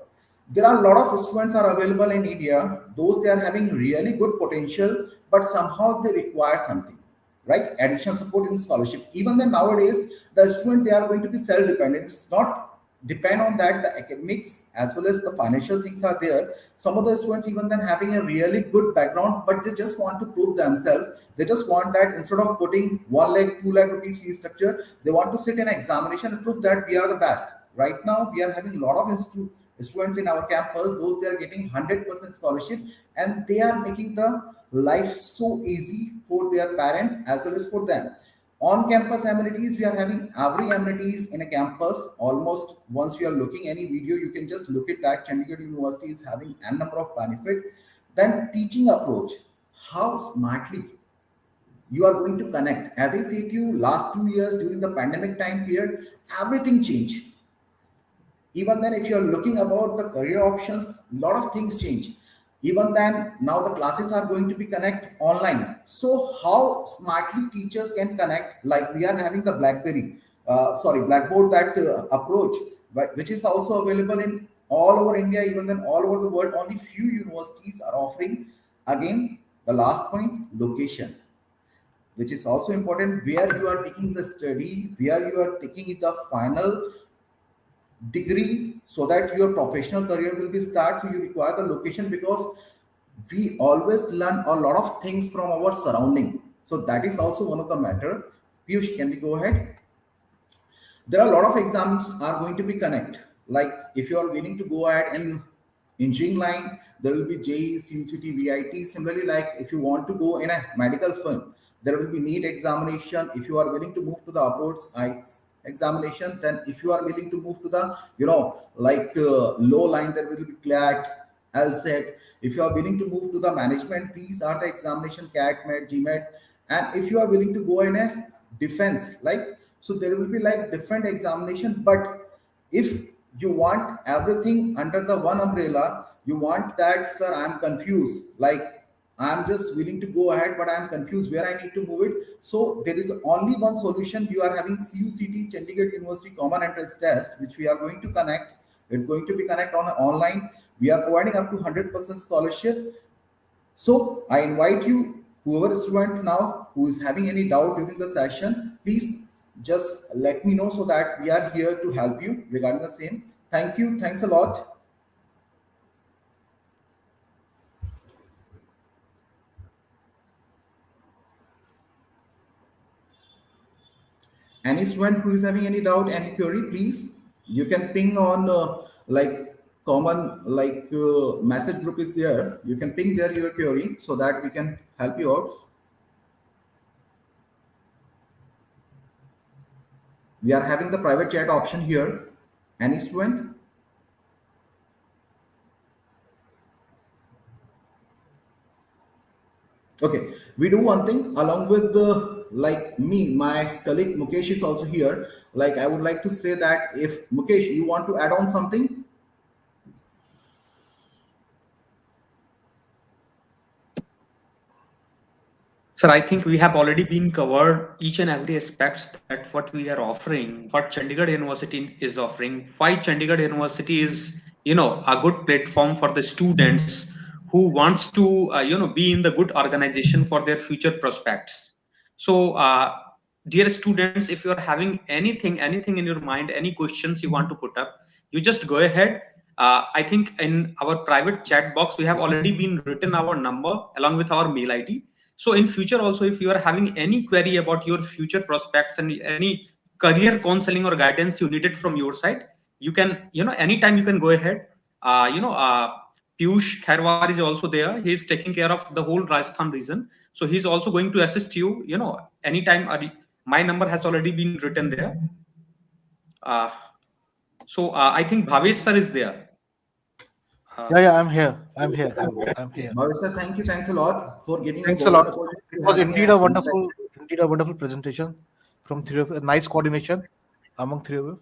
There are a lot of students are available in India, those they are having really good potential, but somehow they require something, right? Additional support in scholarship. Even then nowadays, the student they are going to be self-dependent. It's not depend on that the academics as well as the financial things are there. Some of the students even then having a really good background, but they just want to prove themselves. They just want that instead of putting 1 lakh 2 lakh rupees fee structure, they want to sit in an examination and prove that we are the best. Right now we are having a lot of students in our campus, those they are getting 100% scholarship, and they are making the life so easy for their parents as well as for them. On campus amenities, we are having every amenities in a campus almost. Once you are looking any video, you can just look at that Chandigarh University is having a number of benefit. Then teaching approach, how smartly you are going to connect. As I said to you, last 2 years during the pandemic time period, everything changed. Even then, if you're looking about the career options, a lot of things change. Even then, now the classes are going to be connect online. So how smartly teachers can connect, like we are having the Blackboard, that approach, which is also available in all over India, even then all over the world. Only few universities are offering. Again, the last point, location, which is also important, where you are taking the study, where you are taking the final degree, so that your professional career will be start. So you require the location, because we always learn a lot of things from our surrounding. So that is also one of the matter. Piyush, can we go ahead? There are a lot of exams are going to be connect. Like if you are willing to go ahead and engineering line, there will be JEE, CUCT, VIT. Similarly, like if you want to go in a medical firm, there will be NEET examination. If you are willing to move to the approach examination, then if you are willing to move to the, low line, there will be CLAT, LSAT. If you are willing to move to the management, these are the examination: CAT, MET, GMAT. And if you are willing to go in a defense, like, so there will be like different examination. But if you want everything under the one umbrella, you want that, sir, I'm confused, like I'm just willing to go ahead, but I'm confused where I need to move it. So there is only one solution. You are having CUCT, Chandigarh University Common Entrance Test, which we are going to connect. It's going to be connect on online. We are providing up to 100% scholarship. So I invite you, whoever student now who is having any doubt during the session, please just let me know, so that we are here to help you regarding the same. Thank you. Thanks a lot. Any student who is having any doubt, any query, please, you can ping on like common, message group is there. You can ping there your query, so that we can help you out. We are having the private chat option here. Any student? Okay, we do one thing along with the, like me, my colleague Mukesh is also here. Like I would like to say that if Mukesh, you want to add on something? Sir, I think we have already been covered each and every aspects that what we are offering, what Chandigarh University is offering, why Chandigarh University is, a good platform for the students who wants to, be in the good organization for their future prospects. So, dear students, if you are having anything in your mind, any questions you want to put up, you just go ahead. I think in our private chat box, we have already been written our number along with our mail ID. So in future also, if you are having any query about your future prospects and any career counseling or guidance you needed from your side, you can, anytime you can go ahead. Piyush Khairwar is also there. He is taking care of the whole Rajasthan region. So he's also going to assist you, anytime. My number has already been written there. Uh, I think Bhavesh sir is there. Yeah, I'm here. I'm here. Bhavesha, thank you. Thanks a lot for getting a Thanks a golden lot. opportunity It to was having indeed a a interaction. wonderful presentation from three of nice coordination among three of you,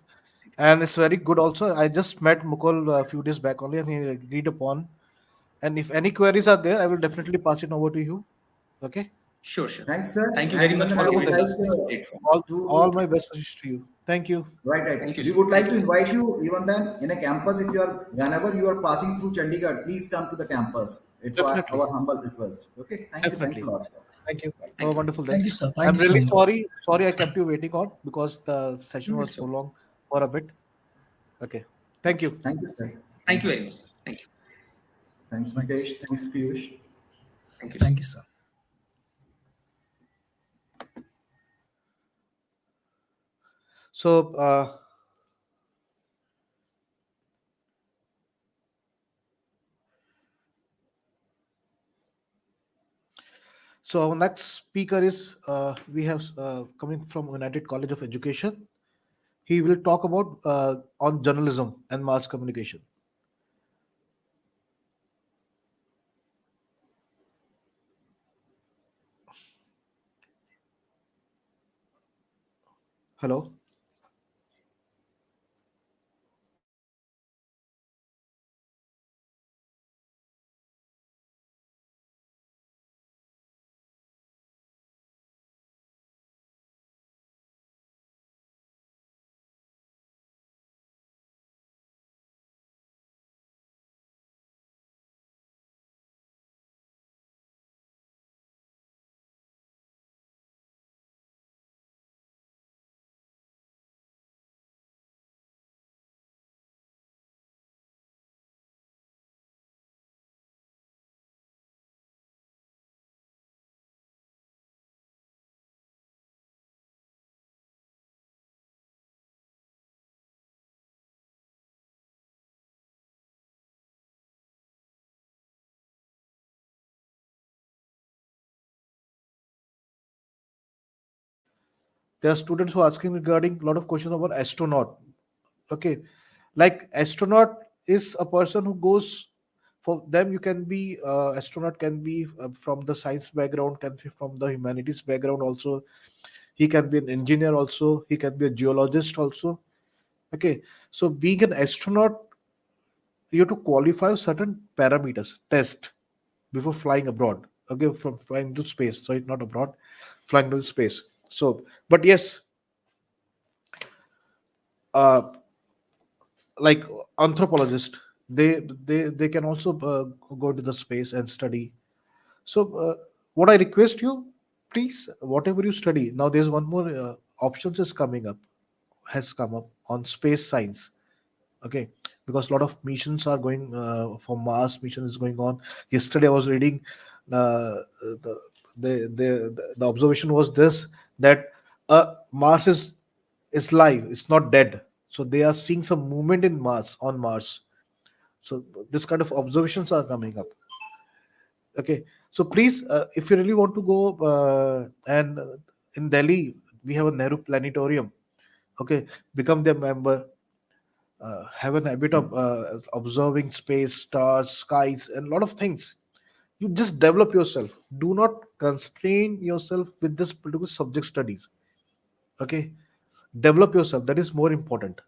and it's very good. Also, I just met Mukul a few days back only, and he agreed upon. And if any queries are there, I will definitely pass it over to you. Okay. Sure, sure. Thanks, sir. Thank you And very even much then for we would giving like us this platform. All to my best wishes to you. Thank you. right. Thank you, We sir. would like Thank to you very invite much. you even then in a campus. If you are, whenever you are passing through Chandigarh, please come to the campus. It's Definitely. our humble request. Okay. Thank you. Thanks a Definitely. lot, sir. Thank you. Have Thank a you. wonderful day. Thank you, sir. I'm Thank you so really much. sorry. Sorry, I kept you waiting on because the session No, was it's okay. prolonged for a bit. Okay. Thank you. Thank you, sir. Thank you Thanks. very much, sir. Thank you. Thanks, Mukesh. Thanks, Piyush. Thank you, sir. Thank you, sir. So, our next speaker is we have coming from United College of Education. He will talk about on journalism and mass communication. Hello. There are students who are asking regarding a lot of questions about astronaut. Okay, like astronaut is a person who goes, for them you can be astronaut can be from the science background, can be from the humanities background also. He can be an engineer also, he can be a geologist also. Okay, so being an astronaut, you have to qualify certain parameters test before flying abroad. Okay, from flying to space, sorry, not abroad, flying to space. So but yes, uh, like anthropologist, they can also go to the space and study. So what I request you, please, whatever you study now, there's one more options is coming up, has come up on space science. Okay, because a lot of missions are going for Mars mission is going on. Yesterday I was reading the the observation was this, that Mars is live, it's not dead. So they are seeing some movement in Mars, on Mars. So this kind of observations are coming up. Okay, so please, if you really want to go and in Delhi we have a Nehru planetarium. Okay, become their member, have an habit of observing space, stars, skies, and a lot of things. You just develop yourself. Do not constrain yourself with this particular subject studies. Okay, develop yourself. That is more important.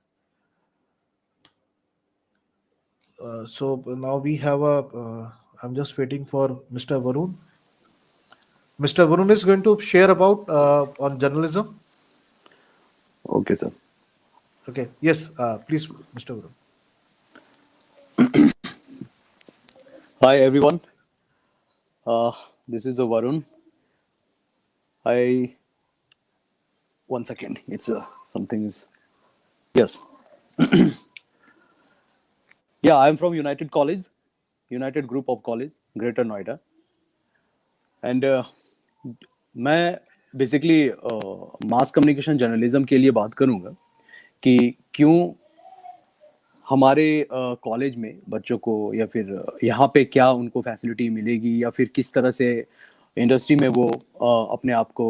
So now we have a. I'm just waiting for Mr. Varun. Mr. Varun is going to share about on journalism. Okay, sir. Okay. Yes. Please, Mr. Varun. Hi, everyone. Uh, this is Varun. I 1 second. It's something is yes. Yeah, I'm from United College, United Group of College, Greater Noida, and मैं basically mass communication journalism के लिए बात करूंगा कि क्यों हमारे college में बच्चों को या फिर यहाँ पे क्या उनको फैसिलिटी मिलेगी या फिर किस तरह से इंडस्ट्री में वो अपने आप को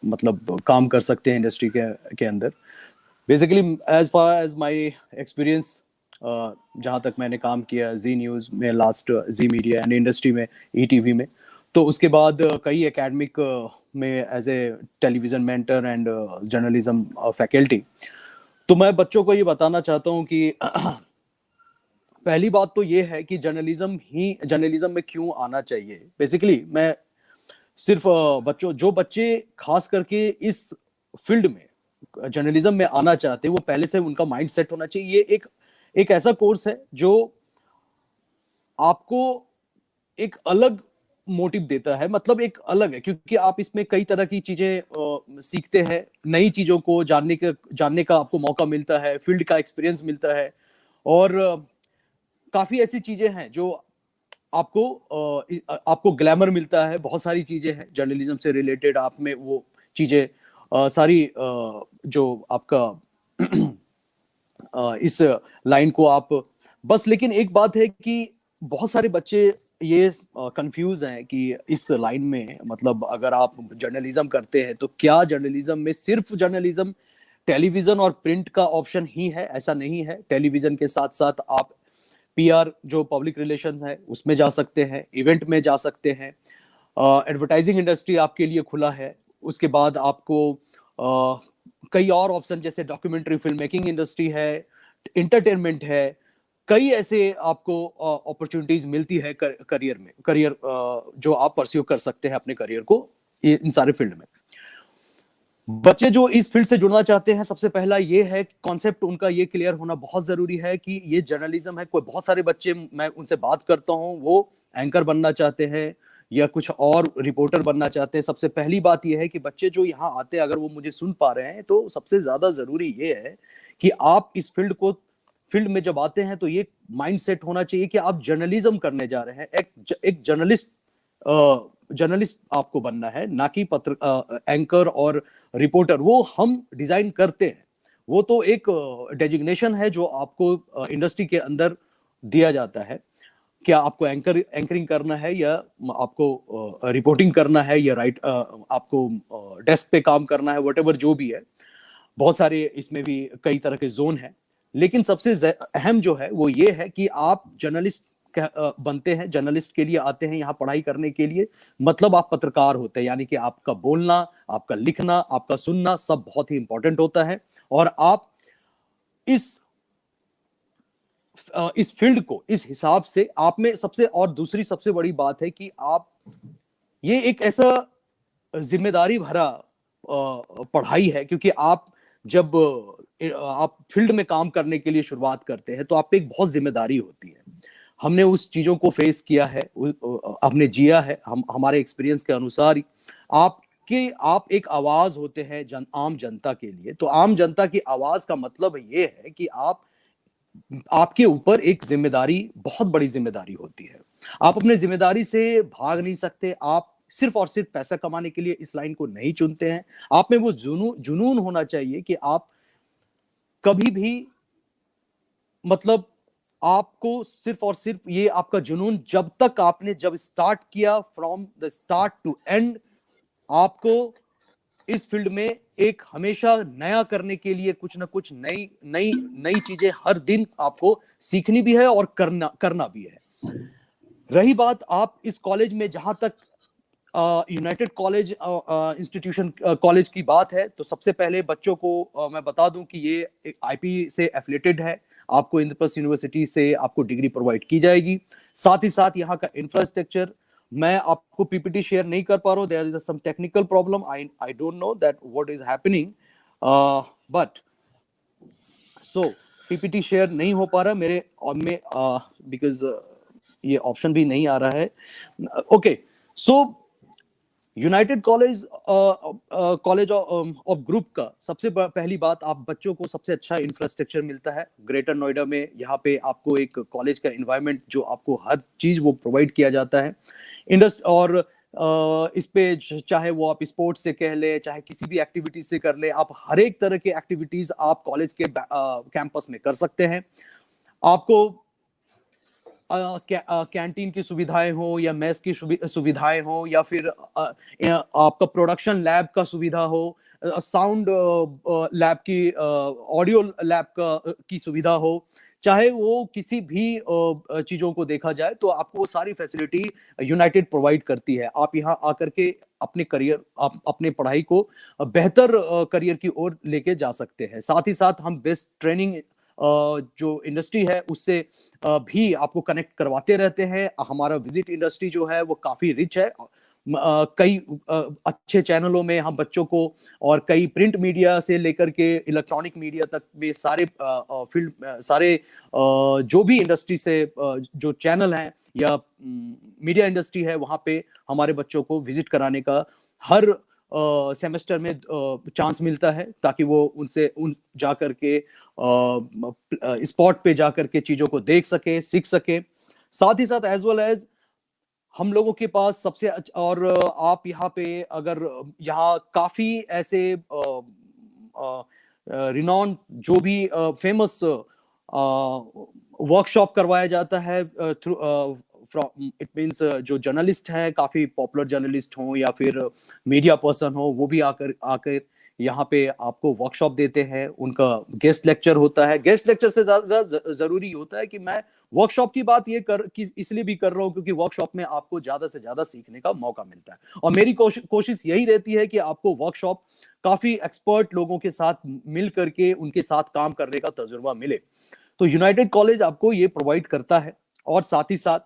मतलब काम कर सकते हैं इंडस्ट्री के अंदर basically as far as my experience जहाँ तक मैंने काम किया जी न्यूज़ में last Zee media and industry में ईटीवी में तो उसके बाद कई एकेडमिक में as a television mentor and journalism faculty तो मैं बच्चों को ये बताना चाहता हूँ कि पहली बात तो ये है कि जर्नलिज्म में क्यों आना चाहिए बेसिकली मैं सिर्फ जो बच्चे खास करके इस फील्ड में जर्नलिज्म में आना चाहते हैं वो पहले से उनका माइंड सेट होना चाहिए ये एक ऐसा कोर्स है जो आपको एक अलग मोटिव देता है मतलब एक अलग है क्योंकि आप इसमें कई तरह की चीजें सीखते हैं नई चीजों को जानने का आपको मौका मिलता है फील्ड का एक्सपीरियंस मिलता है और काफी ऐसी चीजें हैं जो आपको ग्लैमर मिलता है बहुत सारी चीजें हैं जर्नलिज्म से रिलेटेड आप में वो चीजें सारी जो आपका इस लाइन को आप बस लेकिन एक बात है कि बहुत सारे बच्चे ये कंफ्यूज हैं कि इस लाइन में मतलब अगर आप जर्नलिज्म करते हैं तो क्या जर्नलिज्म में सिर्फ जर्नलिज्म टेलीविजन और प्रिंट का ऑप्शन ही है ऐसा नहीं है टेलीविजन के साथ साथ आप पीआर जो पब्लिक रिलेशन है उसमें जा सकते हैं इवेंट में जा सकते हैं एडवर्टाइजिंग इंडस्ट्री आपके लिए खुला है उसके बाद आपको कई और ऑप्शन जैसे डॉक्यूमेंट्री फिल्म मेकिंग इंडस्ट्री है, इंटरटेनमेंट है, कई ऐसे आपको अपॉर्चुनिटीज मिलती है करियर में, करियर जो आप परस्यू कर सकते हैं अपने करियर को इन सारे फील्ड में। बच्चे जो इस फील्ड से जुड़ना चाहते हैं, सबसे पहला ये है कॉन्सेप्ट उनका ये क्लियर होना बहुत जरूरी है कि ये जर्नलिज्म है। कोई बहुत सारे बच्चे मैं उनसे बात करता हूँ, वो एंकर बनना चाहते हैं या कुछ और रिपोर्टर बनना चाहते हैं। सबसे पहली बात यह है कि बच्चे जो यहाँ आते हैं, अगर वो मुझे सुन पा रहे हैं, तो सबसे ज्यादा जरूरी ये है कि आप इस फील्ड में जब आते हैं तो ये माइंडसेट होना चाहिए कि आप जर्नलिज्म करने जा रहे हैं। एक जर्नलिस्ट आपको बनना है, ना कि एंकर और रिपोर्टर। वो हम डिजाइन करते हैं, वो तो एक डेजिग्नेशन है जो आपको इंडस्ट्री के अंदर दिया जाता है। क्या आपको एंकरिंग करना है, या आपको रिपोर्टिंग करना है, या आपको डेस्क पे काम करना है, व्हाटएवर जो भी है। बहुत सारे इसमें भी कई तरह के जोन हैं, लेकिन सबसे अहम जो है वो ये है कि आप जर्नलिस्ट बनते हैं, जर्नलिस्ट के लिए आते हैं यहाँ पढ़ाई करने के लिए। मतलब आप पत्रकार होते हैं, यानी कि आपका बोलना, आपका लिखना, आपका सुनना सब बहुत ही इंपॉर्टेंट होता है। और आप इस फील्ड को इस हिसाब से आप में और दूसरी सबसे बड़ी बात है कि आप ये एक ऐसा जिम्मेदारी भरा पढ़ाई है, क्योंकि आप जब आप फील्ड में काम करने के लिए शुरुआत करते हैं तो आप पे एक बहुत जिम्मेदारी होती है। हमने उस चीजों को फेस किया है, हमने जिया है। हमारे एक्सपीरियंस के अनुसार आप एक आवाज होते हैं आम जनता के लिए। तो आम जनता की आवाज का मतलब ये है कि आपके ऊपर एक जिम्मेदारी, बहुत बड़ी जिम्मेदारी होती है। आप अपने जिम्मेदारी से भाग नहीं सकते। आप सिर्फ और सिर्फ पैसा कमाने के लिए इस लाइन को नहीं चुनते हैं। आप में वो जुनून होना चाहिए कि आप कभी भी, मतलब आपको सिर्फ और सिर्फ ये आपका जुनून, जब स्टार्ट किया, from the start to end, आपको इस फील्ड में एक हमेशा नया करने के लिए कुछ ना कुछ नई चीजें हर दिन आपको सीखनी भी है और करना भी है। रही बात आप इस कॉलेज में, जहां तक यूनाइटेड कॉलेज इंस्टीट्यूशन कॉलेज की बात है, तो सबसे पहले बच्चों को मैं बता दूं कि ये एक आईपी से एफिलेटेड है। आपको इंद्रप्रस्थ यूनिवर्सिटी से आपको डिग्री प्रोवाइड की जाएगी। साथ ही साथ यहाँ का इंफ्रास्ट्रक्चर, मैं आपको पीपीटी शेयर नहीं कर पा रहा हूँ, there is some technical problem, I don't know that what is happening, but so PPT share नहीं हो पा रहा मेरे में, बिकॉज ये ऑप्शन भी नहीं आ रहा है। Okay, so United college of group का सबसे पहली बात, आप बच्चों को सबसे अच्छा इंफ्रास्ट्रक्चर मिलता है ग्रेटर नोएडा में। यहाँ पे आपको एक कॉलेज का एनवायरनमेंट, जो आपको हर चीज वो प्रोवाइड किया जाता है। और इस पे चाहे वो आप स्पोर्ट्स से कह ले, चाहे किसी भी एक्टिविटी से कर ले, आप हर एक तरह के एक्टिविटीज आप कॉलेज के कैंपस में कर सकते हैं। आपको कैंटीन की सुविधाएं हो, या मेस की सुविधाएं हो, या फिर आपका प्रोडक्शन लैब का सुविधा हो, साउंड लैब की, ऑडियो लैब की सुविधा हो, चाहे वो किसी भी चीजों को देखा जाए, तो आपको वो सारी फैसिलिटी यूनाइटेड प्रोवाइड करती है। आप यहाँ आकर के अपने पढ़ाई को बेहतर करियर की ओर लेके जा सकते हैं। साथ ही साथ हम बेस्ट ट्रेनिंग जो इंडस्ट्री है उससे भी आपको कनेक्ट करवाते रहते हैं। हमारा विजिट इंडस्ट्री जो है वो काफी रिच है। कई अच्छे चैनलों में हम बच्चों को, और कई प्रिंट मीडिया से लेकर के इलेक्ट्रॉनिक मीडिया तक में सारे जो भी इंडस्ट्री से जो चैनल हैं या मीडिया इंडस्ट्री है, वहां पे हमारे बच्चों को विजिट कराने का हर सेमेस्टर में चांस मिलता है, ताकि वो जाकर के स्पॉट पे जाकर के चीजों को देख सके, सीख सके। साथ ही साथ एज वेल एज हम लोगों के पास और आप यहाँ पे, अगर यहाँ काफी ऐसे रिनॉन जो भी फेमस वर्कशॉप करवाया जाता है थ्रू इट मीन्स जो जर्नलिस्ट है, काफी पॉपुलर जर्नलिस्ट हो या फिर मीडिया पर्सन हो, वो भी आकर यहाँ पे आपको वर्कशॉप देते हैं, उनका गेस्ट लेक्चर होता है। गेस्ट लेक्चर से ज्यादा जरूरी होता है कि मैं वर्कशॉप की बात इसलिए भी कर रहा हूँ क्योंकि वर्कशॉप में आपको ज्यादा से ज्यादा सीखने का मौका मिलता है। और मेरी कोशिश यही रहती है कि आपको वर्कशॉप काफी एक्सपर्ट लोगों के साथ मिल करके उनके साथ काम करने का तजुर्बा मिले। तो यूनाइटेड कॉलेज आपको ये प्रोवाइड करता है। और साथ ही साथ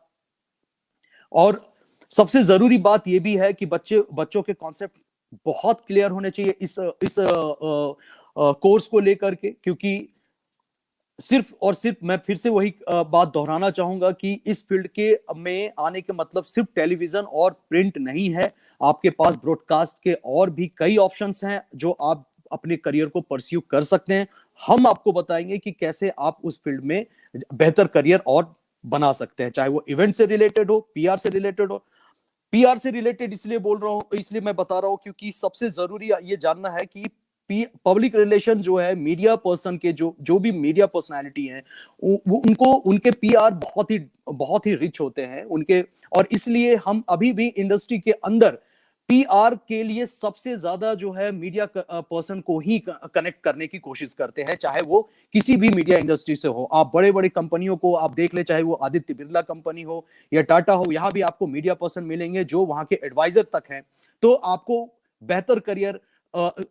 और सबसे जरूरी बात यह भी है कि बच्चों के कॉन्सेप्ट बहुत क्लियर होने चाहिए इस कोर्स को लेकर के, क्योंकि सिर्फ और सिर्फ मैं फिर से वही बात दोहराना चाहूंगा कि इस फील्ड के में आने के मतलब सिर्फ टेलीविजन और प्रिंट नहीं है। आपके पास ब्रॉडकास्ट के और भी कई ऑप्शंस हैं जो आप अपने करियर को परस्यू कर सकते हैं। हम आपको बताएंगे कि कैसे आप उस फील्ड में बेहतर करियर और बना सकते हैं, चाहे वो इवेंट से रिलेटेड हो, पीआर से रिलेटेड हो। पीआर से रिलेटेड इसलिए बोल रहा हूं, इसलिए मैं बता रहा हूं क्योंकि सबसे जरूरी ये जानना है कि पब्लिक रिलेशन जो है, मीडिया पर्सन के जो भी मीडिया पर्सनालिटी हैं, उनको उनके पीआर बहुत ही रिच होते हैं उनके। और इसलिए हम अभी भी इंडस्ट्री के अंदर पीआर के लिए सबसे ज्यादा जो है मीडिया पर्सन को ही कनेक्ट करने की कोशिश करते हैं, चाहे वो किसी भी मीडिया इंडस्ट्री से हो। आप बड़े बड़े कंपनियों को आप देख ले, चाहे वो आदित्य बिरला कंपनी हो या टाटा हो, यहाँ भी आपको मीडिया पर्सन मिलेंगे जो वहां के एडवाइजर तक हैं। तो आपको बेहतर करियर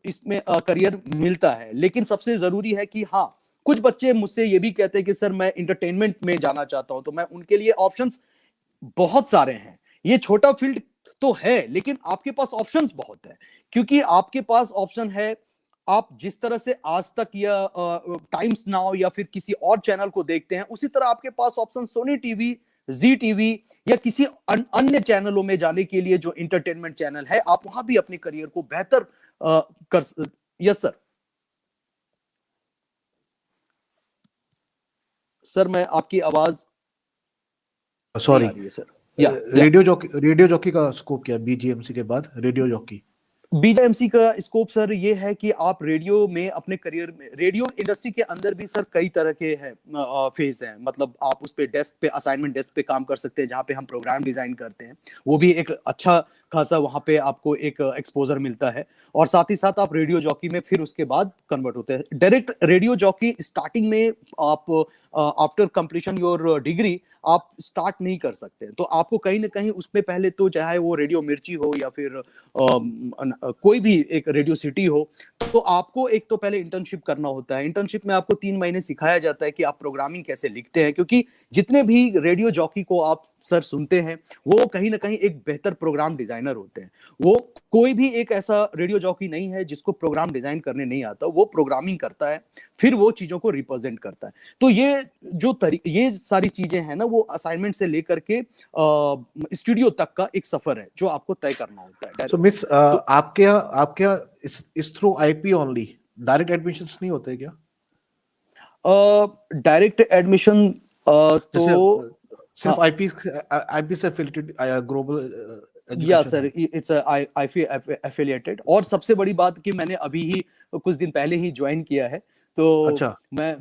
इसमें करियर मिलता है। लेकिन सबसे जरूरी है कि हाँ, कुछ बच्चे मुझसे ये भी कहते हैं कि सर मैं इंटरटेनमेंट में जाना चाहता हूं, तो मैं उनके लिए ऑप्शंस बहुत सारे हैं। ये छोटा फील्ड तो है लेकिन आपके पास ऑप्शंस बहुत है, क्योंकि आपके पास ऑप्शन है। आप जिस तरह से आज तक या टाइम्स नाउ या फिर किसी और चैनल को देखते हैं, उसी तरह आपके पास ऑप्शन सोनी टीवी, जी टीवी या किसी अन्य चैनलों में जाने के लिए जो इंटरटेनमेंट चैनल है, आप वहां भी अपने करियर को बेहतर कर। Yes sir. सर मैं आपकी आवाज सॉरी, नहीं आ रही है सर। रेडियो जॉकी का स्कोप क्या है बीजीएमसी के बाद? रेडियो जॉकी बीजेएमसी का स्कोप सर ये है कि आप रेडियो में अपने करियर में, रेडियो इंडस्ट्री के अंदर भी सर कई तरह के हैं फेज हैं। मतलब आप उस पे डेस्क पे, असाइनमेंट डेस्क पे काम कर सकते हैं, जहाँ पे हम प्रोग्राम डिजाइन करते हैं। वो भी एक अच्छा खासा वहाँ पे आपको एक एक्सपोजर मिलता है। और साथ ही साथ आप रेडियो जॉकी में फिर उसके बाद कन्वर्ट होते हैं। डायरेक्ट रेडियो जॉकी स्टार्टिंग में आप आफ्टर कंप्लीशन योर डिग्री आप स्टार्ट नहीं कर सकते। तो आपको कहीं ना कहीं उसमें पहले तो, चाहे वो रेडियो मिर्ची हो या फिर कोई भी एक रेडियो सिटी हो, तो आपको एक तो पहले इंटर्नशिप करना होता है। इंटर्नशिप में आपको 3 महीने सिखाया जाता है कि आप प्रोग्रामिंग कैसे लिखते हैं, क्योंकि जितने भी रेडियो जॉकी को आप सर सुनते हैं वो कहीं ना कहीं एक बेहतर प्रोग्राम डिजाइनर होते हैं। वो कोई भी एक ऐसा रेडियो जॉकी नहीं है जिसको प्रोग्राम डिजाइन करने नहीं आता। वो प्रोग्रामिंग करता है, फिर वो चीजों को रिप्रेजेंट करता है। तो ये सारी चीजें हैं ना, वो असाइनमेंट से लेकर के स्टूडियो तक का एक सफर है जो आपको तय करना होता है। सो मिस आपके यहाँ इस through IP only, direct admissions नहीं होते क्या? डायरेक्ट एडमिशन तो सिर्फ आईपी से एफिलिएटेड ग्लोबल या सर, इट्स आईपी एफिलिएटेड। और सबसे बड़ी बात कि मैंने अभी ही कुछ दिन पहले ही ज्वाइन किया है, तो अच्छा। मैं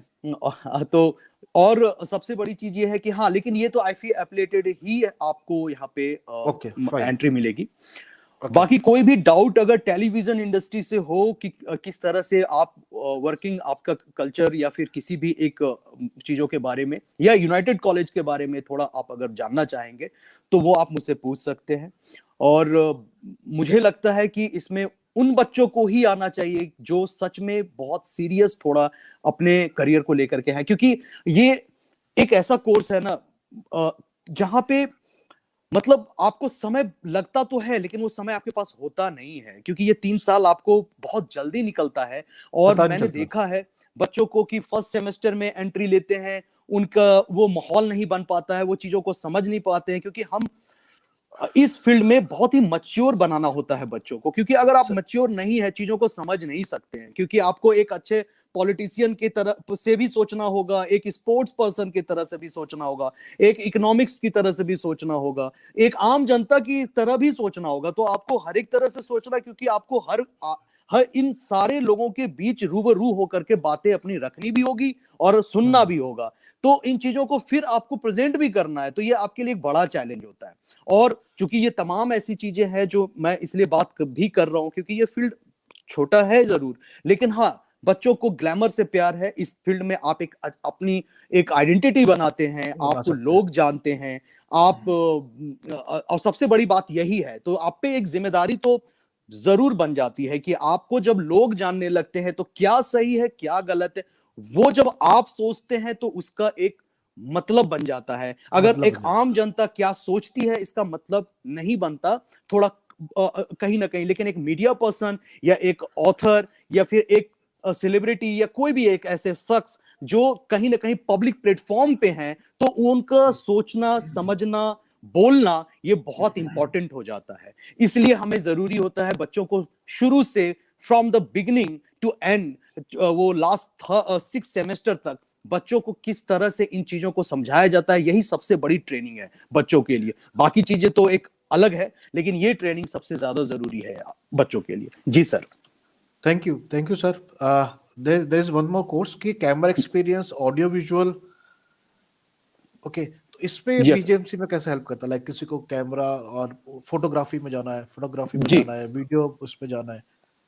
तो और सबसे बड़ी चीज ये है कि हाँ, लेकिन ये तो आईपी एफिलिएटेड ही आपको यहाँ पे एंट्री मिलेगी। बाकी कोई भी डाउट अगर टेलीविजन इंडस्ट्री से हो कि किस तरह से आप वर्किंग, आपका कल्चर या फिर किसी भी एक चीजों के बारे में या यूनाइटेड कॉलेज के बारे में थोड़ा आप अगर जानना चाहेंगे, तो वो आप मुझसे पूछ सकते हैं। और मुझे लगता है कि इसमें उन बच्चों को ही आना चाहिए जो सच में बहुत सीरियस थोड़ा अपने करियर को लेकर के है, क्योंकि ये एक ऐसा कोर्स है ना जहां पे मतलब आपको समय लगता तो है लेकिन वो समय आपके पास होता नहीं है, क्योंकि ये 3 साल आपको बहुत जल्दी निकलता है। और मैंने देखा है बच्चों को कि फर्स्ट सेमेस्टर में एंट्री लेते हैं, उनका वो माहौल नहीं बन पाता है, वो चीजों को समझ नहीं पाते हैं, क्योंकि हम इस फील्ड में बहुत ही मैच्योर बनाना होता है बच्चों को। क्योंकि अगर आप मैच्योर नहीं है, चीजों को समझ नहीं सकते हैं, क्योंकि आपको एक अच्छे पॉलिटिशियन की तरह से भी सोचना होगा, एक स्पोर्ट्स पर्सन की तरह से भी सोचना होगा, एक इकोनॉमिक्स की तरह से भी सोचना होगा, एक आम जनता की तरह भी सोचना होगा। तो आपको हर एक तरह से सोचना, क्योंकि आपको हर इन सारे लोगों के बीच रूबरू होकर के बातें अपनी रखनी भी होगी और सुनना भी होगा। तो इन चीजों को फिर आपको प्रेजेंट भी करना है, तो ये आपके लिए एक बड़ा चैलेंज होता है। और चूंकि ये तमाम ऐसी चीजें हैं जो मैं इसलिए बात भी कर रहा हूं, क्योंकि ये फील्ड छोटा है जरूर, लेकिन हाँ बच्चों को ग्लैमर से प्यार है। इस फील्ड में आप एक अपनी एक आइडेंटिटी बनाते हैं, बना आपको सकते हैं। लोग जानते हैं, आप और सबसे बड़ी बात यही है, तो आप पे एक जिम्मेदारी तो जरूर बन जाती है कि आपको जब लोग जानने लगते हैं तो क्या सही है क्या गलत है, वो जब आप सोचते हैं तो उसका एक मतलब बन जाता है। अगर मतलब एक बन जाता आम जनता क्या सोचती है इसका मतलब नहीं बनता थोड़ा कहीं ना कहीं, लेकिन एक मीडिया पर्सन या एक ऑथर या फिर एक सेलिब्रिटी या कोई भी एक ऐसे शख्स जो कहीं ना कहीं पब्लिक प्लेटफॉर्म पे हैं, तो उनका सोचना समझना बोलना ये बहुत इंपॉर्टेंट हो जाता है। इसलिए हमें जरूरी होता है बच्चों को शुरू से from the beginning to end, वो लास्ट 6 सेमेस्टर तक बच्चों को किस तरह से इन चीजों को समझाया जाता है, यही सबसे बड़ी ट्रेनिंग है बच्चों के लिए। बाकी चीजें तो एक अलग है, लेकिन ये ट्रेनिंग सबसे ज्यादा जरूरी है बच्चों के लिए। जी sir. Thank you sir. There is one more course की camera experience audio visual. Okay, तो इस पे Yes, sir. बीजेएमसी में कैसे हेल्प करता है? लाइक किसी को कैमरा और फोटोग्राफी में जाना जी है, वीडियो उस पे जाना है,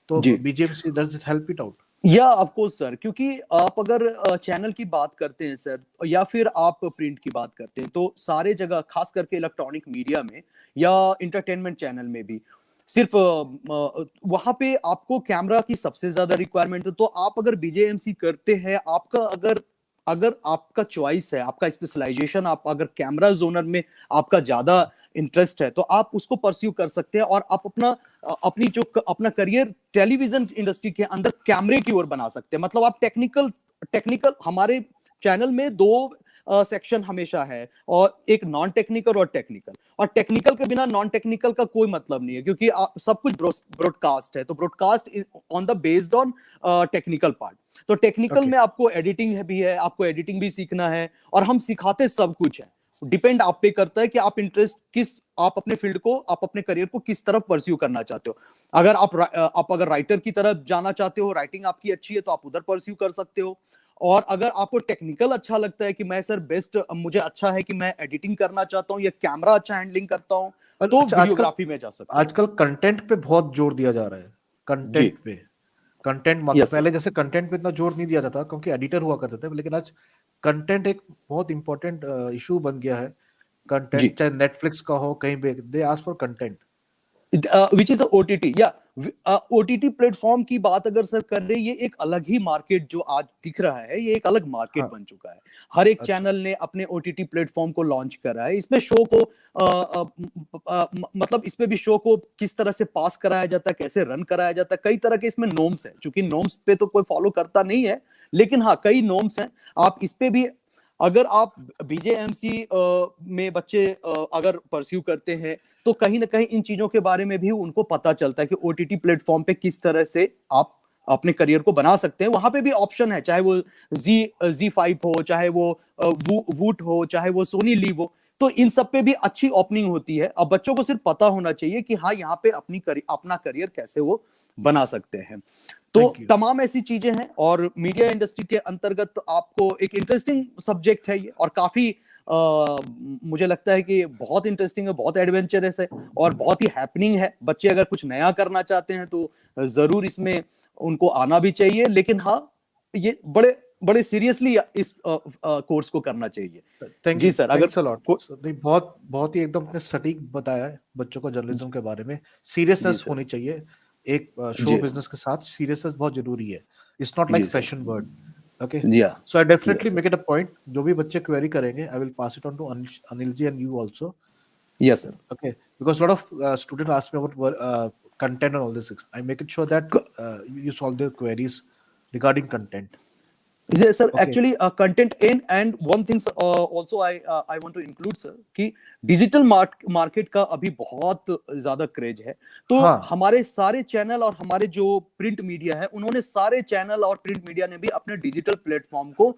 तो जी BJMC does it help it out? Yeah of course sir, क्योंकि आप अगर चैनल की बात करते हैं सर या फिर आप प्रिंट की बात करते हैं, तो सारे जगह खास करके इलेक्ट्रॉनिक मीडिया में या इंटरटेनमेंट चैनल में भी सिर्फ वहां पे आपको कैमरा की सबसे ज्यादा रिक्वायरमेंट है। तो आप अगर बीजेएमसी करते हैं, आपका अगर अगर आपका चॉइस है, आपका स्पेशलाइजेशन, आप अगर कैमरा जोनर में आपका ज्यादा इंटरेस्ट है, तो आप उसको परस्यू कर सकते हैं और आप अपनी जो अपना करियर टेलीविजन इंडस्ट्री के अंदर कैमरे की ओर बना सकते हैं। मतलब आप टेक्निकल हमारे चैनल में 2 सेक्शन हमेशा है, और एक नॉन टेक्निकल और टेक्निकल, और टेक्निकल के बिना नॉन टेक्निकल का कोई मतलब नहीं है, क्योंकि सब कुछ ब्रॉडकास्ट है, तो broadcast on the based on technical part. तो टेक्निकल में आपको एडिटिंग भी है, आपको एडिटिंग भी सीखना है, और हम सिखाते सब कुछ है। डिपेंड आप पे करता है कि आप इंटरेस्ट किस, आप अपने फील्ड को, आप अपने करियर को किस तरफ परस्यू करना चाहते हो। अगर आप अगर राइटर की तरफ जाना चाहते हो, राइटिंग आपकी अच्छी है, तो आप उधर परस्यू कर सकते हो। और अगर आपको टेक्निकल अच्छा लगता है कि मैं सर बेस्ट, मुझे अच्छा है कि मैं एडिटिंग करना चाहता हूँ या कैमरा अच्छा हैंडलिंग करता हूँ, तो अच्छा, वीडियोग्राफी में जा सकते आजकल कंटेंट पे बहुत जोर दिया जा रहा है। हैं। जी कंटेंट यस सर। पहले जैसे कंटेंट पे इतना जोर नहीं दिया जाता क्योंकि एडिटर हुआ करते थे, लेकिन आज कंटेंट एक बहुत इंपॉर्टेंट इशू बन गया है। जी कंटेंट चाहे नेटफ्लिक्स का हो, कहीं पे they ask for content. Which is OTT या ओटीटी प्लेटफॉर्म की बात अगर सर कर रहे हैं, ये एक अलग ही मार्केट जो आज दिख रहा है, ये एक अलग मार्केट हाँ, बन चुका है। हर एक अच्छा, चैनल ने अपने ओटीटी प्लेटफॉर्म को लॉन्च करा है। इसमें शो को मतलब इसमें भी शो को किस तरह से पास कराया जाता है, कैसे रन कराया जाता है, कई तरह के इसमें नॉर्म्स है। चूंकि नॉर्म्स पे तो कोई फॉलो करता नहीं है, लेकिन हाँ कई नॉर्म्स हैं। आप इस पे भी अगर आप बीजेएमसी में बच्चे अगर परस्यू करते हैं, तो कहीं ना कहीं इन चीजों के बारे में भी उनको पता चलता है कि ओटीटी प्लेटफॉर्म पे किस तरह से आप अपने करियर को बना सकते हैं। वहां पे भी ऑप्शन है, चाहे वो जी5 हो, चाहे वो वूट हो, चाहे वो सोनी लीव हो, तो इन सब पे भी अच्छी ओपनिंग होती है। अब बच्चों को सिर्फ पता होना चाहिए कि हाँ यहाँ पे अपना करियर कैसे वो बना सकते हैं। तो थैंक यू। तमाम ऐसी चीजें हैं, और मीडिया इंडस्ट्री के अंतर्गत आपको एक इंटरेस्टिंग सब्जेक्ट है ये, और काफी मुझे लगता है कि बहुत इंटरेस्टिंग है, बहुत एडवेंचरस है, और बहुत ही हैपनिंग है। बच्चे अगर कुछ नया करना चाहते हैं तो जरूर इसमें उनको आना भी चाहिए, लेकिन हाँ ये बड़े बड़े सीरियसली इस कोर्स को करना चाहिए। थैंक जी you, sir. Thanks a lot. नहीं, बहुत बहुत ही एकदम अपने सटीक बताया है बच्चों को जर्नलिज्म के बारे में। जी सीरियसनेस सर। होनी चाहिए एक शो जी बिजनेस के साथ। सीरियसनेस बहुत जरूरी है। इट्स नॉट जी like sir. Fashion word. Okay, yeah so I yes definitely sir. Make it a point. जो भी बच्चे क्वेरी करेंगे, I will pass it on to Anil ji and you also. Yes sir. Okay, because a lot of students ask me about content and all these things. I make it sure that you solve their queries regarding content. Yes, sir. Okay, Actually, content in and one thing also I want to include sir कि digital market का अभी बहुत ज्यादा craze है। तो हाँ, हमारे सारे चैनल और हमारे जो प्रिंट मीडिया है, उन्होंने सारे चैनल और प्रिंट मीडिया ने भी अपने डिजिटल प्लेटफॉर्म को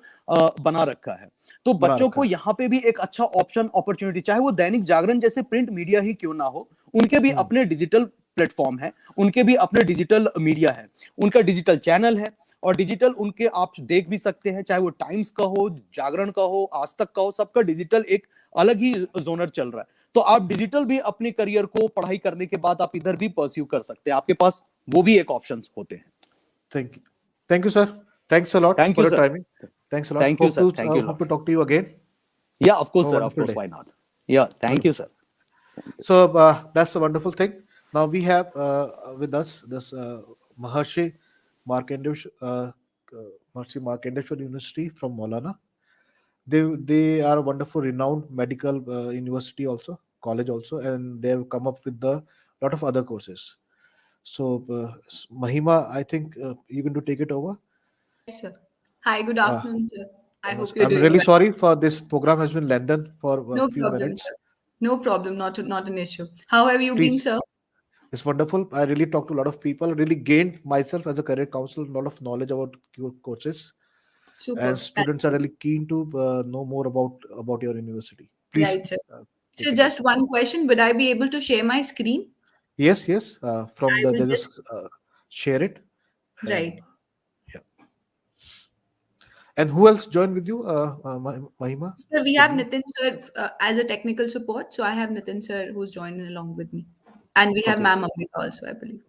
बना रखा है। तो बना बच्चों रखा को है। यहाँ पे भी एक अच्छा ऑप्शन अपॉर्चुनिटी, चाहे वो दैनिक जागरण जैसे प्रिंट मीडिया ही क्यों ना हो, उनके भी अपने डिजिटल प्लेटफॉर्म है, उनके भी अपने डिजिटल मीडिया है, उनका डिजिटल चैनल है, और डिजिटल उनके आप देख भी सकते हैं, चाहे वो टाइम्स का हो, जागरण का हो, आज तक का हो, सबका डिजिटल एक अलग ही जोनर चल रहा है। तो आप डिजिटल भी अपने करियर को पढ़ाई करने के बाद आप इधर भी परस्यू कर सकते हैं। आपके पास वो भी एक ऑप्शंस होते हैं. Thank you, sir. Thanks a lot Thank for you, your sir. timing. Thanks a lot. Thank you, sir. Thank you a Hope lot, to sir. talk to you again. Yeah, of course, Have a sir. Of wonderful course, day. why not? Yeah, thank you, sir. So that's a wonderful thing. Now we have with us this Maharshi Markandeshwar University from Maulana. They are a wonderful, renowned medical university also, college also, and they have come up with a lot of other courses. So Mahima, I think you're going to take it over. Yes, sir. Hi, good Uh, afternoon, sir. I hope you're I'm doing really well. sorry for this program has been lengthened for a No few problem, minutes. sir. No problem. Not an issue. How have you been, Please. sir? It's wonderful. I really talked to a lot of people, really gained myself as a career counselor, a lot of knowledge about your courses. Super. And That's students are nice. really keen to know more about your university. Please Right, sir. take So it over. just one question. Would I be able to share my screen? Yes, yes. From I the will they just just share it. right. Yeah. And who else joined with you, Mahima? Sir, we Can have you Nitin sir as a technical support. So I have Nitin sir who's joining along with me. And we have okay, Ma'am Amrita also, I believe.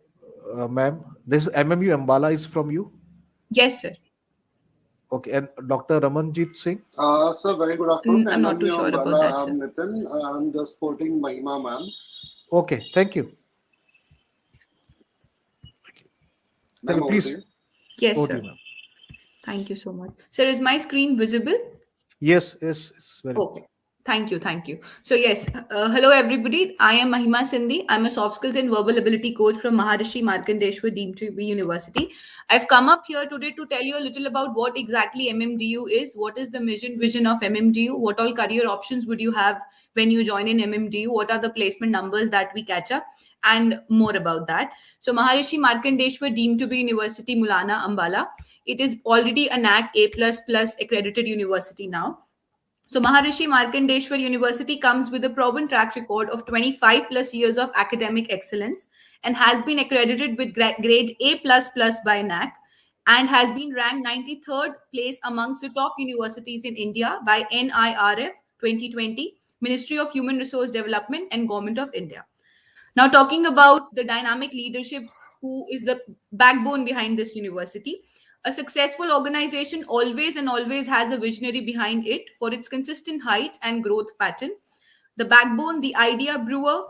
ma'am? This MMU Ambala is from you. Yes, sir. Okay, and Dr. Ramanjit Singh. Sir, very good afternoon. I'm not too MMU sure about Ambala, that, sir. I'm Nitin. I'm just supporting Mahima ma'am. Okay, thank you. Thank Ma'am, you. over to Please. you. Yes, Over to sir. you, ma'am. Thank you so much. Sir, is my screen visible? Yes, yes, it's very. Okay. Thank you. Thank you. So, yes, hello everybody. I am Mahima Sindhi. I'm a soft skills and verbal ability coach from Maharishi Markandeshwar deemed to be University. I've come up here today to tell you a little about what exactly MMDU is, what is the vision of MMDU, what all career options would you have when you join in MMDU, what are the placement numbers that we catch up, and more about that. So, Maharishi Markandeshwar deemed to be University Mulana Ambala. It is already a NAC A++ accredited university now. So Maharishi Markandeshwar University comes with a proven track record of 25 plus years of academic excellence and has been accredited with grade A++ by NAC and has been ranked 93rd place amongst the top universities in India by NIRF 2020, Ministry of Human Resource Development and Government of India. Now, talking about the dynamic leadership, who is the backbone behind this university, a successful organization always and always has a visionary behind it for its consistent heights and growth pattern. The backbone, the idea brewer,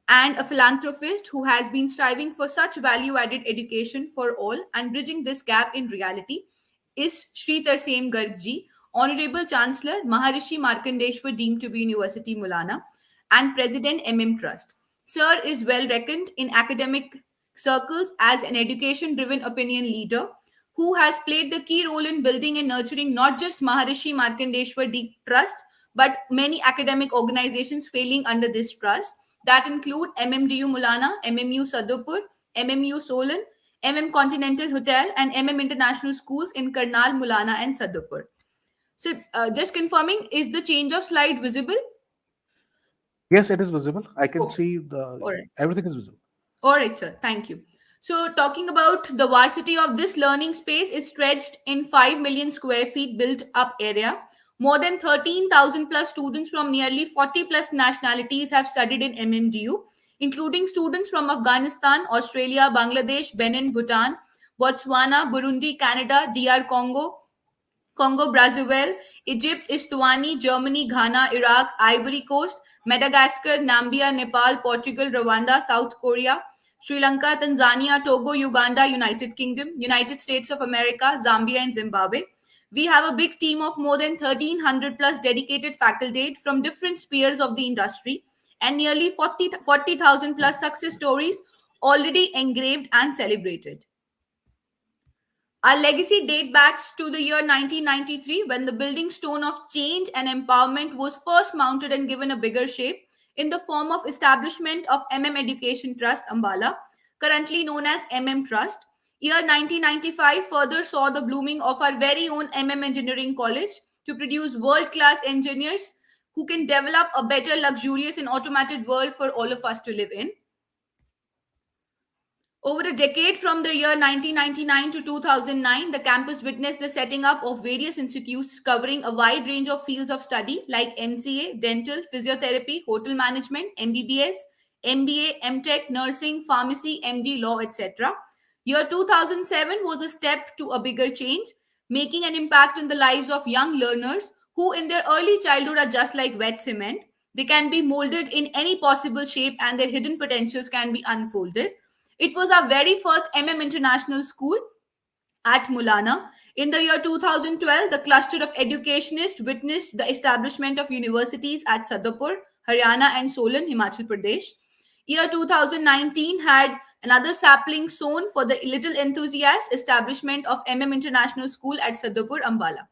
and a philanthropist who has been striving for such value added education for all and bridging this gap in reality is Sri Tarsem Garg, Honorable Chancellor, Maharishi Markandeshwar deemed to be University Mulana, and President MM Trust. Sir is well reckoned in academic circles as an education driven opinion leader who has played the key role in building and nurturing not just Maharishi Markandeshwar Trust, but many academic organizations failing under this trust that include MMDU Mulana, MMU Sadopur, MMU Solan, Continental Hotel, and International Schools in Karnal, Mulana, and Sadopur. So, just confirming, is the change of slide visible? Yes, it is visible. I can Okay. see All right. everything is visible. All right, sir. Thank you. So, talking about the varsity of this learning space is stretched in 5 million square feet built up area. More than 13,000 plus students from nearly 40 plus nationalities have studied in MMDU, including students from Afghanistan, Australia, Bangladesh, Benin, Bhutan, Botswana, Burundi, Canada, DR Congo, Brazzaville, Egypt, Eswatini, Germany, Ghana, Iraq, Ivory Coast, Madagascar, Namibia, Nepal, Portugal, Rwanda, South Korea, Sri Lanka, Tanzania, Togo, Uganda, United Kingdom, United States of America, Zambia, and Zimbabwe. We have a big team of more than 1,300 plus dedicated faculty from different spheres of the industry and nearly 40,000 plus success stories already engraved and celebrated. Our legacy dates back to the year 1993 when the building stone of change and empowerment was first mounted and given a bigger shape in the form of establishment of Education Trust Ambala, currently known as Trust. Year 1995 further saw the blooming of our very own Engineering College to produce world-class engineers who can develop a better, luxurious and automated world for all of us to live in. Over a decade from the year 1999 to 2009, the campus witnessed the setting up of various institutes covering a wide range of fields of study like MCA, dental, physiotherapy, hotel management, MBBS, MBA, MTech, nursing, pharmacy, MD, law, etc. Year 2007 was a step to a bigger change, making an impact in the lives of young learners who in their early childhood are just like wet cement. They can be molded in any possible shape and their hidden potentials can be unfolded. It was our very first International School at Mulana. In the year 2012, the cluster of educationists witnessed the establishment of universities at Sadapur, Haryana, and Solan, Himachal Pradesh. Year 2019 had another sapling sown for the little enthusiast establishment of International School at Sadapur, Ambala.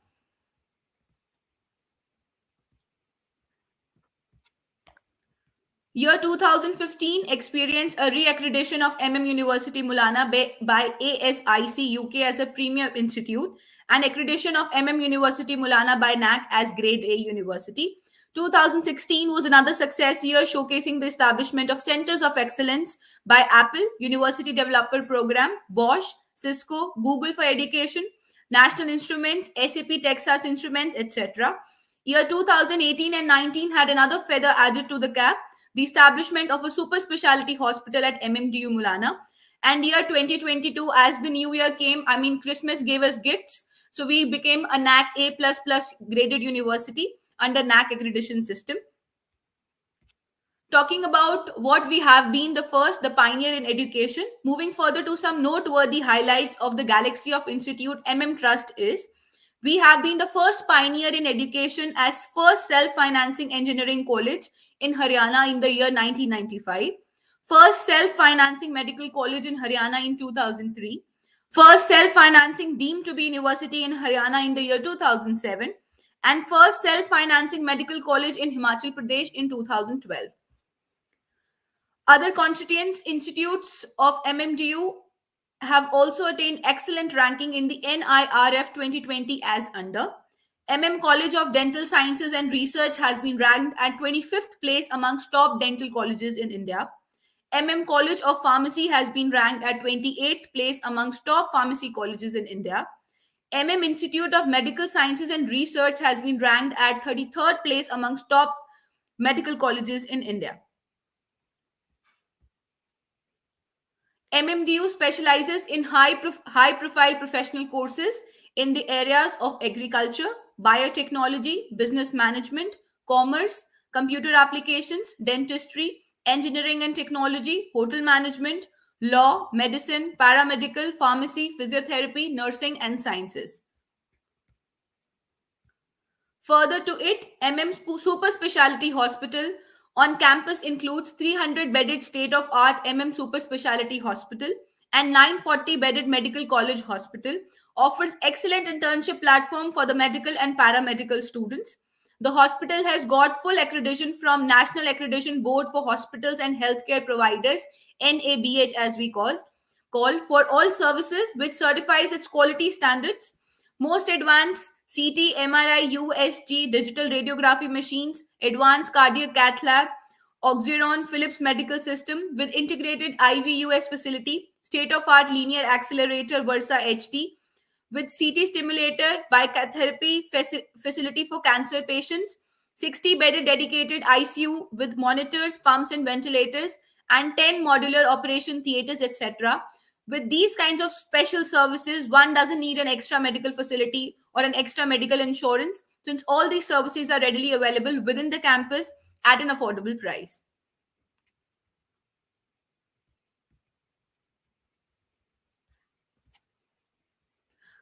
Year 2015 experienced a re-accreditation of University Mulana by ASIC UK as a premier institute and accreditation of University Mulana by NAC as Grade A university. 2016 was another success year showcasing the establishment of centers of excellence by Apple, University Developer Program, Bosch, Cisco, Google for Education, National Instruments, SAP Texas Instruments, etc. Year 2018 and 19 had another feather added to the cap, the establishment of a super specialty hospital at MMDU Mulana. And year 2022, as the new year came, Christmas gave us gifts. So we became a NAC A++ graded university under NAC accreditation system. Talking about what we have been the pioneer in education, moving further to some noteworthy highlights of the galaxy of institute Trust is, we have been the first pioneer in education as first self-financing engineering college in Haryana in the year 1995, first self-financing medical college in Haryana in 2003, first self-financing deemed to be university in Haryana in the year 2007, and first self-financing medical college in Himachal Pradesh in 2012. Other constituents institutes of MMDU have also attained excellent ranking in the NIRF 2020 as under. College of Dental Sciences and Research has been ranked at 25th place amongst top dental colleges in India. College of Pharmacy has been ranked at 28th place amongst top pharmacy colleges in India. Institute of Medical Sciences and Research has been ranked at 33rd place amongst top medical colleges in India. MMDU specializes in high-profile professional courses in the areas of agriculture, biotechnology, business management, commerce, computer applications, dentistry, engineering and technology, hotel management, law, medicine, paramedical, pharmacy, physiotherapy, nursing, and sciences. Further to it, Super Speciality Hospital on campus includes 300-bedded state-of-art Super Speciality Hospital and 940-bedded Medical College Hospital, offers excellent internship platform for the medical and paramedical students. The hospital has got full accreditation from National Accreditation Board for Hospitals and Healthcare Providers, NABH as we call, for all services, which certifies its quality standards. Most advanced CT, MRI, USG, digital radiography machines, advanced cardiac cath lab, Oxyron Philips medical system with integrated IVUS facility, state-of-art linear accelerator Versa HD, with CT stimulator, biotherapy facility for cancer patients, 60-bedded dedicated ICU with monitors, pumps, and ventilators, and 10 modular operation theaters, etc. With these kinds of special services, one doesn't need an extra medical facility or an extra medical insurance, since all these services are readily available within the campus at an affordable price.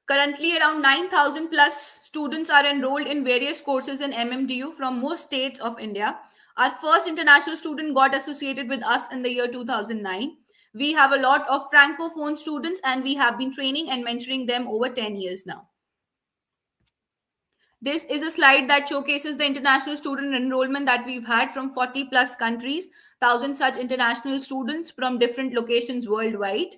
Currently, around 9,000 plus students are enrolled in various courses in MMDU from most states of India. Our first international student got associated with us in the year 2009. We have a lot of francophone students and we have been training and mentoring them over 10 years now. This is a slide that showcases the international student enrollment that we've had from 40 plus countries, 1,000 such international students from different locations worldwide.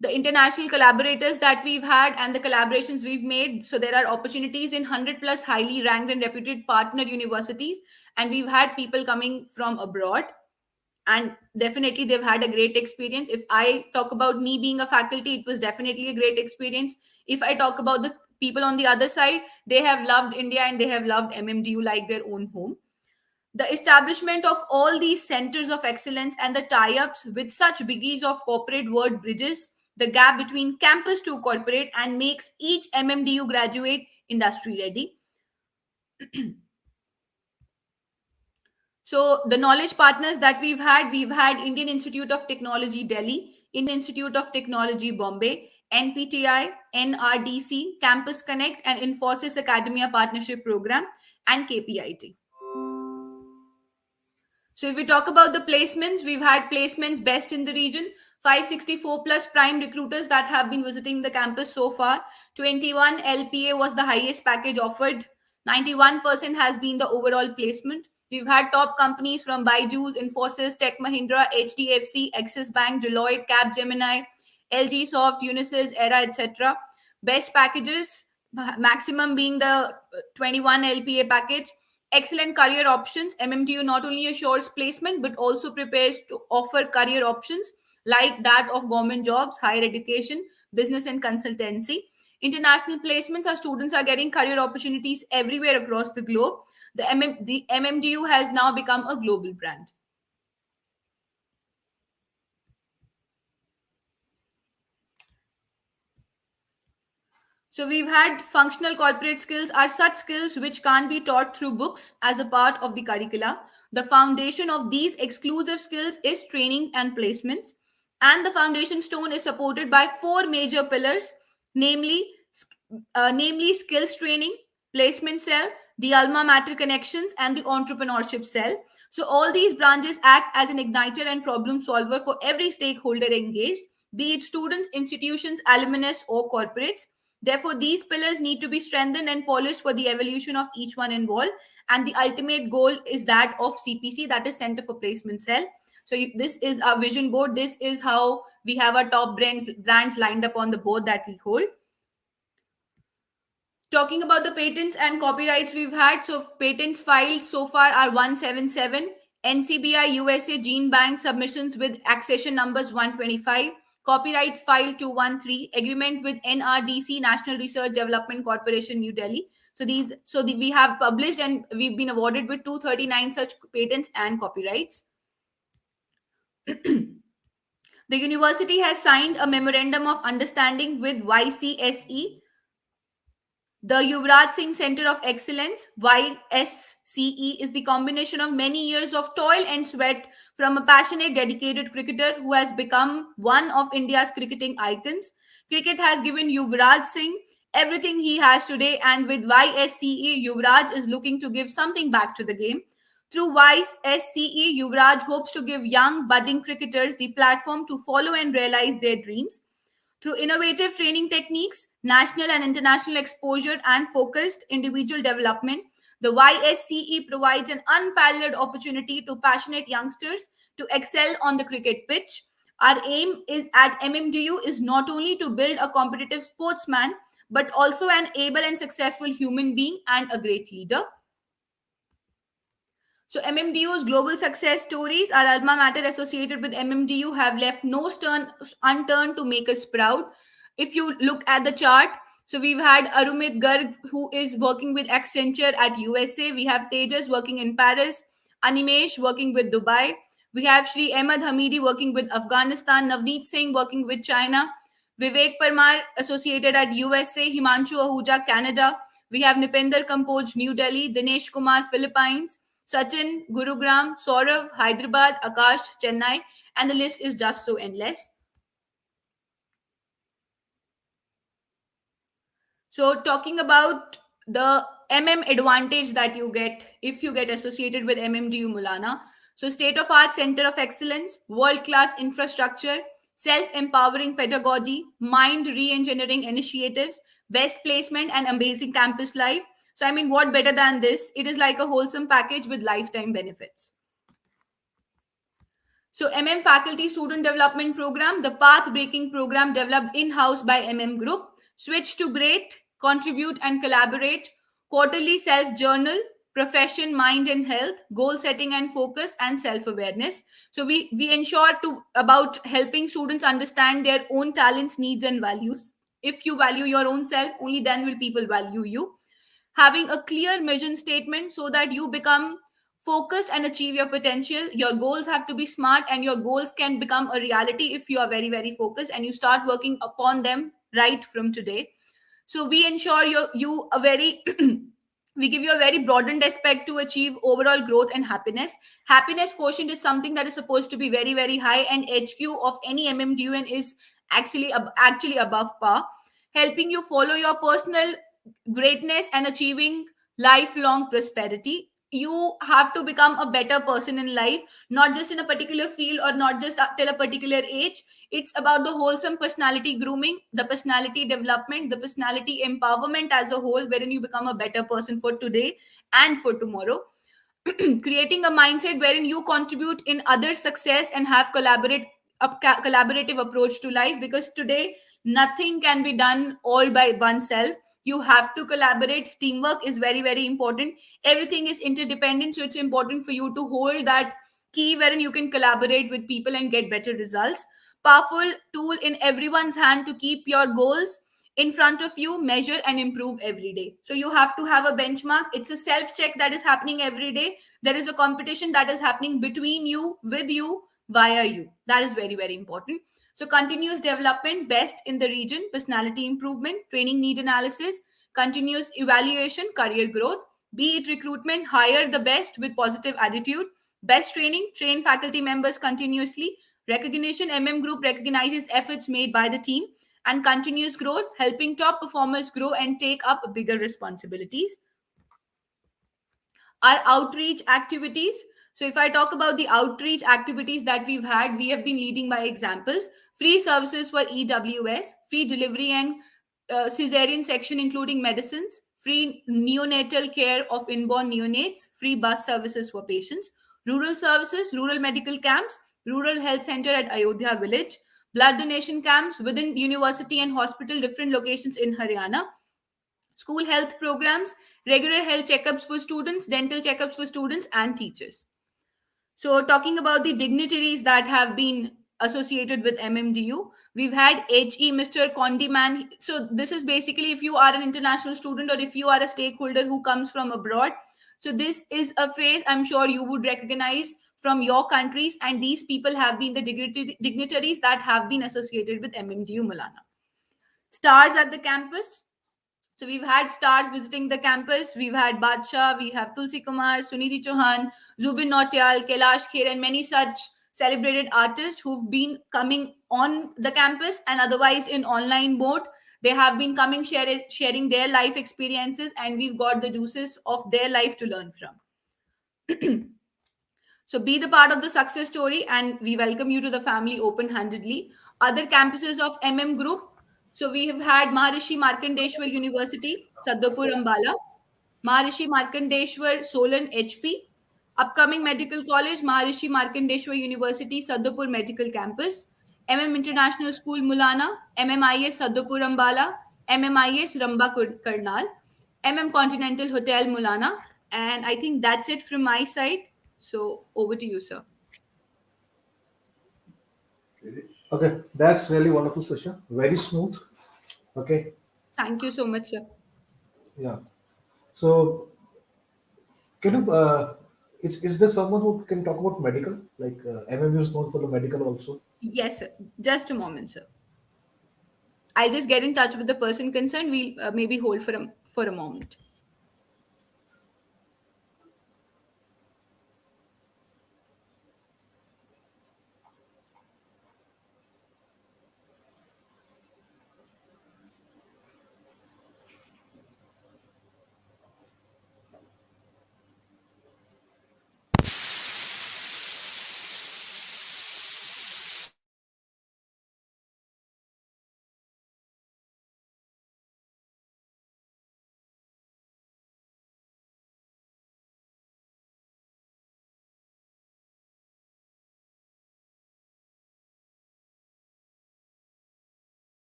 The international collaborators that we've had and the collaborations we've made. So there are opportunities in 100 plus highly ranked and reputed partner universities. And we've had people coming from abroad. And definitely they've had a great experience. If I talk about me being a faculty, it was definitely a great experience. If I talk about the people on the other side, they have loved India and they have loved MMDU like their own home. The establishment of all these centers of excellence and the tie-ups with such biggies of corporate world bridges the gap between campus to corporate and makes each MMDU graduate industry ready. So the knowledge partners that we've had Indian Institute of Technology Delhi, Indian Institute of Technology Bombay, NPTI, NRDC, Campus Connect, and Infosys Academia Partnership Program, and KPIT. So if we talk about the placements, we've had placements best in the region, 564 plus prime recruiters that have been visiting the campus so far. 21 LPA was the highest package offered. 91% has been the overall placement. We've had top companies from Byju's, Infosys, Tech Mahindra, HDFC, Axis Bank, Deloitte, Capgemini, LG Soft, Unisys, Era, etc. Best packages, maximum being the 21 LPA package. Excellent career options. MMTU not only assures placement but also prepares to offer career options like that of government jobs, higher education, business, and consultancy. International placements, our students are getting career opportunities everywhere across the globe. The MMDU has now become a global brand. So we've had functional corporate skills are such skills which can't be taught through books as a part of the curricula. The foundation of these exclusive skills is training and placements. And the foundation stone is supported by four major pillars, namely, namely skills training, placement cell, the alma mater connections, and the entrepreneurship cell. So all these branches act as an igniter and problem solver for every stakeholder engaged, be it students, institutions, alumnus, or corporates. Therefore, these pillars need to be strengthened and polished for the evolution of each one involved. And the ultimate goal is that of CPC, that is Center for Placement Cell. So this is our vision board. This is how we have our top brands lined up on the board that we hold. Talking about the patents and copyrights we've had, so patents filed so far are 177, NCBI USA Gene Bank submissions with accession numbers 125, copyrights filed 213, agreement with NRDC National Research Development Corporation New Delhi. So we have published and we've been awarded with 239 such patents and copyrights. The university has signed a memorandum of understanding with YCSE, the Yuvraj Singh Center of Excellence, YSCE, is the combination of many years of toil and sweat from a passionate, dedicated cricketer who has become one of India's cricketing icons. Cricket has given Yuvraj Singh everything he has today, and with YSCE, Yuvraj is looking to give something back to the game. Through YSCE, Yuvraj hopes to give young, budding cricketers the platform to follow and realize their dreams. Through innovative training techniques, national and international exposure, and focused individual development, the YSCE provides an unparalleled opportunity to passionate youngsters to excel on the cricket pitch. Our aim is at MMDU is not only to build a competitive sportsman, but also an able and successful human being and a great leader. So MMDU's global success stories, our alma mater associated with MMDU, have left no stone unturned to make us proud. If you look at the chart, so we've had Arumit Garg, who is working with Accenture at USA. We have Tejas working in Paris, Animesh working with Dubai. We have Shri Ahmed Hamidi working with Afghanistan, Navneet Singh working with China, Vivek Parmar associated at USA, Himanshu Ahuja, Canada. We have Nipender Kampoj, New Delhi, Dinesh Kumar, Philippines, Sachin, Gurugram, Saurav, Hyderabad, Akash, Chennai, and the list is just so endless. So talking about the advantage that you get if you get associated with MMDU Mulana. So state-of-art center of excellence, world-class infrastructure, self-empowering pedagogy, mind re-engineering initiatives, best placement, and amazing campus life. So what better than this? It is like a wholesome package with lifetime benefits. So faculty student development program, the path breaking program developed in-house by Group, switch to great, contribute and collaborate, quarterly self-journal, profession, mind and health, goal setting and focus, and self-awareness. So we ensure about helping students understand their own talents, needs, and values. If you value your own self, only then will people value you. Having a clear mission statement so that you become focused and achieve your potential. Your goals have to be smart, and your goals can become a reality if you are very, very focused and you start working upon them right from today. So we ensure you a very we give you a very broadened aspect to achieve overall growth and happiness. Happiness quotient is something that is supposed to be very, very high, and HQ of any MMDUN is actually above par, helping you follow your personal greatness and achieving lifelong prosperity. You have to become a better person in life, not just in a particular field or not just up till a particular age. It's about the wholesome personality grooming, the personality development, the personality empowerment as a whole, wherein you become a better person for today and for tomorrow. Creating a mindset wherein you contribute in others' success and have collaborative approach to life, because today nothing can be done all by oneself. You have to collaborate. Teamwork is very, very important. Everything is interdependent, so it's important for you to hold that key wherein you can collaborate with people and get better results. Powerful tool in everyone's hand to keep your goals in front of you, measure and improve every day. So you have to have a benchmark. It's a self check that is happening every day. There is a competition that is happening between you, with you, via you. That is very, very important. So continuous development, best in the region, personality improvement, training need analysis, continuous evaluation, career growth. Be it recruitment, hire the best with positive attitude. Best training, train faculty members continuously. Recognition, Group recognizes efforts made by the team. And continuous growth, helping top performers grow and take up bigger responsibilities. Our outreach activities. So, if I talk about the outreach activities that we've had, we have been leading by examples. Free services for EWS, free delivery and cesarean section, including medicines, free neonatal care of inborn neonates, free bus services for patients, rural services, rural medical camps, rural health center at Ayodhya village, blood donation camps within university and hospital, different locations in Haryana, school health programs, regular health checkups for students, dental checkups for students and teachers. So, talking about the dignitaries that have been associated with MMDU, we've had HE Mr. Condiman. So, this is basically if you are an international student or if you are a stakeholder who comes from abroad. So, this is a phase I'm sure you would recognize from your countries, and these people have been the dignitaries that have been associated with MMDU Malana. Stars at the campus. So we've had stars visiting the campus. We've had Badshah, we have Tulsi Kumar, Sunidhi Chauhan, Zubin Nautiyal, Kailash Kher, and many such celebrated artists who've been coming on the campus and otherwise in online mode. They have been coming, sharing their life experiences, and we've got the juices of their life to learn from. So be the part of the success story, and we welcome you to the family open-handedly. Other campuses of Group. So we have had Maharishi Markandeshwar University, Sadapur Ambala, Maharishi Markandeshwar Solan HP, upcoming medical college, Maharishi Markandeshwar University, Sadapur Medical Campus, International School Mulana, MMIS Sadapur Ambala, MMIS Ramba Karnal, Continental Hotel Mulana, and I think that's it from my side. So over to you, sir. Okay, that's really wonderful session. Very smooth. Okay, Thank you so much, sir. yeah. So can you is there someone who can talk about medical? Like MMU is known for the medical also. Yes, sir. Just a moment, sir. I'll just get in touch with the person concerned. We'll maybe hold for a moment.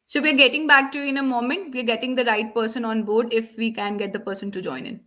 So we're getting back to you in a moment. We're getting the right person on board if we can get the person to join in.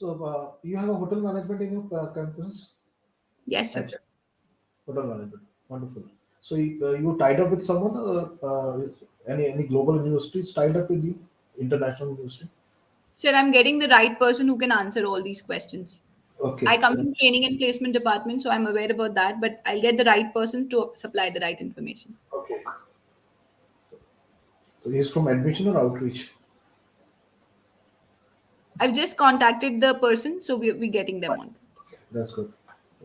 So you have a hotel management in your campus? Yes, sir. Right. Hotel management. Wonderful. So you tied up with someone, any global universities tied up with you, international university? Sir, I'm getting the right person who can answer all these questions. I Okay. come from training and placement department, so I'm aware about that, but I'll get the right person to supply the right information. Okay. So he's from admission or outreach? I've just contacted the person, so we're getting them on. That's good.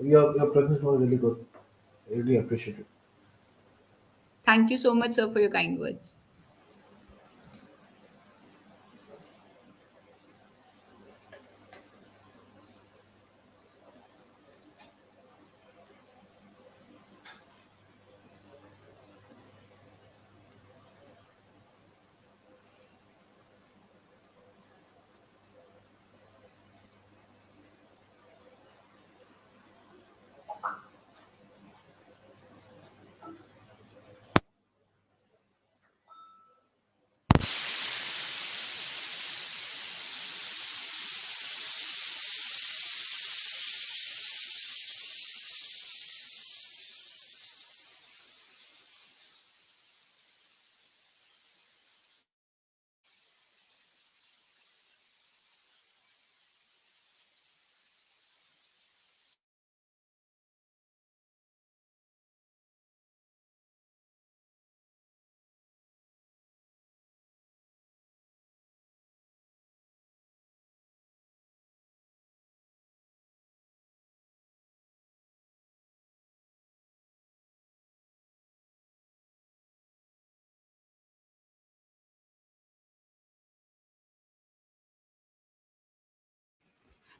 Your presence was really good. I really appreciate it. Thank you so much, sir, for your kind words.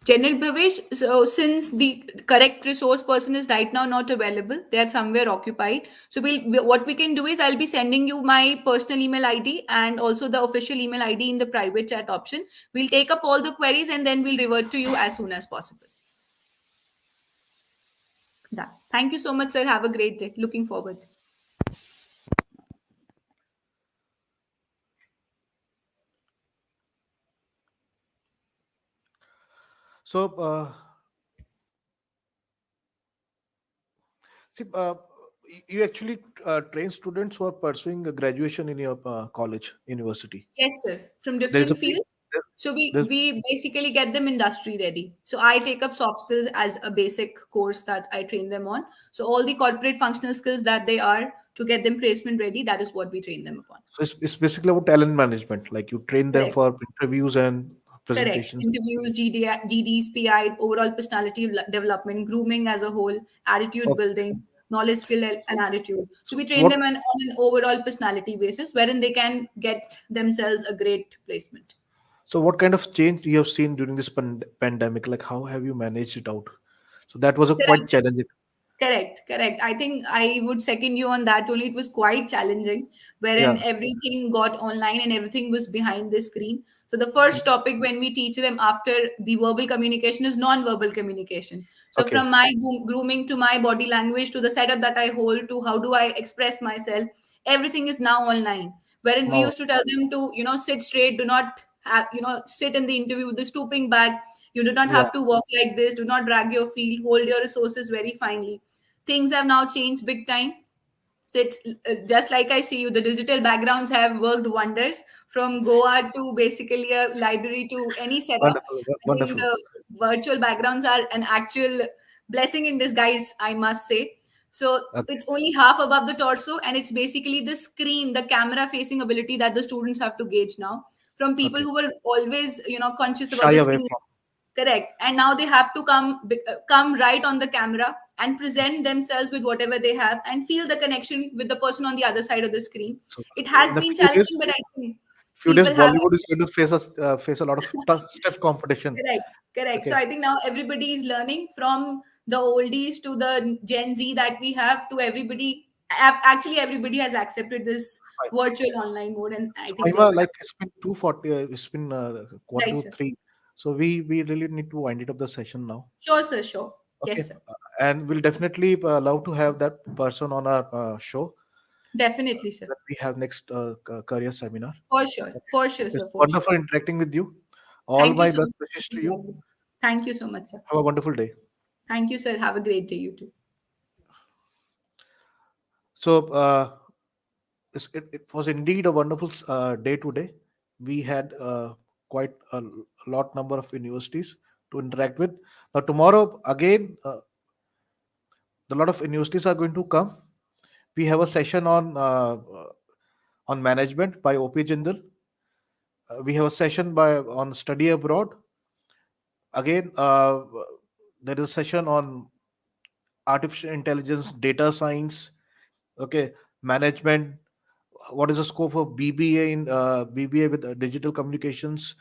General Bhavesh, so since the correct resource person is right now not available, they are somewhere occupied. So what we can do is I'll be sending you my personal email ID and also the official email ID in the private chat option. We'll take up all the queries and then we'll revert to you as soon as possible. Done. Thank you so much, sir. Have a great day. Looking forward. So see, you actually train students who are pursuing a graduation in your college, university. Yes, sir. From There is a different fields. So there's we basically get them industry ready. So I take up soft skills as a basic course that I train them on. So all the corporate functional skills that they are to get them placement ready, that is what we train them upon. so it's basically about talent management. Like you train them Correct. for interviews and Correct. presentations. Interviews, GDs, PI, overall personality development, grooming as a whole, attitude Okay. building, knowledge, skill, and attitude. So So we train what them on an overall personality basis, wherein they can get themselves a great placement. so what kind of change you have seen during this pandemic? Like how have you managed it out? So that was a So quite challenging. correct, correct. I think I would second you on that only. It was quite challenging, wherein Yeah. everything got online and everything was behind the screen. So the first topic when we teach them after the verbal communication is non-verbal communication. So Okay. from my grooming to my body language to the setup that I hold to how do I express myself, everything is now online. Wherein we Wow. used to tell them to, sit straight, do not have, sit in the interview with the stooping back. You do not Yeah. have to walk like this. Do not drag your feet. Hold your resources very finely. Things have now changed big time. So it's just like I see you, the digital backgrounds have worked wonders from Goa to basically a library to any setup. Wonderful. I think Wonderful. the virtual backgrounds are an actual blessing in disguise, I must say. So Okay. it's only half above the torso, and it's basically the screen, the camera facing ability that the students have to gauge now. From people Okay. who were always, conscious about Shy the away screen. from. Correct. And now they have to come right on the camera and present themselves with whatever they have and feel the connection with the person on the other side of the screen. So It has in a been few days, challenging, but I think people have Bollywood is going to face a lot of stiff competition. correct, correct. So Okay. I think now everybody is learning from the oldies to the Gen Z that we have to everybody. Actually, everybody has accepted this Fine. virtual online mode, and I So think we are Mahima, proud. like it's been 2:40. It's been quarter Right, to sir. three. So we really need to wind it up the session now. Sure, sir. Sure. Okay. Yes, sir. And we'll definitely love to have that person on our show Definitely, sir. that we have next career seminar. For sure. Okay. For sure, It's sir. For sure. wonderful interacting with you. All Thank you my so best wishes to you. much. Thank you so much, sir. Have a wonderful day. Thank you, sir. Have a great day, you too. So it was indeed a wonderful day today. We had quite a lot number of universities to interact with. Now tomorrow again, a lot of universities are going to come. We have a session on management by OP Jindal. We have a session by on study abroad. Again, there is a session on artificial intelligence, data science, okay, management. What is the scope of BBA in BBA with digital communications?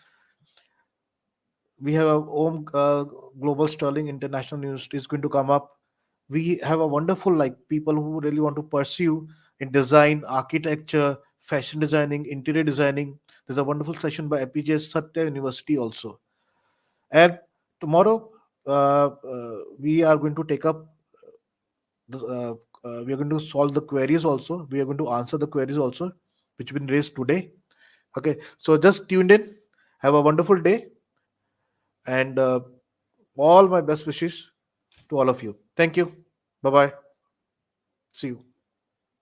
We have a home Global Sterling International University is going to come up. We have a wonderful like people who really want to pursue in design, architecture, fashion designing, interior designing. There's a wonderful session by APJ Satya University also. And tomorrow we are going to take up we are going to solve the queries also. We are going to answer the queries also, which have been raised today. Okay, so just tuned in. Have a wonderful day, and all my best wishes to all of you. Thank you. Bye bye. See you.